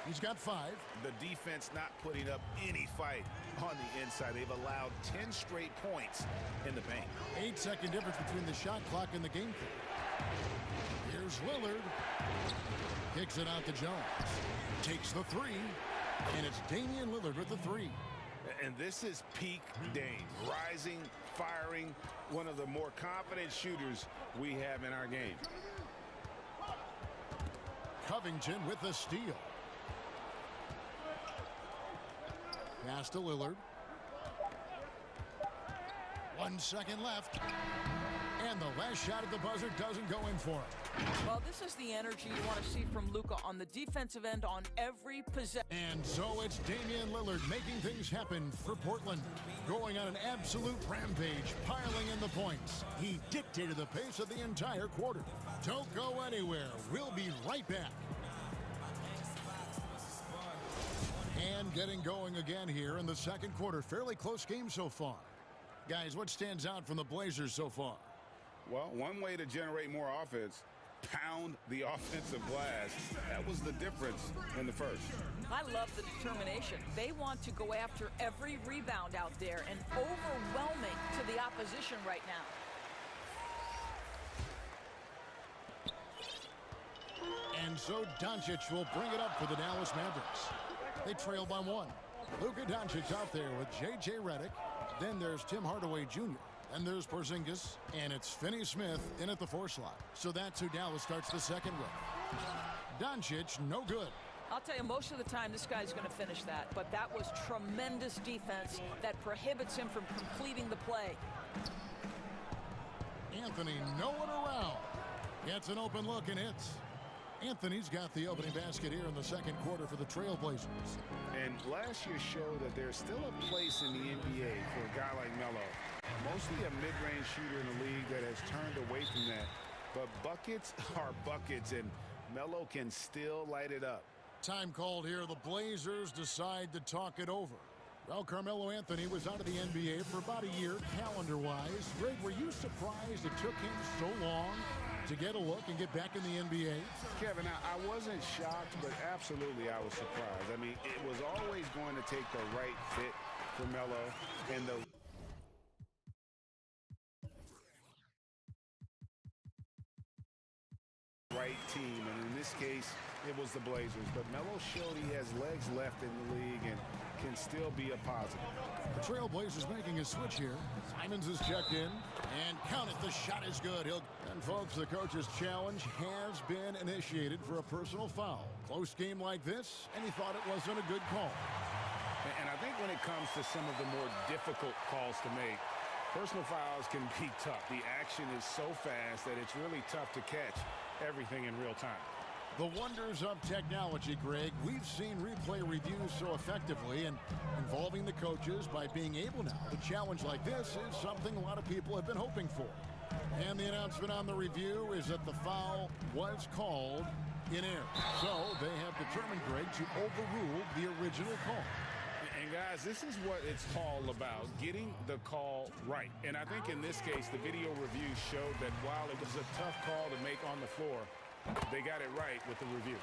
He's got 5. The defense not putting up any fight on the inside. They've allowed 10 straight points in the paint. 8-second difference between the shot clock and the game clock. Here's Lillard. Kicks it out to Jones. Takes the 3. And it's Damian Lillard with the 3. And this is peak Dame. Rising, firing, one of the more confident shooters we have in our game. Covington with the steal. Pass to Lillard. 1 second left. And the last shot at the buzzer doesn't go in for him. Well, this is the energy you want to see from Luka on the defensive end on every possession. And so it's Damian Lillard making things happen for Portland. Going on an absolute rampage, piling in the points. He dictated the pace of the entire quarter. Don't go anywhere. We'll be right back. And getting going again here in the second quarter. Fairly close game so far. Guys, what stands out from the Blazers so far? Well, one way to generate more offense, pound the offensive glass. That was the difference in the first. I love the determination. They want to go after every rebound out there and overwhelming to the opposition right now. And so Doncic will bring it up for the Dallas Mavericks. They trail by 1. Luka Doncic out there with J.J. Redick. Then there's Tim Hardaway Jr. And there's Porzingis. And it's Finney-Smith in at the 4 slot. So that's who Dallas starts the second with. Doncic, no good. I'll tell you, most of the time this guy's going to finish that. But that was tremendous defense that prohibits him from completing the play. Anthony nowhere around. Gets an open look and hits. Anthony's got the opening basket here in the second quarter for the Trailblazers. And last year showed that there's still a place in the NBA for a guy like Melo. Mostly a mid-range shooter in the league that has turned away from that. But buckets are buckets, and Melo can still light it up. Time called here. The Blazers decide to talk it over. Well, Carmelo Anthony was out of the NBA for about a year, calendar-wise. Greg, were you surprised it took him so long to get a look and get back in the NBA? Kevin, I wasn't shocked, but absolutely I was surprised. I mean, it was always going to take the right fit for Melo and the right team. And in this case, it was the Blazers. But Melo showed he has legs left in the league and can still be a positive. The Trailblazers making a switch here. Simons is checked in. And count it, the shot is good. And folks, the coach's challenge has been initiated for a personal foul. Close game like this, and he thought it wasn't a good call. And I think when it comes to some of the more difficult calls to make, personal fouls can be tough. The action is so fast that it's really tough to catch everything in real time. The wonders of technology, Greg. We've seen replay reviews so effectively, and involving the coaches by being able now to challenge like this is something a lot of people have been hoping for. And the announcement on the review is that the foul was called in air. So they have determined, Greg, to overrule the original call. And guys, this is what it's all about, getting the call right. And I think in this case, the video review showed that while it was a tough call to make on the floor, they got it right with the review.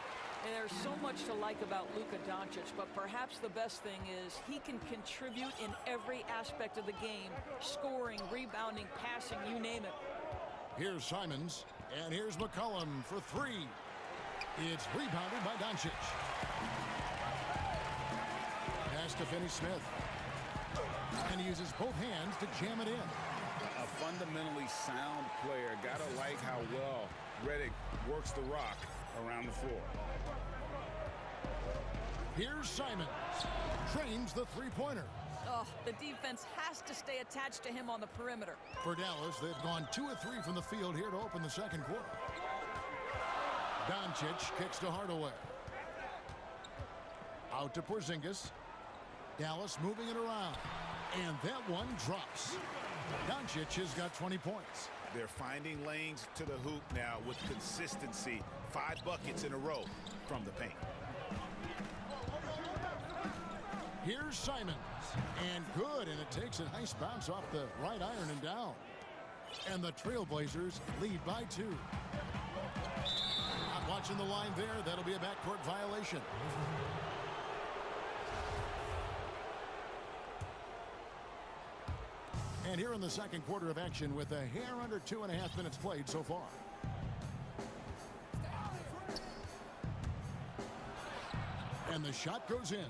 And there's so much to like about Luka Doncic, but perhaps the best thing is he can contribute in every aspect of the game, scoring, rebounding, passing, you name it. Here's Simons, and here's McCollum for 3. It's rebounded by Doncic. Pass to Finney-Smith. And he uses both hands to jam it in. A fundamentally sound player. Gotta like how well Redick works the rock around the floor. Here's Simons. Trains the three-pointer. Oh, the defense has to stay attached to him on the perimeter. For Dallas, they've gone 2 of 3 from the field here to open the second quarter. Doncic kicks to Hardaway. Out to Porzingis. Dallas moving it around. And that one drops. Doncic has got 20 points. They're finding lanes to the hoop now with consistency. 5 buckets in a row from the paint. Here's Simons. And good. And it takes a nice bounce off the right iron and down. And the Trailblazers lead by 2. Not watching Crossing the line there. That'll be a backcourt violation. And here in the second quarter of action with a hair under 2.5 minutes played so far. And the shot goes in.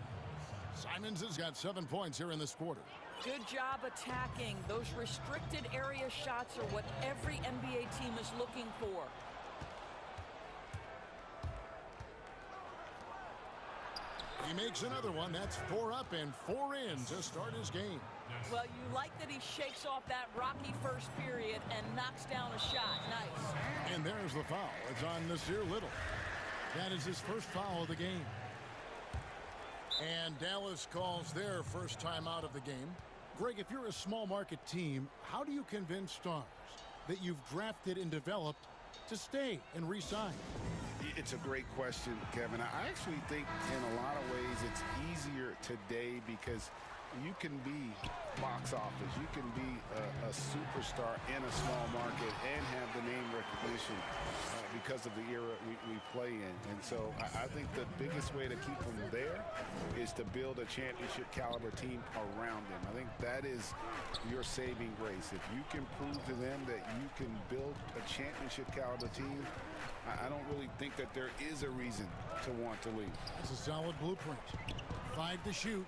Simons has got 7 points here in this quarter. Good job attacking. Those restricted area shots are what every NBA team is looking for. He makes another one. That's 4 up and 4 in to start his game. Well, you like that he shakes off that rocky first period and knocks down a shot. Nice. And there's the foul. It's on Nasir Little. That is his first foul of the game. And Dallas calls their first time out of the game. Greg, if you're a small market team, how do you convince stars that you've drafted and developed to stay and re-sign? It's a great question, Kevin. I actually think in a lot of ways it's easier today because you can be box office. You can be a superstar in a small market and have the name recognition because of the era we play in. And so I think the biggest way to keep them there is to build a championship caliber team around them. I think that is your saving grace. If you can prove to them that you can build a championship caliber team, I don't really think that there is a reason to want to leave. That's a solid blueprint. 5 to shoot.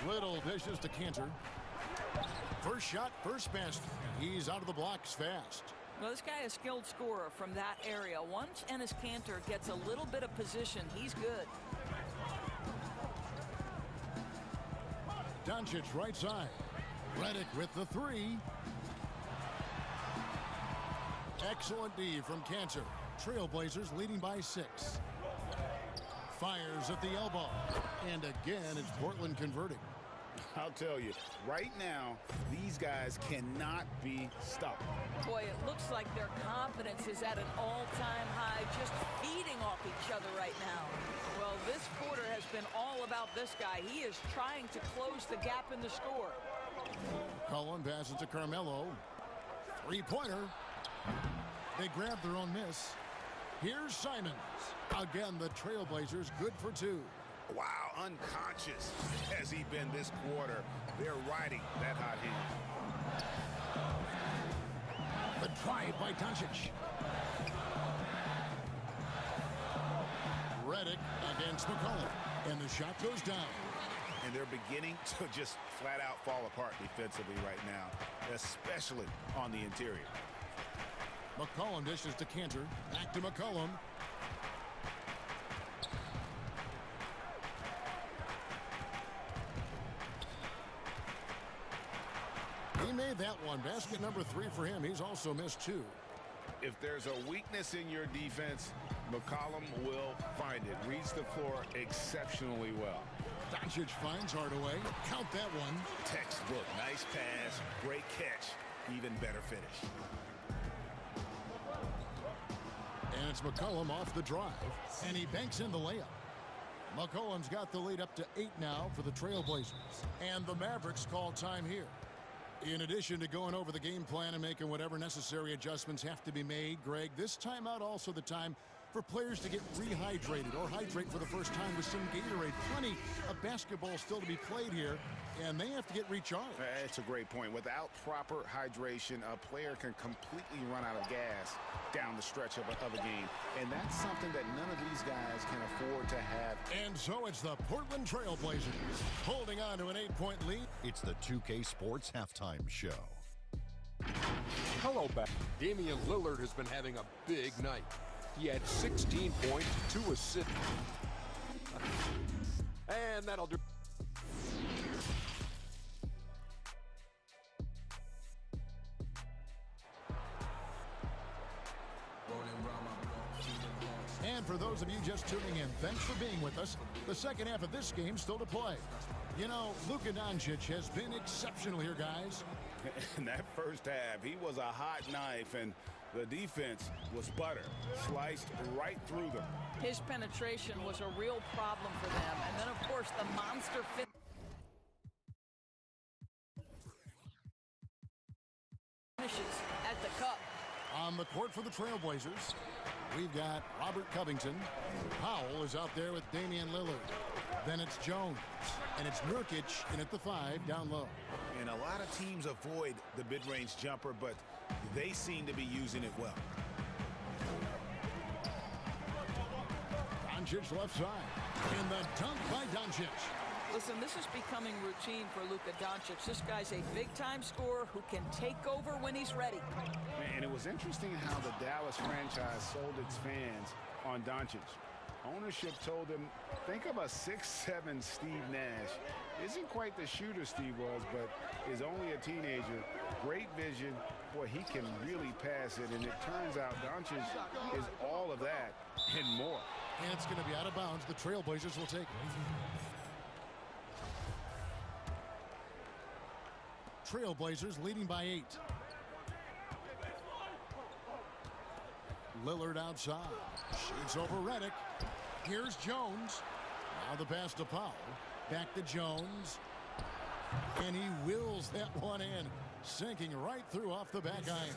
Little dishes to Cantor. First shot, first basket. He's out of the blocks fast. Well, this guy is a skilled scorer from that area. Once Enes Kanter gets a little bit of position, he's good. Doncic right side. Redick with the 3. Excellent D from Cantor. Trailblazers leading by 6. Fires at the elbow. And again, it's Portland converting. I'll tell you, right now, these guys cannot be stopped. Boy, it looks like their confidence is at an all-time high, just feeding off each other right now. Well, this quarter has been all about this guy. He is trying to close the gap in the score. Cullen passes to Carmelo. 3-pointer. They grab their own miss. Here's Simons. Again, the Trailblazers good for 2. Wow, unconscious has he been this quarter. They're riding that hot hand. The drive by Doncic. Redick against McCollum. And the shot goes down. And they're beginning to just flat out fall apart defensively right now, especially on the interior. McCollum dishes to Cantor. Back to McCollum. He made that one. Basket number 3 for him. He's also missed 2. If there's a weakness in your defense, McCollum will find it. Reads the floor exceptionally well. Doncic finds Hardaway. Count that one. Textbook. Nice pass. Great catch. Even better finish. And it's McCollum off the drive. And he banks in the layup. McCollum's got the lead up to 8 now for the Trailblazers. And the Mavericks call time here. In addition to going over the game plan and making whatever necessary adjustments have to be made, Greg, this timeout also the time for players to get rehydrated or hydrate for the first time with some Gatorade. Plenty of basketball still to be played here, and they have to get recharged. That's a great point. Without proper hydration, a player can completely run out of gas down the stretch of a game, and that's something that none of these guys can afford to have. And so it's the Portland Trailblazers holding on to an 8-point lead. It's the 2K Sports Halftime Show. Hello back. Damian Lillard has been having a big night. He had 16 points, 2 assists. And that'll do. And for those of you just tuning in, thanks for being with us. The second half of this game still to play. You know, Luka Doncic has been exceptional here, guys. In that first half, he was a hot knife, and the defense was butter, sliced right through them. His penetration was a real problem for them. And then, of course, the monster finishes at the cup. On the court for the Trailblazers, we've got Robert Covington. Powell is out there with Damian Lillard. Then it's Jones, and it's Nurkic in at the 5 down low. And a lot of teams avoid the mid-range jumper, but they seem to be using it well. Doncic left side. And the dunk by Doncic. Listen, this is becoming routine for Luka Doncic. This guy's a big-time scorer who can take over when he's ready. And it was interesting how the Dallas franchise sold its fans on Doncic. Ownership told them, think of a 6'7" Steve Nash. Isn't quite the shooter Steve was, but is only a teenager. Great vision. Boy, he can really pass it. And it turns out Doncic is all of that and more. And it's going to be out of bounds. The Trailblazers will take it. Trailblazers leading by 8. Lillard outside. Shoots over Redick. Here's Jones. Now the pass to Powell. Back to Jones. And he wills that one in. Sinking right through off the back iron.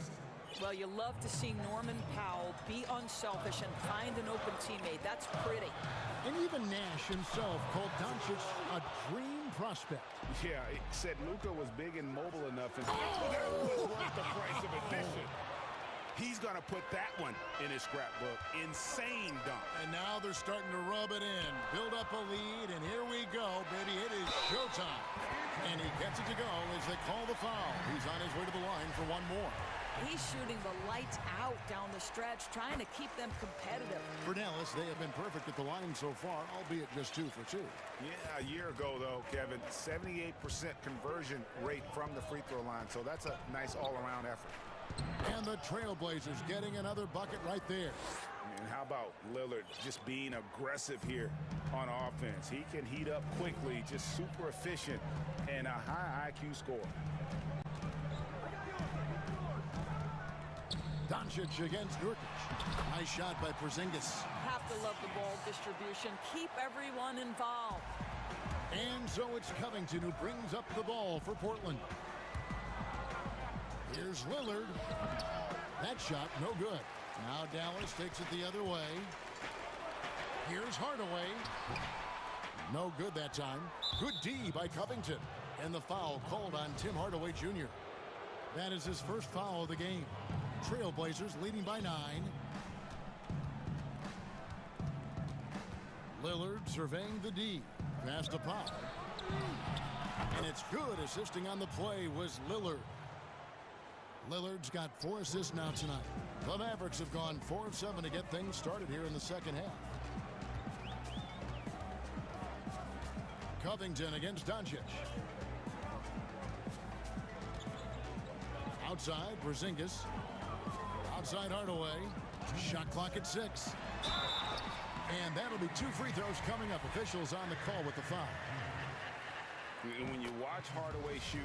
Well, you love to see Norman Powell be unselfish and find an open teammate. That's pretty. And even Nash himself called Doncic a dream prospect. Yeah, he said Luka was big and mobile enough. And that was worth the price of admission. He's going to put that one in his scrapbook. Insane dunk. And now they're starting to rub it in. Build up a lead, and here we go, baby. It is showtime. And he gets it to go as they call the foul. He's on his way to the line for one more. He's shooting the lights out down the stretch, trying to keep them competitive. For Dallas, they have been perfect at the line so far, albeit just 2 for 2. Yeah, a year ago, though, Kevin, 78% conversion rate from the free throw line. So that's a nice all-around effort. And the Trailblazers getting another bucket right there. And how about Lillard just being aggressive here on offense? He can heat up quickly, just super efficient, and a high IQ score. Doncic against Nurkic. Nice shot by Porzingis. Have to love the ball distribution. Keep everyone involved. And so it's Covington who brings up the ball for Portland. Here's Lillard. That shot, no good. Now Dallas takes it the other way. Here's Hardaway. No good that time. Good D by Covington. And the foul called on Tim Hardaway Jr. That is his first foul of the game. Trailblazers leading by 9. Lillard surveying the D. Pass to Powell. And it's good. Assisting on the play was Lillard. Lillard's got 4 assists now tonight. The Mavericks have gone 4 of 7 to get things started here in the second half. Covington against Doncic. Outside, Porzingis. Outside, Hardaway. Shot clock at 6. And that'll be 2 free throws coming up. Officials on the call with the foul. And when you watch Hardaway shoot,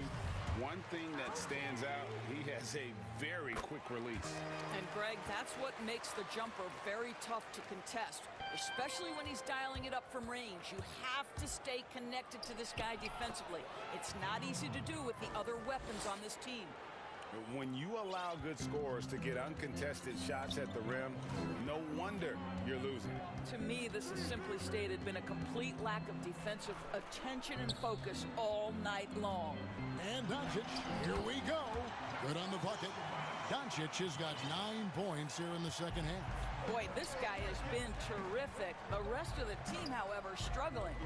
one thing that stands out, he has a very quick release. And, Greg, that's what makes the jumper very tough to contest, especially when he's dialing it up from range. You have to stay connected to this guy defensively. It's not easy to do with the other weapons on this team. When you allow good scorers to get uncontested shots at the rim, no wonder you're losing. To me, this has simply stated been a complete lack of defensive attention and focus all night long. And Doncic, here we go. Good on the bucket. Doncic has got 9 points here in the second half. Boy, this guy has been terrific. The rest of the team, however, struggling.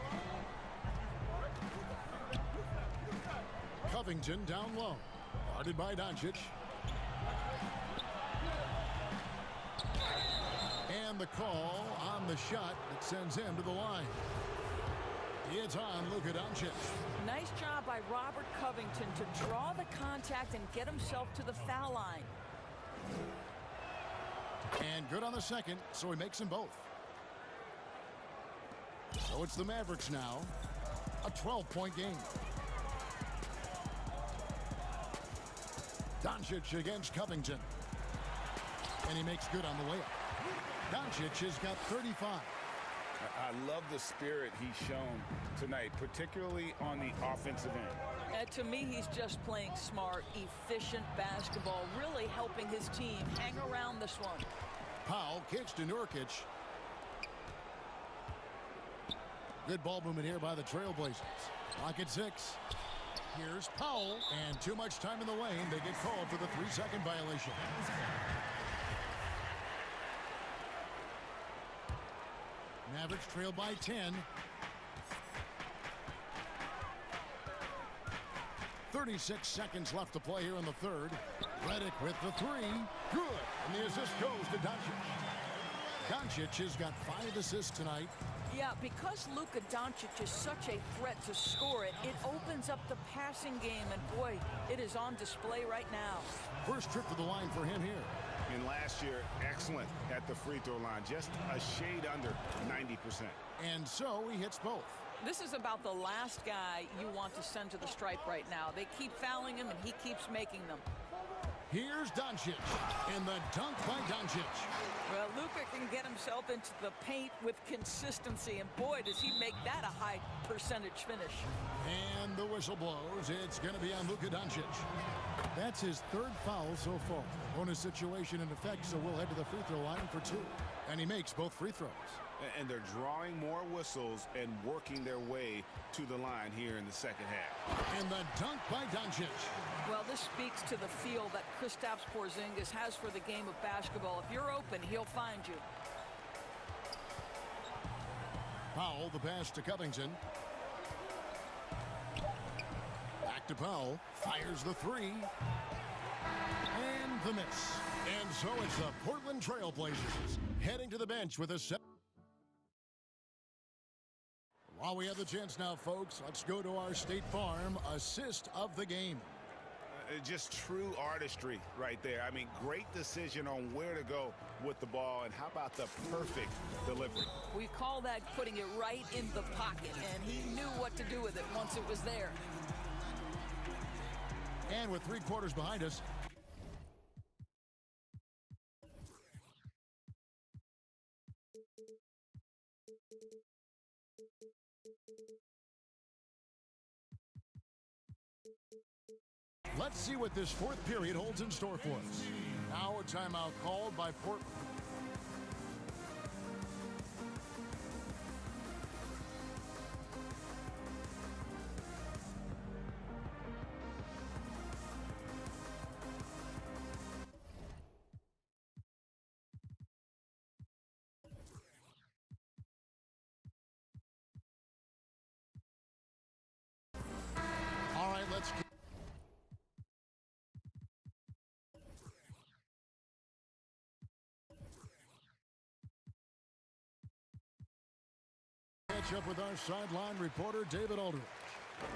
Covington down low. Guarded by Doncic. And the call on the shot that sends him to the line. It's on Luka Doncic. Nice job by Robert Covington to draw the contact and get himself to the foul line. And good on the second, so he makes them both. So it's the Mavericks now. A 12-point game. Doncic against Covington. And he makes good on the layup. Doncic has got 35. I love the spirit he's shown tonight, particularly on the offensive end. To me, he's just playing smart, efficient basketball, really helping his team hang around this one. Powell kicks to Nurkic. Good ball movement here by the Trailblazers. Lock at 6. Here's Powell, and too much time in the lane. They get called for the 3-second violation. Mavericks trail by 10. 36 seconds left to play here in the third. Redick with the 3. Good. And the assist goes to Doncic. Doncic has got 5 assists tonight. Yeah, because Luka Doncic is such a threat to score it, it opens up the passing game, and boy, it is on display right now. First trip to the line for him here. And last year, excellent at the free throw line, just a shade under 90%. And so he hits both. This is about the last guy you want to send to the stripe right now. They keep fouling him, and he keeps making them. Here's Doncic, and the dunk by Doncic. Well, Luka can get himself into the paint with consistency, and boy, does he make that a high percentage finish. And the whistle blows. It's going to be on Luka Doncic. That's his 3rd foul so far. Bonus situation in effect, so we'll head to the free throw line for 2. And he makes both free throws. And they're drawing more whistles and working their way to the line here in the second half. And the dunk by Doncic. Well, this speaks to the feel that Kristaps Porzingis has for the game of basketball. If you're open, he'll find you. Powell, the pass to Covington. Back to Powell. Fires the 3. And the miss. And so it's the Portland Trailblazers heading to the bench with a set. While we have the chance now, folks, let's go to our State Farm assist of the game. Just true artistry right there. I mean, great decision on where to go with the ball, and how about the perfect delivery? We call that putting it right in the pocket, and he knew what to do with it once it was there. And with 3 quarters behind us, let's see what this 4th period holds in store for us. Now a timeout called by Portland. All right, let's catch up with our sideline reporter, David Aldridge.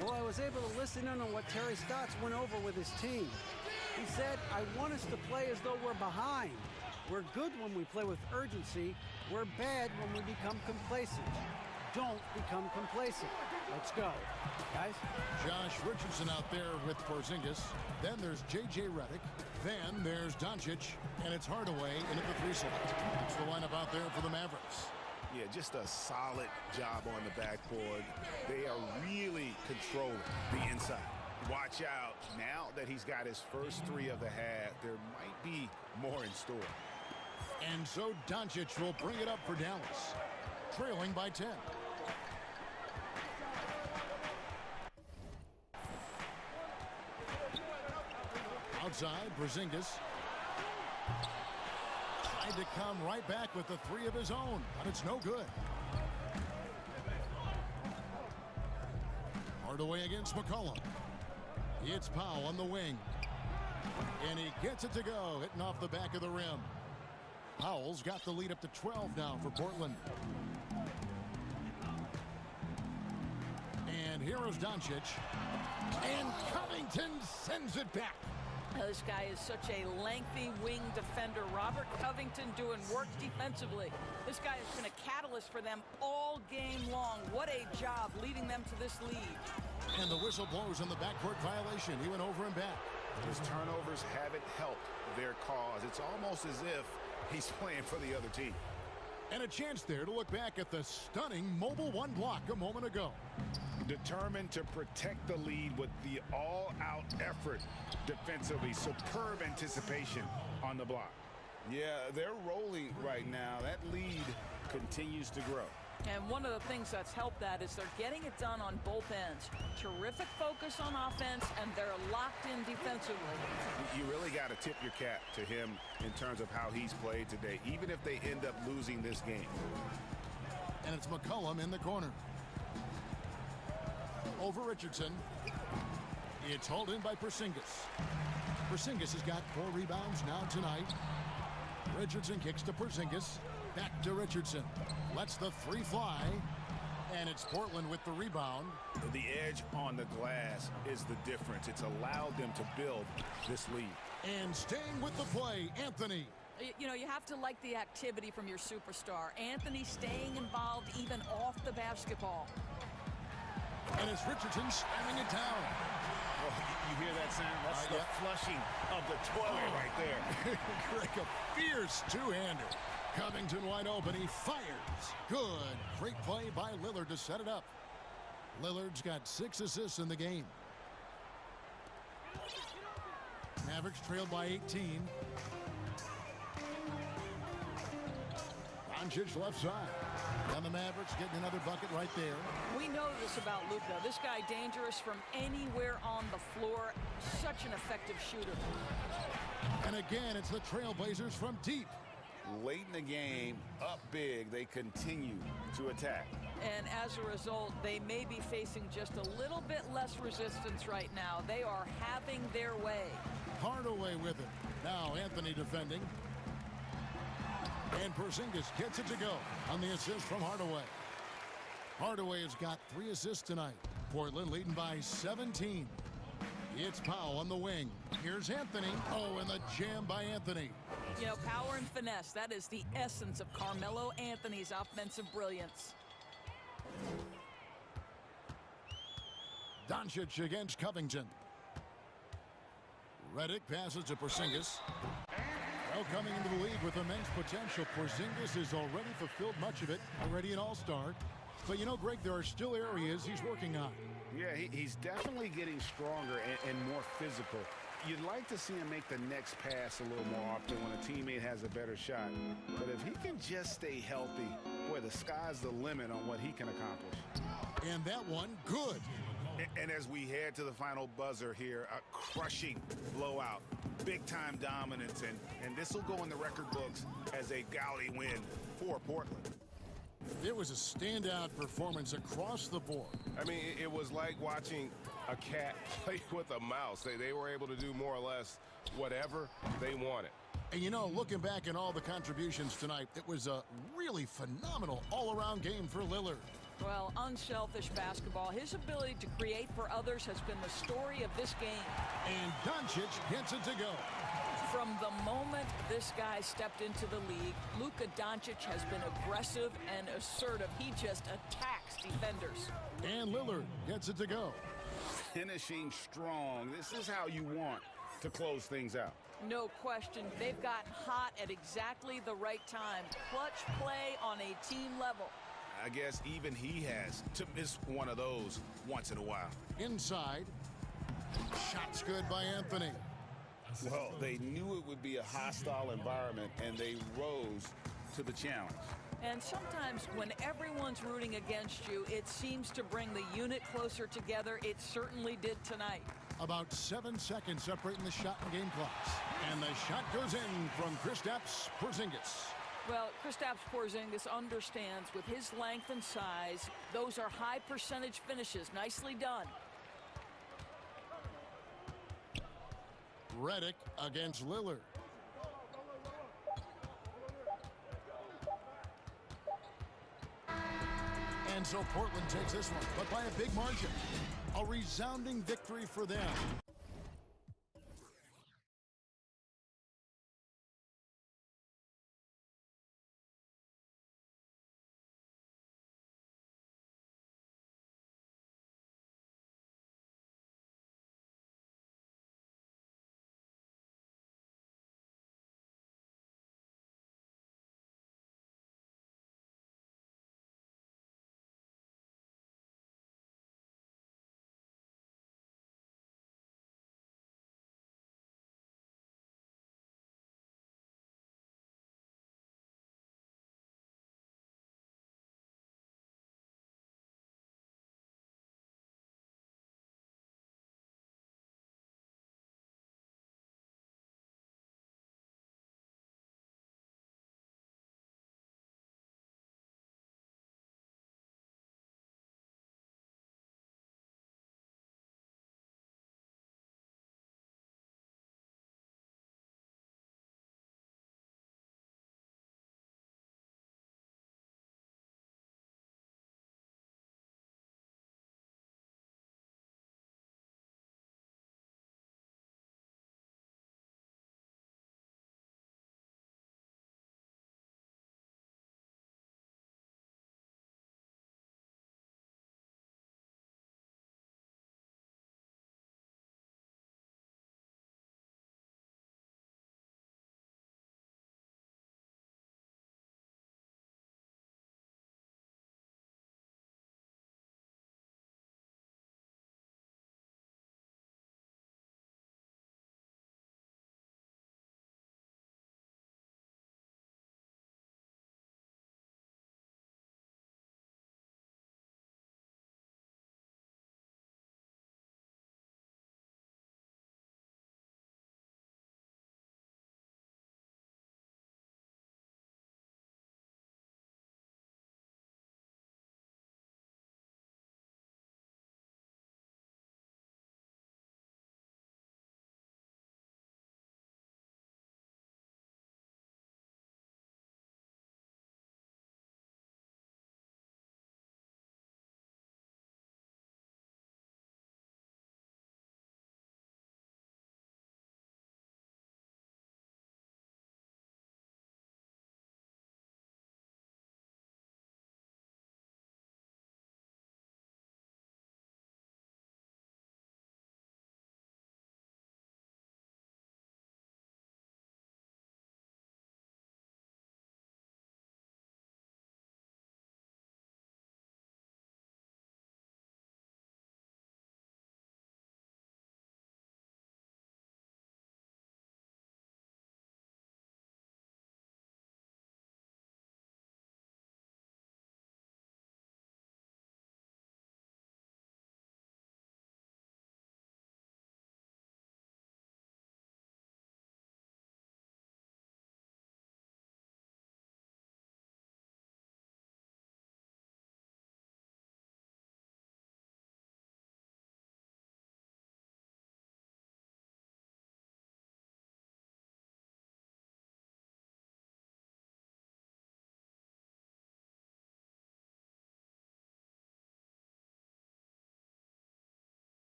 Well, I was able to listen in on what Terry Stotts went over with his team. He said, I want us to play as though we're behind. We're good when we play with urgency. We're bad when we become complacent. Don't become complacent. Let's go. Guys? Josh Richardson out there with Porzingis. Then there's J.J. Redick. Then there's Doncic. And it's Hardaway into the 3 slot. It's the lineup out there for the Mavericks. Yeah, just a solid job on the backboard. They are really controlling the inside. Watch out. Now that he's got his first 3 of the half, there might be more in store. And so Doncic will bring it up for Dallas, trailing by 10. Outside, Porzingis tried to come right back with the 3 of his own, but it's no good. Hardaway against McCollum. It's Powell on the wing. And he gets it to go, hitting off the back of the rim. Powell's got the lead up to 12 now for Portland. And here is Doncic. And Covington sends it back. This guy is such a lengthy wing defender. Robert Covington doing work defensively. This guy has been a catalyst for them all game long. What a job leading them to this lead. And the whistle blows on the backcourt violation. He went over and back. His turnovers haven't helped their cause. It's almost as if he's playing for the other team. And a chance there to look back at the stunning Mobile One block a moment ago. Determined to protect the lead with the all-out effort defensively. Superb anticipation on the block. Yeah, they're rolling right now. That lead continues to grow. And one of the things that's helped that is they're getting it done on both ends. Terrific focus on offense, and they're locked in defensively. You really got to tip your cap to him in terms of how he's played today, even if they end up losing this game. And it's McCollum in the corner. Over Richardson. It's hauled in by Porzingis. Porzingis has got 4 rebounds now tonight. Richardson kicks to Porzingis. Back to Richardson. Lets the 3 fly. And it's Portland with the rebound. The edge on the glass is the difference. It's allowed them to build this lead. And staying with the play, Anthony. You know, you have to like the activity from your superstar. Anthony staying involved even off the basketball. And it's Richardson slamming it down. Oh, you hear that sound? That's the flushing of the toilet right there. Greg, a fierce two-hander. Covington wide open. He fires. Good. Great play by Lillard to set it up. Lillard's got 6 assists in the game. Mavericks trailed by 18. Doncic left side. And the Mavericks getting another bucket right there. We know this about Luka. This guy dangerous from anywhere on the floor. Such an effective shooter. And again, it's the Trailblazers from deep. Late in the game, up big, they continue to attack. And as a result, they may be facing just a little bit less resistance right now. They are having their way. Hardaway with it. Now Anthony defending. And Porzingis gets it to go on the assist from Hardaway. Hardaway has got 3 assists tonight. Portland leading by 17. It's Powell on the wing. Here's Anthony. Oh, and the jam by Anthony. You know, power and finesse, that is the essence of Carmelo Anthony's offensive brilliance. Doncic against Covington. Redick passes to Porzingis. Well, coming into the league with immense potential, Porzingis has already fulfilled much of it, already an all-star. But you know, Greg, there are still areas he's working on. Yeah, he's definitely getting stronger and more physical. You'd like to see him make the next pass a little more often when a teammate has a better shot. But if he can just stay healthy, boy, the sky's the limit on what he can accomplish. And that one, good. And as we head to the final buzzer here, a crushing blowout, big-time dominance, and this will go in the record books as a gaudy win for Portland. It was a standout performance across the board. I mean, it was like watching a cat play with a mouse. They were able to do more or less whatever they wanted. And you know, looking back at all the contributions tonight, it was a really phenomenal all-around game for Lillard. Well, unselfish basketball. His ability to create for others has been the story of this game. And Doncic gets it to go. From the moment this guy stepped into the league, Luka Doncic has been aggressive and assertive. He just attacks defenders. And Lillard gets it to go. Finishing strong. This is how you want to close things out. No question. They've gotten hot at exactly the right time. Clutch play on a team level. I guess even he has to miss one of those once in a while. Inside. Shots good by Anthony. Well, they knew it would be a hostile environment, and they rose to the challenge. And sometimes when everyone's rooting against you, it seems to bring the unit closer together. It certainly did tonight. About 7 seconds separating the shot and game clocks. And the shot goes in from Kristaps Porzingis. Well, Kristaps Porzingis understands with his length and size, those are high percentage finishes. Nicely done. Redick against Lillard. And so Portland takes this one, but by a big margin. A resounding victory for them.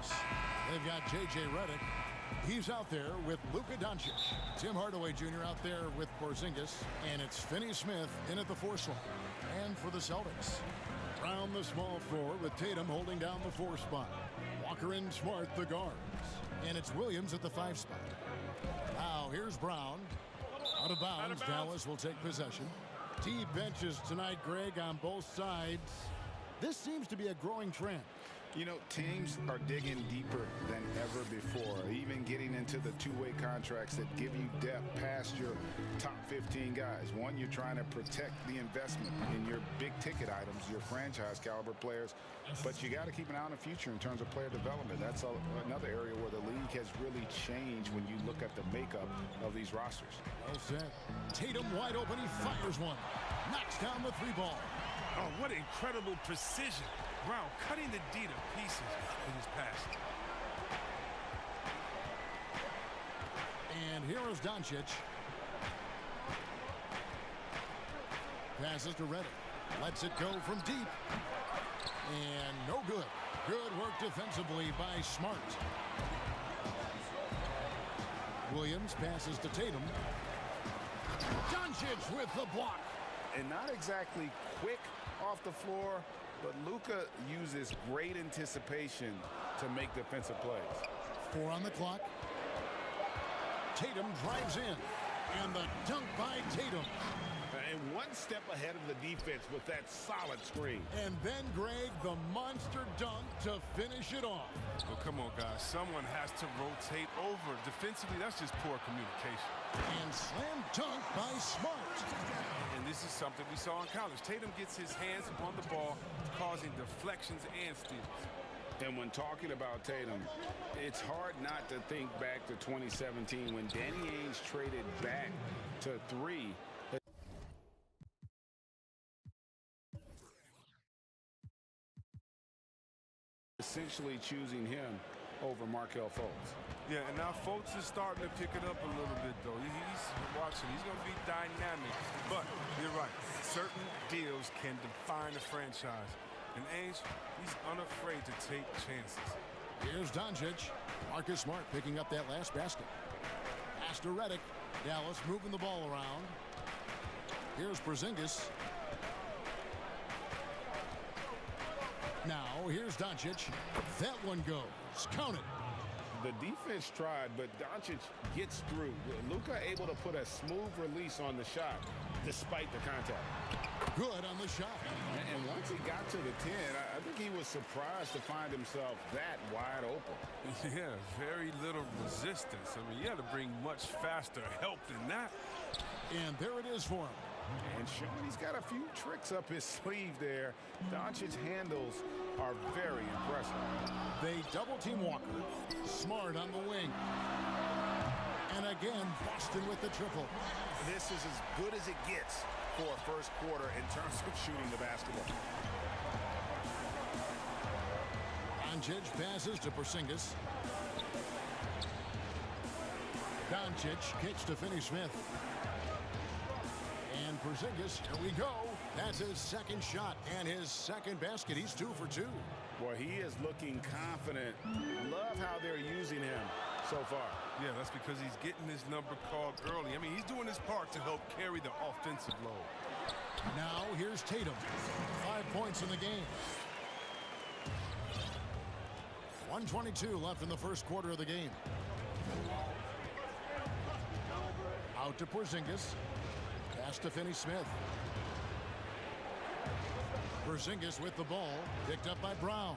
Celtics. They've got J.J. Redick. He's out there with Luka Doncic. Tim Hardaway Jr. out there with Porzingis. And it's Finney Smith in at the 4 slot. And for the Celtics, Brown the small forward with Tatum holding down the 4 spot. Walker and Smart the guards. And it's Williams at the 5 spot. Now here's Brown. Out of bounds. Dallas will take possession. Deep benches tonight, Greg, on both sides. This seems to be a growing trend. You know, teams are digging deeper than ever before, even getting into the two-way contracts that give you depth past your top 15 guys. One, you're trying to protect the investment in your big-ticket items, your franchise-caliber players, but you got to keep an eye on the future in terms of player development. That's another area where the league has really changed when you look at the makeup of these rosters. Well said. Tatum wide open. He fires one. Knocks down the 3 ball. Oh, what incredible precision. Brown cutting the D to pieces in his pass. And here is Doncic. Passes to Redick. Lets it go from deep. And no good. Good work defensively by Smart. Williams passes to Tatum. Doncic with the block. And not exactly quick off the floor, but Luka uses great anticipation to make defensive plays. 4 on the clock. Tatum drives in. And the dunk by Tatum. And one step ahead of the defense with that solid screen. And then, Greg, the monster dunk to finish it off. Oh, come on, guys. Someone has to rotate over. Defensively, that's just poor communication. And slam dunk by Smart. And this is something we saw in college. Tatum gets his hands on the ball, causing deflections and steals. And when talking about Tatum, it's hard not to think back to 2017 when Danny Ainge traded back to 3. Essentially choosing him over Markelle Fultz. Yeah, and now Fultz is starting to pick it up a little bit, though. He's watching. He's going to be dynamic. But you're right. Certain deals can define a franchise. And Ainge, he's unafraid to take chances. Here's Doncic. Marcus Smart picking up that last basket. Pass to Redick. Dallas moving the ball around. Here's Porzingis. Now, here's Doncic. That one goes. Count it. The defense tried, but Doncic gets through. Luka able to put a smooth release on the shot despite the contact. Good on the shot. And once he got to the 10, I think he was surprised to find himself that wide open. Yeah, very little resistance. I mean, you had to bring much faster help than that. And there it is for him. And showing he's got a few tricks up his sleeve there. Doncic's handles are very impressive. They double-team Walker. Smart on the wing. And again, Boston with the triple. This is as good as it gets for a first quarter in terms of shooting the basketball. Doncic passes to Porzingis. Doncic kicks to Finney Smith. And Porzingis, here we go. That's his second shot and his second basket. He's 2 for 2. Boy, he is looking confident. Love how they're using him so far. Yeah, that's because he's getting his number called early. I mean, he's doing his part to help carry the offensive load. Now here's Tatum. 5 points in the game. 1:22 left in the first quarter of the game. Out to Porzingis. Pass to Finney Smith. Porzingis with the ball. Picked up by Brown.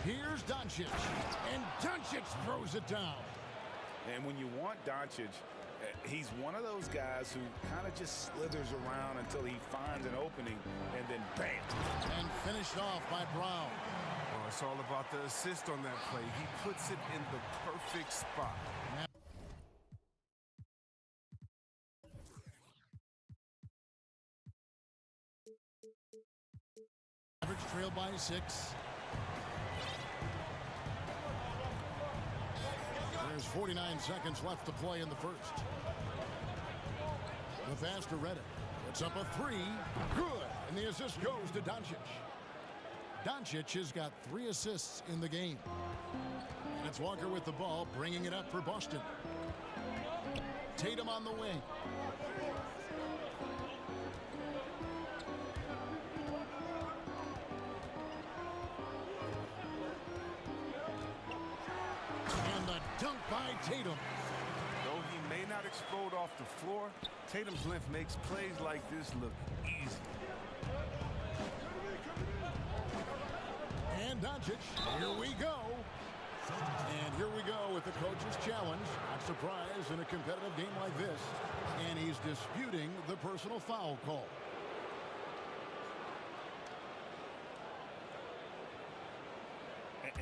Here's Doncic. And Doncic throws it down. And when you want Doncic, he's one of those guys who kind of just slithers around until he finds an opening, and then bam. And finished off by Brown. Well, it's all about the assist on that play. He puts it in the perfect spot. Average trail by 6. There's 49 seconds left to play in the first. The faster Redick puts up a 3. Good. And the assist goes to Doncic. Doncic has got 3 assists in the game. And it's Walker with the ball, bringing it up for Boston. Tatum on the wing. And the dunk by Tatum. Though he may not explode off the floor, Tatum's length makes plays like this look easy. And Doncic, here we go. And here we go with the coach's challenge. Not surprised in a competitive game like this. And he's disputing the personal foul call.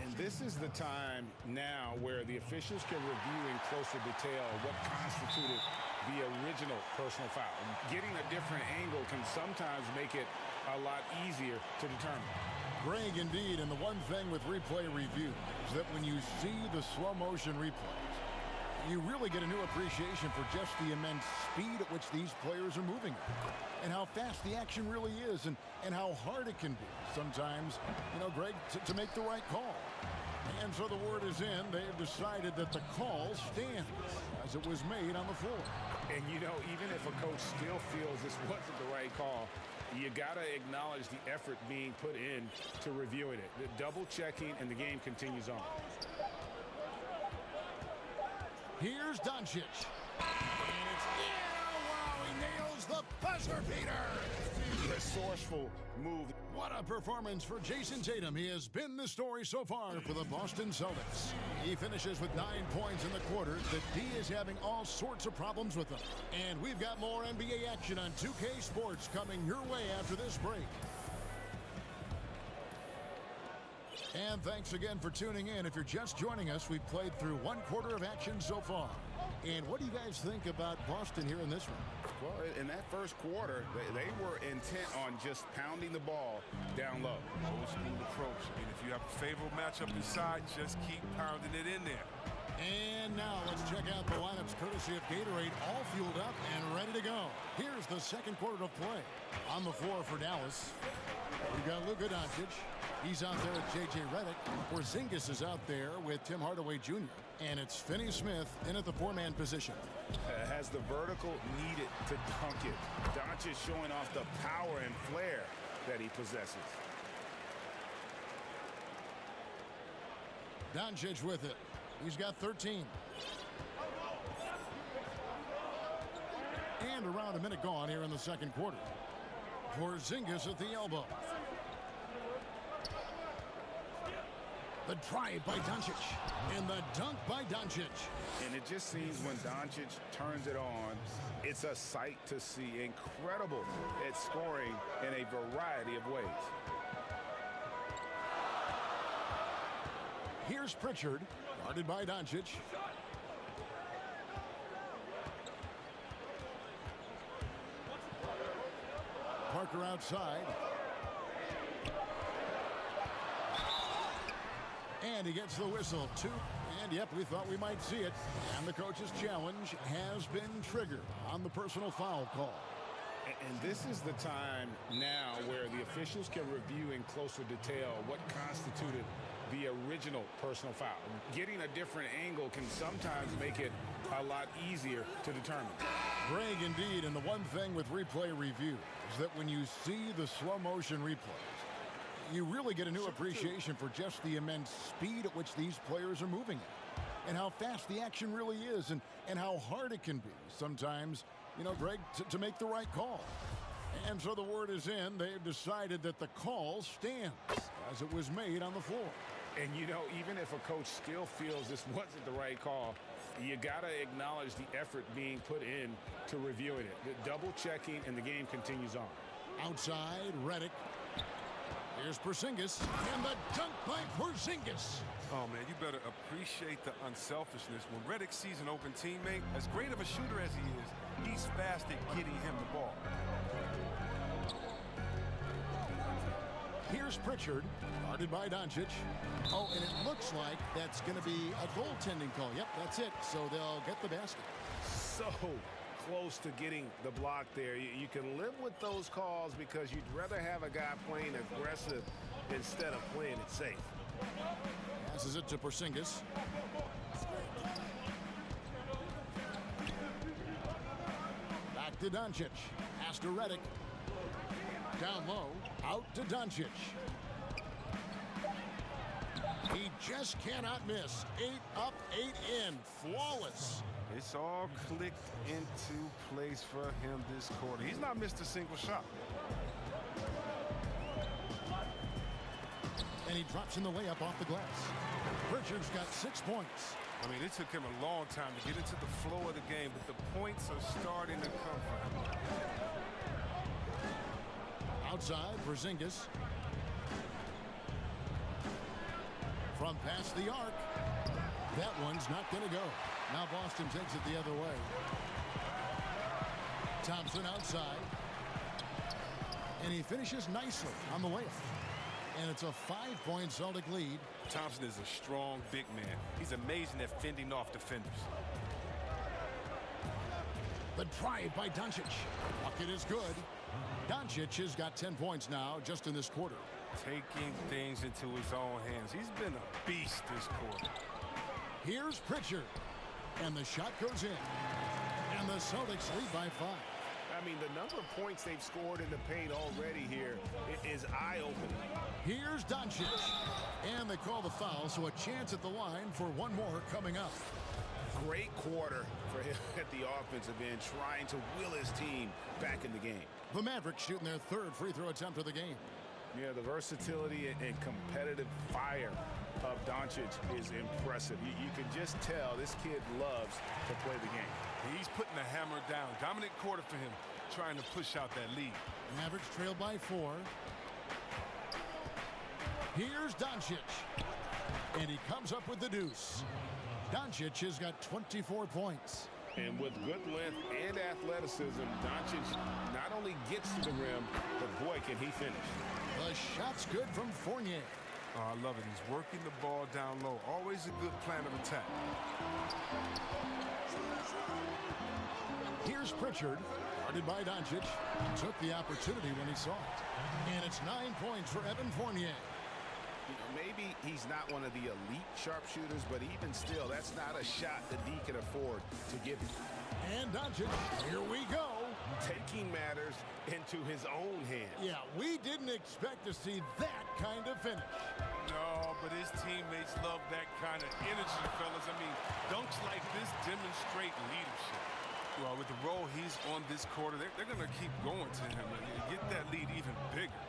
And this is the time now where the officials can review in closer detail what constituted the original personal foul. Getting a different angle can sometimes make it a lot easier to determine. Greg, indeed, and the one thing with replay review is that when you see the slow motion replays, you really get a new appreciation for just the immense speed at which these players are moving and how fast the action really is and how hard it can be sometimes, Greg, to make the right call. And so the word is in. They've decided that the call stands as it was made on the floor. And, even if a coach still feels this wasn't the right call, you got to acknowledge the effort being put in to reviewing it. The double checking, and the game continues on. Here's Doncic. And it's wow, he nails the buzzer beater. Resourceful move. What a performance for Jason Tatum. He has been the story so far for the Boston Celtics. He finishes with 9 points in the quarter. The D is having all sorts of problems with them. And we've got more NBA action on 2K Sports coming your way after this break. And thanks again for tuning in. If you're just joining us, we've played through 1 quarter of action so far. And what do you guys think about Boston here in this one? Well, in that first quarter, they were intent on just pounding the ball down low. Old school approach. If you have a favorable matchup inside, just keep pounding it in there. And now let's check out the lineups courtesy of Gatorade, all fueled up and ready to go. Here's the second quarter of play. On the floor for Dallas, we've got Luka Doncic. He's out there with J.J. Redick. Porzingis is out there with Tim Hardaway Jr. And it's Finney-Smith in at the 4-man position. Has the vertical needed to dunk it. Doncic showing off the power and flair that he possesses. Doncic with it. He's got 13. And around a minute gone here in the second quarter. Porzingis at the elbow. The drive by Doncic. And the dunk by Doncic. And it just seems when Doncic turns it on, it's a sight to see. Incredible at scoring in a variety of ways. Here's Pritchard, guarded by Doncic. Parker outside. And he gets the whistle. 2. And, yep, we thought we might see it. And the coach's challenge has been triggered on the personal foul call. And this is the time now where the officials can review in closer detail what constituted the original personal foul. Getting a different angle can sometimes make it a lot easier to determine. Greg, indeed, and the one thing with replay review is that when you see the slow motion replays, you really get a new appreciation for just the immense speed at which these players are moving at and how fast the action really is and how hard it can be sometimes, Greg, to make the right call. And so the word is in. They've decided that the call stands as it was made on the floor. And, even if a coach still feels this wasn't the right call, you got to acknowledge the effort being put in to reviewing it. The double checking, and the game continues on. Outside, Redick. Here's Porzingis, and the dunk by Porzingis. Oh, man, you better appreciate the unselfishness. When Redick sees an open teammate, as great of a shooter as he is, he's fast at getting him the ball. Here's Pritchard, guarded by Doncic. Oh, and it looks like that's going to be a goaltending call. Yep, that's it. So they'll get the basket. So close to getting the block there. You can live with those calls because you'd rather have a guy playing aggressive instead of playing it safe. Passes it to Porzingis. Back to Doncic. Pass to Redick. Down low. Out to Doncic. He just cannot miss. 8 up, 8 in. Flawless. It's all clicked into place for him this quarter. He's not missed a single shot. And he drops in the layup off the glass. Pritchard's got 6 points. I mean, it took him a long time to get into the flow of the game, but the points are starting to come for him. Outside, Porzingis. From past the arc. That one's not going to go. Now Boston takes it the other way. Thompson outside. And he finishes nicely on the layup. And it's a 5-point Celtic lead. Thompson is a strong big man. He's amazing at fending off defenders. The drive by Doncic. Bucket is good. Doncic has got 10 points now just in this quarter. Taking things into his own hands. He's been a beast this quarter. Here's Pritchard. And the shot goes in. And the Celtics lead by 5. I mean, the number of points they've scored in the paint already here is eye-opening. Here's Doncic. And they call the foul, so a chance at the line for one more coming up. Great quarter for him at the offensive end, trying to will his team back in the game. The Mavericks shooting their 3rd free throw attempt of the game. Yeah, the versatility and competitive fire of Doncic is impressive. You can just tell this kid loves to play the game. He's putting the hammer down. Dominant quarter for him, trying to push out that lead. Mavericks trail by 4. Here's Doncic. And he comes up with the deuce. Doncic has got 24 points. And with good length and athleticism, Doncic not only gets to the rim, but boy, can he finish. The shot's good from Fournier. Oh, I love it. He's working the ball down low. Always a good plan of attack. Here's Pritchard. Guarded by Doncic. Took the opportunity when he saw it. And it's 9 points for Evan Fournier. You know, maybe he's not one of the elite sharpshooters, but even still, that's not a shot that he can afford to give you. And Doncic, here we go. Taking matters into his own hands. Yeah, we didn't expect to see that kind of finish. No, but his teammates love that kind of energy, fellas. I mean, dunks like this demonstrate leadership. Well, with the role he's on this quarter, they're going to keep going to him and get that lead even bigger.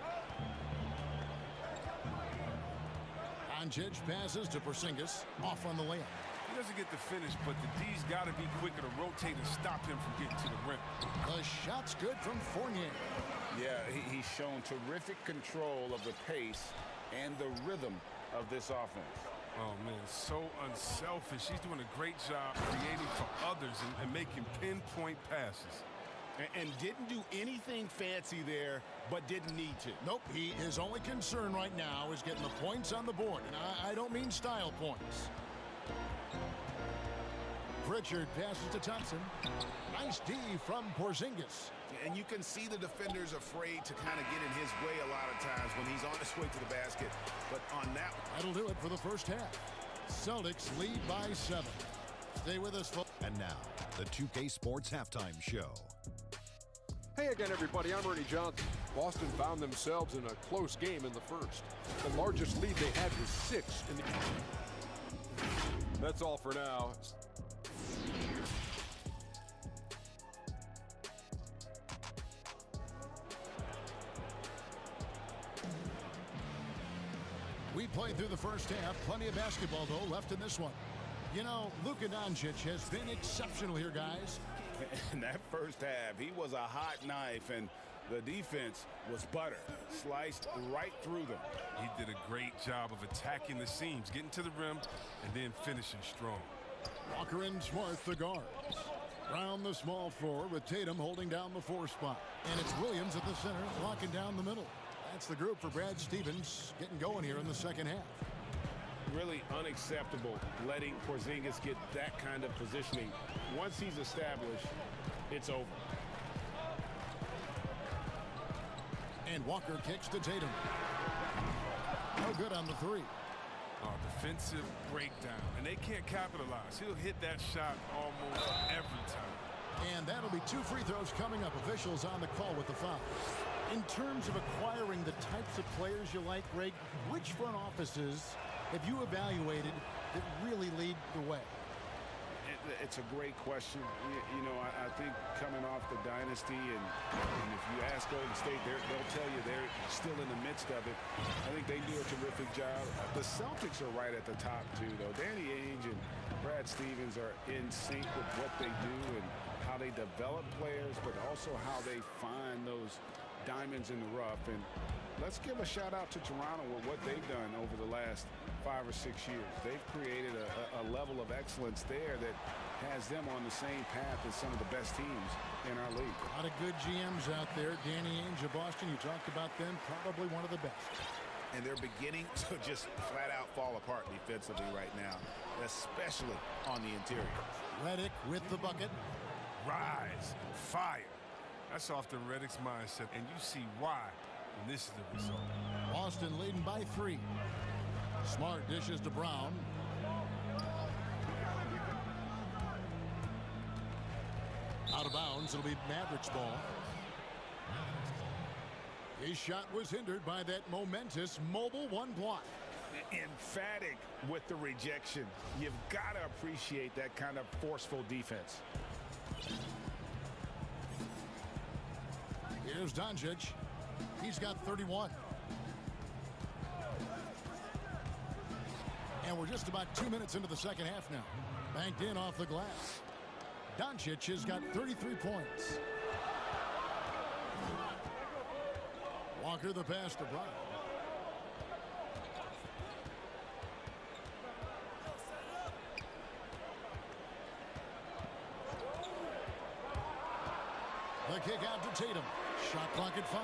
Doncic passes to Porzingis. Off on the layup. He doesn't get the finish, but the D's got to be quicker to rotate and stop him from getting to the rim. The shot's good from Fournier. Yeah, he's shown terrific control of the pace and the rhythm of this offense. Oh, man, so unselfish. He's doing a great job creating for others and making pinpoint passes. And didn't do anything fancy there, but didn't need to. Nope, his only concern right now is getting the points on the board. And I don't mean style points. Pritchard passes to Thompson. Nice D from Porzingis. And you can see the defenders afraid to kind of get in his way a lot of times when he's on his way to the basket. But on that one, that'll do it for the first half. Celtics lead by 7. Stay with us, folks. And now, the 2K Sports Halftime Show. Hey again, everybody. I'm Ernie Johnson. Boston found themselves in a close game in the first. The largest lead they had was 6 in the... That's all for now. We played through the first half. Plenty of basketball, though, left in this one. You know, Luka Doncic has been exceptional here, guys. In that first half, he was a hot knife, and the defense was butter. Sliced right through them. He did a great job of attacking the seams, getting to the rim, and then finishing strong. Walker and Smart, the guards. Brown, the small forward, with Tatum holding down the 4 spot. And it's Williams at the center, locking down the middle. That's the group for Brad Stevens getting going here in the second half. Really unacceptable letting Porzingis get that kind of positioning. Once he's established, it's over. And Walker kicks to Tatum. good on the three. Defensive breakdown, and they can't capitalize. He'll hit that shot almost every time. And that'll be 2 free throws coming up. Officials on the call with the foul. In terms of acquiring the types of players you like, Greg, which front offices have you evaluated that really lead the way? It's a great question. You know, I think coming off the dynasty, and if you ask Golden State, they'll tell you they're still in the midst of it. I think they do a terrific job. The Celtics are right at the top, too, though. Danny Ainge and Brad Stevens are in sync with what they do and how they develop players, but also how they find those diamonds in the rough. And let's give a shout out to Toronto with what they've done over the last 5 or 6 years. They've created a level of excellence there that has them on the same path as some of the best teams in our league. A lot of good GMs out there. Danny Ainge of Boston, you talked about them, probably one of the best. And they're beginning to just flat out fall apart defensively right now, especially on the interior. Redick with the bucket. Rise, fire. That's often Redick's mindset, and you see why, and this is the result. Boston leading by 3. Smart dishes to Brown. Out of bounds, it'll be Mavericks ball. His shot was hindered by that momentous mobile 1 block. Emphatic with the rejection. You've got to appreciate that kind of forceful defense. Here's Doncic. He's got 31. And we're just about 2 minutes into the second half now. Banked in off the glass. Doncic has got 33 points. Walker the pass to Brown. The kick out to Tatum. Shot clock at 5.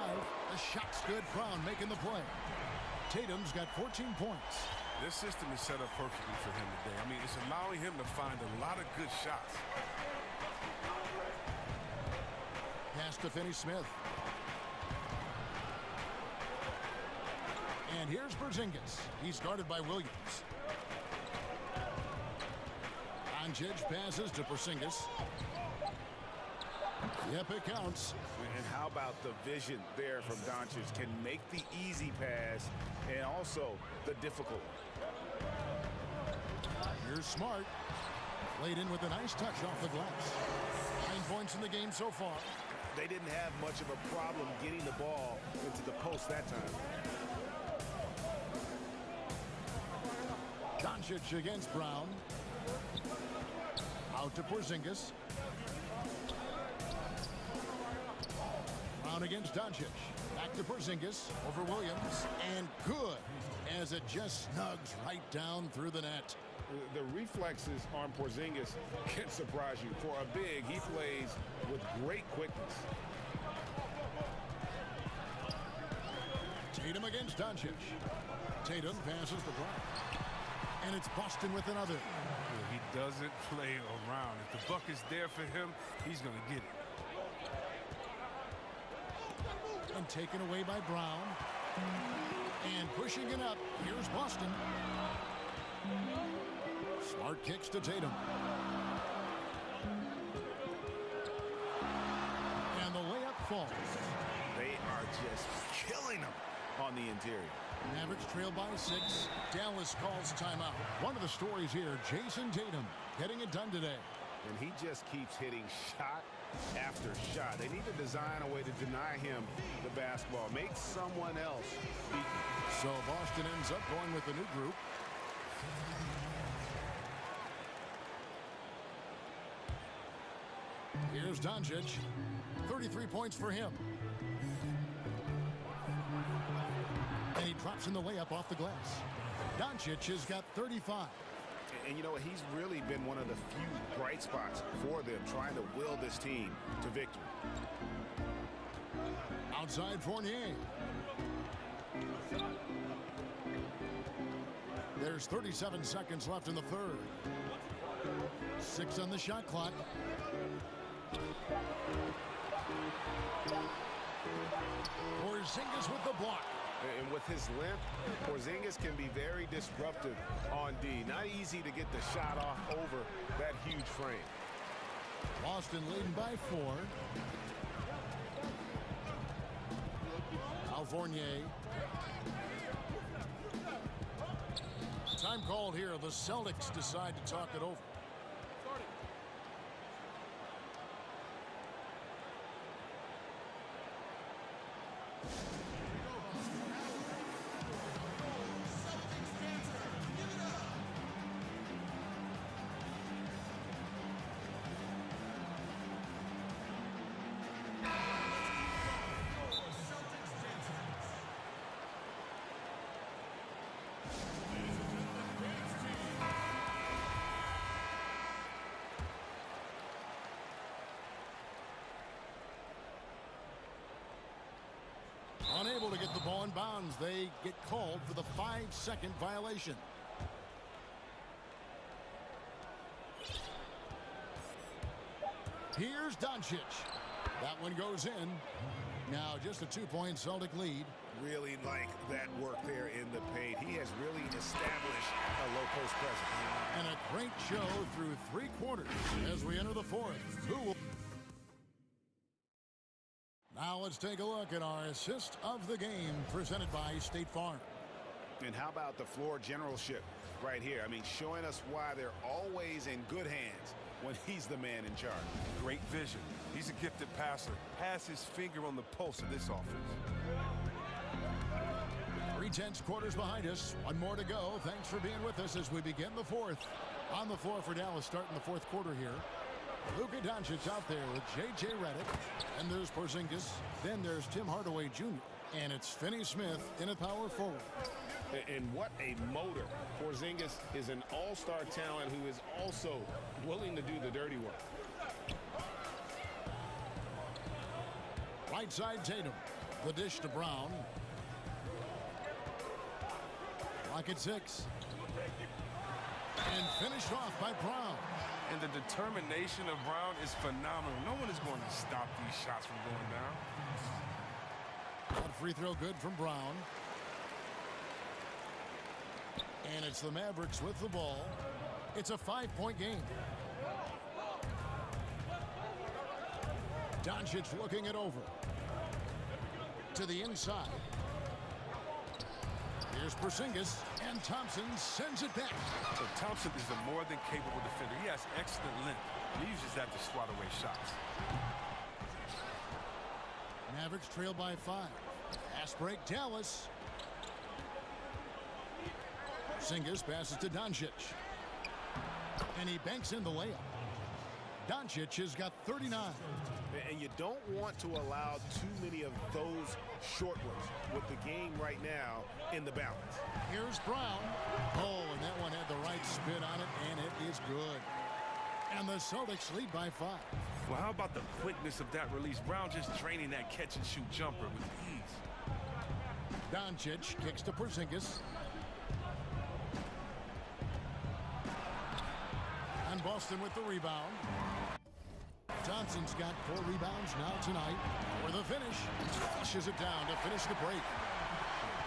The shot's good. Brown making the play. Tatum's got 14 points. This system is set up perfectly for him today. I mean, it's allowing him to find a lot of good shots. Pass to Finney-Smith. And here's Porzingis. He's guarded by Williams. Doncic passes to Porzingis. Yep, it counts. And how about the vision there from Doncic? Can make the easy pass and also the difficult. Here's Smart. Laid in with a nice touch off the glass. 9 points in the game so far. They didn't have much of a problem getting the ball into the post that time. Doncic against Brown. Out to Porzingis. Brown against Doncic. Back to Porzingis. Over Williams. And good, as it just snugs right down through the net. The reflexes on Porzingis can surprise you. For a big, he plays with great quickness. Tatum against Doncic. Tatum passes the Brown. And it's Boston with another. He doesn't play around. If the buck is there for him, he's going to get it. And taken away by Brown. And pushing it up. Here's Boston. Smart kicks to Tatum. And the layup falls. They are just killing them on the interior. Mavericks trail by 6. Dallas calls timeout. One of the stories here, Jason Tatum getting it done today. And he just keeps hitting shot after shot. They need to design a way to deny him the basketball. Make someone else beat him. So Boston ends up going with the new group. Here's Doncic. 33 points for him. And he drops in the layup off the glass. Doncic has got 35. And you know, he's really been one of the few bright spots for them, trying to will this team to victory. Outside Fournier. There's 37 seconds left in the third. 6 on the shot clock. Porzingis with the block. And with his length, Porzingis Porzingis can be very disruptive on D. Not easy to get the shot off over that huge frame. Boston leading by 4. Fournier. Time called here. The Celtics decide to talk it over. Unable to get the ball in bounds. They get called for the 5-second violation. Here's Doncic. That one goes in. Now just a 2-point Celtic lead. Really like that work there in the paint. He has really established a low post presence. And a great show through 3 quarters as we enter the 4th. Who will... Now let's take a look at our assist of the game presented by State Farm. And how about the floor generalship right here? I mean, showing us why they're always in good hands when he's the man in charge. Great vision. He's a gifted passer. Has his finger on the pulse of this offense. 3/10 quarters behind us. 1 more to go. Thanks for being with us as we begin the 4th. On the floor for Dallas starting the 4th quarter here. Luka Doncic out there with J.J. Redick. And there's Porzingis. Then there's Tim Hardaway Jr. And it's Finney-Smith in a power forward. And what a motor. Porzingis is an all-star talent who is also willing to do the dirty work. Right side Tatum. The dish to Brown. Clock at 6. And finished off by Brown. And the determination of Brown is phenomenal. No one is going to stop these shots from going down. That free throw good from Brown. And it's the Mavericks with the ball. It's a 5-point game. Doncic looking it over. To the inside. Here's Porzingis, and Thompson sends it back. So Thompson is a more than capable defender. He has excellent length. He uses that to swat away shots. Mavericks trail by 5. Fast break, Dallas. Porzingis passes to Doncic. And he banks in the layup. Doncic has got 39. And you don't want to allow too many of those short ones with the game right now in the balance. Here's Brown. Oh, and that one had the right spin on it, and it is good. And the Celtics lead by 5. Well, how about the quickness of that release? Brown just draining that catch-and-shoot jumper with ease. Doncic kicks to Porzingis. And Boston with the rebound. Thompson's got 4 rebounds now tonight. For the finish, flushes it down to finish the break.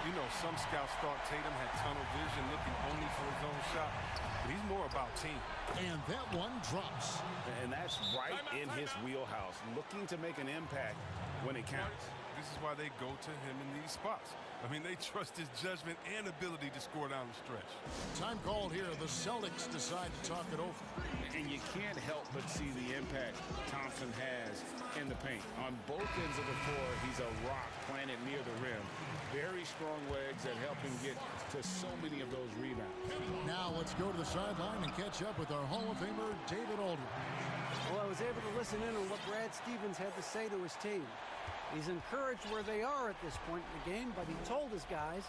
You know, some scouts thought Tatum had tunnel vision, looking only for his own shot. But he's more about team. And that one drops. And that's right in his wheelhouse, looking to make an impact when it counts. This is why they go to him in these spots. I mean, they trust his judgment and ability to score down the stretch. Time called here. The Celtics decide to talk it over. And you can't help but see the impact Thompson has in the paint. On both ends of the floor, he's a rock planted near the rim. Very strong legs that help him get to so many of those rebounds. Now let's go to the sideline and catch up with our Hall of Famer, David Aldridge. Well, I was able to listen in on what Brad Stevens had to say to his team. He's encouraged where they are at this point in the game, but he told his guys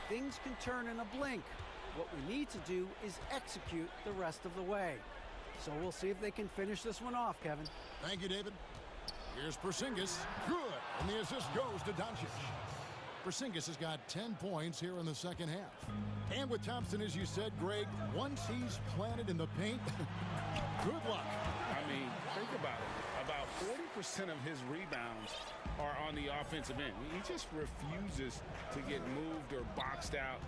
things can turn in a blink. What we need to do is execute the rest of the way. So we'll see if they can finish this one off, Kevin. Thank you, David. Here's Porzingis. Good. And the assist goes to Doncic. Porzingis has got 10 points here in the second half. And with Thompson, as you said, Greg, once he's planted in the paint, good luck. I mean, think about it. About 40% of his rebounds are on the offensive end. He just refuses to get moved or boxed out.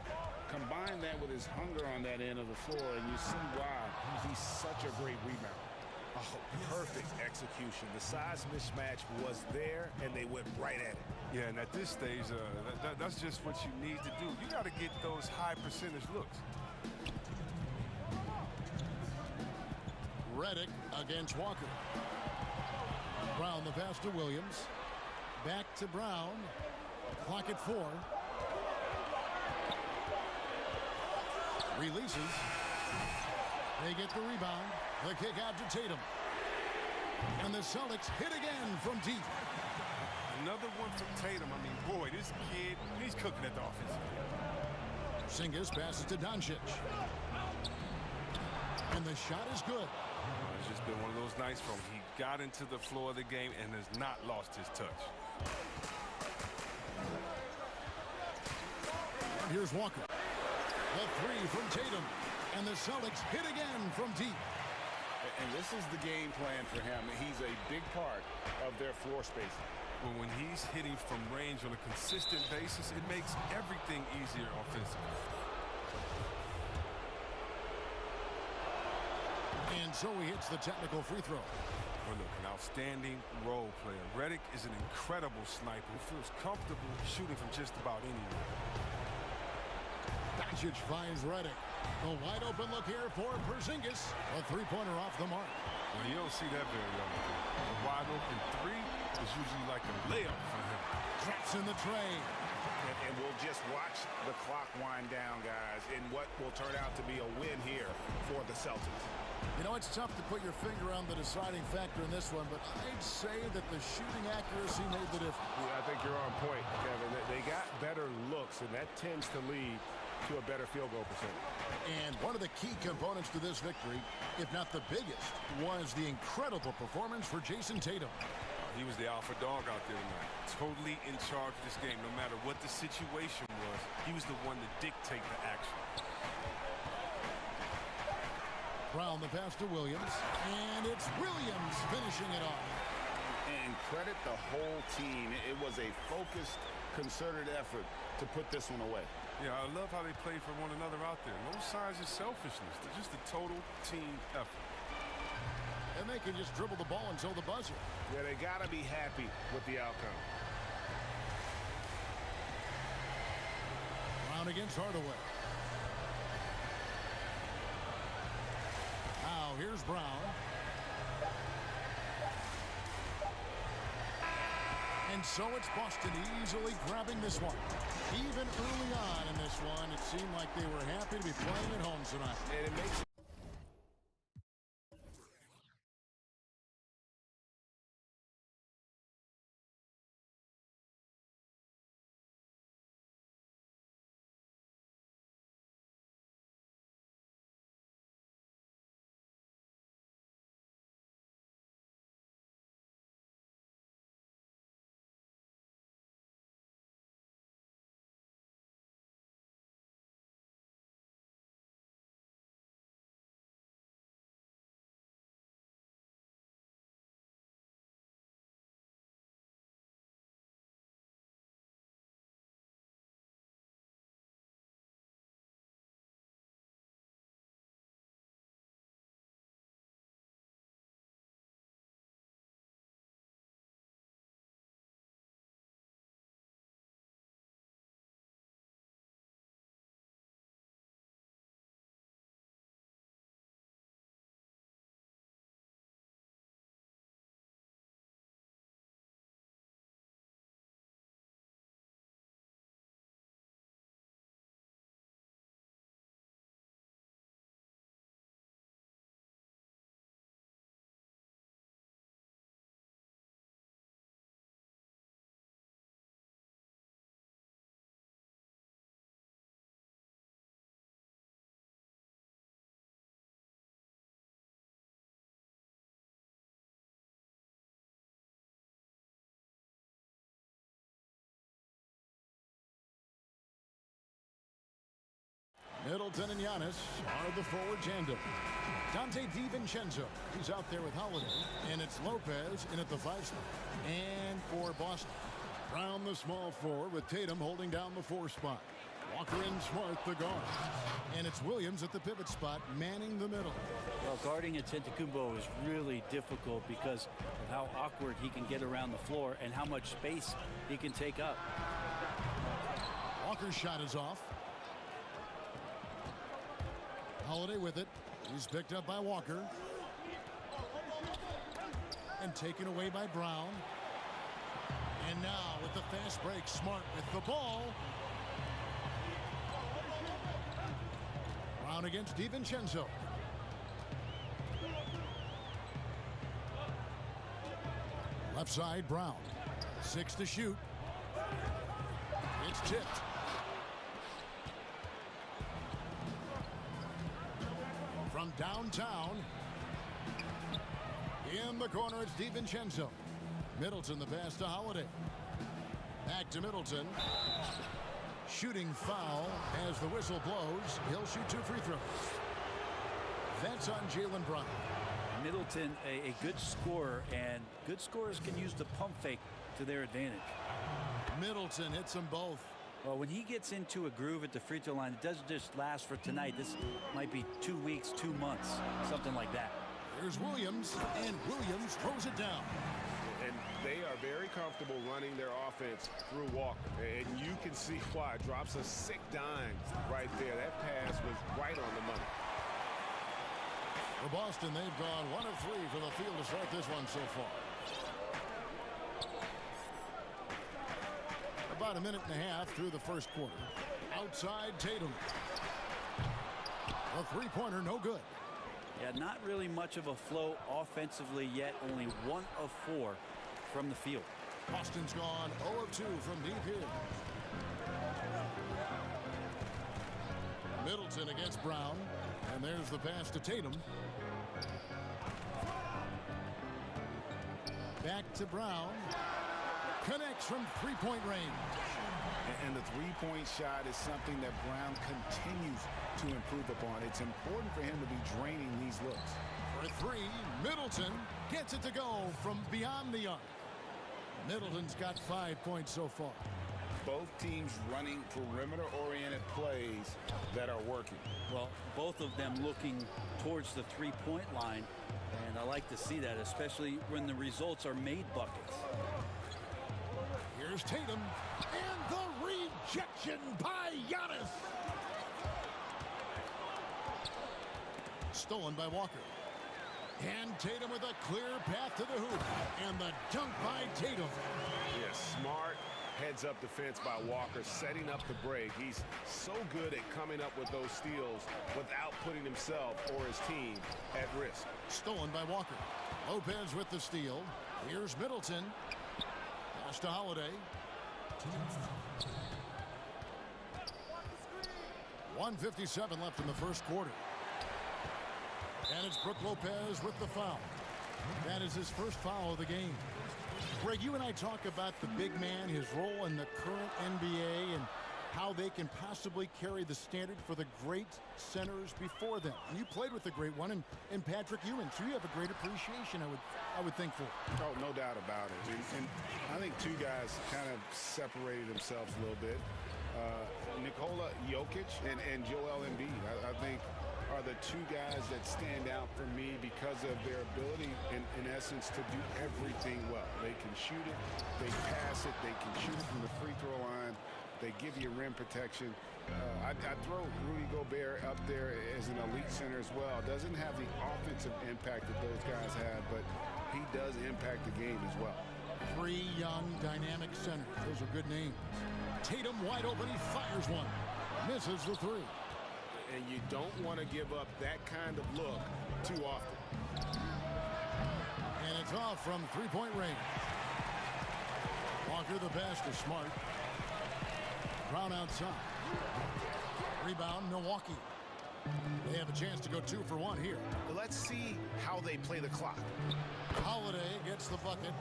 Combine that with his hunger on that end of the floor, and you see why he's such a great rebounder. Oh, perfect execution. The size mismatch was there, and they went right at it. Yeah, and at this stage, that's just what you need to do. You got to get those high percentage looks. Redick against Walker. Brown the pass to Williams. Back to Brown. Clock at 4. Releases. They get the rebound. The kick out to Tatum. And the Celtics hit again from deep. Another one from Tatum. I mean, boy, this kid, he's cooking at the offensive. Singis passes to Doncic. And the shot is good. It's just been one of those nights from he got into the floor of the game and has not lost his touch. And here's Walker. The 3 from Tatum. And the Celtics hit again from deep. And this is the game plan for him. He's a big part of their floor spacing. Well, when he's hitting from range on a consistent basis, it makes everything easier offensively. And so he hits the technical free throw. Well, look, an outstanding role player. Redick is an incredible sniper who feels comfortable shooting from just about anywhere. Doncic finds Redick. A wide open look here for Porzingis. A three-pointer off the mark. Well, you don't see that very often. A wide open 3 is usually like a layup for him. Traps in the tray. And we'll just watch the clock wind down, guys, in what will turn out to be a win here for the Celtics. You know, it's tough to put your finger on the deciding factor in this one, but I'd say that the shooting accuracy made the difference. Yeah, I think you're on point, Kevin. They got better looks, and that tends to lead to a better field goal percentage. And one of the key components to this victory, if not the biggest, was the incredible performance for Jason Tatum. He was the alpha dog out there tonight. Totally in charge of this game. No matter what the situation was, he was the one to dictate the action. Brown the pass to Williams. And it's Williams finishing it off. And credit the whole team. It was a focused, concerted effort to put this one away. Yeah, I love how they play for one another out there. No signs of selfishness. They're just a total team effort. And they can just dribble the ball until the buzzer. Yeah, they got to be happy with the outcome. Brown against Hardaway. Now here's Brown. And so it's Boston easily grabbing this one. Even early on in this one, it seemed like they were happy to be playing at home tonight. And it makes Middleton and Giannis are the forward tandem. Dante DiVincenzo, he's out there with Holiday. And it's Lopez in at the 5 spot. And for Boston, Brown the small 4 with Tatum holding down the 4 spot. Walker and Smart, the guard. And it's Williams at the pivot spot, manning the middle. Well, guarding Antetokounmpo is really difficult because of how awkward he can get around the floor and how much space he can take up. Walker's shot is off. Holiday with it. He's picked up by Walker. And taken away by Brown. And now with the fast break, Smart with the ball. Brown against DiVincenzo. Left side, Brown. 6 to shoot. It's tipped. From downtown. In the corner, it's DiVincenzo. Middleton the pass to Holiday. Back to Middleton. Shooting foul as the whistle blows. He'll shoot 2 free throws. That's on Jaylen Brown. Middleton, a good scorer, and good scorers can use the pump fake to their advantage. Middleton hits them both. Well, when he gets into a groove at the free throw line, it doesn't just last for tonight. This might be 2 weeks, 2 months, something like that. Here's Williams, and Williams throws it down. And they are very comfortable running their offense through Walker. And you can see why. Drops a sick dime right there. That pass was right on the money. For Boston, they've gone 1 of 3 from the field to start this one so far. About a minute and a half through the first quarter. Outside Tatum. A three-pointer, no good. Yeah, not really much of a flow offensively yet. Only 1 of 4 from the field. Boston's gone 0 of 2 from deep here. Middleton against Brown. And there's the pass to Tatum. Back to Brown. Connects from three-point range. And the three-point shot is something that Brown continues to improve upon. It's important for him to be draining these looks. For 3, Middleton gets it to go from beyond the arc. Middleton's got 5 points so far. Both teams running perimeter-oriented plays that are working. Well, both of them looking towards the three-point line, and I like to see that, especially when the results are made buckets. Here's Tatum, and the rejection by Giannis. Stolen by Walker. And Tatum with a clear path to the hoop. And the dunk by Tatum. Yeah, smart heads-up defense by Walker, setting up the break. He's so good at coming up with those steals without putting himself or his team at risk. Stolen by Walker. Lopez with the steal. Here's Middleton. Pass to Holiday. 1:57 left in the first quarter. And it's Brook Lopez with the foul. That is his first foul of the game. Greg, you and I talk about the big man, his role in the current NBA, and how they can possibly carry the standard for the great centers before them. And you played with the great one in Patrick Ewing, so you have a great appreciation, I would think, for. Oh, no doubt about it. And I think 2 guys kind of separated themselves a little bit. Nikola Jokic and Joel Embiid, I think, are the 2 guys that stand out for me because of their ability, in essence, to do everything well. They can shoot it, they pass it, they can shoot it from the free throw line, they give you rim protection. I'd throw Rudy Gobert up there as an elite center as well. Doesn't have the offensive impact that those guys have, but he does impact the game as well. 3 young, dynamic centers. Those are good names. Tatum wide open. He fires one. Misses the 3. And you don't want to give up that kind of look too often. And it's off from three-point range. Walker the pass to Smart. Brown outside. Rebound, Milwaukee. They have a chance to go 2 for 1 here. Let's see how they play the clock. Holiday gets the bucket.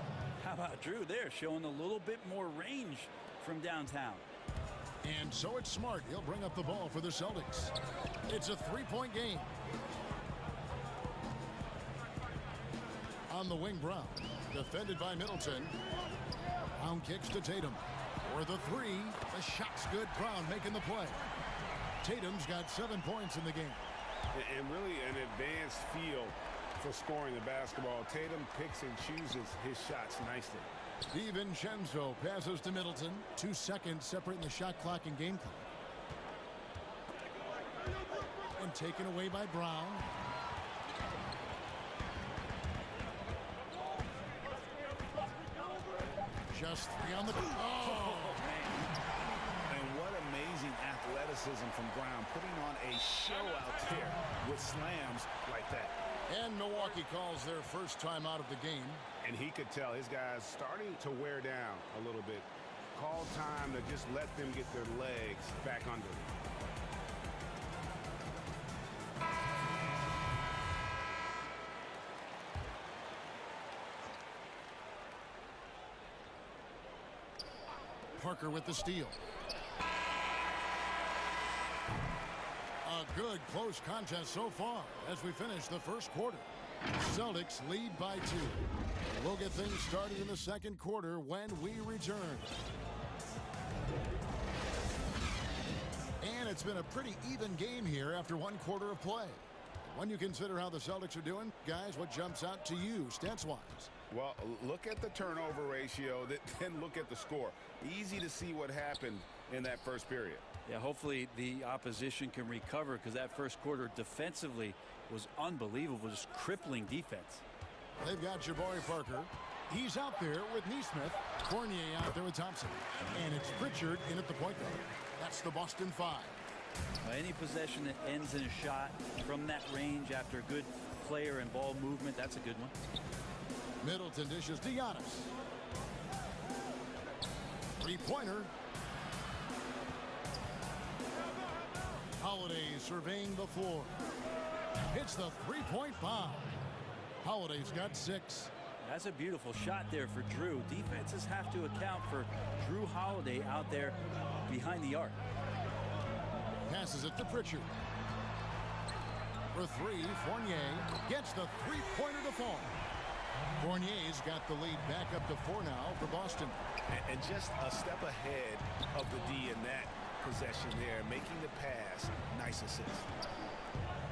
How about Drew there, showing a little bit more range from downtown. And so it's Smart. He'll bring up the ball for the Celtics. It's a 3-point game. On the wing, Brown. Defended by Middleton. Brown kicks to Tatum. For the three, the shot's good. Brown making the play. Tatum's got 7 points in the game. And really an advanced feel for scoring the basketball. Tatum picks and chooses his shots nicely. DiVincenzo passes to Middleton. 2 seconds separating the shot clock and game clock. And taken away by Brown. Just 3 on the... Oh! And what amazing athleticism from Brown, putting on a show out there with slams like that. And Milwaukee calls their first time out of the game. And he could tell his guys starting to wear down a little bit. Call time to just let them get their legs back under them. Parker with the steal. A good close contest so far as we finish the first quarter. Celtics lead by 2. We'll get things started in the second quarter when we return. And it's been a pretty even game here after 1 quarter of play. When you consider how the Celtics are doing, guys, what jumps out to you stats-wise? Well, look at the turnover ratio, then look at the score. Easy to see what happened in that first period. Yeah, hopefully the opposition can recover because that first quarter defensively was unbelievable, just crippling defense. They've got Jabari Parker. He's out there with Neesmith. Fournier out there with Thompson. And it's Pritchard in at the point guard. That's the Boston 5. Any possession that ends in a shot from that range after good player and ball movement, that's a good one. Middleton dishes to Giannis. 3-pointer. Holiday surveying the floor. Hits the 3-point bomb. Holiday's got 6. That's a beautiful shot there for Drew. Defenses have to account for Drew Holiday out there behind the arc. Passes it to Pritchard. For 3, Fournier gets the 3-pointer to fall. Fournier's got the lead back up to 4 now for Boston. And just a step ahead of the D in that possession there, making the pass. Nice assist.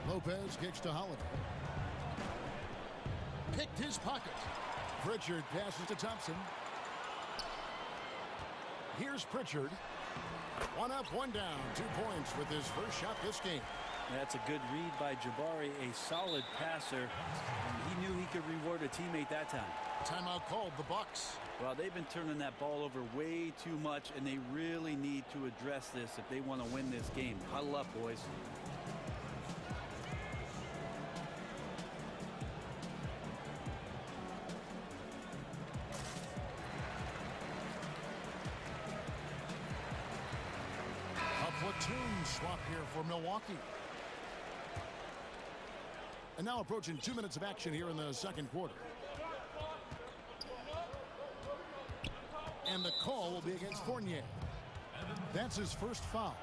Lopez kicks to Holiday. Picked his pocket. Pritchard passes to Thompson. Here's Pritchard. 1 up, 1 down. 2 points with his first shot this game. That's a good read by Jabari, a solid passer. And he knew he could reward a teammate that time. Timeout called, the Bucks. Well, they've been turning that ball over way too much, and they really need to address this if they want to win this game. Huddle up, boys. A platoon swap here for Milwaukee. And now approaching 2 minutes of action here in the second quarter. And the call will be against Fournier. That's his first foul.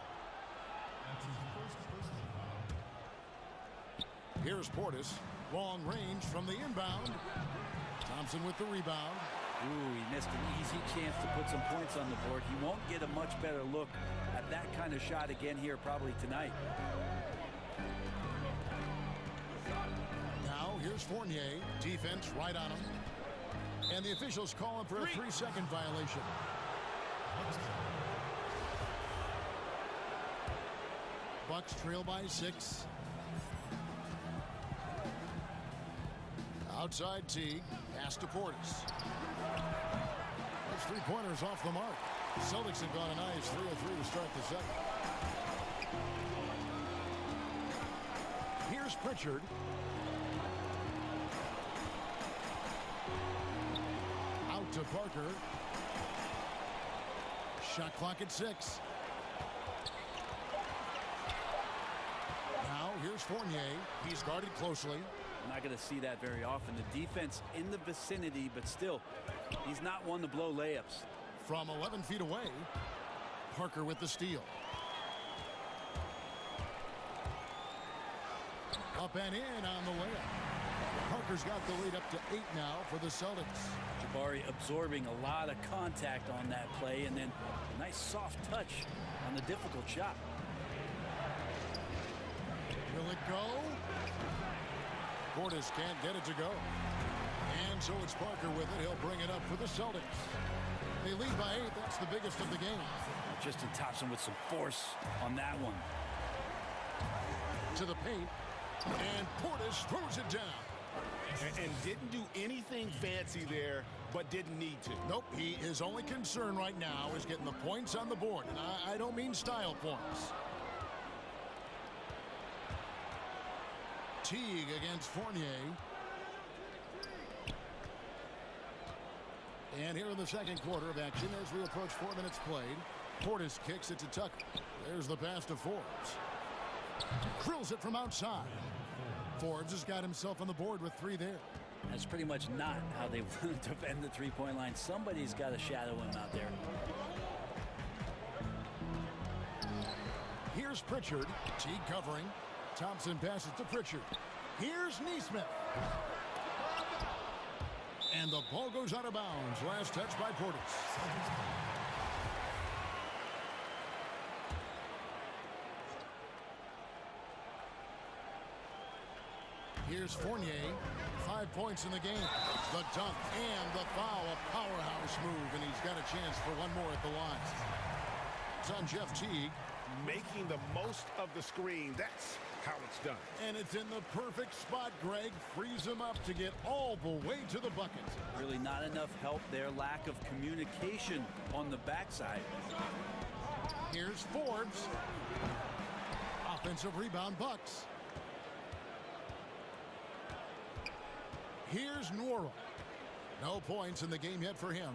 Here's Portis. Long range from the inbound. Thompson with the rebound. Ooh, he missed an easy chance to put some points on the board. He won't get a much better look at that kind of shot again here probably tonight. Now here's Fournier. Defense right on him. And the officials calling for a 3-second violation. Bucks trail by 6. Outside Teague. Pass to Portis. Those 3-pointers off the mark. Celtics have gone a nice 3 of 3 to start the second. Here's Pritchard. Out to Parker. Shot clock at 6. Now here's Fournier. He's guarded closely. I'm not going to see that very often. The defense in the vicinity, but still, he's not one to blow layups. From 11 feet away, Parker with the steal. Up and in on the layup. Parker Parker's got the lead up to 8 now for the Celtics. Jabari absorbing a lot of contact on that play, and then a nice soft touch on the difficult shot. Will it go? Portis can't get it to go. And so it's Parker with it. He'll bring it up for the Celtics. They lead by 8. That's the biggest of the game. Justin Thompson with some force on that one. To the paint. And Portis throws it down. And didn't do anything fancy there, but didn't need to. Nope, his only concern right now is getting the points on the board. And I don't mean style points. Teague against Fournier. And here in the second quarter of action, as we approach 4 minutes played, Portis kicks it to Tucker. There's the pass to Forbes. Drills it from outside. Forbes has got himself on the board with 3 there. That's pretty much not how they want to defend the three-point line. Somebody's got to shadow him out there. Here's Pritchard. Teague covering. Thompson passes to Pritchard. Here's Neesmith. And the ball goes out of bounds. Last touch by Portis. Here's Fournier. 5 points in the game. The dunk and the foul. A powerhouse move, and he's got a chance for one more at the line. It's on Jeff Teague. Making the most of the screen. That's how it's done. And it's in the perfect spot, Greg. Frees him up to get all the way to the bucket. Really not enough help there. Lack of communication on the backside. Here's Forbes. Offensive rebound, Bucks. Here's Nwora. No points in the game yet for him.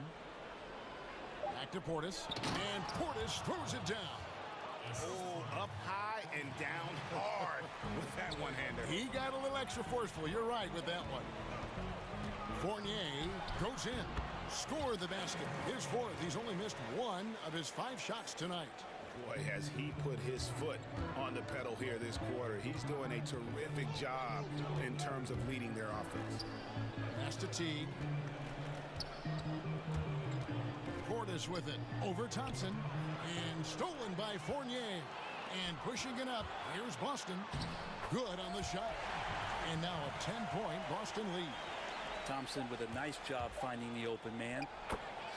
Back to Portis. And Portis throws it down. Oh, up high and down hard with that one-hander. He got a little extra forceful. You're right with that one. Fournier goes in. Scored the basket. His 4th. He's only missed 1 of his 5 shots tonight. Boy, has he put his foot on the pedal here this quarter. He's doing a terrific job in terms of leading their offense. Pass to Teague. Portis with it. Over Thompson. And stolen by Fournier. And pushing it up. Here's Boston. Good on the shot. And now a 10-point Boston lead. Thompson with a nice job finding the open man.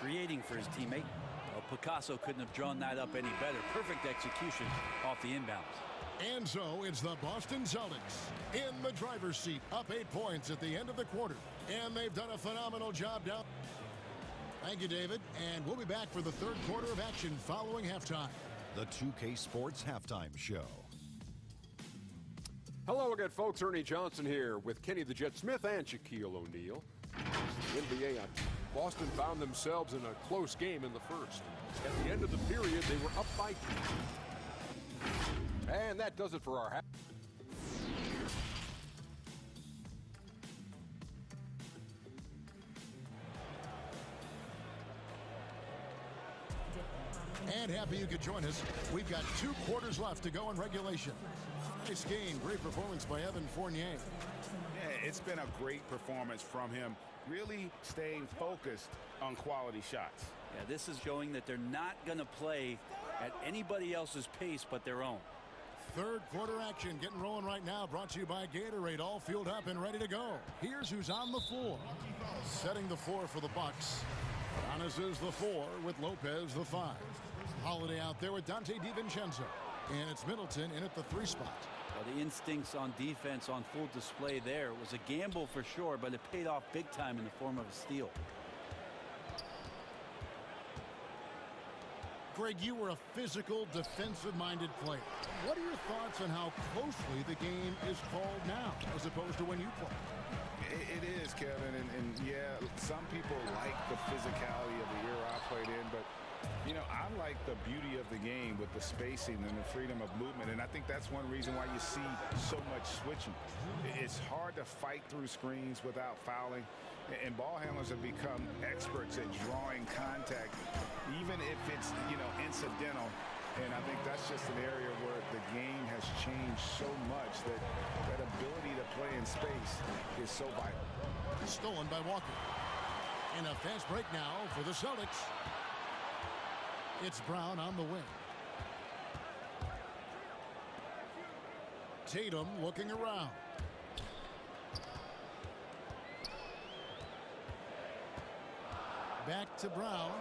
Creating for his teammate. Well, Picasso couldn't have drawn that up any better. Perfect execution off the inbounds. And so it's the Boston Celtics in the driver's seat. Up 8 points at the end of the quarter. And they've done a phenomenal job down. Thank you, David. And we'll be back for the third quarter of action following halftime. The 2K Sports Halftime Show. Hello again, folks. Ernie Johnson here with Kenny the Jet Smith and Shaquille O'Neal. The NBA, Boston found themselves in a close game in the first. At the end of the period, they were up by 2. And that does it for our half. And happy you could join us. We've got 2 quarters left to go in regulation. Nice game. Great performance by Evan Fournier. Yeah, it's been a great performance from him. Really staying focused on quality shots. Yeah, this is showing that they're not going to play at anybody else's pace but their own. Third quarter action getting rolling right now. Brought to you by Gatorade. All fueled up and ready to go. Here's who's on the floor. Setting the floor for the Bucks. Giannis is the 4 with Lopez the 5. Holiday out there with Dante DiVincenzo. And it's Middleton in at the 3 spot. Well, the instincts on defense on full display there. It was a gamble for sure, but it paid off big time in the form of a steal. Greg, you were a physical, defensive-minded player. What are your thoughts on how closely the game is called now as opposed to when you played? It is, Kevin, and yeah, some people like the physicality of the era I played in, but you know, I like the beauty of the game with the spacing and the freedom of movement, and I think that's one reason why you see so much switching. It's hard to fight through screens without fouling, and ball handlers have become experts at drawing contact, even if it's, you know, incidental. And I think that's just an area where the game has changed so much that ability to play in space is so vital. Stolen by Walker. And a fast break now for the Celtics. It's Brown on the wing. Tatum looking around. Back to Brown.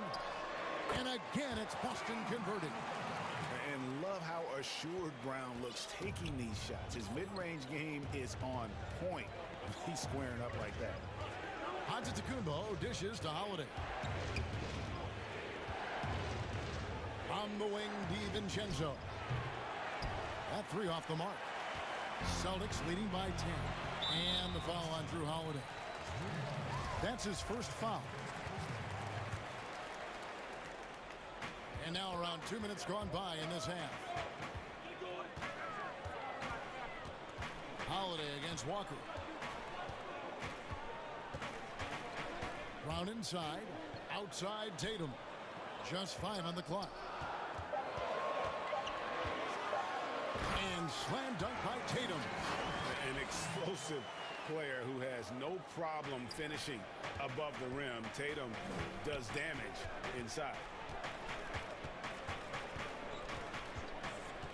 And again, it's Boston converting. And love how assured Brown looks taking these shots. His mid-range game is on point. He's squaring up like that. Antetokounmpo dishes to Holiday. On the wing, DiVincenzo. That three off the mark. Celtics leading by 10. And the foul on Drew Holiday. That's his first foul. And now around 2 minutes gone by in this half. Holiday against Walker. Brown inside. Outside Tatum. Just 5 on the clock. And slam dunk by Tatum. An explosive player who has no problem finishing above the rim. Tatum does damage inside.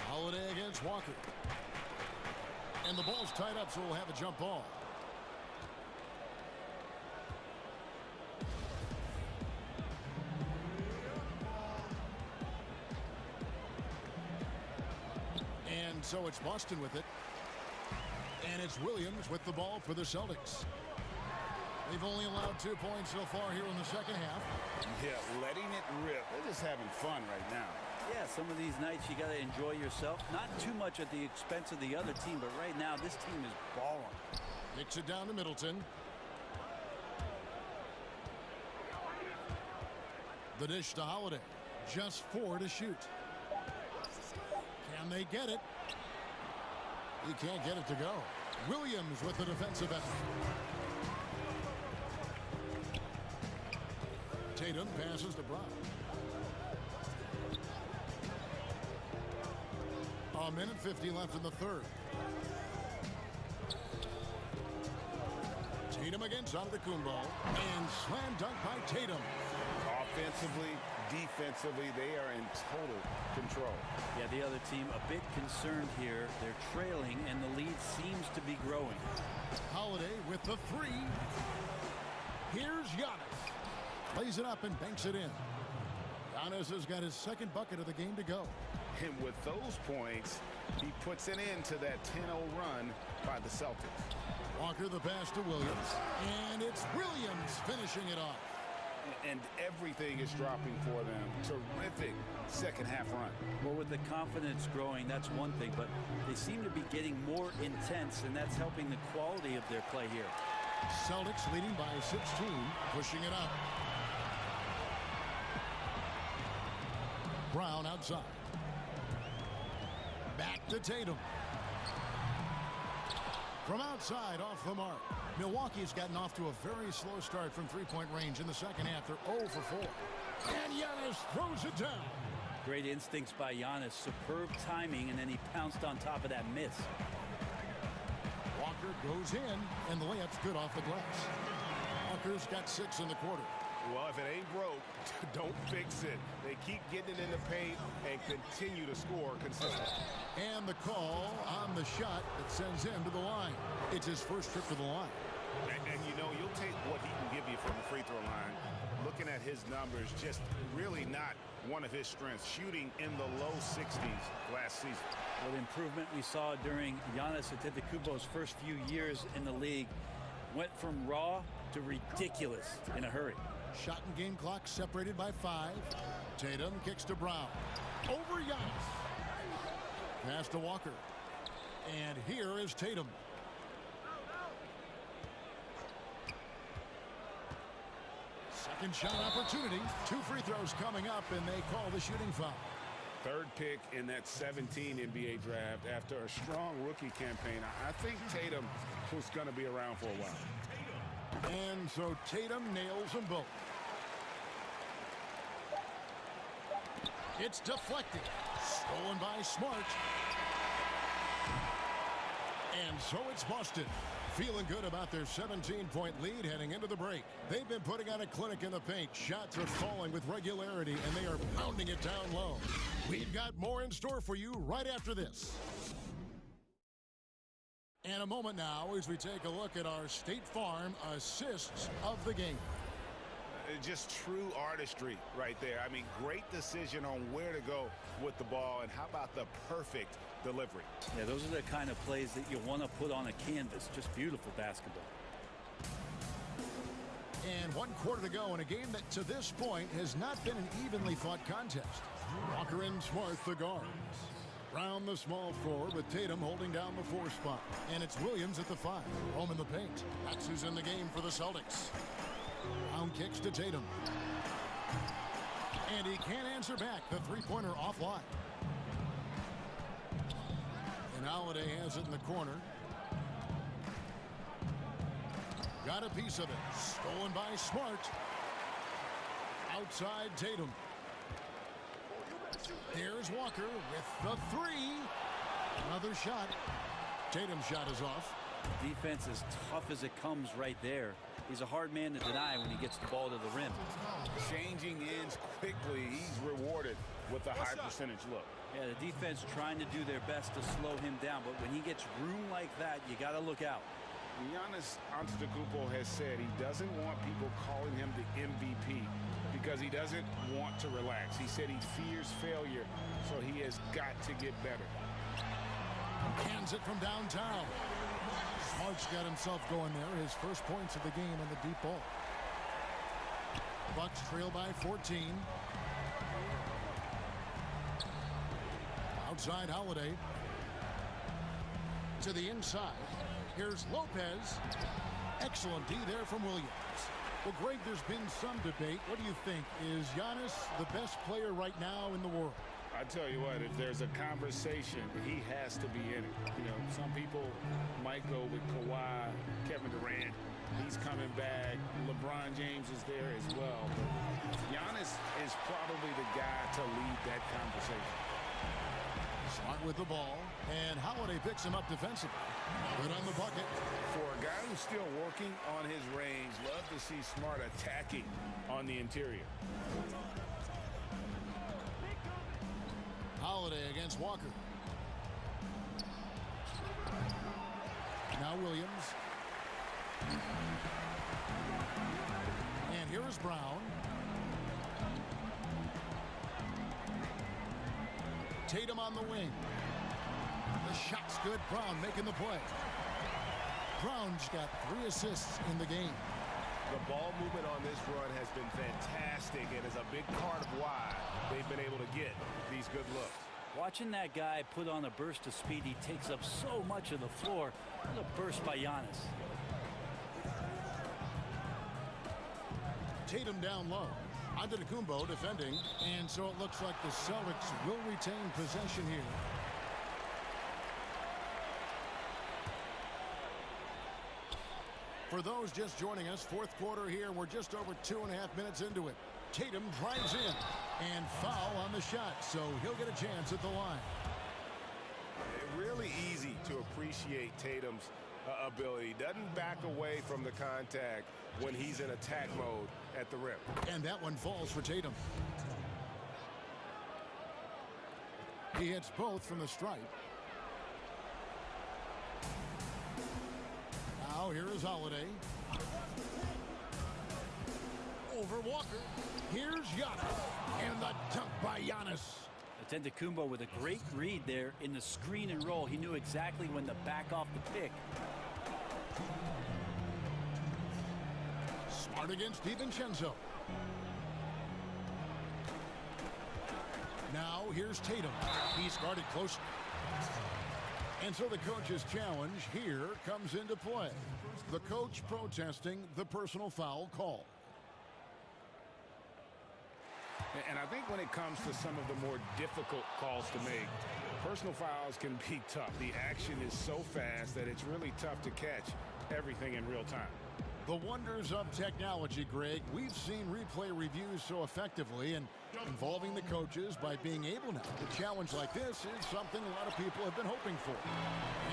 Holiday against Walker. And the ball's tied up, so we'll have a jump ball. And so it's Boston with it. And it's Williams with the ball for the Celtics. They've only allowed 2 points so far here in the second half. Yeah, letting it rip. They're just having fun right now. Yeah, some of these nights you got to enjoy yourself. Not too much at the expense of the other team, but right now this team is balling. Kicks it down to Middleton. The dish to Holiday. Just 4 to shoot. Can they get it? He can't get it to go. Williams with the defensive effort. Tatum passes to Brown. A minute 50 left in the third. Tatum against Antetokounmpo. And slam dunk by Tatum. Offensively, defensively, they are in total control. Yeah, the other team a bit concerned here. They're trailing, and the lead seems to be growing. Holiday with the three. Here's Giannis. Lays it up and banks it in. Giannis has got his second bucket of the game to go. And with those points, he puts an end to that 10-0 run by the Celtics. Walker the pass to Williams. And it's Williams finishing it off. And everything is dropping for them. Terrific second half run. Well, with the confidence growing, that's one thing, but they seem to be getting more intense, and that's helping the quality of their play here. Celtics leading by 16, pushing it up. Brown outside. Back to Tatum. From outside, off the mark. Milwaukee's gotten off to a very slow start from three-point range in the second half. They're 0 for 4. And Giannis throws it down. Great instincts by Giannis. Superb timing, and then he pounced on top of that miss. Walker goes in, and the layup's good off the glass. Walker's got 6 in the quarter. Well, if it ain't broke, don't fix it. They keep getting it in the paint and continue to score consistently. And the call on the shot that sends him to the line. It's his first trip to the line. And you know, you'll take what he can give you from the free throw line. Looking at his numbers, just really not one of his strengths. Shooting in the low 60s last season. Well, the improvement we saw during Giannis Antetokounmpo's first few years in the league went from raw to ridiculous in a hurry. Shot and game clock separated by 5. Tatum kicks to Brown. Over Giannis. Pass to Walker. And here is Tatum. Second shot opportunity. 2 free throws coming up, and they call the shooting foul. Third pick in that 17 NBA draft after a strong rookie campaign. I think Tatum was going to be around for a while. And so Tatum nails them both. It's deflected. Stolen by Smart. And so it's Boston, feeling good about their 17-point lead heading into the break. They've been putting on a clinic in the paint. Shots are falling with regularity, and they are pounding it down low. We've got more in store for you right after this. And a moment now as we take a look at our State Farm assists of the game. Just true artistry right there. I mean, great decision on where to go with the ball, and how about the perfect delivery? Yeah, those are the kind of plays that you want to put on a canvas. Just beautiful basketball. And 1 quarter to go in a game that to this point has not been an evenly fought contest. Walker and Smart the guards. Brown the small forward with Tatum holding down the 4 spot. And it's Williams at the 5. Rome in the paint. That's who's in the game for the Celtics. Brown kicks to Tatum. And he can't answer back. The three-pointer offline. And Holiday has it in the corner. Got a piece of it. Stolen by Smart. Outside Tatum. Here's Walker with the 3. Another shot. Tatum's shot is off. Defense as tough as it comes right there. He's a hard man to deny when he gets the ball to the rim. Changing ends quickly. He's rewarded with a high percentage look. Yeah, the defense trying to do their best to slow him down, but when he gets room like that, you got to look out. Giannis Antetokounmpo has said he doesn't want people calling him the MVP because he doesn't want to relax. He said he fears failure, so he has got to get better. Hands it from downtown. Smart's got himself going there. His first points of the game on the deep ball. Bucks trail by 14. Outside Holiday. To the inside. Here's Lopez. Excellent D there from Williams. Well, Greg, there's been some debate. What do you think? Is Giannis the best player right now in the world? I tell you what, if there's a conversation, he has to be in it. You know, some people might go with Kawhi, Kevin Durant. He's coming back. LeBron James is there as well. But Giannis is probably the guy to lead that conversation. Smart with the ball, and Holiday picks him up defensively. Good on the bucket. For a guy who's still working on his range, love to see Smart attacking on the interior. Holiday against Walker. Now Williams. And here is Brown. Tatum on the wing. The shot's good. Brown making the play. Brown's got 3 assists in the game. The ball movement on this run has been fantastic and is a big part of why they've been able to get these good looks. Watching that guy put on a burst of speed, he takes up so much of the floor. What a burst by Giannis. Tatum down low. Antetokounmpo defending, and so it looks like the Celtics will retain possession here. For those just joining us, 4th quarter here. We're just over 2.5 minutes into it. Tatum drives in, and foul on the shot, so he'll get a chance at the line. Really easy to appreciate Tatum's ability. Doesn't back away from the contact when he's in attack mode at the rim. And that one falls for Tatum. He hits both from the stripe. Now here is Holiday. Over Walker. Here's Giannis. And the dunk by Giannis. Antetokounmpo with a great read there in the screen and roll. He knew exactly when to back off the pick. Smart against DiVincenzo. Now here's Tatum. He's guarded closely. And so the coach's challenge here comes into play. The coach protesting the personal foul call. And I think when it comes to some of the more difficult calls to make, personal fouls can be tough. The action is so fast that it's really tough to catch everything in real time. The wonders of technology, Greg. We've seen replay reviews so effectively, and involving the coaches by being able now to challenge like this is something a lot of people have been hoping for.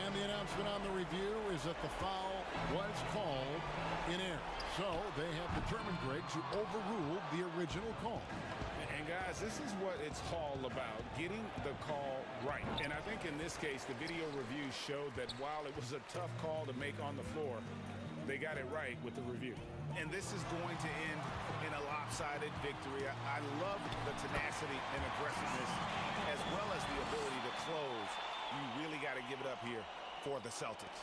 And the announcer announcement on the review is that the foul was called in air. So they have determined, Greg, to overrule the original call. And guys, this is what it's all about, getting the call right. And I think in this case, the video review showed that while it was a tough call to make on the floor, they got it right with the review. And this is going to end in a lopsided victory. I love the tenacity and aggressiveness as well as the ability to close. You really got to give it up here for the Celtics.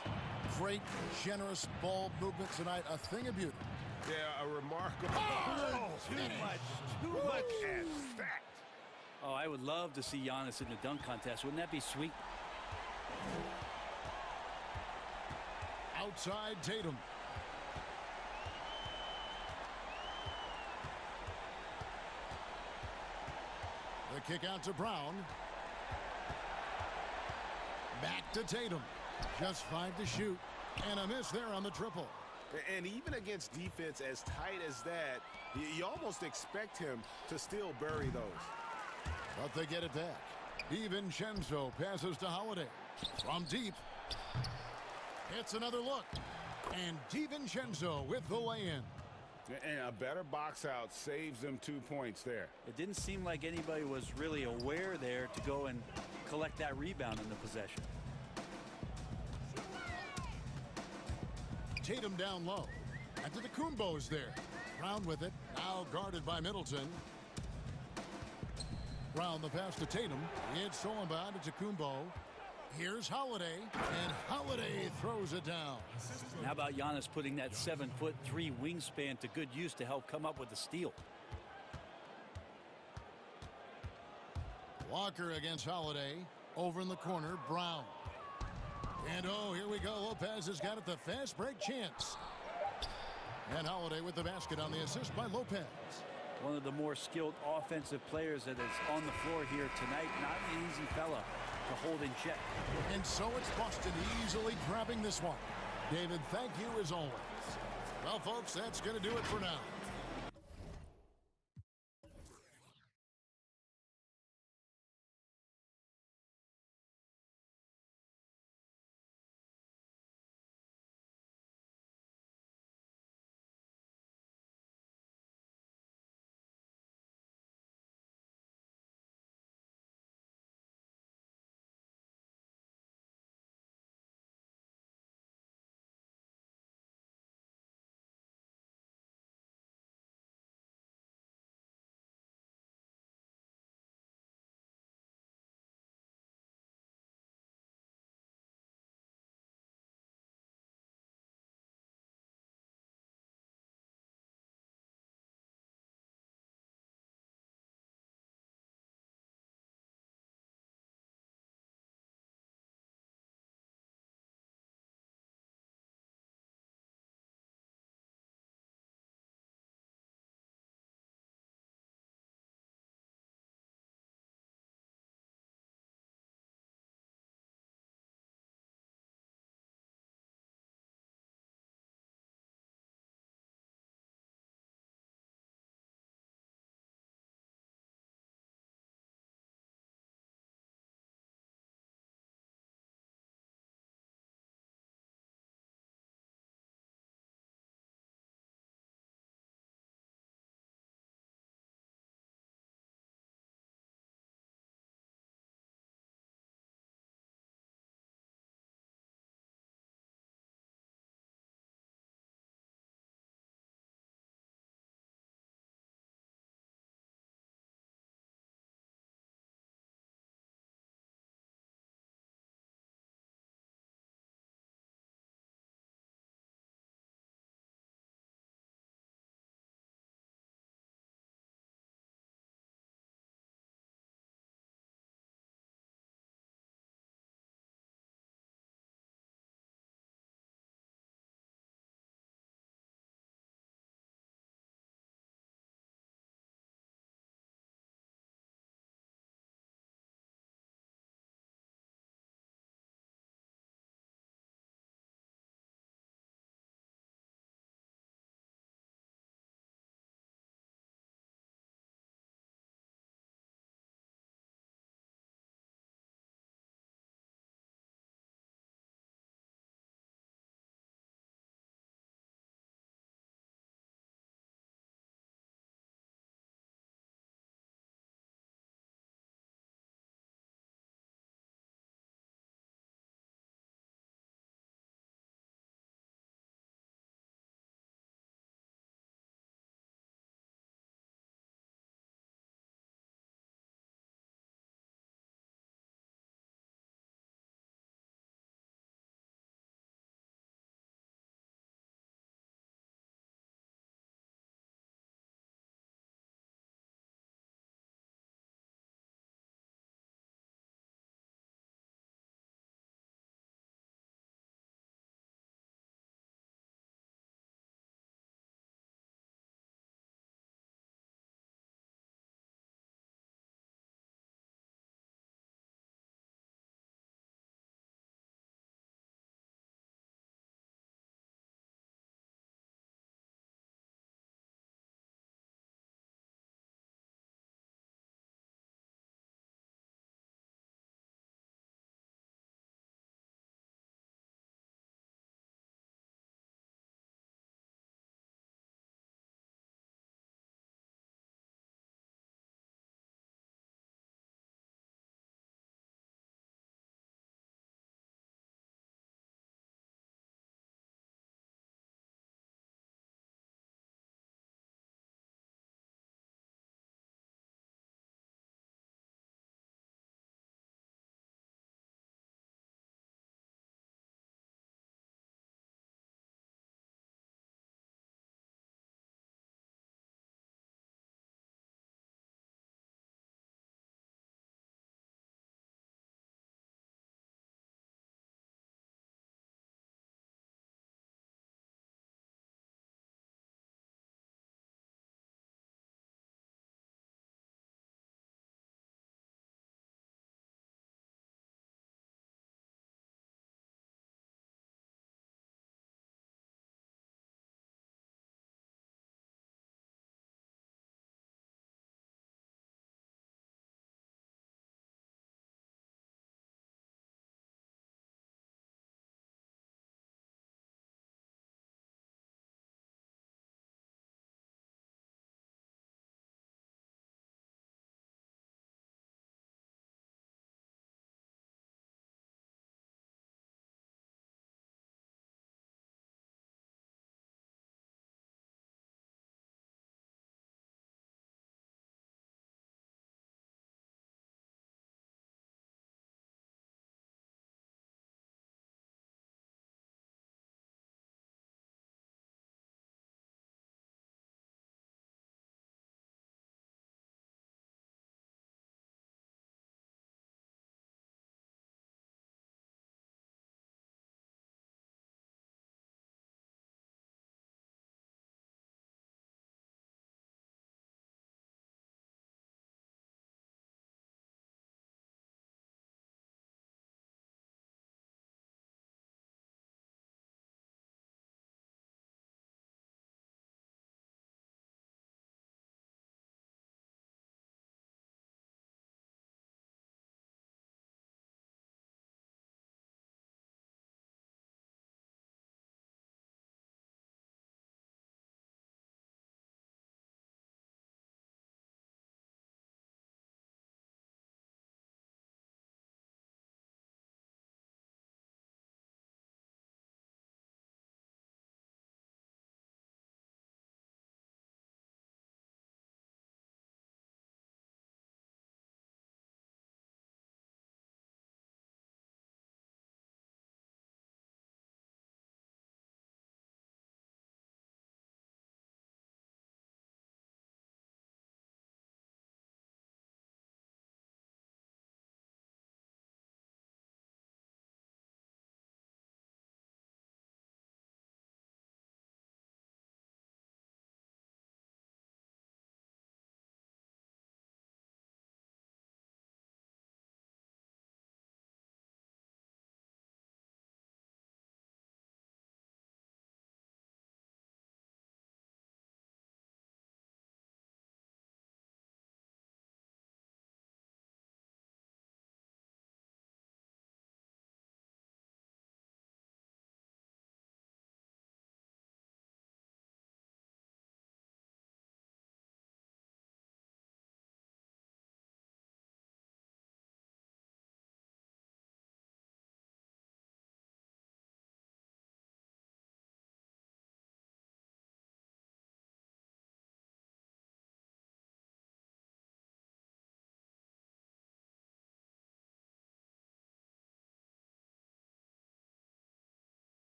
Great, generous ball movement tonight. A thing of beauty. Yeah, a remarkable... Too much at that. Oh, I would love to see Giannis in the dunk contest. Wouldn't that be sweet? Outside Tatum. The kick out to Brown. Back to Tatum. Just 5 to shoot. And a miss there on the triple. And even against defense as tight as that, you almost expect him to still bury those. But they get it back. DiVincenzo passes to Holiday. From deep. It's another look. And DiVincenzo with the lay-in. And a better box out saves them 2 points there. It didn't seem like anybody was really aware there to go and collect that rebound in the possession. Tatum down low. Antetokounmpo's there. Brown with it. Now guarded by Middleton. Brown the pass to Tatum. It's stolen by Antetokounmpo. Here's Holiday. And Holiday throws it down. How about Giannis putting that 7'3" wingspan to good use to help come up with the steal? Walker against Holiday. Over in the corner, Brown. And oh, here we go. Lopez has got it, the fast break chance. And Holiday with the basket on the assist by Lopez. One of the more skilled offensive players that is on the floor here tonight. Not an easy fella to hold in check. And so it's Boston easily grabbing this one. David, thank you as always. Well, folks, that's going to do it for now.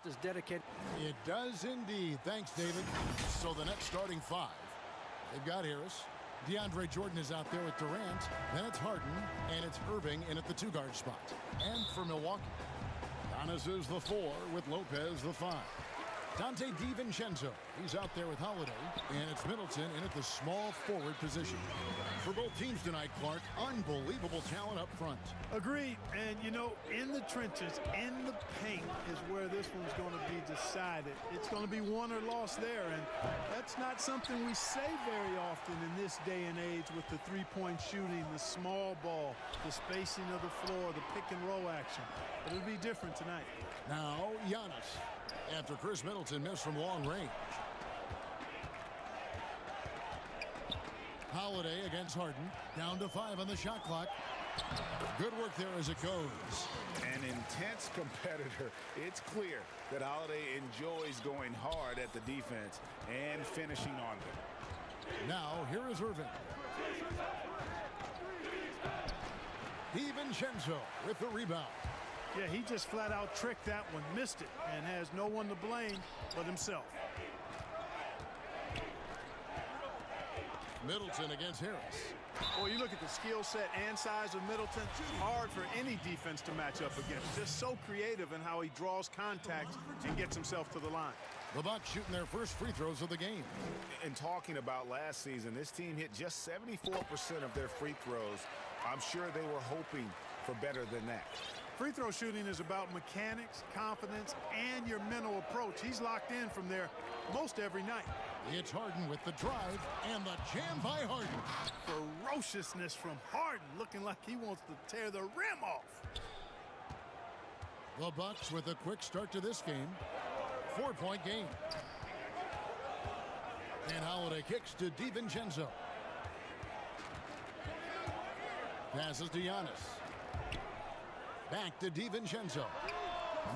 just as dedicated. It does indeed. Thanks, David. So the next starting five. They've got Harris. DeAndre Jordan is out there with Durant. Then it's Harden, and it's Irving in at the two-guard spot. And for Milwaukee, Giannis is the 4 with Lopez the 5. Dante DiVincenzo, he's out there with Holiday, and it's Middleton in at the small forward position. For both teams tonight, Clark, unbelievable talent up front. Agreed. And, you know, in the trenches, in the paint is where this one's going to be decided. It's going to be won or lost there, and that's not something we say very often in this day and age with the three-point shooting, the small ball, the spacing of the floor, the pick-and-roll action. But it'll be different tonight. Now, Giannis, after Chris Middleton missed from long range. Holiday against Harden. Down to 5 on the shot clock. Good work there as it goes. An intense competitor. It's clear that Holiday enjoys going hard at the defense and finishing on them. Now, here is Irving. DiVincenzo with the rebound. Yeah, he just flat out tricked that one, missed it, and has no one to blame but himself. Middleton against Harris. Well, you look at the skill set and size of Middleton, hard for any defense to match up against. Just so creative in how he draws contact and gets himself to the line. The Bucks shooting their first free throws of the game. And talking about last season, this team hit just 74% of their free throws. I'm sure they were hoping for better than that. Free throw shooting is about mechanics, confidence, and your mental approach. He's locked in from there most every night. It's Harden with the drive and the jam by Harden. Ferociousness from Harden, looking like he wants to tear the rim off. The Bucks with a quick start to this game. 4-point game. And Holiday kicks to DiVincenzo. Passes to Giannis. Back to DiVincenzo.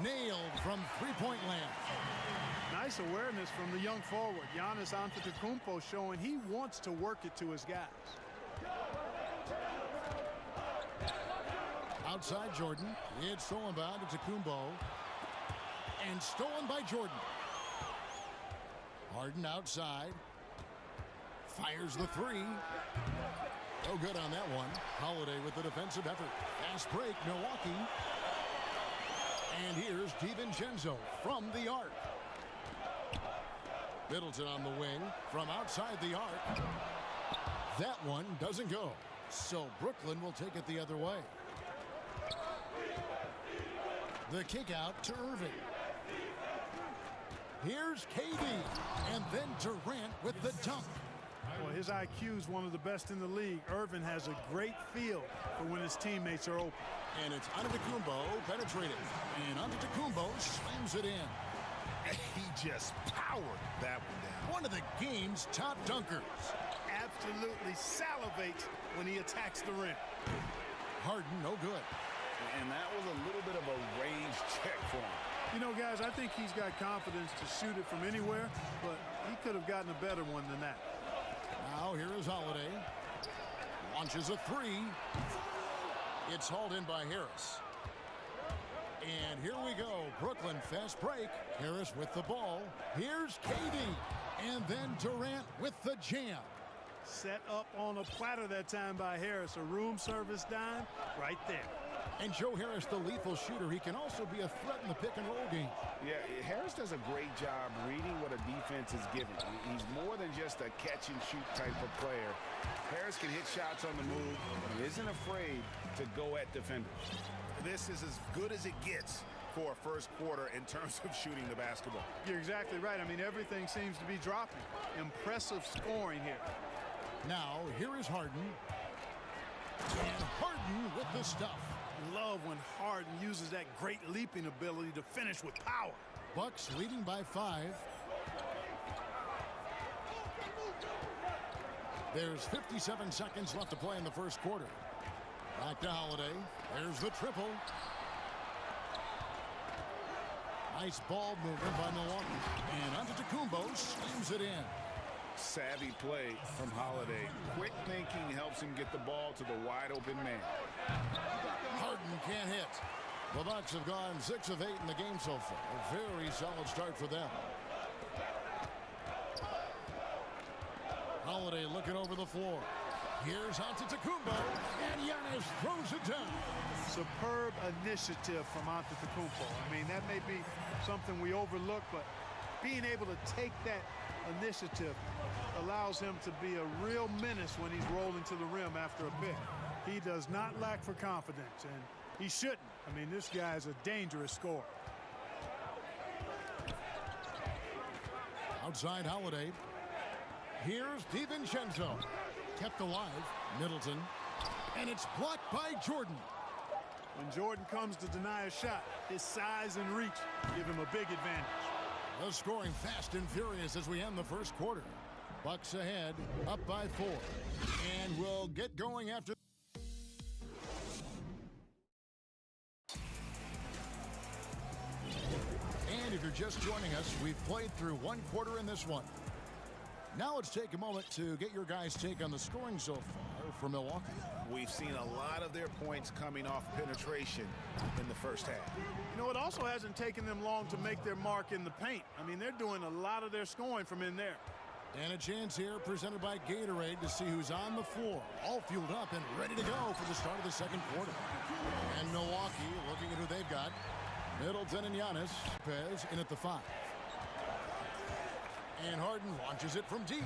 Nailed from three-point land. Nice awareness from the young forward. Giannis Antetokounmpo showing he wants to work it to his guys. Outside Jordan. It's stolen by Antetokounmpo. And stolen by Jordan. Harden outside. Fires the three. No good on that one. Holiday with the defensive effort. Fast break, Milwaukee. And here's DiVincenzo from the arc. Middleton on the wing from outside the arc. That one doesn't go. So Brooklyn will take it the other way. The kick out to Irving. Here's KD. And then Durant with the dunk. Well, his IQ is one of the best in the league. Irving has a great feel for when his teammates are open. And it's Antetokounmpo penetrating. And Antetokounmpo slams it in. He just powered that one down. One of the game's top dunkers. Absolutely salivates when he attacks the rim. Harden, no good. And that was a little bit of a range check for him. You know, guys, I think he's got confidence to shoot it from anywhere, but he could have gotten a better one than that. Now here is Holiday. Launches a three. It's hauled in by Harris. And here we go. Brooklyn fast break. Harris with the ball. Here's KD. And then Durant with the jam. Set up on a platter that time by Harris. A room service dime right there. And Joe Harris, the lethal shooter, he can also be a threat in the pick-and-roll game. Yeah, Harris does a great job reading what a defense is giving. He's more than just a catch-and-shoot type of player. Harris can hit shots on the move. He isn't afraid to go at defenders. This is as good as it gets for a first quarter in terms of shooting the basketball. You're exactly right. I mean, everything seems to be dropping. Impressive scoring here. Now, here is Harden. And Harden with the stuff. Love when Harden uses that great leaping ability to finish with power. Bucks leading by 5. There's 57 seconds left to play in the first quarter. Back to Holiday. There's the triple. Nice ball movement by Milwaukee. And Antetokounmpo slams it in. Savvy play from Holiday. Quick thinking helps him get the ball to the wide open man. Harden can't hit. The Bucks have gone 6 of 8 in the game so far. A very solid start for them. Holiday looking over the floor. Here's Antetokounmpo, and Giannis throws it down. Superb initiative from Antetokounmpo. I mean, that may be something we overlook, but being able to take that initiative allows him to be a real menace when he's rolling to the rim after a pick. He does not lack for confidence, and he shouldn't. I mean, this guy is a dangerous scorer. Outside Holiday. Here's DiVincenzo. Kept alive. Middleton. And it's blocked by Jordan. When Jordan comes to deny a shot, his size and reach give him a big advantage. The scoring fast and furious as we end the first quarter. Bucks ahead, up by 4. And we'll get going after. And if you're just joining us, we've played through 1 quarter in this one. Now let's take a moment to get your guys' take on the scoring so far for Milwaukee. We've seen a lot of their points coming off penetration in the first half. You know, it also hasn't taken them long to make their mark in the paint. I mean, they're doing a lot of their scoring from in there. And a chance here presented by Gatorade to see who's on the floor, all fueled up and ready to go for the start of the second quarter. And Milwaukee looking at who they've got. Middleton and Giannis. Lopez in at the 5. And Harden launches it from deep.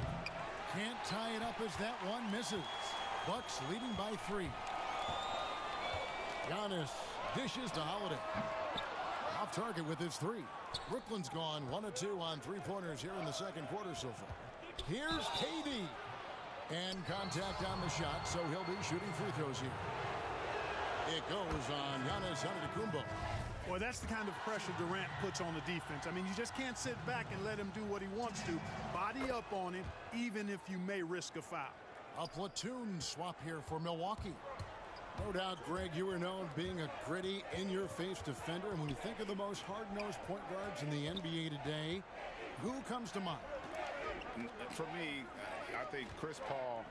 Can't tie it up as that one misses. Bucks leading by 3. Giannis dishes to Holiday. Off target with his 3. Brooklyn's gone 1 of 2 on 3-pointers here in the second quarter so far. Here's KD. And contact on the shot, so he'll be shooting free throws here. It goes on Giannis Antetokounmpo. Well, that's the kind of pressure Durant puts on the defense. I mean, you just can't sit back and let him do what he wants to. Body up on him, even if you may risk a foul. A platoon swap here for Milwaukee. No doubt, Greg, you are known being a gritty, in-your-face defender. And when you think of the most hard-nosed point guards in the NBA today, who comes to mind? For me, I think Chris Paul.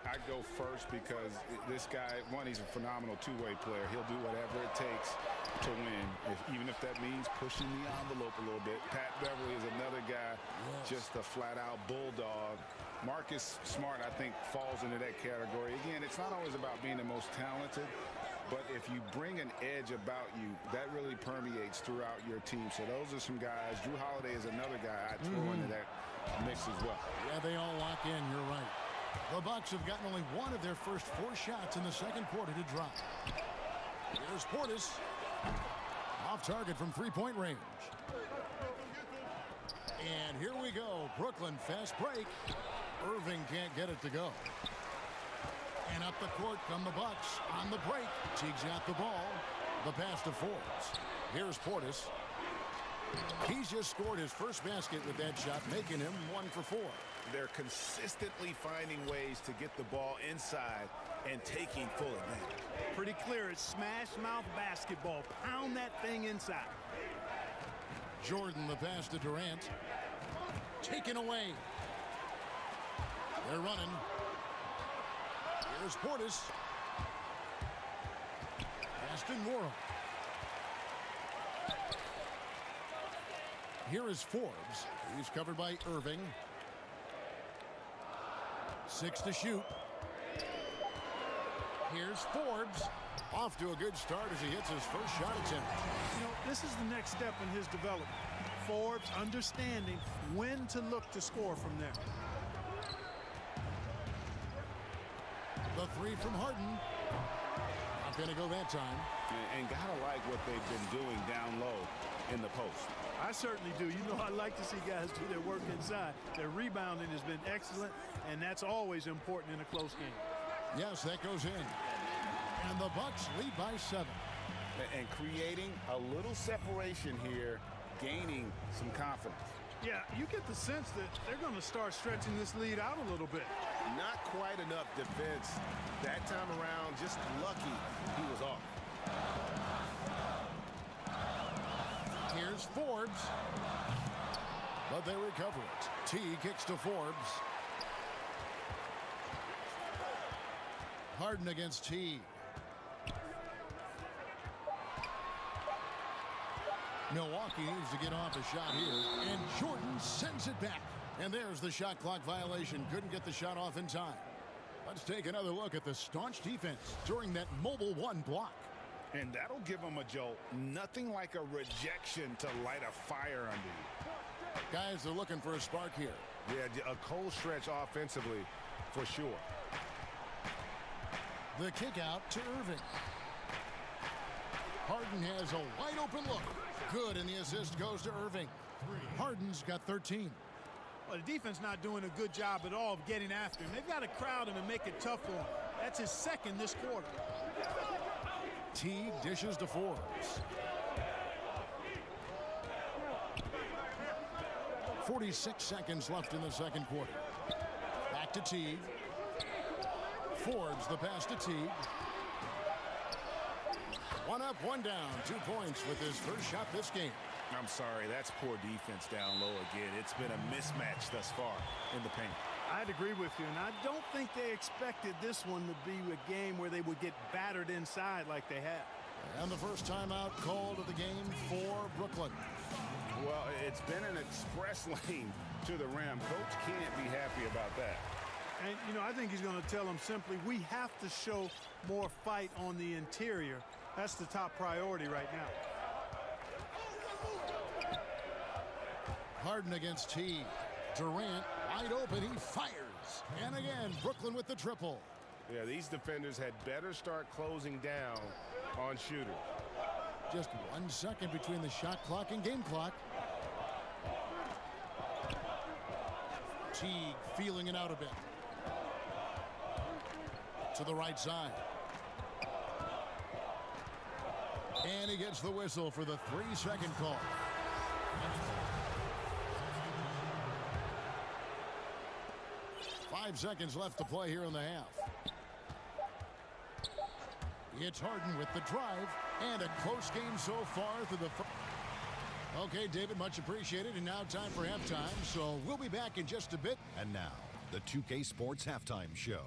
I go first because this guy, one, he's a phenomenal two-way player. He'll do whatever it takes to win, even if that means pushing the envelope a little bit. Pat Beverly is another guy, just a flat-out bulldog. Marcus Smart, I think, falls into that category. Again, it's not always about being the most talented, but if you bring an edge about you, that really permeates throughout your team. So those are some guys. Drew Holiday is another guy I'd throw into that mix as well. Yeah, they all lock in. You're right. The Bucks have gotten only 1 of their first 4 shots in the second quarter to drop. Here's Portis. Off target from 3-point range. And here we go. Brooklyn fast break. Irving can't get it to go. And up the court come the Bucks on the break. Teague's got the ball. The pass to Forbes. Here's Portis. He's just scored his first basket with that shot, making him 1 for 4. They're consistently finding ways to get the ball inside and taking full advantage. Pretty clear, it's smash mouth basketball. Pound that thing inside. Jordan, the pass to Durant. Taken away. They're running. Here's Portis. Aston Morrow. Here is Forbes. He's covered by Irving. 6 to shoot. Here's Forbes. Off to a good start as he hits his first shot attempt. You know, this is the next step in his development. Forbes understanding when to look to score from there. The 3 from Harden. Not going to go that time. And gotta like what they've been doing down low in the post. I certainly do. You know, I like to see guys do their work inside. Their rebounding has been excellent, and that's always important in a close game. Yes, that goes in. And the Bucks lead by 7. And creating a little separation here, gaining some confidence. Yeah, you get the sense that they're going to start stretching this lead out a little bit. Not quite enough defense that time around. Just lucky he was off. Here's Forbes. But they recover it. T kicks to Forbes. Harden against T. Milwaukee needs to get off a shot here, and Jordan sends it back. And there's the shot clock violation. Couldn't get the shot off in time. Let's take another look at the staunch defense during that mobile one block. And that'll give them a jolt. Nothing like a rejection to light a fire under you. Guys, they're looking for a spark here. Yeah, a cold stretch offensively for sure. The kick out to Irving. Harden has a wide open look. Good, and the assist goes to Irving. Harden's got 13. Well, the defense not doing a good job at all of getting after him. They've got to crowd him and make it tough for him. That's his second this quarter. Teague dishes to Forbes. .46 seconds left in the second quarter. Back to Teague. Forbes the pass to Teague. One up, one down. 2 points with his first shot this game. I'm sorry, that's poor defense down low again. It's been a mismatch thus far in the paint. I'd agree with you, and I don't think they expected this one to be a game where they would get battered inside like they have. And the first timeout called of the game for Brooklyn. Well, it's been an express lane to the rim. Coach can't be happy about that. And, you know, I think he's going to tell them simply, we have to show more fight on the interior. That's the top priority right now. Harden against Teague. Durant wide open. He fires. And again, Brooklyn with the triple. Yeah, these defenders had better start closing down on shooters. Just 1 second between the shot clock and game clock. Teague feeling it out a bit. To the right side. And he gets the whistle for the 3-second call. Five seconds left to play here in the half. It's Harden with the drive, and a close game so far through the first. Okay, David, much appreciated, and now time for halftime, so we'll be back in just a bit. And now, the 2K Sports Halftime Show.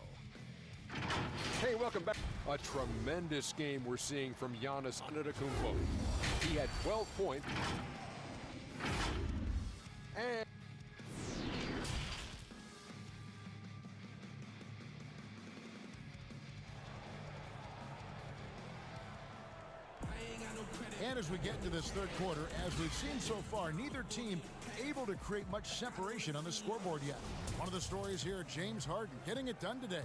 Hey, welcome back. A tremendous game we're seeing from Giannis Antetokounmpo. He had 12 points. And as we get into this third quarter, as we've seen so far, neither team able to create much separation on the scoreboard yet. One of the stories here, James Harden getting it done today.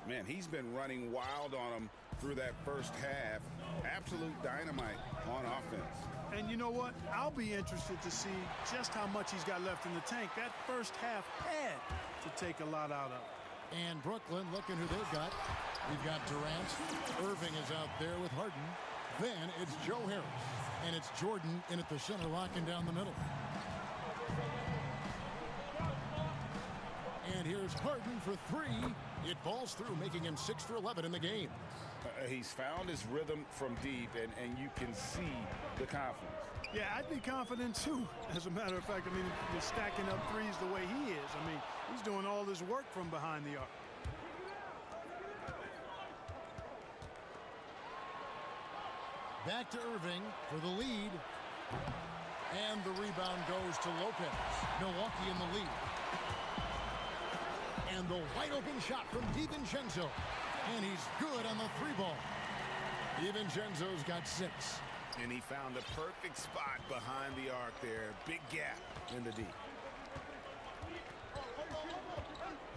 Man, he's been running wild on them through that first half. Absolute dynamite on offense. And you know what? I'll be interested to see just how much he's got left in the tank. That first half had to take a lot out of. And Brooklyn, looking who they've got. We've got Durant. Irving is out there with Harden. Then it's Joe Harris. And it's Jordan in at the center, locking down the middle. And here's Harden for 3. It falls through, making him 6 for 11 in the game. He's found his rhythm from deep, and you can see the confidence. Yeah, I'd be confident, too. As a matter of fact, I mean, you're stacking up threes the way he is. I mean, he's doing all this work from behind the arc. Back to Irving for the lead. And the rebound goes to Lopez. Milwaukee in the lead. And the wide open shot from DiVincenzo. And he's good on the 3-ball. DiVincenzo's got 6. And he found the perfect spot behind the arc there. Big gap in the D.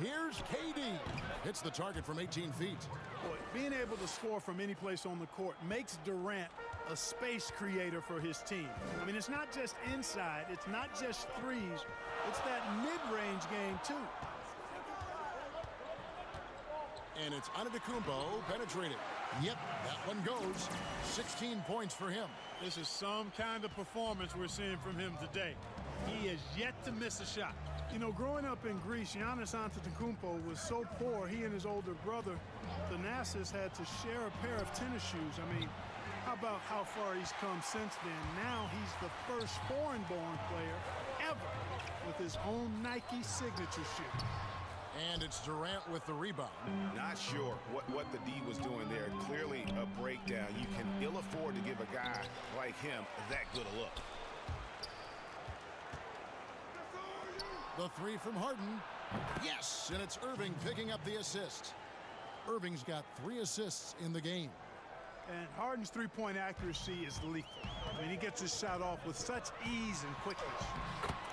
Here's KD. Hits the target from 18 feet. Boy, being able to score from any place on the court makes Durant a space creator for his team. I mean, it's not just inside. It's not just threes. It's that mid-range game, too. And it's Antetokounmpo penetrated. Yep, that one goes. 16 points for him. This is some kind of performance we're seeing from him today. He has yet to miss a shot. You know, growing up in Greece, Giannis Antetokounmpo was so poor, he and his older brother, Thanasis, had to share a pair of tennis shoes. I mean, how about how far he's come since then? Now he's the first foreign-born player ever with his own Nike signature shoe. And it's Durant with the rebound. Not sure what the D was doing there. Clearly a breakdown. You can ill afford to give a guy like him that good a look. The three from Harden. Yes, and it's Irving picking up the assist. Irving's got 3 assists in the game. And Harden's three-point accuracy is lethal. I mean, he gets his shot off with such ease and quickness.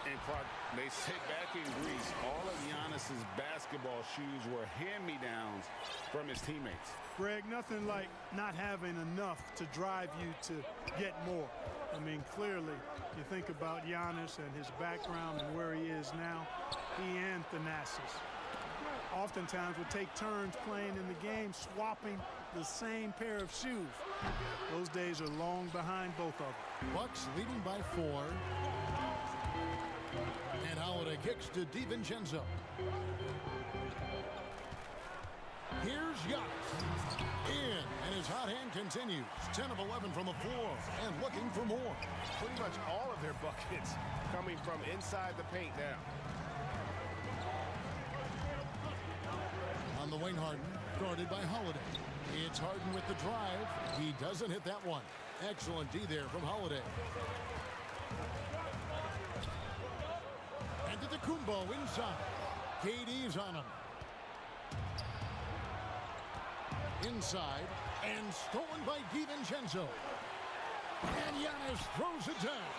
And Clark, they say back in Greece, all of Giannis's basketball shoes were hand-me-downs from his teammates. Greg, nothing like not having enough to drive you to get more. I mean, clearly, you think about Giannis and his background and where he is now, he and Thanasis oftentimes would take turns playing in the game, swapping the same pair of shoes. Those days are long behind both of them. Bucks leading by 4. And Holiday kicks to DiVincenzo. Here's Giannis. In, and his hot hand continues. 10 of 11 from the floor, and looking for more. Pretty much all of their buckets coming from inside the paint now. On the wing, Harden, guarded by Holiday. It's Harden with the drive. He doesn't hit that one. Excellent D there from Holiday. And to the Kumbo inside. KD's on him. Inside, and stolen by DiVincenzo. And Giannis throws it down.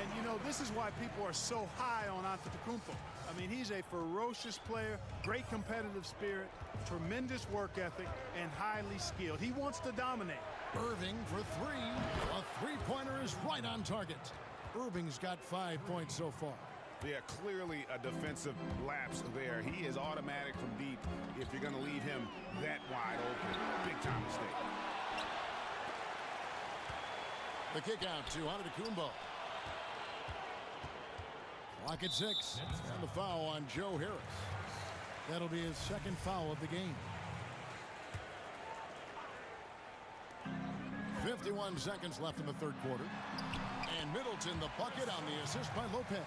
And, you know, this is why people are so high on Antetokounmpo. I mean, he's a ferocious player, great competitive spirit, tremendous work ethic, and highly skilled. He wants to dominate. Irving for 3. A three-pointer is right on target. Irving's got 5 points so far. Yeah, clearly a defensive lapse there. He is automatic from deep if you're going to leave him that wide open. Big-time mistake. The kick out to Antetokounmpo. Clock at 6. And the foul on Joe Harris. That'll be his second foul of the game. 51 seconds left in the third quarter. And Middleton the bucket on the assist by Lopez.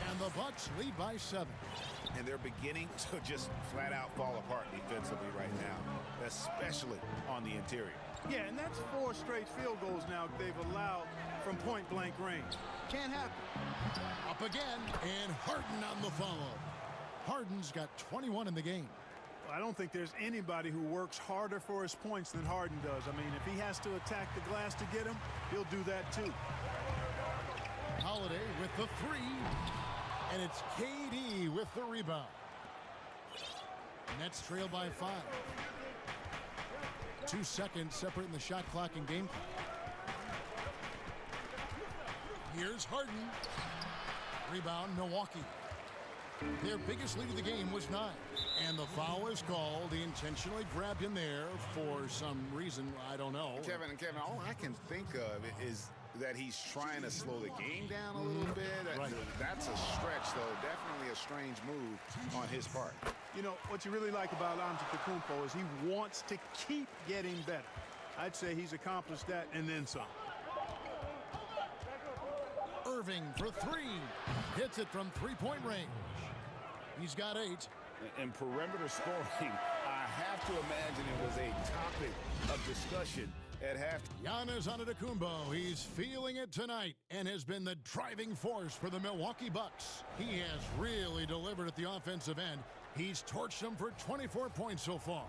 And the Bucks lead by 7. And they're beginning to just flat out fall apart defensively right now, especially on the interior. Yeah, and that's 4 straight field goals now they've allowed from point-blank range. Can't happen. Up again, and Harden on the follow. Harden's got 21 in the game. Well, I don't think there's anybody who works harder for his points than Harden does. I mean, if he has to attack the glass to get him, he'll do that too. Holiday with the 3. And it's KD with the rebound. Nets trail by 5. 2 seconds separating the shot clock and game clock. Here's Harden. Rebound, Milwaukee. Their biggest lead of the game was 9. And the foul is called. He intentionally grabbed him there for some reason, I don't know. Kevin, all I can think of is that he's trying to slow the game down a little bit. Right. That's a stretch, though. Definitely a strange move on his part. You know, what you really like about Antetokounmpo is he wants to keep getting better. I'd say he's accomplished that and then some. Irving for 3. Hits it from three-point range. He's got 8. In perimeter scoring, I have to imagine it was a topic of discussion at halftime. Giannis Antetokounmpo, he's feeling it tonight and has been the driving force for the Milwaukee Bucks. He has really delivered at the offensive end. He's torched them for 24 points so far.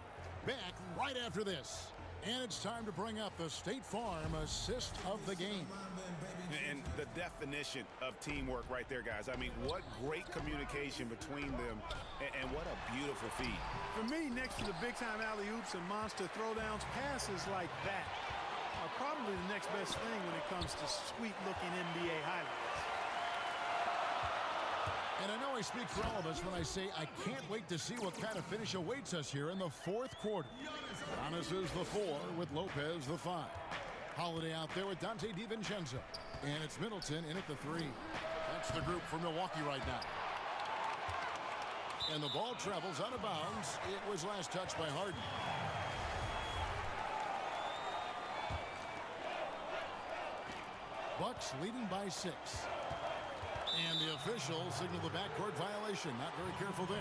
Back right after this. And it's time to bring up the State Farm assist of the game. And the definition of teamwork right there, guys. I mean, what great communication between them, and what a beautiful feed. For me, next to the big-time alley-oops and monster throwdowns, passes like that are probably the next best thing when it comes to sweet-looking NBA highlights. And I know I speak for all of us when I say I can't wait to see what kind of finish awaits us here in the fourth quarter. Giannis is the 4 with Lopez the 5. Holiday out there with Dante DiVincenzo. And it's Middleton in at the 3. That's the group for Milwaukee right now. And the ball travels out of bounds. It was last touched by Harden. Bucks leading by 6. And the official signaled the backcourt violation. Not very careful there.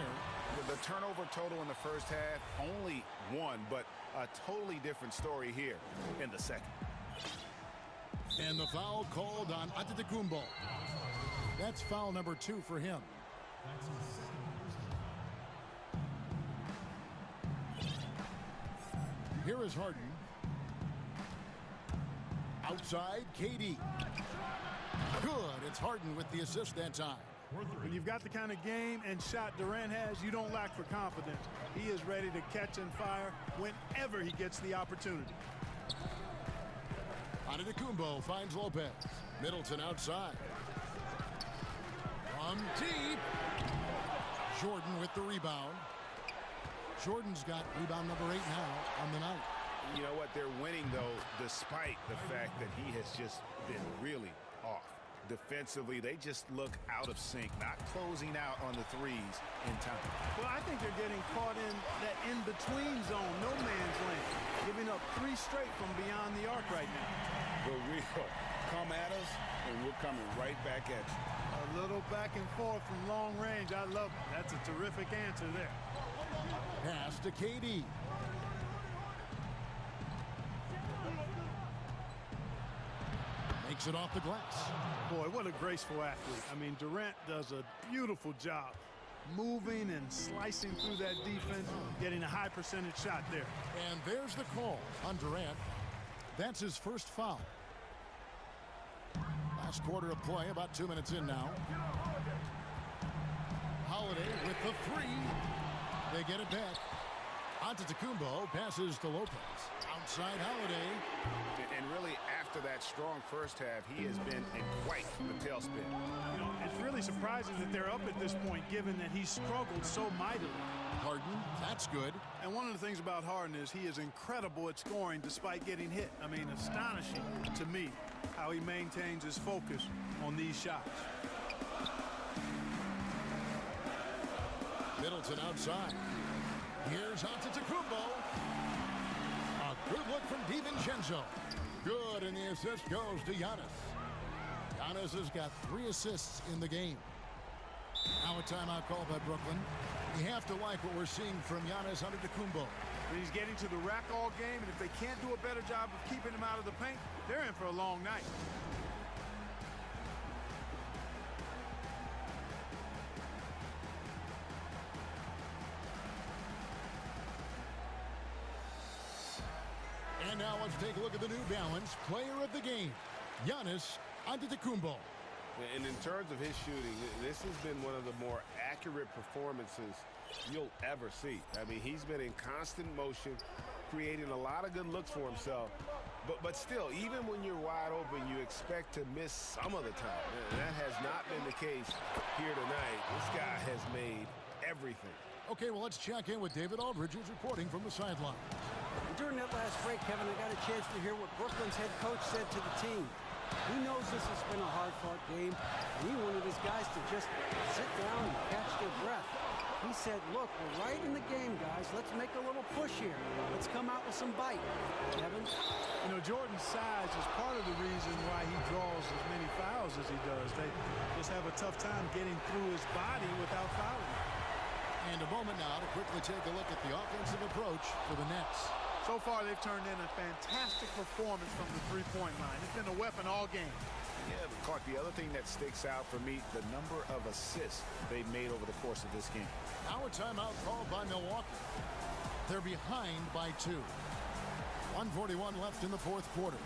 The turnover total in the first half, only 1, but a totally different story here in the second. And the foul called on Antetokounmpo. That's foul number 2 for him. Here is Harden. Outside, KD. Good. It's Harden with the assist that time. When you've got the kind of game and shot Durant has, you don't lack for confidence. He is ready to catch and fire whenever he gets the opportunity. Antetokounmpo finds Lopez. Middleton outside. From deep. Jordan with the rebound. Jordan's got rebound number 8 now on the night. You know what? They're winning, though, despite the fact that he has just been really off. Defensively, they just look out of sync, not closing out on the threes in time. Well, I think they're getting caught in that in-between zone, no man's land, giving up 3 straight from beyond the arc right now. But we come at us, and we're coming right back at you. A little back and forth from long range. I love it. That's a terrific answer there. Pass to KD. Makes it off the glass. Boy, what a graceful athlete. I mean, Durant does a beautiful job moving and slicing through that defense, getting a high percentage shot there. And there's the call on Durant. That's his first foul. Last quarter of play, about 2 minutes in now. Holiday with the 3. They get it back. Antetokounmpo passes to Lopez. Outside Holiday. And really, after that strong first half, he has been in quite the tailspin. You know, it's really surprising that they're up at this point, given that he struggled so mightily. Harden, that's good. And one of the things about Harden is he is incredible at scoring despite getting hit. I mean, astonishing to me how he maintains his focus on these shots. Middleton outside. Here's Antetokounmpo. A good look from DiVincenzo. Good, and the assist goes to Giannis. Giannis has got 3 assists in the game. Now a timeout call by Brooklyn. You have to like what we're seeing from Giannis Antetokounmpo. He's getting to the rack all game, and if they can't do a better job of keeping him out of the paint, they're in for a long night. And now let's take a look at the New Balance player of the game, Giannis Antetokounmpo. And in terms of his shooting, this has been one of the more accurate performances you'll ever see. I mean, he's been in constant motion, creating a lot of good looks for himself. But still, even when you're wide open, you expect to miss some of the time. And that has not been the case here tonight. This guy has made everything. Okay, well, let's check in with David Aldridge, who's reporting from the sideline. During that last break, Kevin, I got a chance to hear what Brooklyn's head coach said to the team. He knows this has been a hard-fought game, and he wanted his guys to just sit down and catch their breath. He said, look, we're right in the game, guys. Let's make a little push here. Let's come out with some bite. Kevin? You know, Jordan's size is part of the reason why he draws as many fouls as he does. They just have a tough time getting through his body without fouling. And a moment now to quickly take a look at the offensive approach for the Nets. So far, they've turned in a fantastic performance from the three-point line. It's been a weapon all game. Yeah, but Clark, the other thing that sticks out for me, the number of assists they've made over the course of this game. Now a timeout called by Milwaukee. They're behind by 2. 1:41 left in the fourth quarter.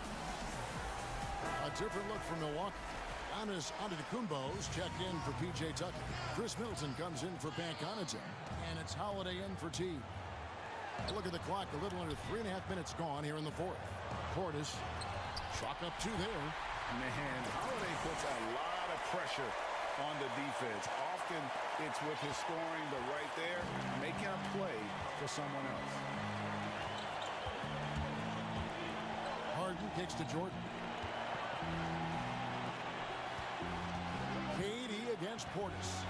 A different look for Milwaukee. Giannis Antetokounmpo's checked in for P.J. Tucker. Chris Middleton comes in for Pat Connaughton. And it's Holiday in for T. Look at the clock, a little under 3.5 minutes gone here in the fourth. Portis, chalk up 2 there. Man, Holiday puts a lot of pressure on the defense. Often it's with his scoring, but right there, making a play for someone else. Harden kicks to Jordan. KD against Portis.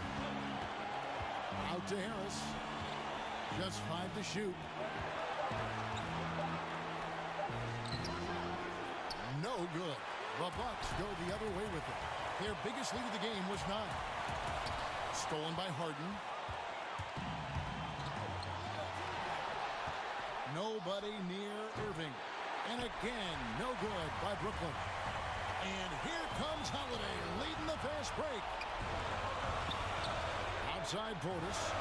Out to Harris. Just 5 to shoot. No good. The Bucks go the other way with it. Their biggest lead of the game was 9. Stolen by Harden. Nobody near Irving. And again, no good by Brooklyn. And here comes Holiday leading the fast break. outside Portis.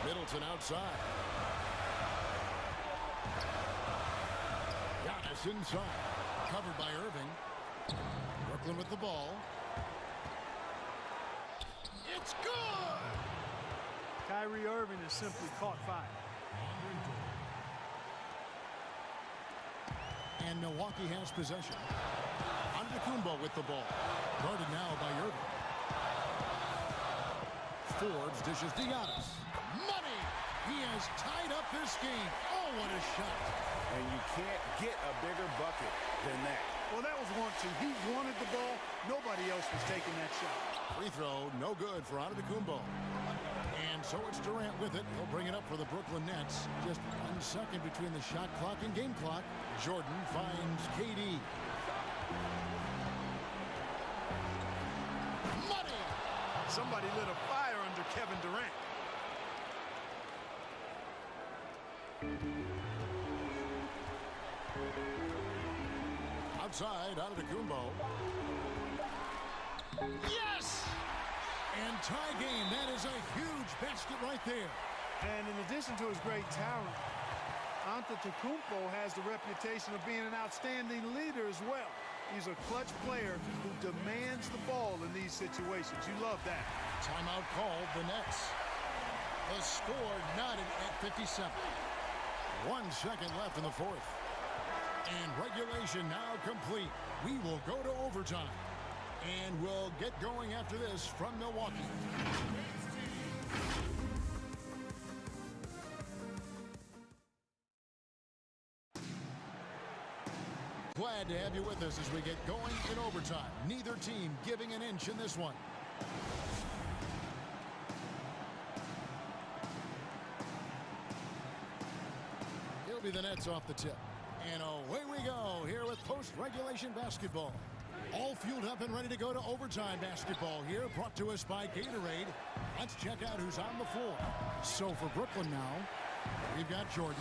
Middleton outside. Giannis inside. Covered by Irving. Brooklyn with the ball. It's good! Kyrie Irving has simply caught fire. And Milwaukee has possession. Antetokounmpo with the ball. Guarded now by Irving. Forbes dishes to Giannis. Money! He has tied up this game. Oh, what a shot. And you can't get a bigger bucket than that. Well, that was 1-2. He wanted the ball. Nobody else was taking that shot. Free throw, no good for Antetokounmpo. And so it's Durant with it. He'll bring it up for the Brooklyn Nets. Just 1 second between the shot clock and game clock. Jordan finds KD. Money! Somebody lit a fire under Kevin Durant. Outside, Antetokounmpo. Yes! And tie game. That is a huge basket right there. And in addition to his great talent, Antetokounmpo has the reputation of being an outstanding leader as well. He's a clutch player who demands the ball in these situations. You love that. Timeout called, the Nets. The score knotted at 57. 1 second left in the fourth. And regulation now complete. We will go to overtime. And we'll get going after this from Milwaukee. Glad to have you with us as we get going in overtime. Neither team giving an inch in this one. It'll be the Nets off the tip. And away we go here with post-regulation basketball. All fueled up and ready to go to overtime basketball here, brought to us by Gatorade. Let's check out who's on the floor. So for Brooklyn now, we've got Jordan.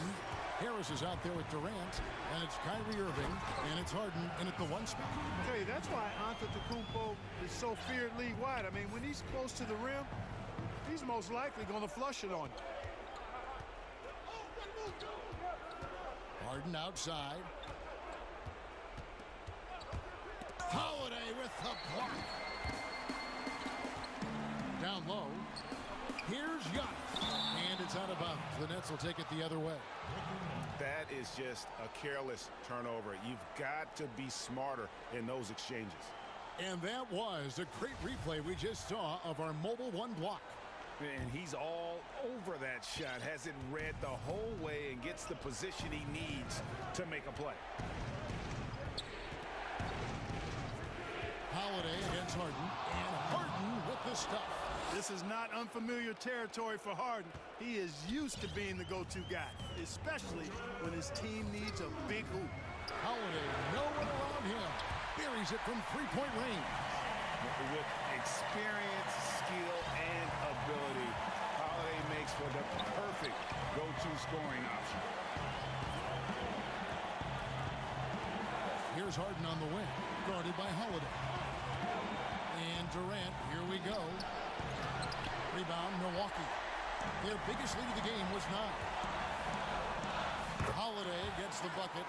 Harris is out there with Durant, and it's Kyrie Irving, and it's Harden in at the 1 spot. I tell you, that's why Antetokounmpo is so feared league wide. I mean, when he's close to the rim, he's most likely going to flush it on you. Harden outside. Holiday with the block. Down low. Here's Giannis. And it's out of bounds. The Nets will take it the other way. That is just a careless turnover. You've got to be smarter in those exchanges. And that was a great replay we just saw of our mobile one block. And he's all over that shot. Has it read the whole way and gets the position he needs to make a play. Holiday against Harden. And Harden with the stuff. This is not unfamiliar territory for Harden. He is used to being the go-to guy, especially when his team needs a big hoop. Holiday, no one around him. Buries it from three-point range. With experience, skill, and ability, Holiday makes for the perfect go-to scoring option. Here's Harden on the wing, guarded by Holiday. And Durant, here we go. Rebound, Milwaukee. Their biggest lead of the game was 9. Holiday gets the bucket.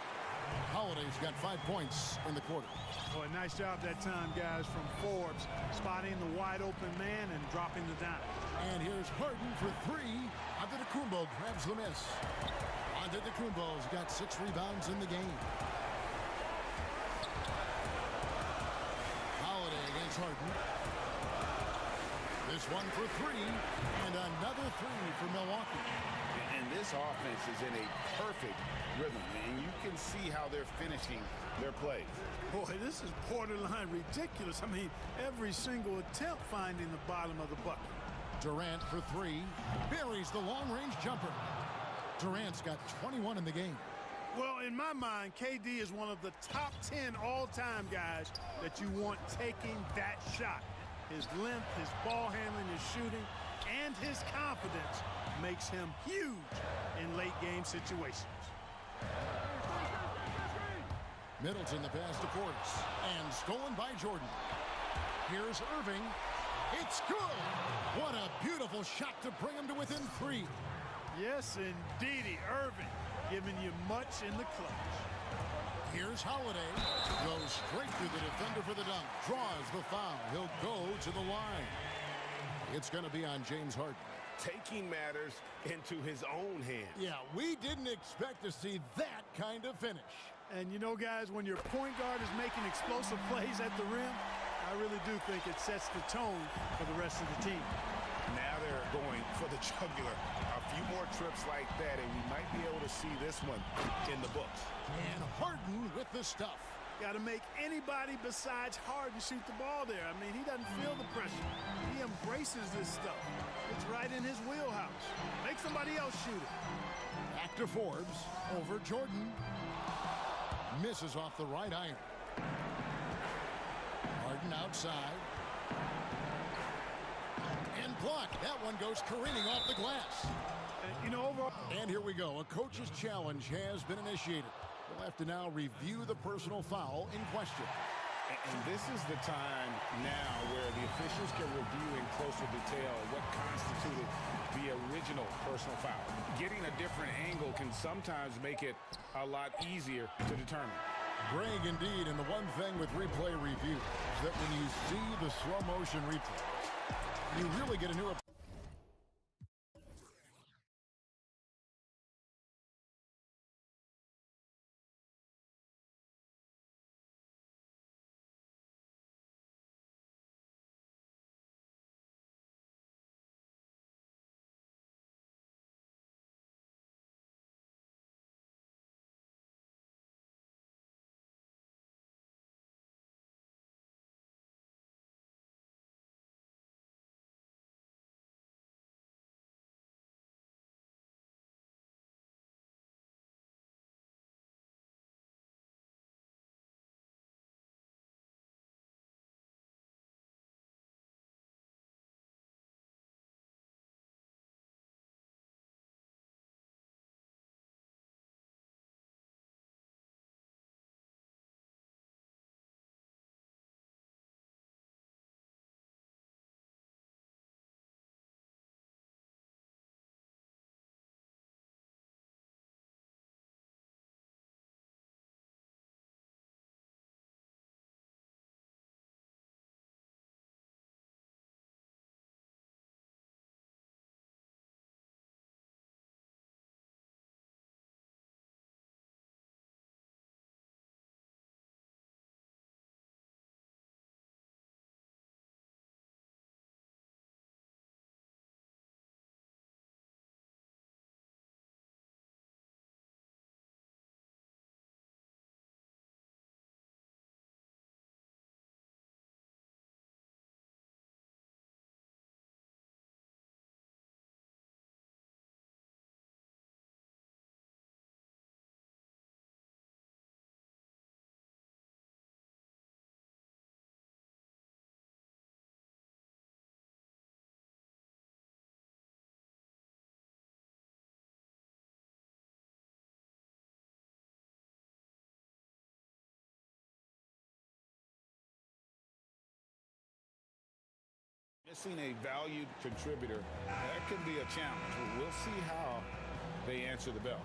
Holiday's got 5 points in the quarter. Oh, a nice job that time, guys, from Forbes, spotting the wide open man and dropping the dime. And here's Harden for 3. Antetokounmpo grabs the miss. Antetokounmpo's got 6 rebounds in the game. Holiday against Harden. This one for 3, and another 3 for Milwaukee. And this offense is in a perfect rhythm, and you can see how they're finishing their plays. Boy, this is borderline ridiculous. I mean, every single attempt finding the bottom of the bucket. Durant for 3, buries the long-range jumper. Durant's got 21 in the game. Well, in my mind, KD is one of the top 10 all-time guys that you want taking that shot. His length, his ball handling, his shooting, and his confidence makes him huge in late-game situations. Middleton the pass to Portis, and stolen by Jordan. Here's Irving. It's good. What a beautiful shot to bring him to within 3. Yes, indeedy. Irving giving you much in the clutch. Here's Holiday. Goes straight through the defender for the dunk. Draws the foul. He'll go to the line. It's going to be on James Harden. Taking matters into his own hands. Yeah, we didn't expect to see that kind of finish. And you know, guys, when your point guard is making explosive plays at the rim, I really do think it sets the tone for the rest of the team. Now they're going for the jugular. A few more trips like that, and we might be able to see this one in the books. And Harden with the stuff. Got to make anybody besides Harden shoot the ball there. I mean, he doesn't feel the pressure. He embraces this stuff. It's right in his wheelhouse. Make somebody else shoot it. Back to Forbes. Over Jordan. Misses off the right iron. Harden outside. And blocked. That one goes careening off the glass. You know, overall. And here we go. A coach's challenge has been initiated. We'll have to now review the personal foul in question. And this is the time now where the officials can review in closer detail what constituted the original personal foul. Getting a different angle can sometimes make it a lot easier to determine. Greg, indeed, and the one thing with replay review is that when you see the slow motion replay, you really get a new approach. Missing a valued contributor, that can be a challenge. We'll see how they answer the bell.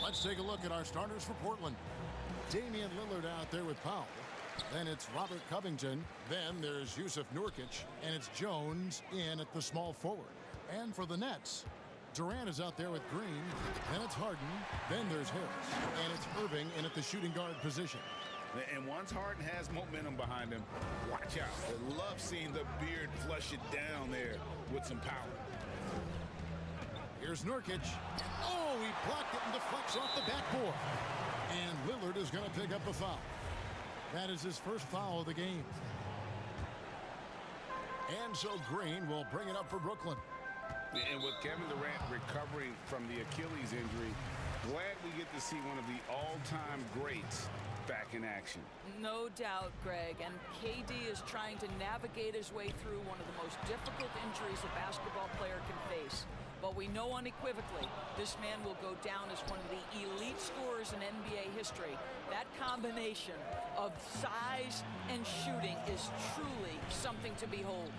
Let's take a look at our starters for Portland. Damian Lillard out there with Powell. Then it's Robert Covington. Then there's Yusuf Nurkic. And it's Jones in at the small forward. And for the Nets, Durant is out there with Green. Then it's Harden. Then there's Harris. And it's Irving in at the shooting guard position. And once Harden has momentum behind him, watch out. I love seeing the beard flush it down there with some power. Here's Nurkic. Oh, he blocked it and deflects off the backboard. And Lillard is going to pick up the foul. That is his first foul of the game. And so Green will bring it up for Brooklyn. And with Kevin Durant recovering from the Achilles injury, glad we get to see one of the all-time greats back in action. No doubt, Greg. And KD is trying to navigate his way through one of the most difficult injuries a basketball player can face. But we know unequivocally this man will go down as one of the elite scorers in NBA history. That combination of size and shooting is truly something to behold.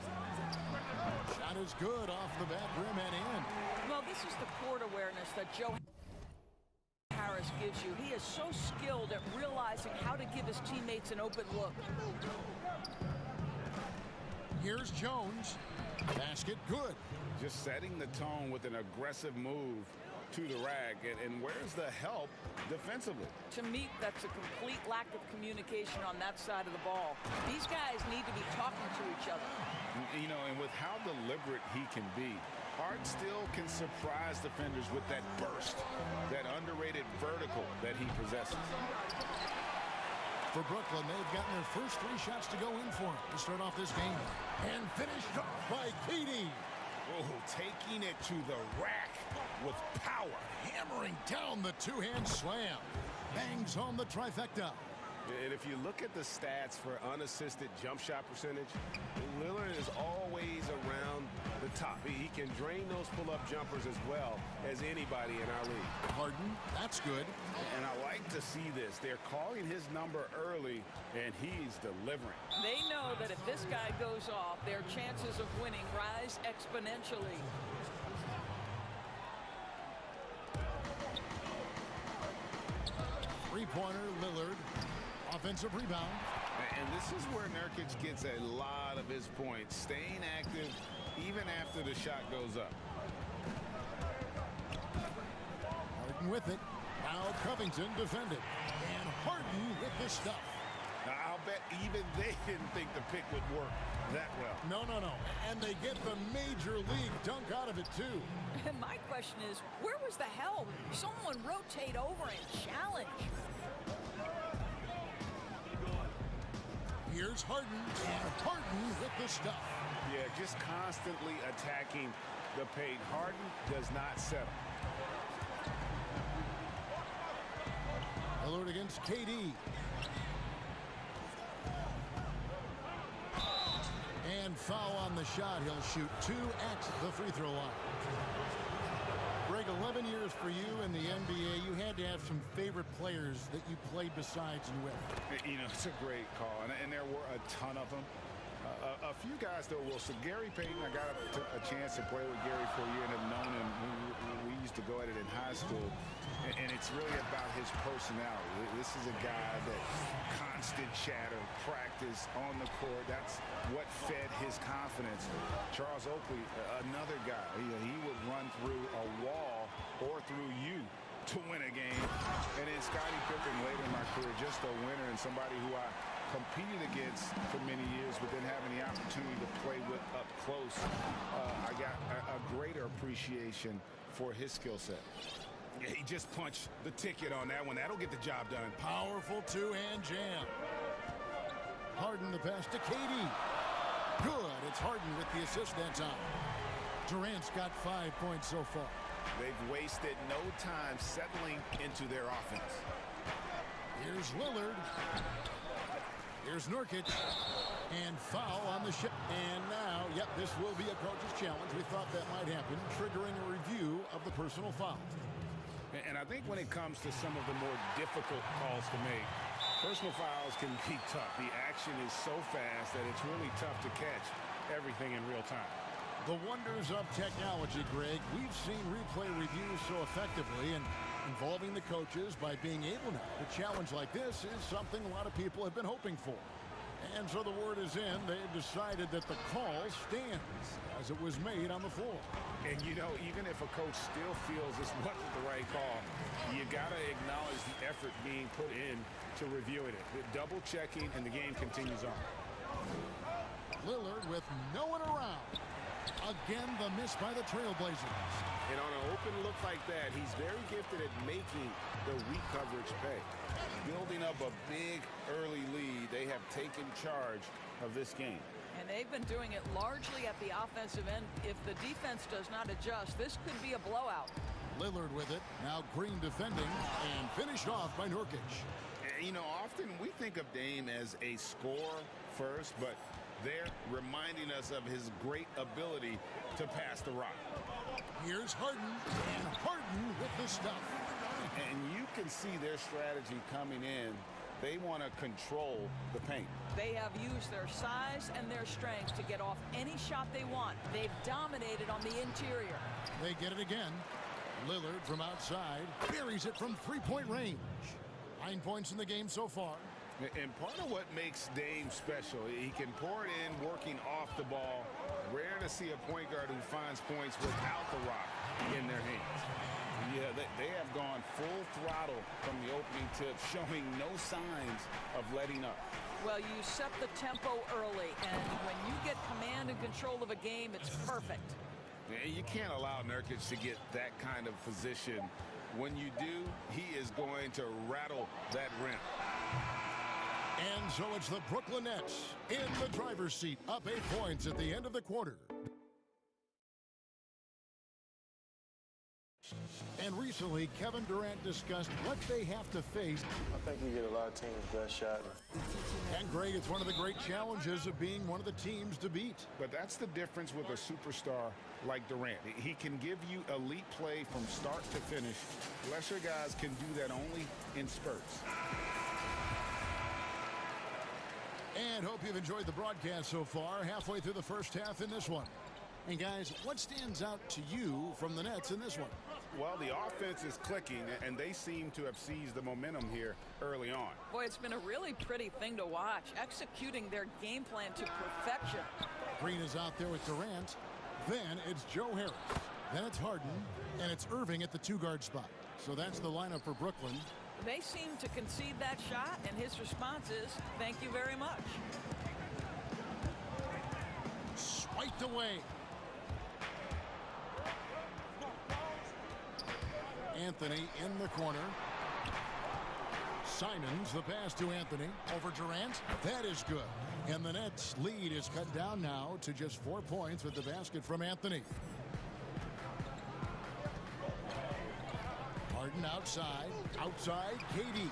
Shot is good off the back rim and in. Well, this is the court awareness that Joe Harris gives you. He is so skilled at realizing how to give his teammates an open look. Here's Jones. Basket good. Just setting the tone with an aggressive move to the rack. And where's the help defensively? To me, that's a complete lack of communication on that side of the ball. These guys need to be talking to each other. You know, and with how deliberate he can be, Hart still can surprise defenders with that burst, that underrated vertical that he possesses. For Brooklyn, they've gotten their first 3 shots to go in for him to start off this game. And finished off by KD. Oh, taking it to the rack with power. Hammering down the two-hand slam. Bangs home the trifecta. And if you look at the stats for unassisted jump shot percentage, Lillard is always around the top. He can drain those pull-up jumpers as well as anybody in our league. Harden, that's good. And I like to see this. They're calling his number early, and he's delivering. They know that if this guy goes off, their chances of winning rise exponentially. Three-pointer, Lillard. Offensive rebound. And this is where Nurkic gets a lot of his points, staying active even after the shot goes up. Harden with it. Now Covington defended. And Harden with the stuff. Now, I'll bet even they didn't think the pick would work that well. No. And they get the major league dunk out of it, too. And my question is, where was the help? Someone rotate over and challenge. Here's Harden, and Harden with the stuff. Yeah, just constantly attacking the paint. Harden does not settle. Lillard against KD. And foul on the shot. He'll shoot 2 at the free throw line. Greg, 11 years for you in the NBA. You had to have some favorite players that you played besides and with. You know, it's a great call, and there were a ton of them. A few guys, though, so Gary Payton, I got a chance to play with Gary for a year and have known him. We used to go at it in high school, and it's really about his personality. This is a guy that constant chatter, practice on the court. That's what fed his confidence. Charles Oakley, another guy, he would run through a wall or through you to win a game. And then Scottie Pippen later in my career, just a winner and somebody who I competed against for many years, but then having the opportunity to play with up close, I got a greater appreciation for his skill set. Yeah, he just punched the ticket on that one. That'll get the job done. Powerful two-hand jam. Harden the pass to KD. Good. It's Harden with the assist that time. Durant's got 5 points so far. They've wasted no time settling into their offense. Here's Lillard. Here's Nurkic. And foul on the shot. And now, yep, this will be a coach's challenge. We thought that might happen, triggering a review of the personal foul. And I think when it comes to some of the more difficult calls to make, personal fouls can be tough. The action is so fast that it's really tough to catch everything in real time. The wonders of technology, Greg. We've seen replay reviews so effectively, and involving the coaches by being able now to challenge like this is something a lot of people have been hoping for. And so the word is in. They've decided that the call stands as it was made on the floor. And, you know, even if a coach still feels this wasn't the right call, you got to acknowledge the effort being put in to reviewing it. The double checking, and the game continues on. Lillard with no one around. Again, the miss by the Trailblazers. And on an open look like that, he's very gifted at making the weak coverage pay. Building up a big early lead, they have taken charge of this game. And they've been doing it largely at the offensive end. If the defense does not adjust, this could be a blowout. Lillard with it. Now Green defending and finished off by Nurkic. You know, often we think of Dame as a scorer first, but they're reminding us of his great ability to pass the rock. Here's Harden, and Harden with the stuff. And you can see their strategy coming in. They want to control the paint. They have used their size and their strength to get off any shot they want. They've dominated on the interior. They get it again. Lillard from outside buries it from three-point range. 9 points in the game so far. And part of what makes Dame special, he can pour it in working off the ball. Rare to see a point guard who finds points without the rock in their hands. Yeah, they have gone full throttle from the opening tip, showing no signs of letting up. Well, you set the tempo early, and when you get command and control of a game, it's perfect. You can't allow Nurkic to get that kind of position. When you do, he is going to rattle that rim. And so it's the Brooklyn Nets in the driver's seat, up 8 points at the end of the quarter. And recently, Kevin Durant discussed what they have to face. I think you get a lot of teams' best shot. And Greg, it's one of the great challenges of being one of the teams to beat. But that's the difference with a superstar like Durant. He can give you elite play from start to finish. Lesser guys can do that only in spurts. And hope you've enjoyed the broadcast so far, halfway through the first half in this one. And guys, what stands out to you from the Nets in this one? Well, the offense is clicking, and they seem to have seized the momentum here early on. Boy, it's been a really pretty thing to watch, executing their game plan to perfection. Green is out there with Durant. Then it's Joe Harris. Then it's Harden, and it's Irving at the two-guard spot. So that's the lineup for Brooklyn. They seem to concede that shot, and his response is, thank you very much. Swiped away. Anthony in the corner. Simons, the pass to Anthony. Over Durant. That is good. And the Nets' lead is cut down now to just 4 points with the basket from Anthony. Harden outside. Outside, KD.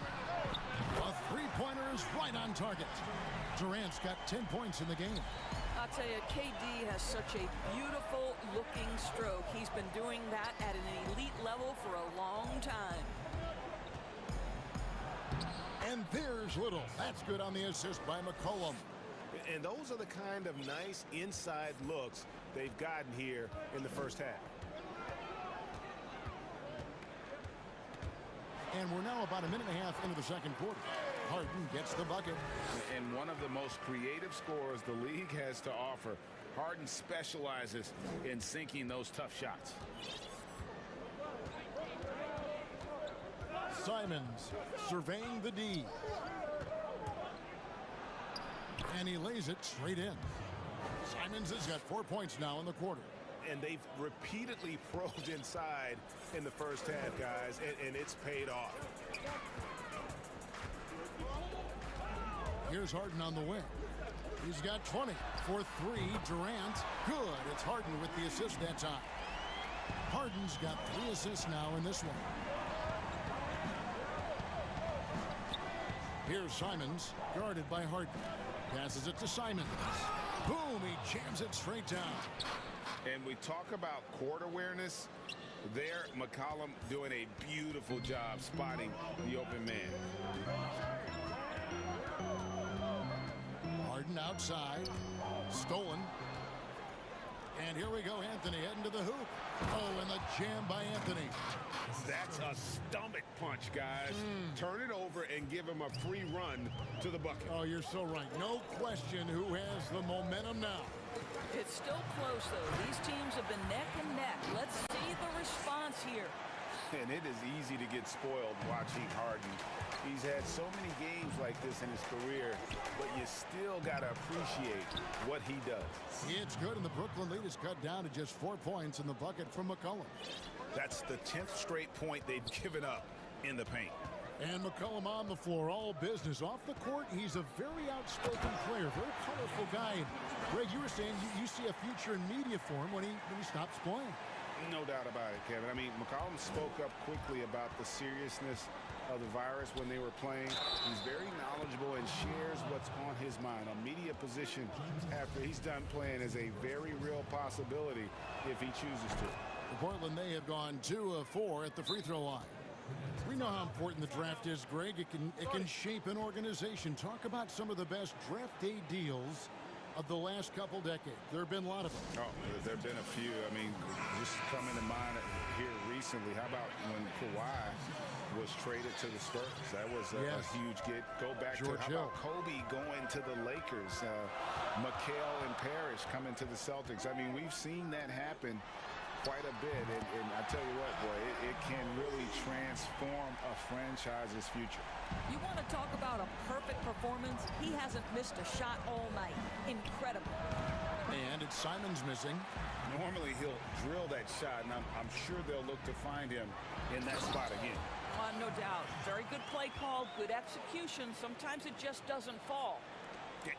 A three-pointer is right on target. Durant's got 10 points in the game. I'll tell you, KD has such a beautiful looking stroke. He's been doing that at an elite level for a long time. And there's Little. That's good on the assist by McCollum. And those are the kind of nice inside looks they've gotten here in the first half. And we're now about a minute and a half into the second quarter. Harden gets the bucket. And one of the most creative scorers the league has to offer. Harden specializes in sinking those tough shots. Simons surveying the D. And he lays it straight in. Simons has got 4 points now in the quarter. And they've repeatedly probed inside in the first half, guys, and it's paid off. Here's Harden on the wing. He's got 20 for three. Durant, good. It's Harden with the assist that time. Harden's got 3 assists now in this one. Here's Simons, guarded by Harden. Passes it to Simons. Boom, he jams it straight down. And we talk about court awareness. There, McCollum doing a beautiful job spotting the open man. Harden outside. Stolen. And here we go, Anthony heading to the hoop. Oh, and the jam by Anthony. That's a stomach punch, guys. Turn it over and give him a free run to the bucket. Oh, you're so right. No question who has the momentum now. It's still close, though. These teams have been neck and neck. Let's see the response here. And it is easy to get spoiled watching Harden. He's had so many games like this in his career, but you still got to appreciate what he does. It's good, and the Brooklyn lead is cut down to just 4 points in the bucket from McCollum. That's the 10th straight point they've given up in the paint. And McCollum on the floor, all business. Off the court, he's a very outspoken player, very colorful guy. And Greg, you were saying you see a future in media for him when he stops playing. No doubt about it, Kevin. I mean, McCollum spoke up quickly about the seriousness of the virus when they were playing. He's very knowledgeable and shares what's on his mind. A media position after he's done playing is a very real possibility if he chooses to. For Portland, they have gone 2 of 4 at the free throw line. We know how important the draft is, Greg. It can shape an organization. Talk about some of the best draft day deals of the last couple decades. There have been a lot of them. Oh, there have been a few. I mean, just coming to mind here recently. How about when Kawhi was traded to the Spurs? That was a huge get. Go back to how about Kobe going to the Lakers, McHale and Parrish coming to the Celtics. I mean, we've seen that happen quite a bit, and I tell you what, boy, it can really transform a franchise's future. You want to talk about a perfect performance? He hasn't missed a shot all night. Incredible. And it's Simon's missing. Normally he'll drill that shot, and I'm sure they'll look to find him in that spot again. No doubt. Very good play call, good execution. Sometimes it just doesn't fall.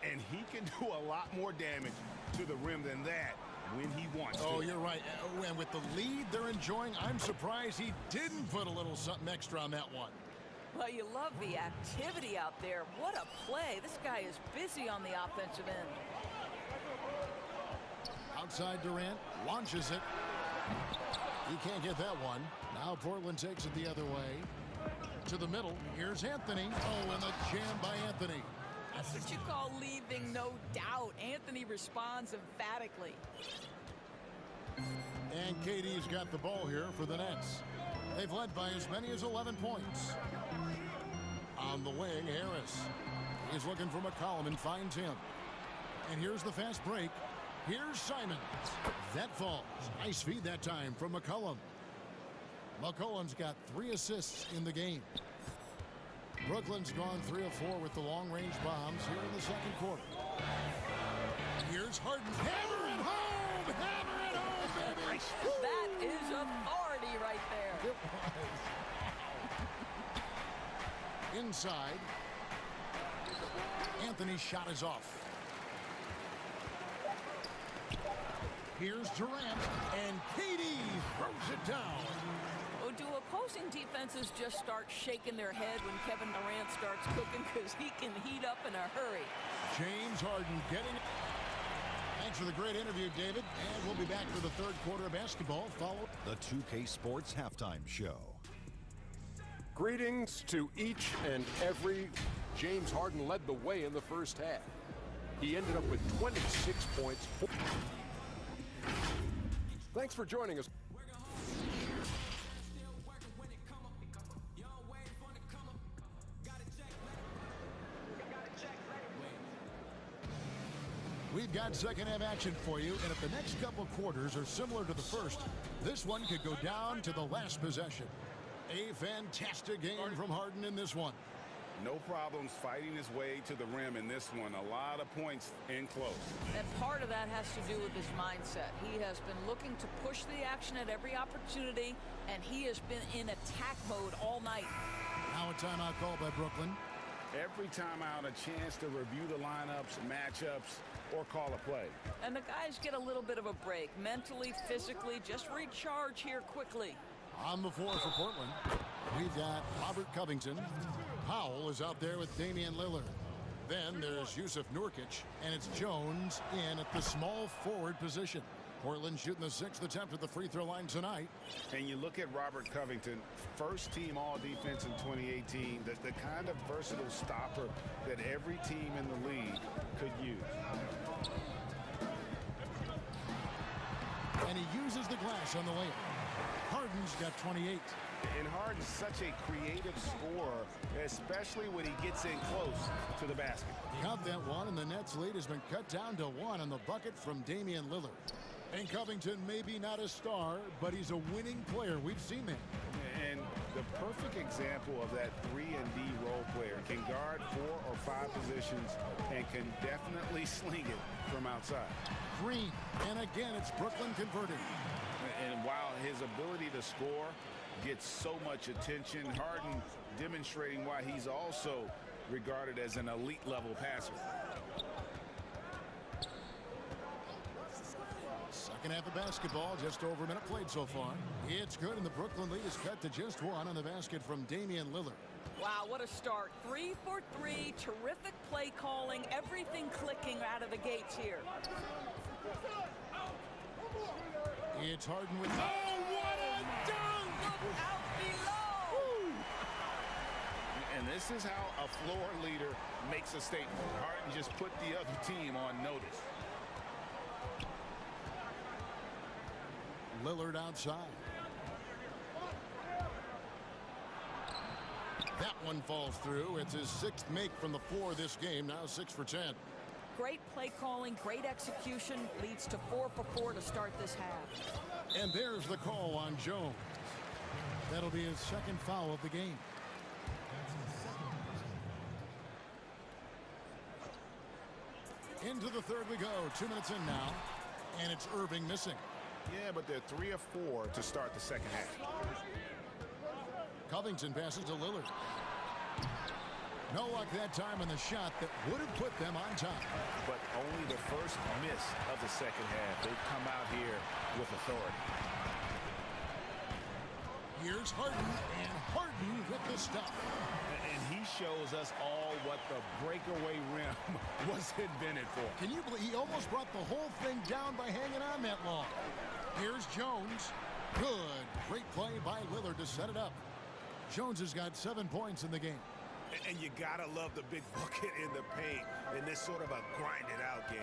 And he can do a lot more damage to the rim than that when he wants to. Oh, you're right. And with the lead they're enjoying, I'm surprised he didn't put a little something extra on that one. Well, you love the activity out there. What a play. This guy is busy on the offensive end. Outside Durant, launches it. He can't get that one. Now Portland takes it the other way. To the middle. Here's Anthony. Oh, and the jam by Anthony. That's what you call leaving no doubt. Anthony responds emphatically. And KD's got the ball here for the Nets. They've led by as many as 11 points. On the wing, Harris. He's looking for McCollum and finds him. And here's the fast break. Here's Simons. That falls. Nice feed that time from McCollum. McCollum's got 3 assists in the game. Brooklyn's gone 3 of 4 with the long-range bombs here in the second quarter. Here's Harden. Hammer it home! Hammer it home, baby! That is authority right there. It was. Inside. Anthony's shot is off. Here's Durant, and KD throws it down. Oh, do opposing defenses just start shaking their head when Kevin Durant starts cooking because he can heat up in a hurry? James Harden getting it. Thanks for the great interview, David. And we'll be back for the third quarter of basketball. Follow the 2K Sports Halftime Show. Greetings to each and every. James Harden led the way in the first half. He ended up with 26 points. Thanks for joining us. We've got second half action for you, and if the next couple quarters are similar to the first, this one could go down to the last possession. A fantastic game from Harden in this one. No problems fighting his way to the rim in this one. A lot of points in close. And part of that has to do with his mindset. He has been looking to push the action at every opportunity, and he has been in attack mode all night. Now a timeout call by Brooklyn. Every timeout, a chance to review the lineups, matchups, or call a play. And the guys get a little bit of a break. Mentally, physically, just recharge here quickly. On the floor for Portland, we've got Robert Covington. Powell is out there with Damian Lillard. Then there's Yusuf Nurkic, and it's Jones in at the small forward position. Portland shooting the 6th attempt at the free throw line tonight. And you look at Robert Covington, first team all defense in 2018, the kind of versatile stopper that every team in the league could use. And he uses the glass on the layup. Harden's got 28. And Harden's such a creative scorer, especially when he gets in close to the basket. Count that one, and the Nets' lead has been cut down to 1 on the bucket from Damian Lillard. And Covington may be not a star, but he's a winning player. We've seen that. And the perfect example of that 3-and-D role player. Can guard 4 or 5 positions and can definitely sling it from outside. Green, and again, it's Brooklyn converting. And while his ability to score gets so much attention, Harden demonstrating why he's also regarded as an elite level passer. Second half of basketball, just over a minute played so far. It's good, and the Brooklyn lead is cut to just one on the basket from Damian Lillard. Wow, what a start. 3 for 3, terrific play calling, everything clicking out of the gates here. It's Harden with... Oh, what a dunk! Look out below! Woo. And this is how a floor leader makes a statement. Harden just put the other team on notice. Lillard outside. That one falls through. It's his 6th make from the floor this game, now 6 for 10. Great play calling, great execution, leads to 4 for 4 to start this half. And there's the call on Jones. That'll be his 2nd foul of the game. Into the 3rd we go. 2 minutes in now. And it's Irving missing. Yeah, but they're 3 of 4 to start the 2nd half. Covington passes to Lillard. No luck that time in the shot that would have put them on top. But only the first miss of the 2nd half. They've come out here with authority. Here's Harden, and Harden with the stuff. And he shows us all what the breakaway rim was invented for. Can you believe he almost brought the whole thing down by hanging on that long? Here's Jones. Good. Great play by Lillard to set it up. Jones has got 7 points in the game. And you gotta love the big bucket in the paint in this sort of a grinded out game.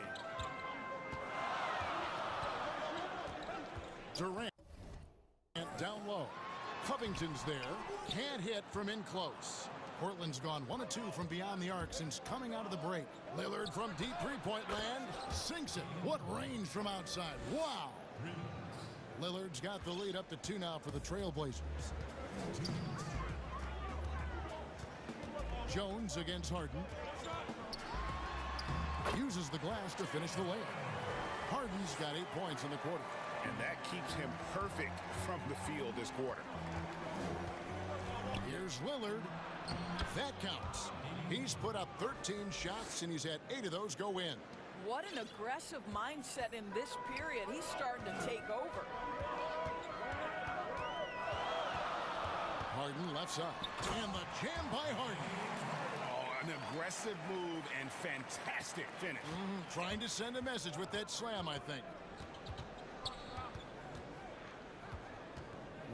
Durant down low. Covington's there. Can't hit from in close. Portland's gone 1 of 2 from beyond the arc since coming out of the break. Lillard from deep three-point land sinks it. What range from outside. Wow. Lillard's got the lead up to 2 now for the Trailblazers. Jones against Harden. Uses the glass to finish the layup. Harden's got 8 points in the quarter. And that keeps him perfect from the field this quarter. Here's Lillard. That counts. He's put up 13 shots, and he's had 8 of those go in. What an aggressive mindset in this period. He's starting to take over. Harden left side. And the jam by Harden. Oh, an aggressive move and fantastic finish. Trying to send a message with that slam, I think.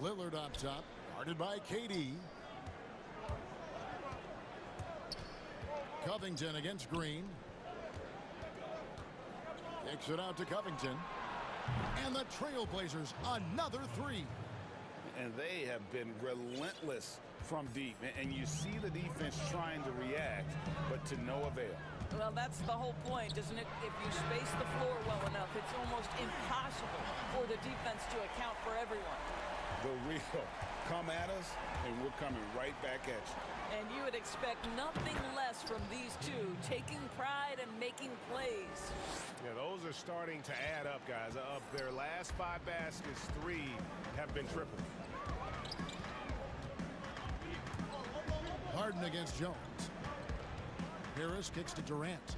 Lillard up top. Guarded by KD. Covington against Green. Kicks it out to Covington. And the Trailblazers, another 3. And they have been relentless from deep. And you see the defense trying to react, but to no avail. Well, that's the whole point, isn't it? If you space the floor well enough, it's almost impossible for the defense to account for everyone. The real come at us, and we're coming right back at you. And you would expect nothing less from these two, taking pride and making plays. Yeah, those are starting to add up, guys. Of their last 5 baskets, 3 have been triple. Harden against Jones. Harris kicks to Durant.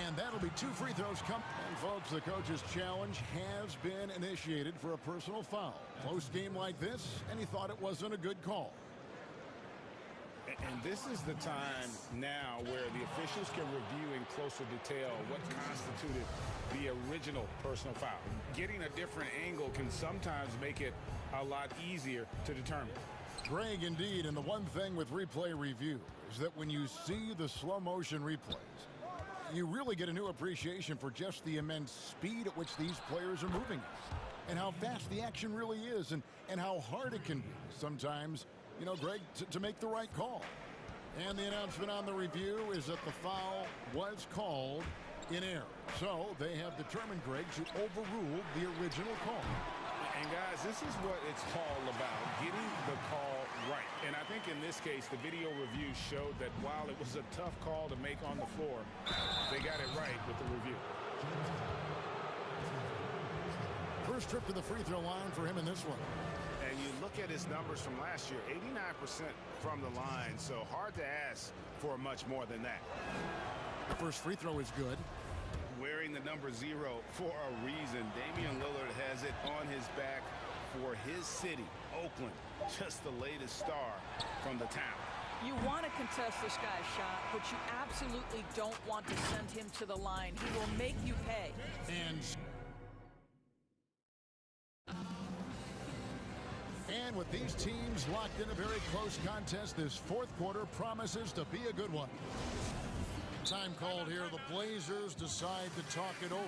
And that'll be 2 free throws come. And folks, the coach's challenge has been initiated for a personal foul. Close game like this, and he thought it wasn't a good call. And this is the time now where the officials can review in closer detail what constituted the original personal foul. Getting a different angle can sometimes make it a lot easier to determine. Greg, indeed, and the one thing with replay review is that when you see the slow motion replays, you really get a new appreciation for just the immense speed at which these players are moving and how fast the action really is and how hard it can be sometimes, you know, Greg, to make the right call. And the announcement on the review is that the foul was called in error. So they have determined, Greg, to overrule the original call. And guys, this is what it's all about, getting the call right. And I think in this case, the video review showed that while it was a tough call to make on the floor, they got it right with the review. First trip to the free throw line for him in this one. And you look at his numbers from last year, 89% from the line, so hard to ask for much more than that. The first free throw is good. Wearing the number 0 for a reason. Damian Lillard has it on his back for his city, Oakland. Just the latest star from the town. You want to contest this guy's shot, but you absolutely don't want to send him to the line. He will make you pay. And with these teams locked in a very close contest, this fourth quarter promises to be a good one. Time called here. The Blazers decide to talk it over.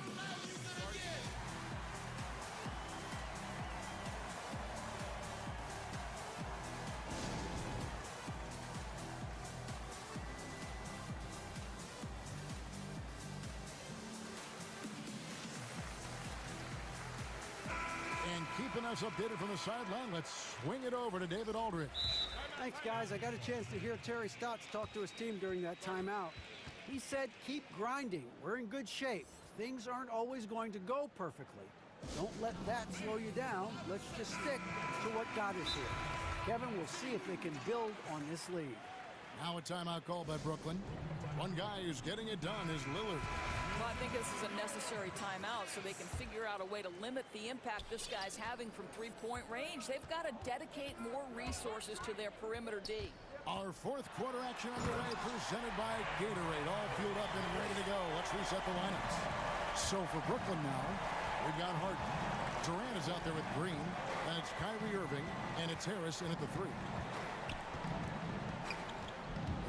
And keeping us updated from the sideline, let's swing it over to David Aldridge. Thanks, guys. I got a chance to hear Terry Stotts talk to his team during that timeout. He said, keep grinding. We're in good shape. Things aren't always going to go perfectly. Don't let that slow you down. Let's just stick to what got us here. Kevin, we'll see if they can build on this lead. Now a timeout call by Brooklyn. One guy who's getting it done is Lillard. Well, I think this is a necessary timeout so they can figure out a way to limit the impact this guy's having from three-point range. They've got to dedicate more resources to their perimeter D. Our fourth quarter action underway, presented by Gatorade. All fueled up and ready to go. Let's reset the lineups. So for Brooklyn now, we've got Harden. Durant is out there with Green. That's Kyrie Irving, and it's Harris in at the 3.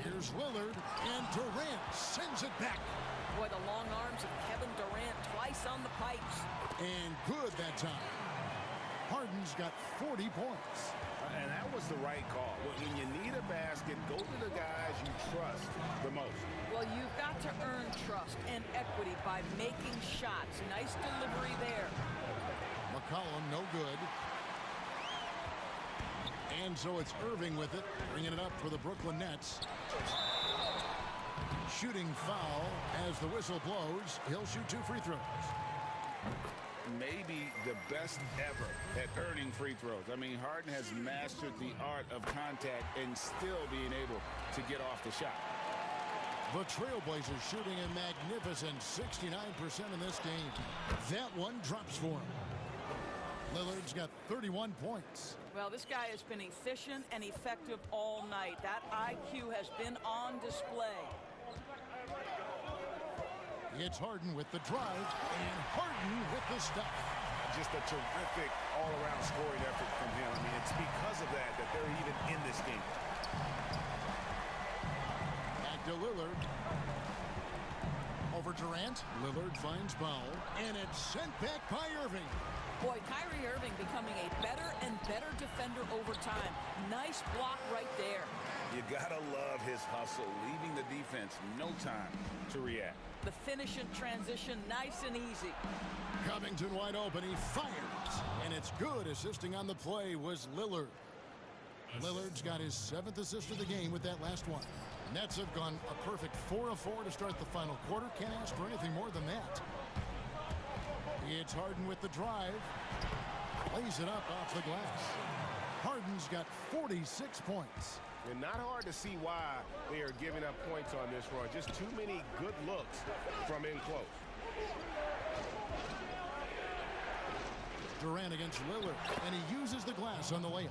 Here's Lillard, and Durant sends it back. Boy, the long arms of Kevin Durant twice on the pipes. And good that time. Harden's got 40 points. And that was the right call. When you need a basket, go to the guys you trust the most. Well, you've got to earn trust and equity by making shots. Nice delivery there. McCollum, no good. And so it's Irving with it, bringing it up for the Brooklyn Nets. Shooting foul as the whistle blows. He'll shoot 2 free throws. Maybe the best ever at earning free throws. I mean, Harden has mastered the art of contact and still being able to get off the shot. The Trailblazers shooting a magnificent 69% in this game. That one drops for him. Lillard's got 31 points. Well, this guy has been efficient and effective all night. That IQ has been on display. It's Harden with the drive, and Harden with the stuff. Just a terrific all-around scoring effort from him. I mean, it's because of that they're even in this game. Back to Lillard. Over Durant. Lillard finds Powell, and it's sent back by Irving. Boy, Kyrie Irving becoming a better and better defender over time. Nice block right there. You gotta love his hustle, leaving the defense no time to react. The finish in transition, nice and easy. Covington wide open, he fires, and it's good. Assisting on the play was Lillard. Lillard's got his 7th assist of the game with that last one. Nets have gone a perfect 4 of 4 to start the final quarter. Can't ask for anything more than that. It's Harden with the drive. Lays it up off the glass. Harden's got 46 points. And not hard to see why they are giving up points on this run. Just too many good looks from in close. Durant against Lillard, and he uses the glass on the layup.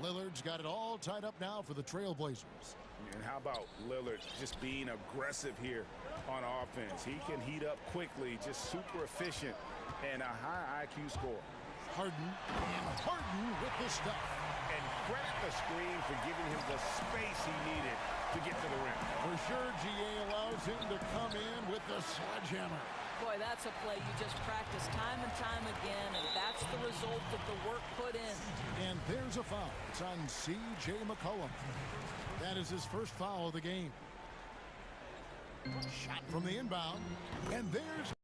Lillard's got it all tied up now for the Trailblazers. And how about Lillard just being aggressive here on offense? He can heat up quickly, just super efficient, and a high IQ score. Harden, and Harden with the stuff. And credit the screen for giving him the space he needed to get to the rim. For sure, GA allows him to come in with the sledgehammer. Boy, that's a play you just practice time and time again, and that's the result of the work put in. And there's a foul. It's on C.J. McCollum. That is his first foul of the game. Shot from the inbound, and there's...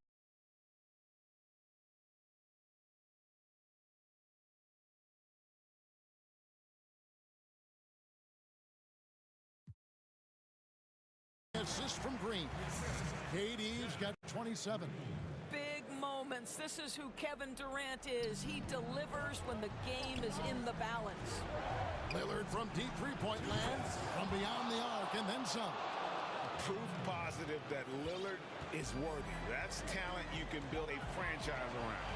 assist from Green. KD's got 27. Big moments. This is who Kevin Durant is. He delivers when the game is in the balance. Lillard from deep three-point land, from beyond the arc, and then some. Proof positive that Lillard is worthy. That's talent you can build a franchise around.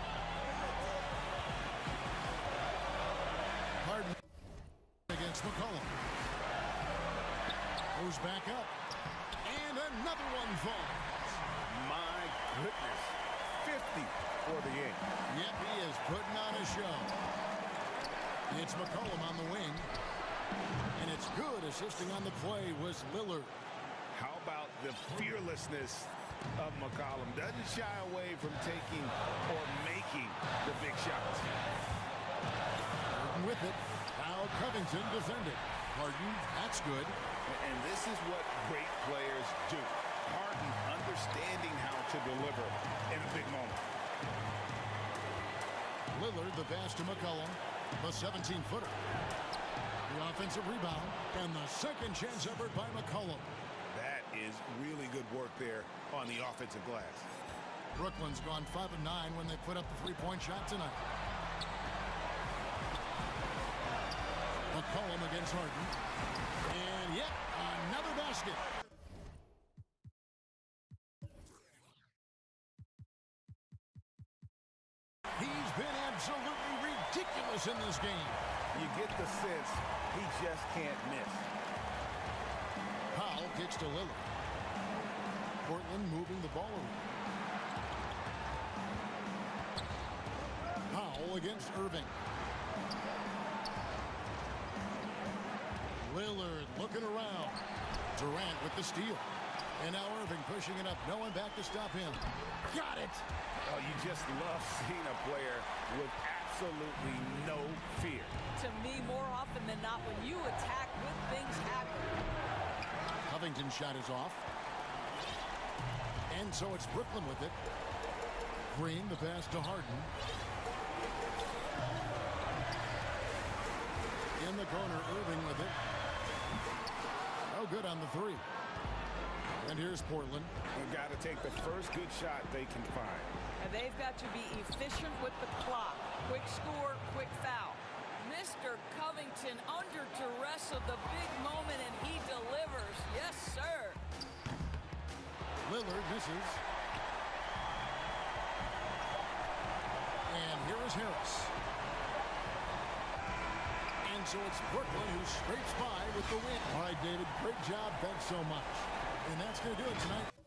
Harden against McCollum. Goes back up. And another one falls. My goodness. 50 for the game. Yep, he is putting on a show. It's McCollum on the wing. And it's good. Assisting on the play was Lillard. How about the fearlessness of McCollum? Doesn't shy away from taking or making the big shots. Harden with it. Now Covington defended. Harden, that's good. And this is what great players do. Harden understanding how to deliver in a big moment. Lillard, the pass to McCollum. The 17-footer. The offensive rebound. And the second chance effort by McCollum. That is really good work there on the offensive glass. Brooklyn's gone 5 of 9 when they put up the three-point shot tonight. McCollum against Harden. And yet, another basket. He's been absolutely ridiculous in this game. You get the sense he just can't miss. Powell kicks to Lillard. Portland moving the ball around. Powell against Irving. Lillard looking around. Durant with the steal. And now Irving pushing it up. No one back to stop him. Got it! Oh, you just love seeing a player with absolutely no fear. To me, more often than not, when you attack, good things happen. Covington's shot is off. And so it's Brooklyn with it. Green, the pass to Harden. In the corner, Irving with it. No good on the three. And here's Portland. They've got to take the first good shot they can find. And they've got to be efficient with the clock. Quick score, quick foul. Mr. Covington under duress of the big moment, and he delivers. Yes, sir. Lillard misses. And here is Harris. And so it's Brooklyn who scrapes by with the win. All right, David, great job. Thanks so much. And that's going to do it tonight.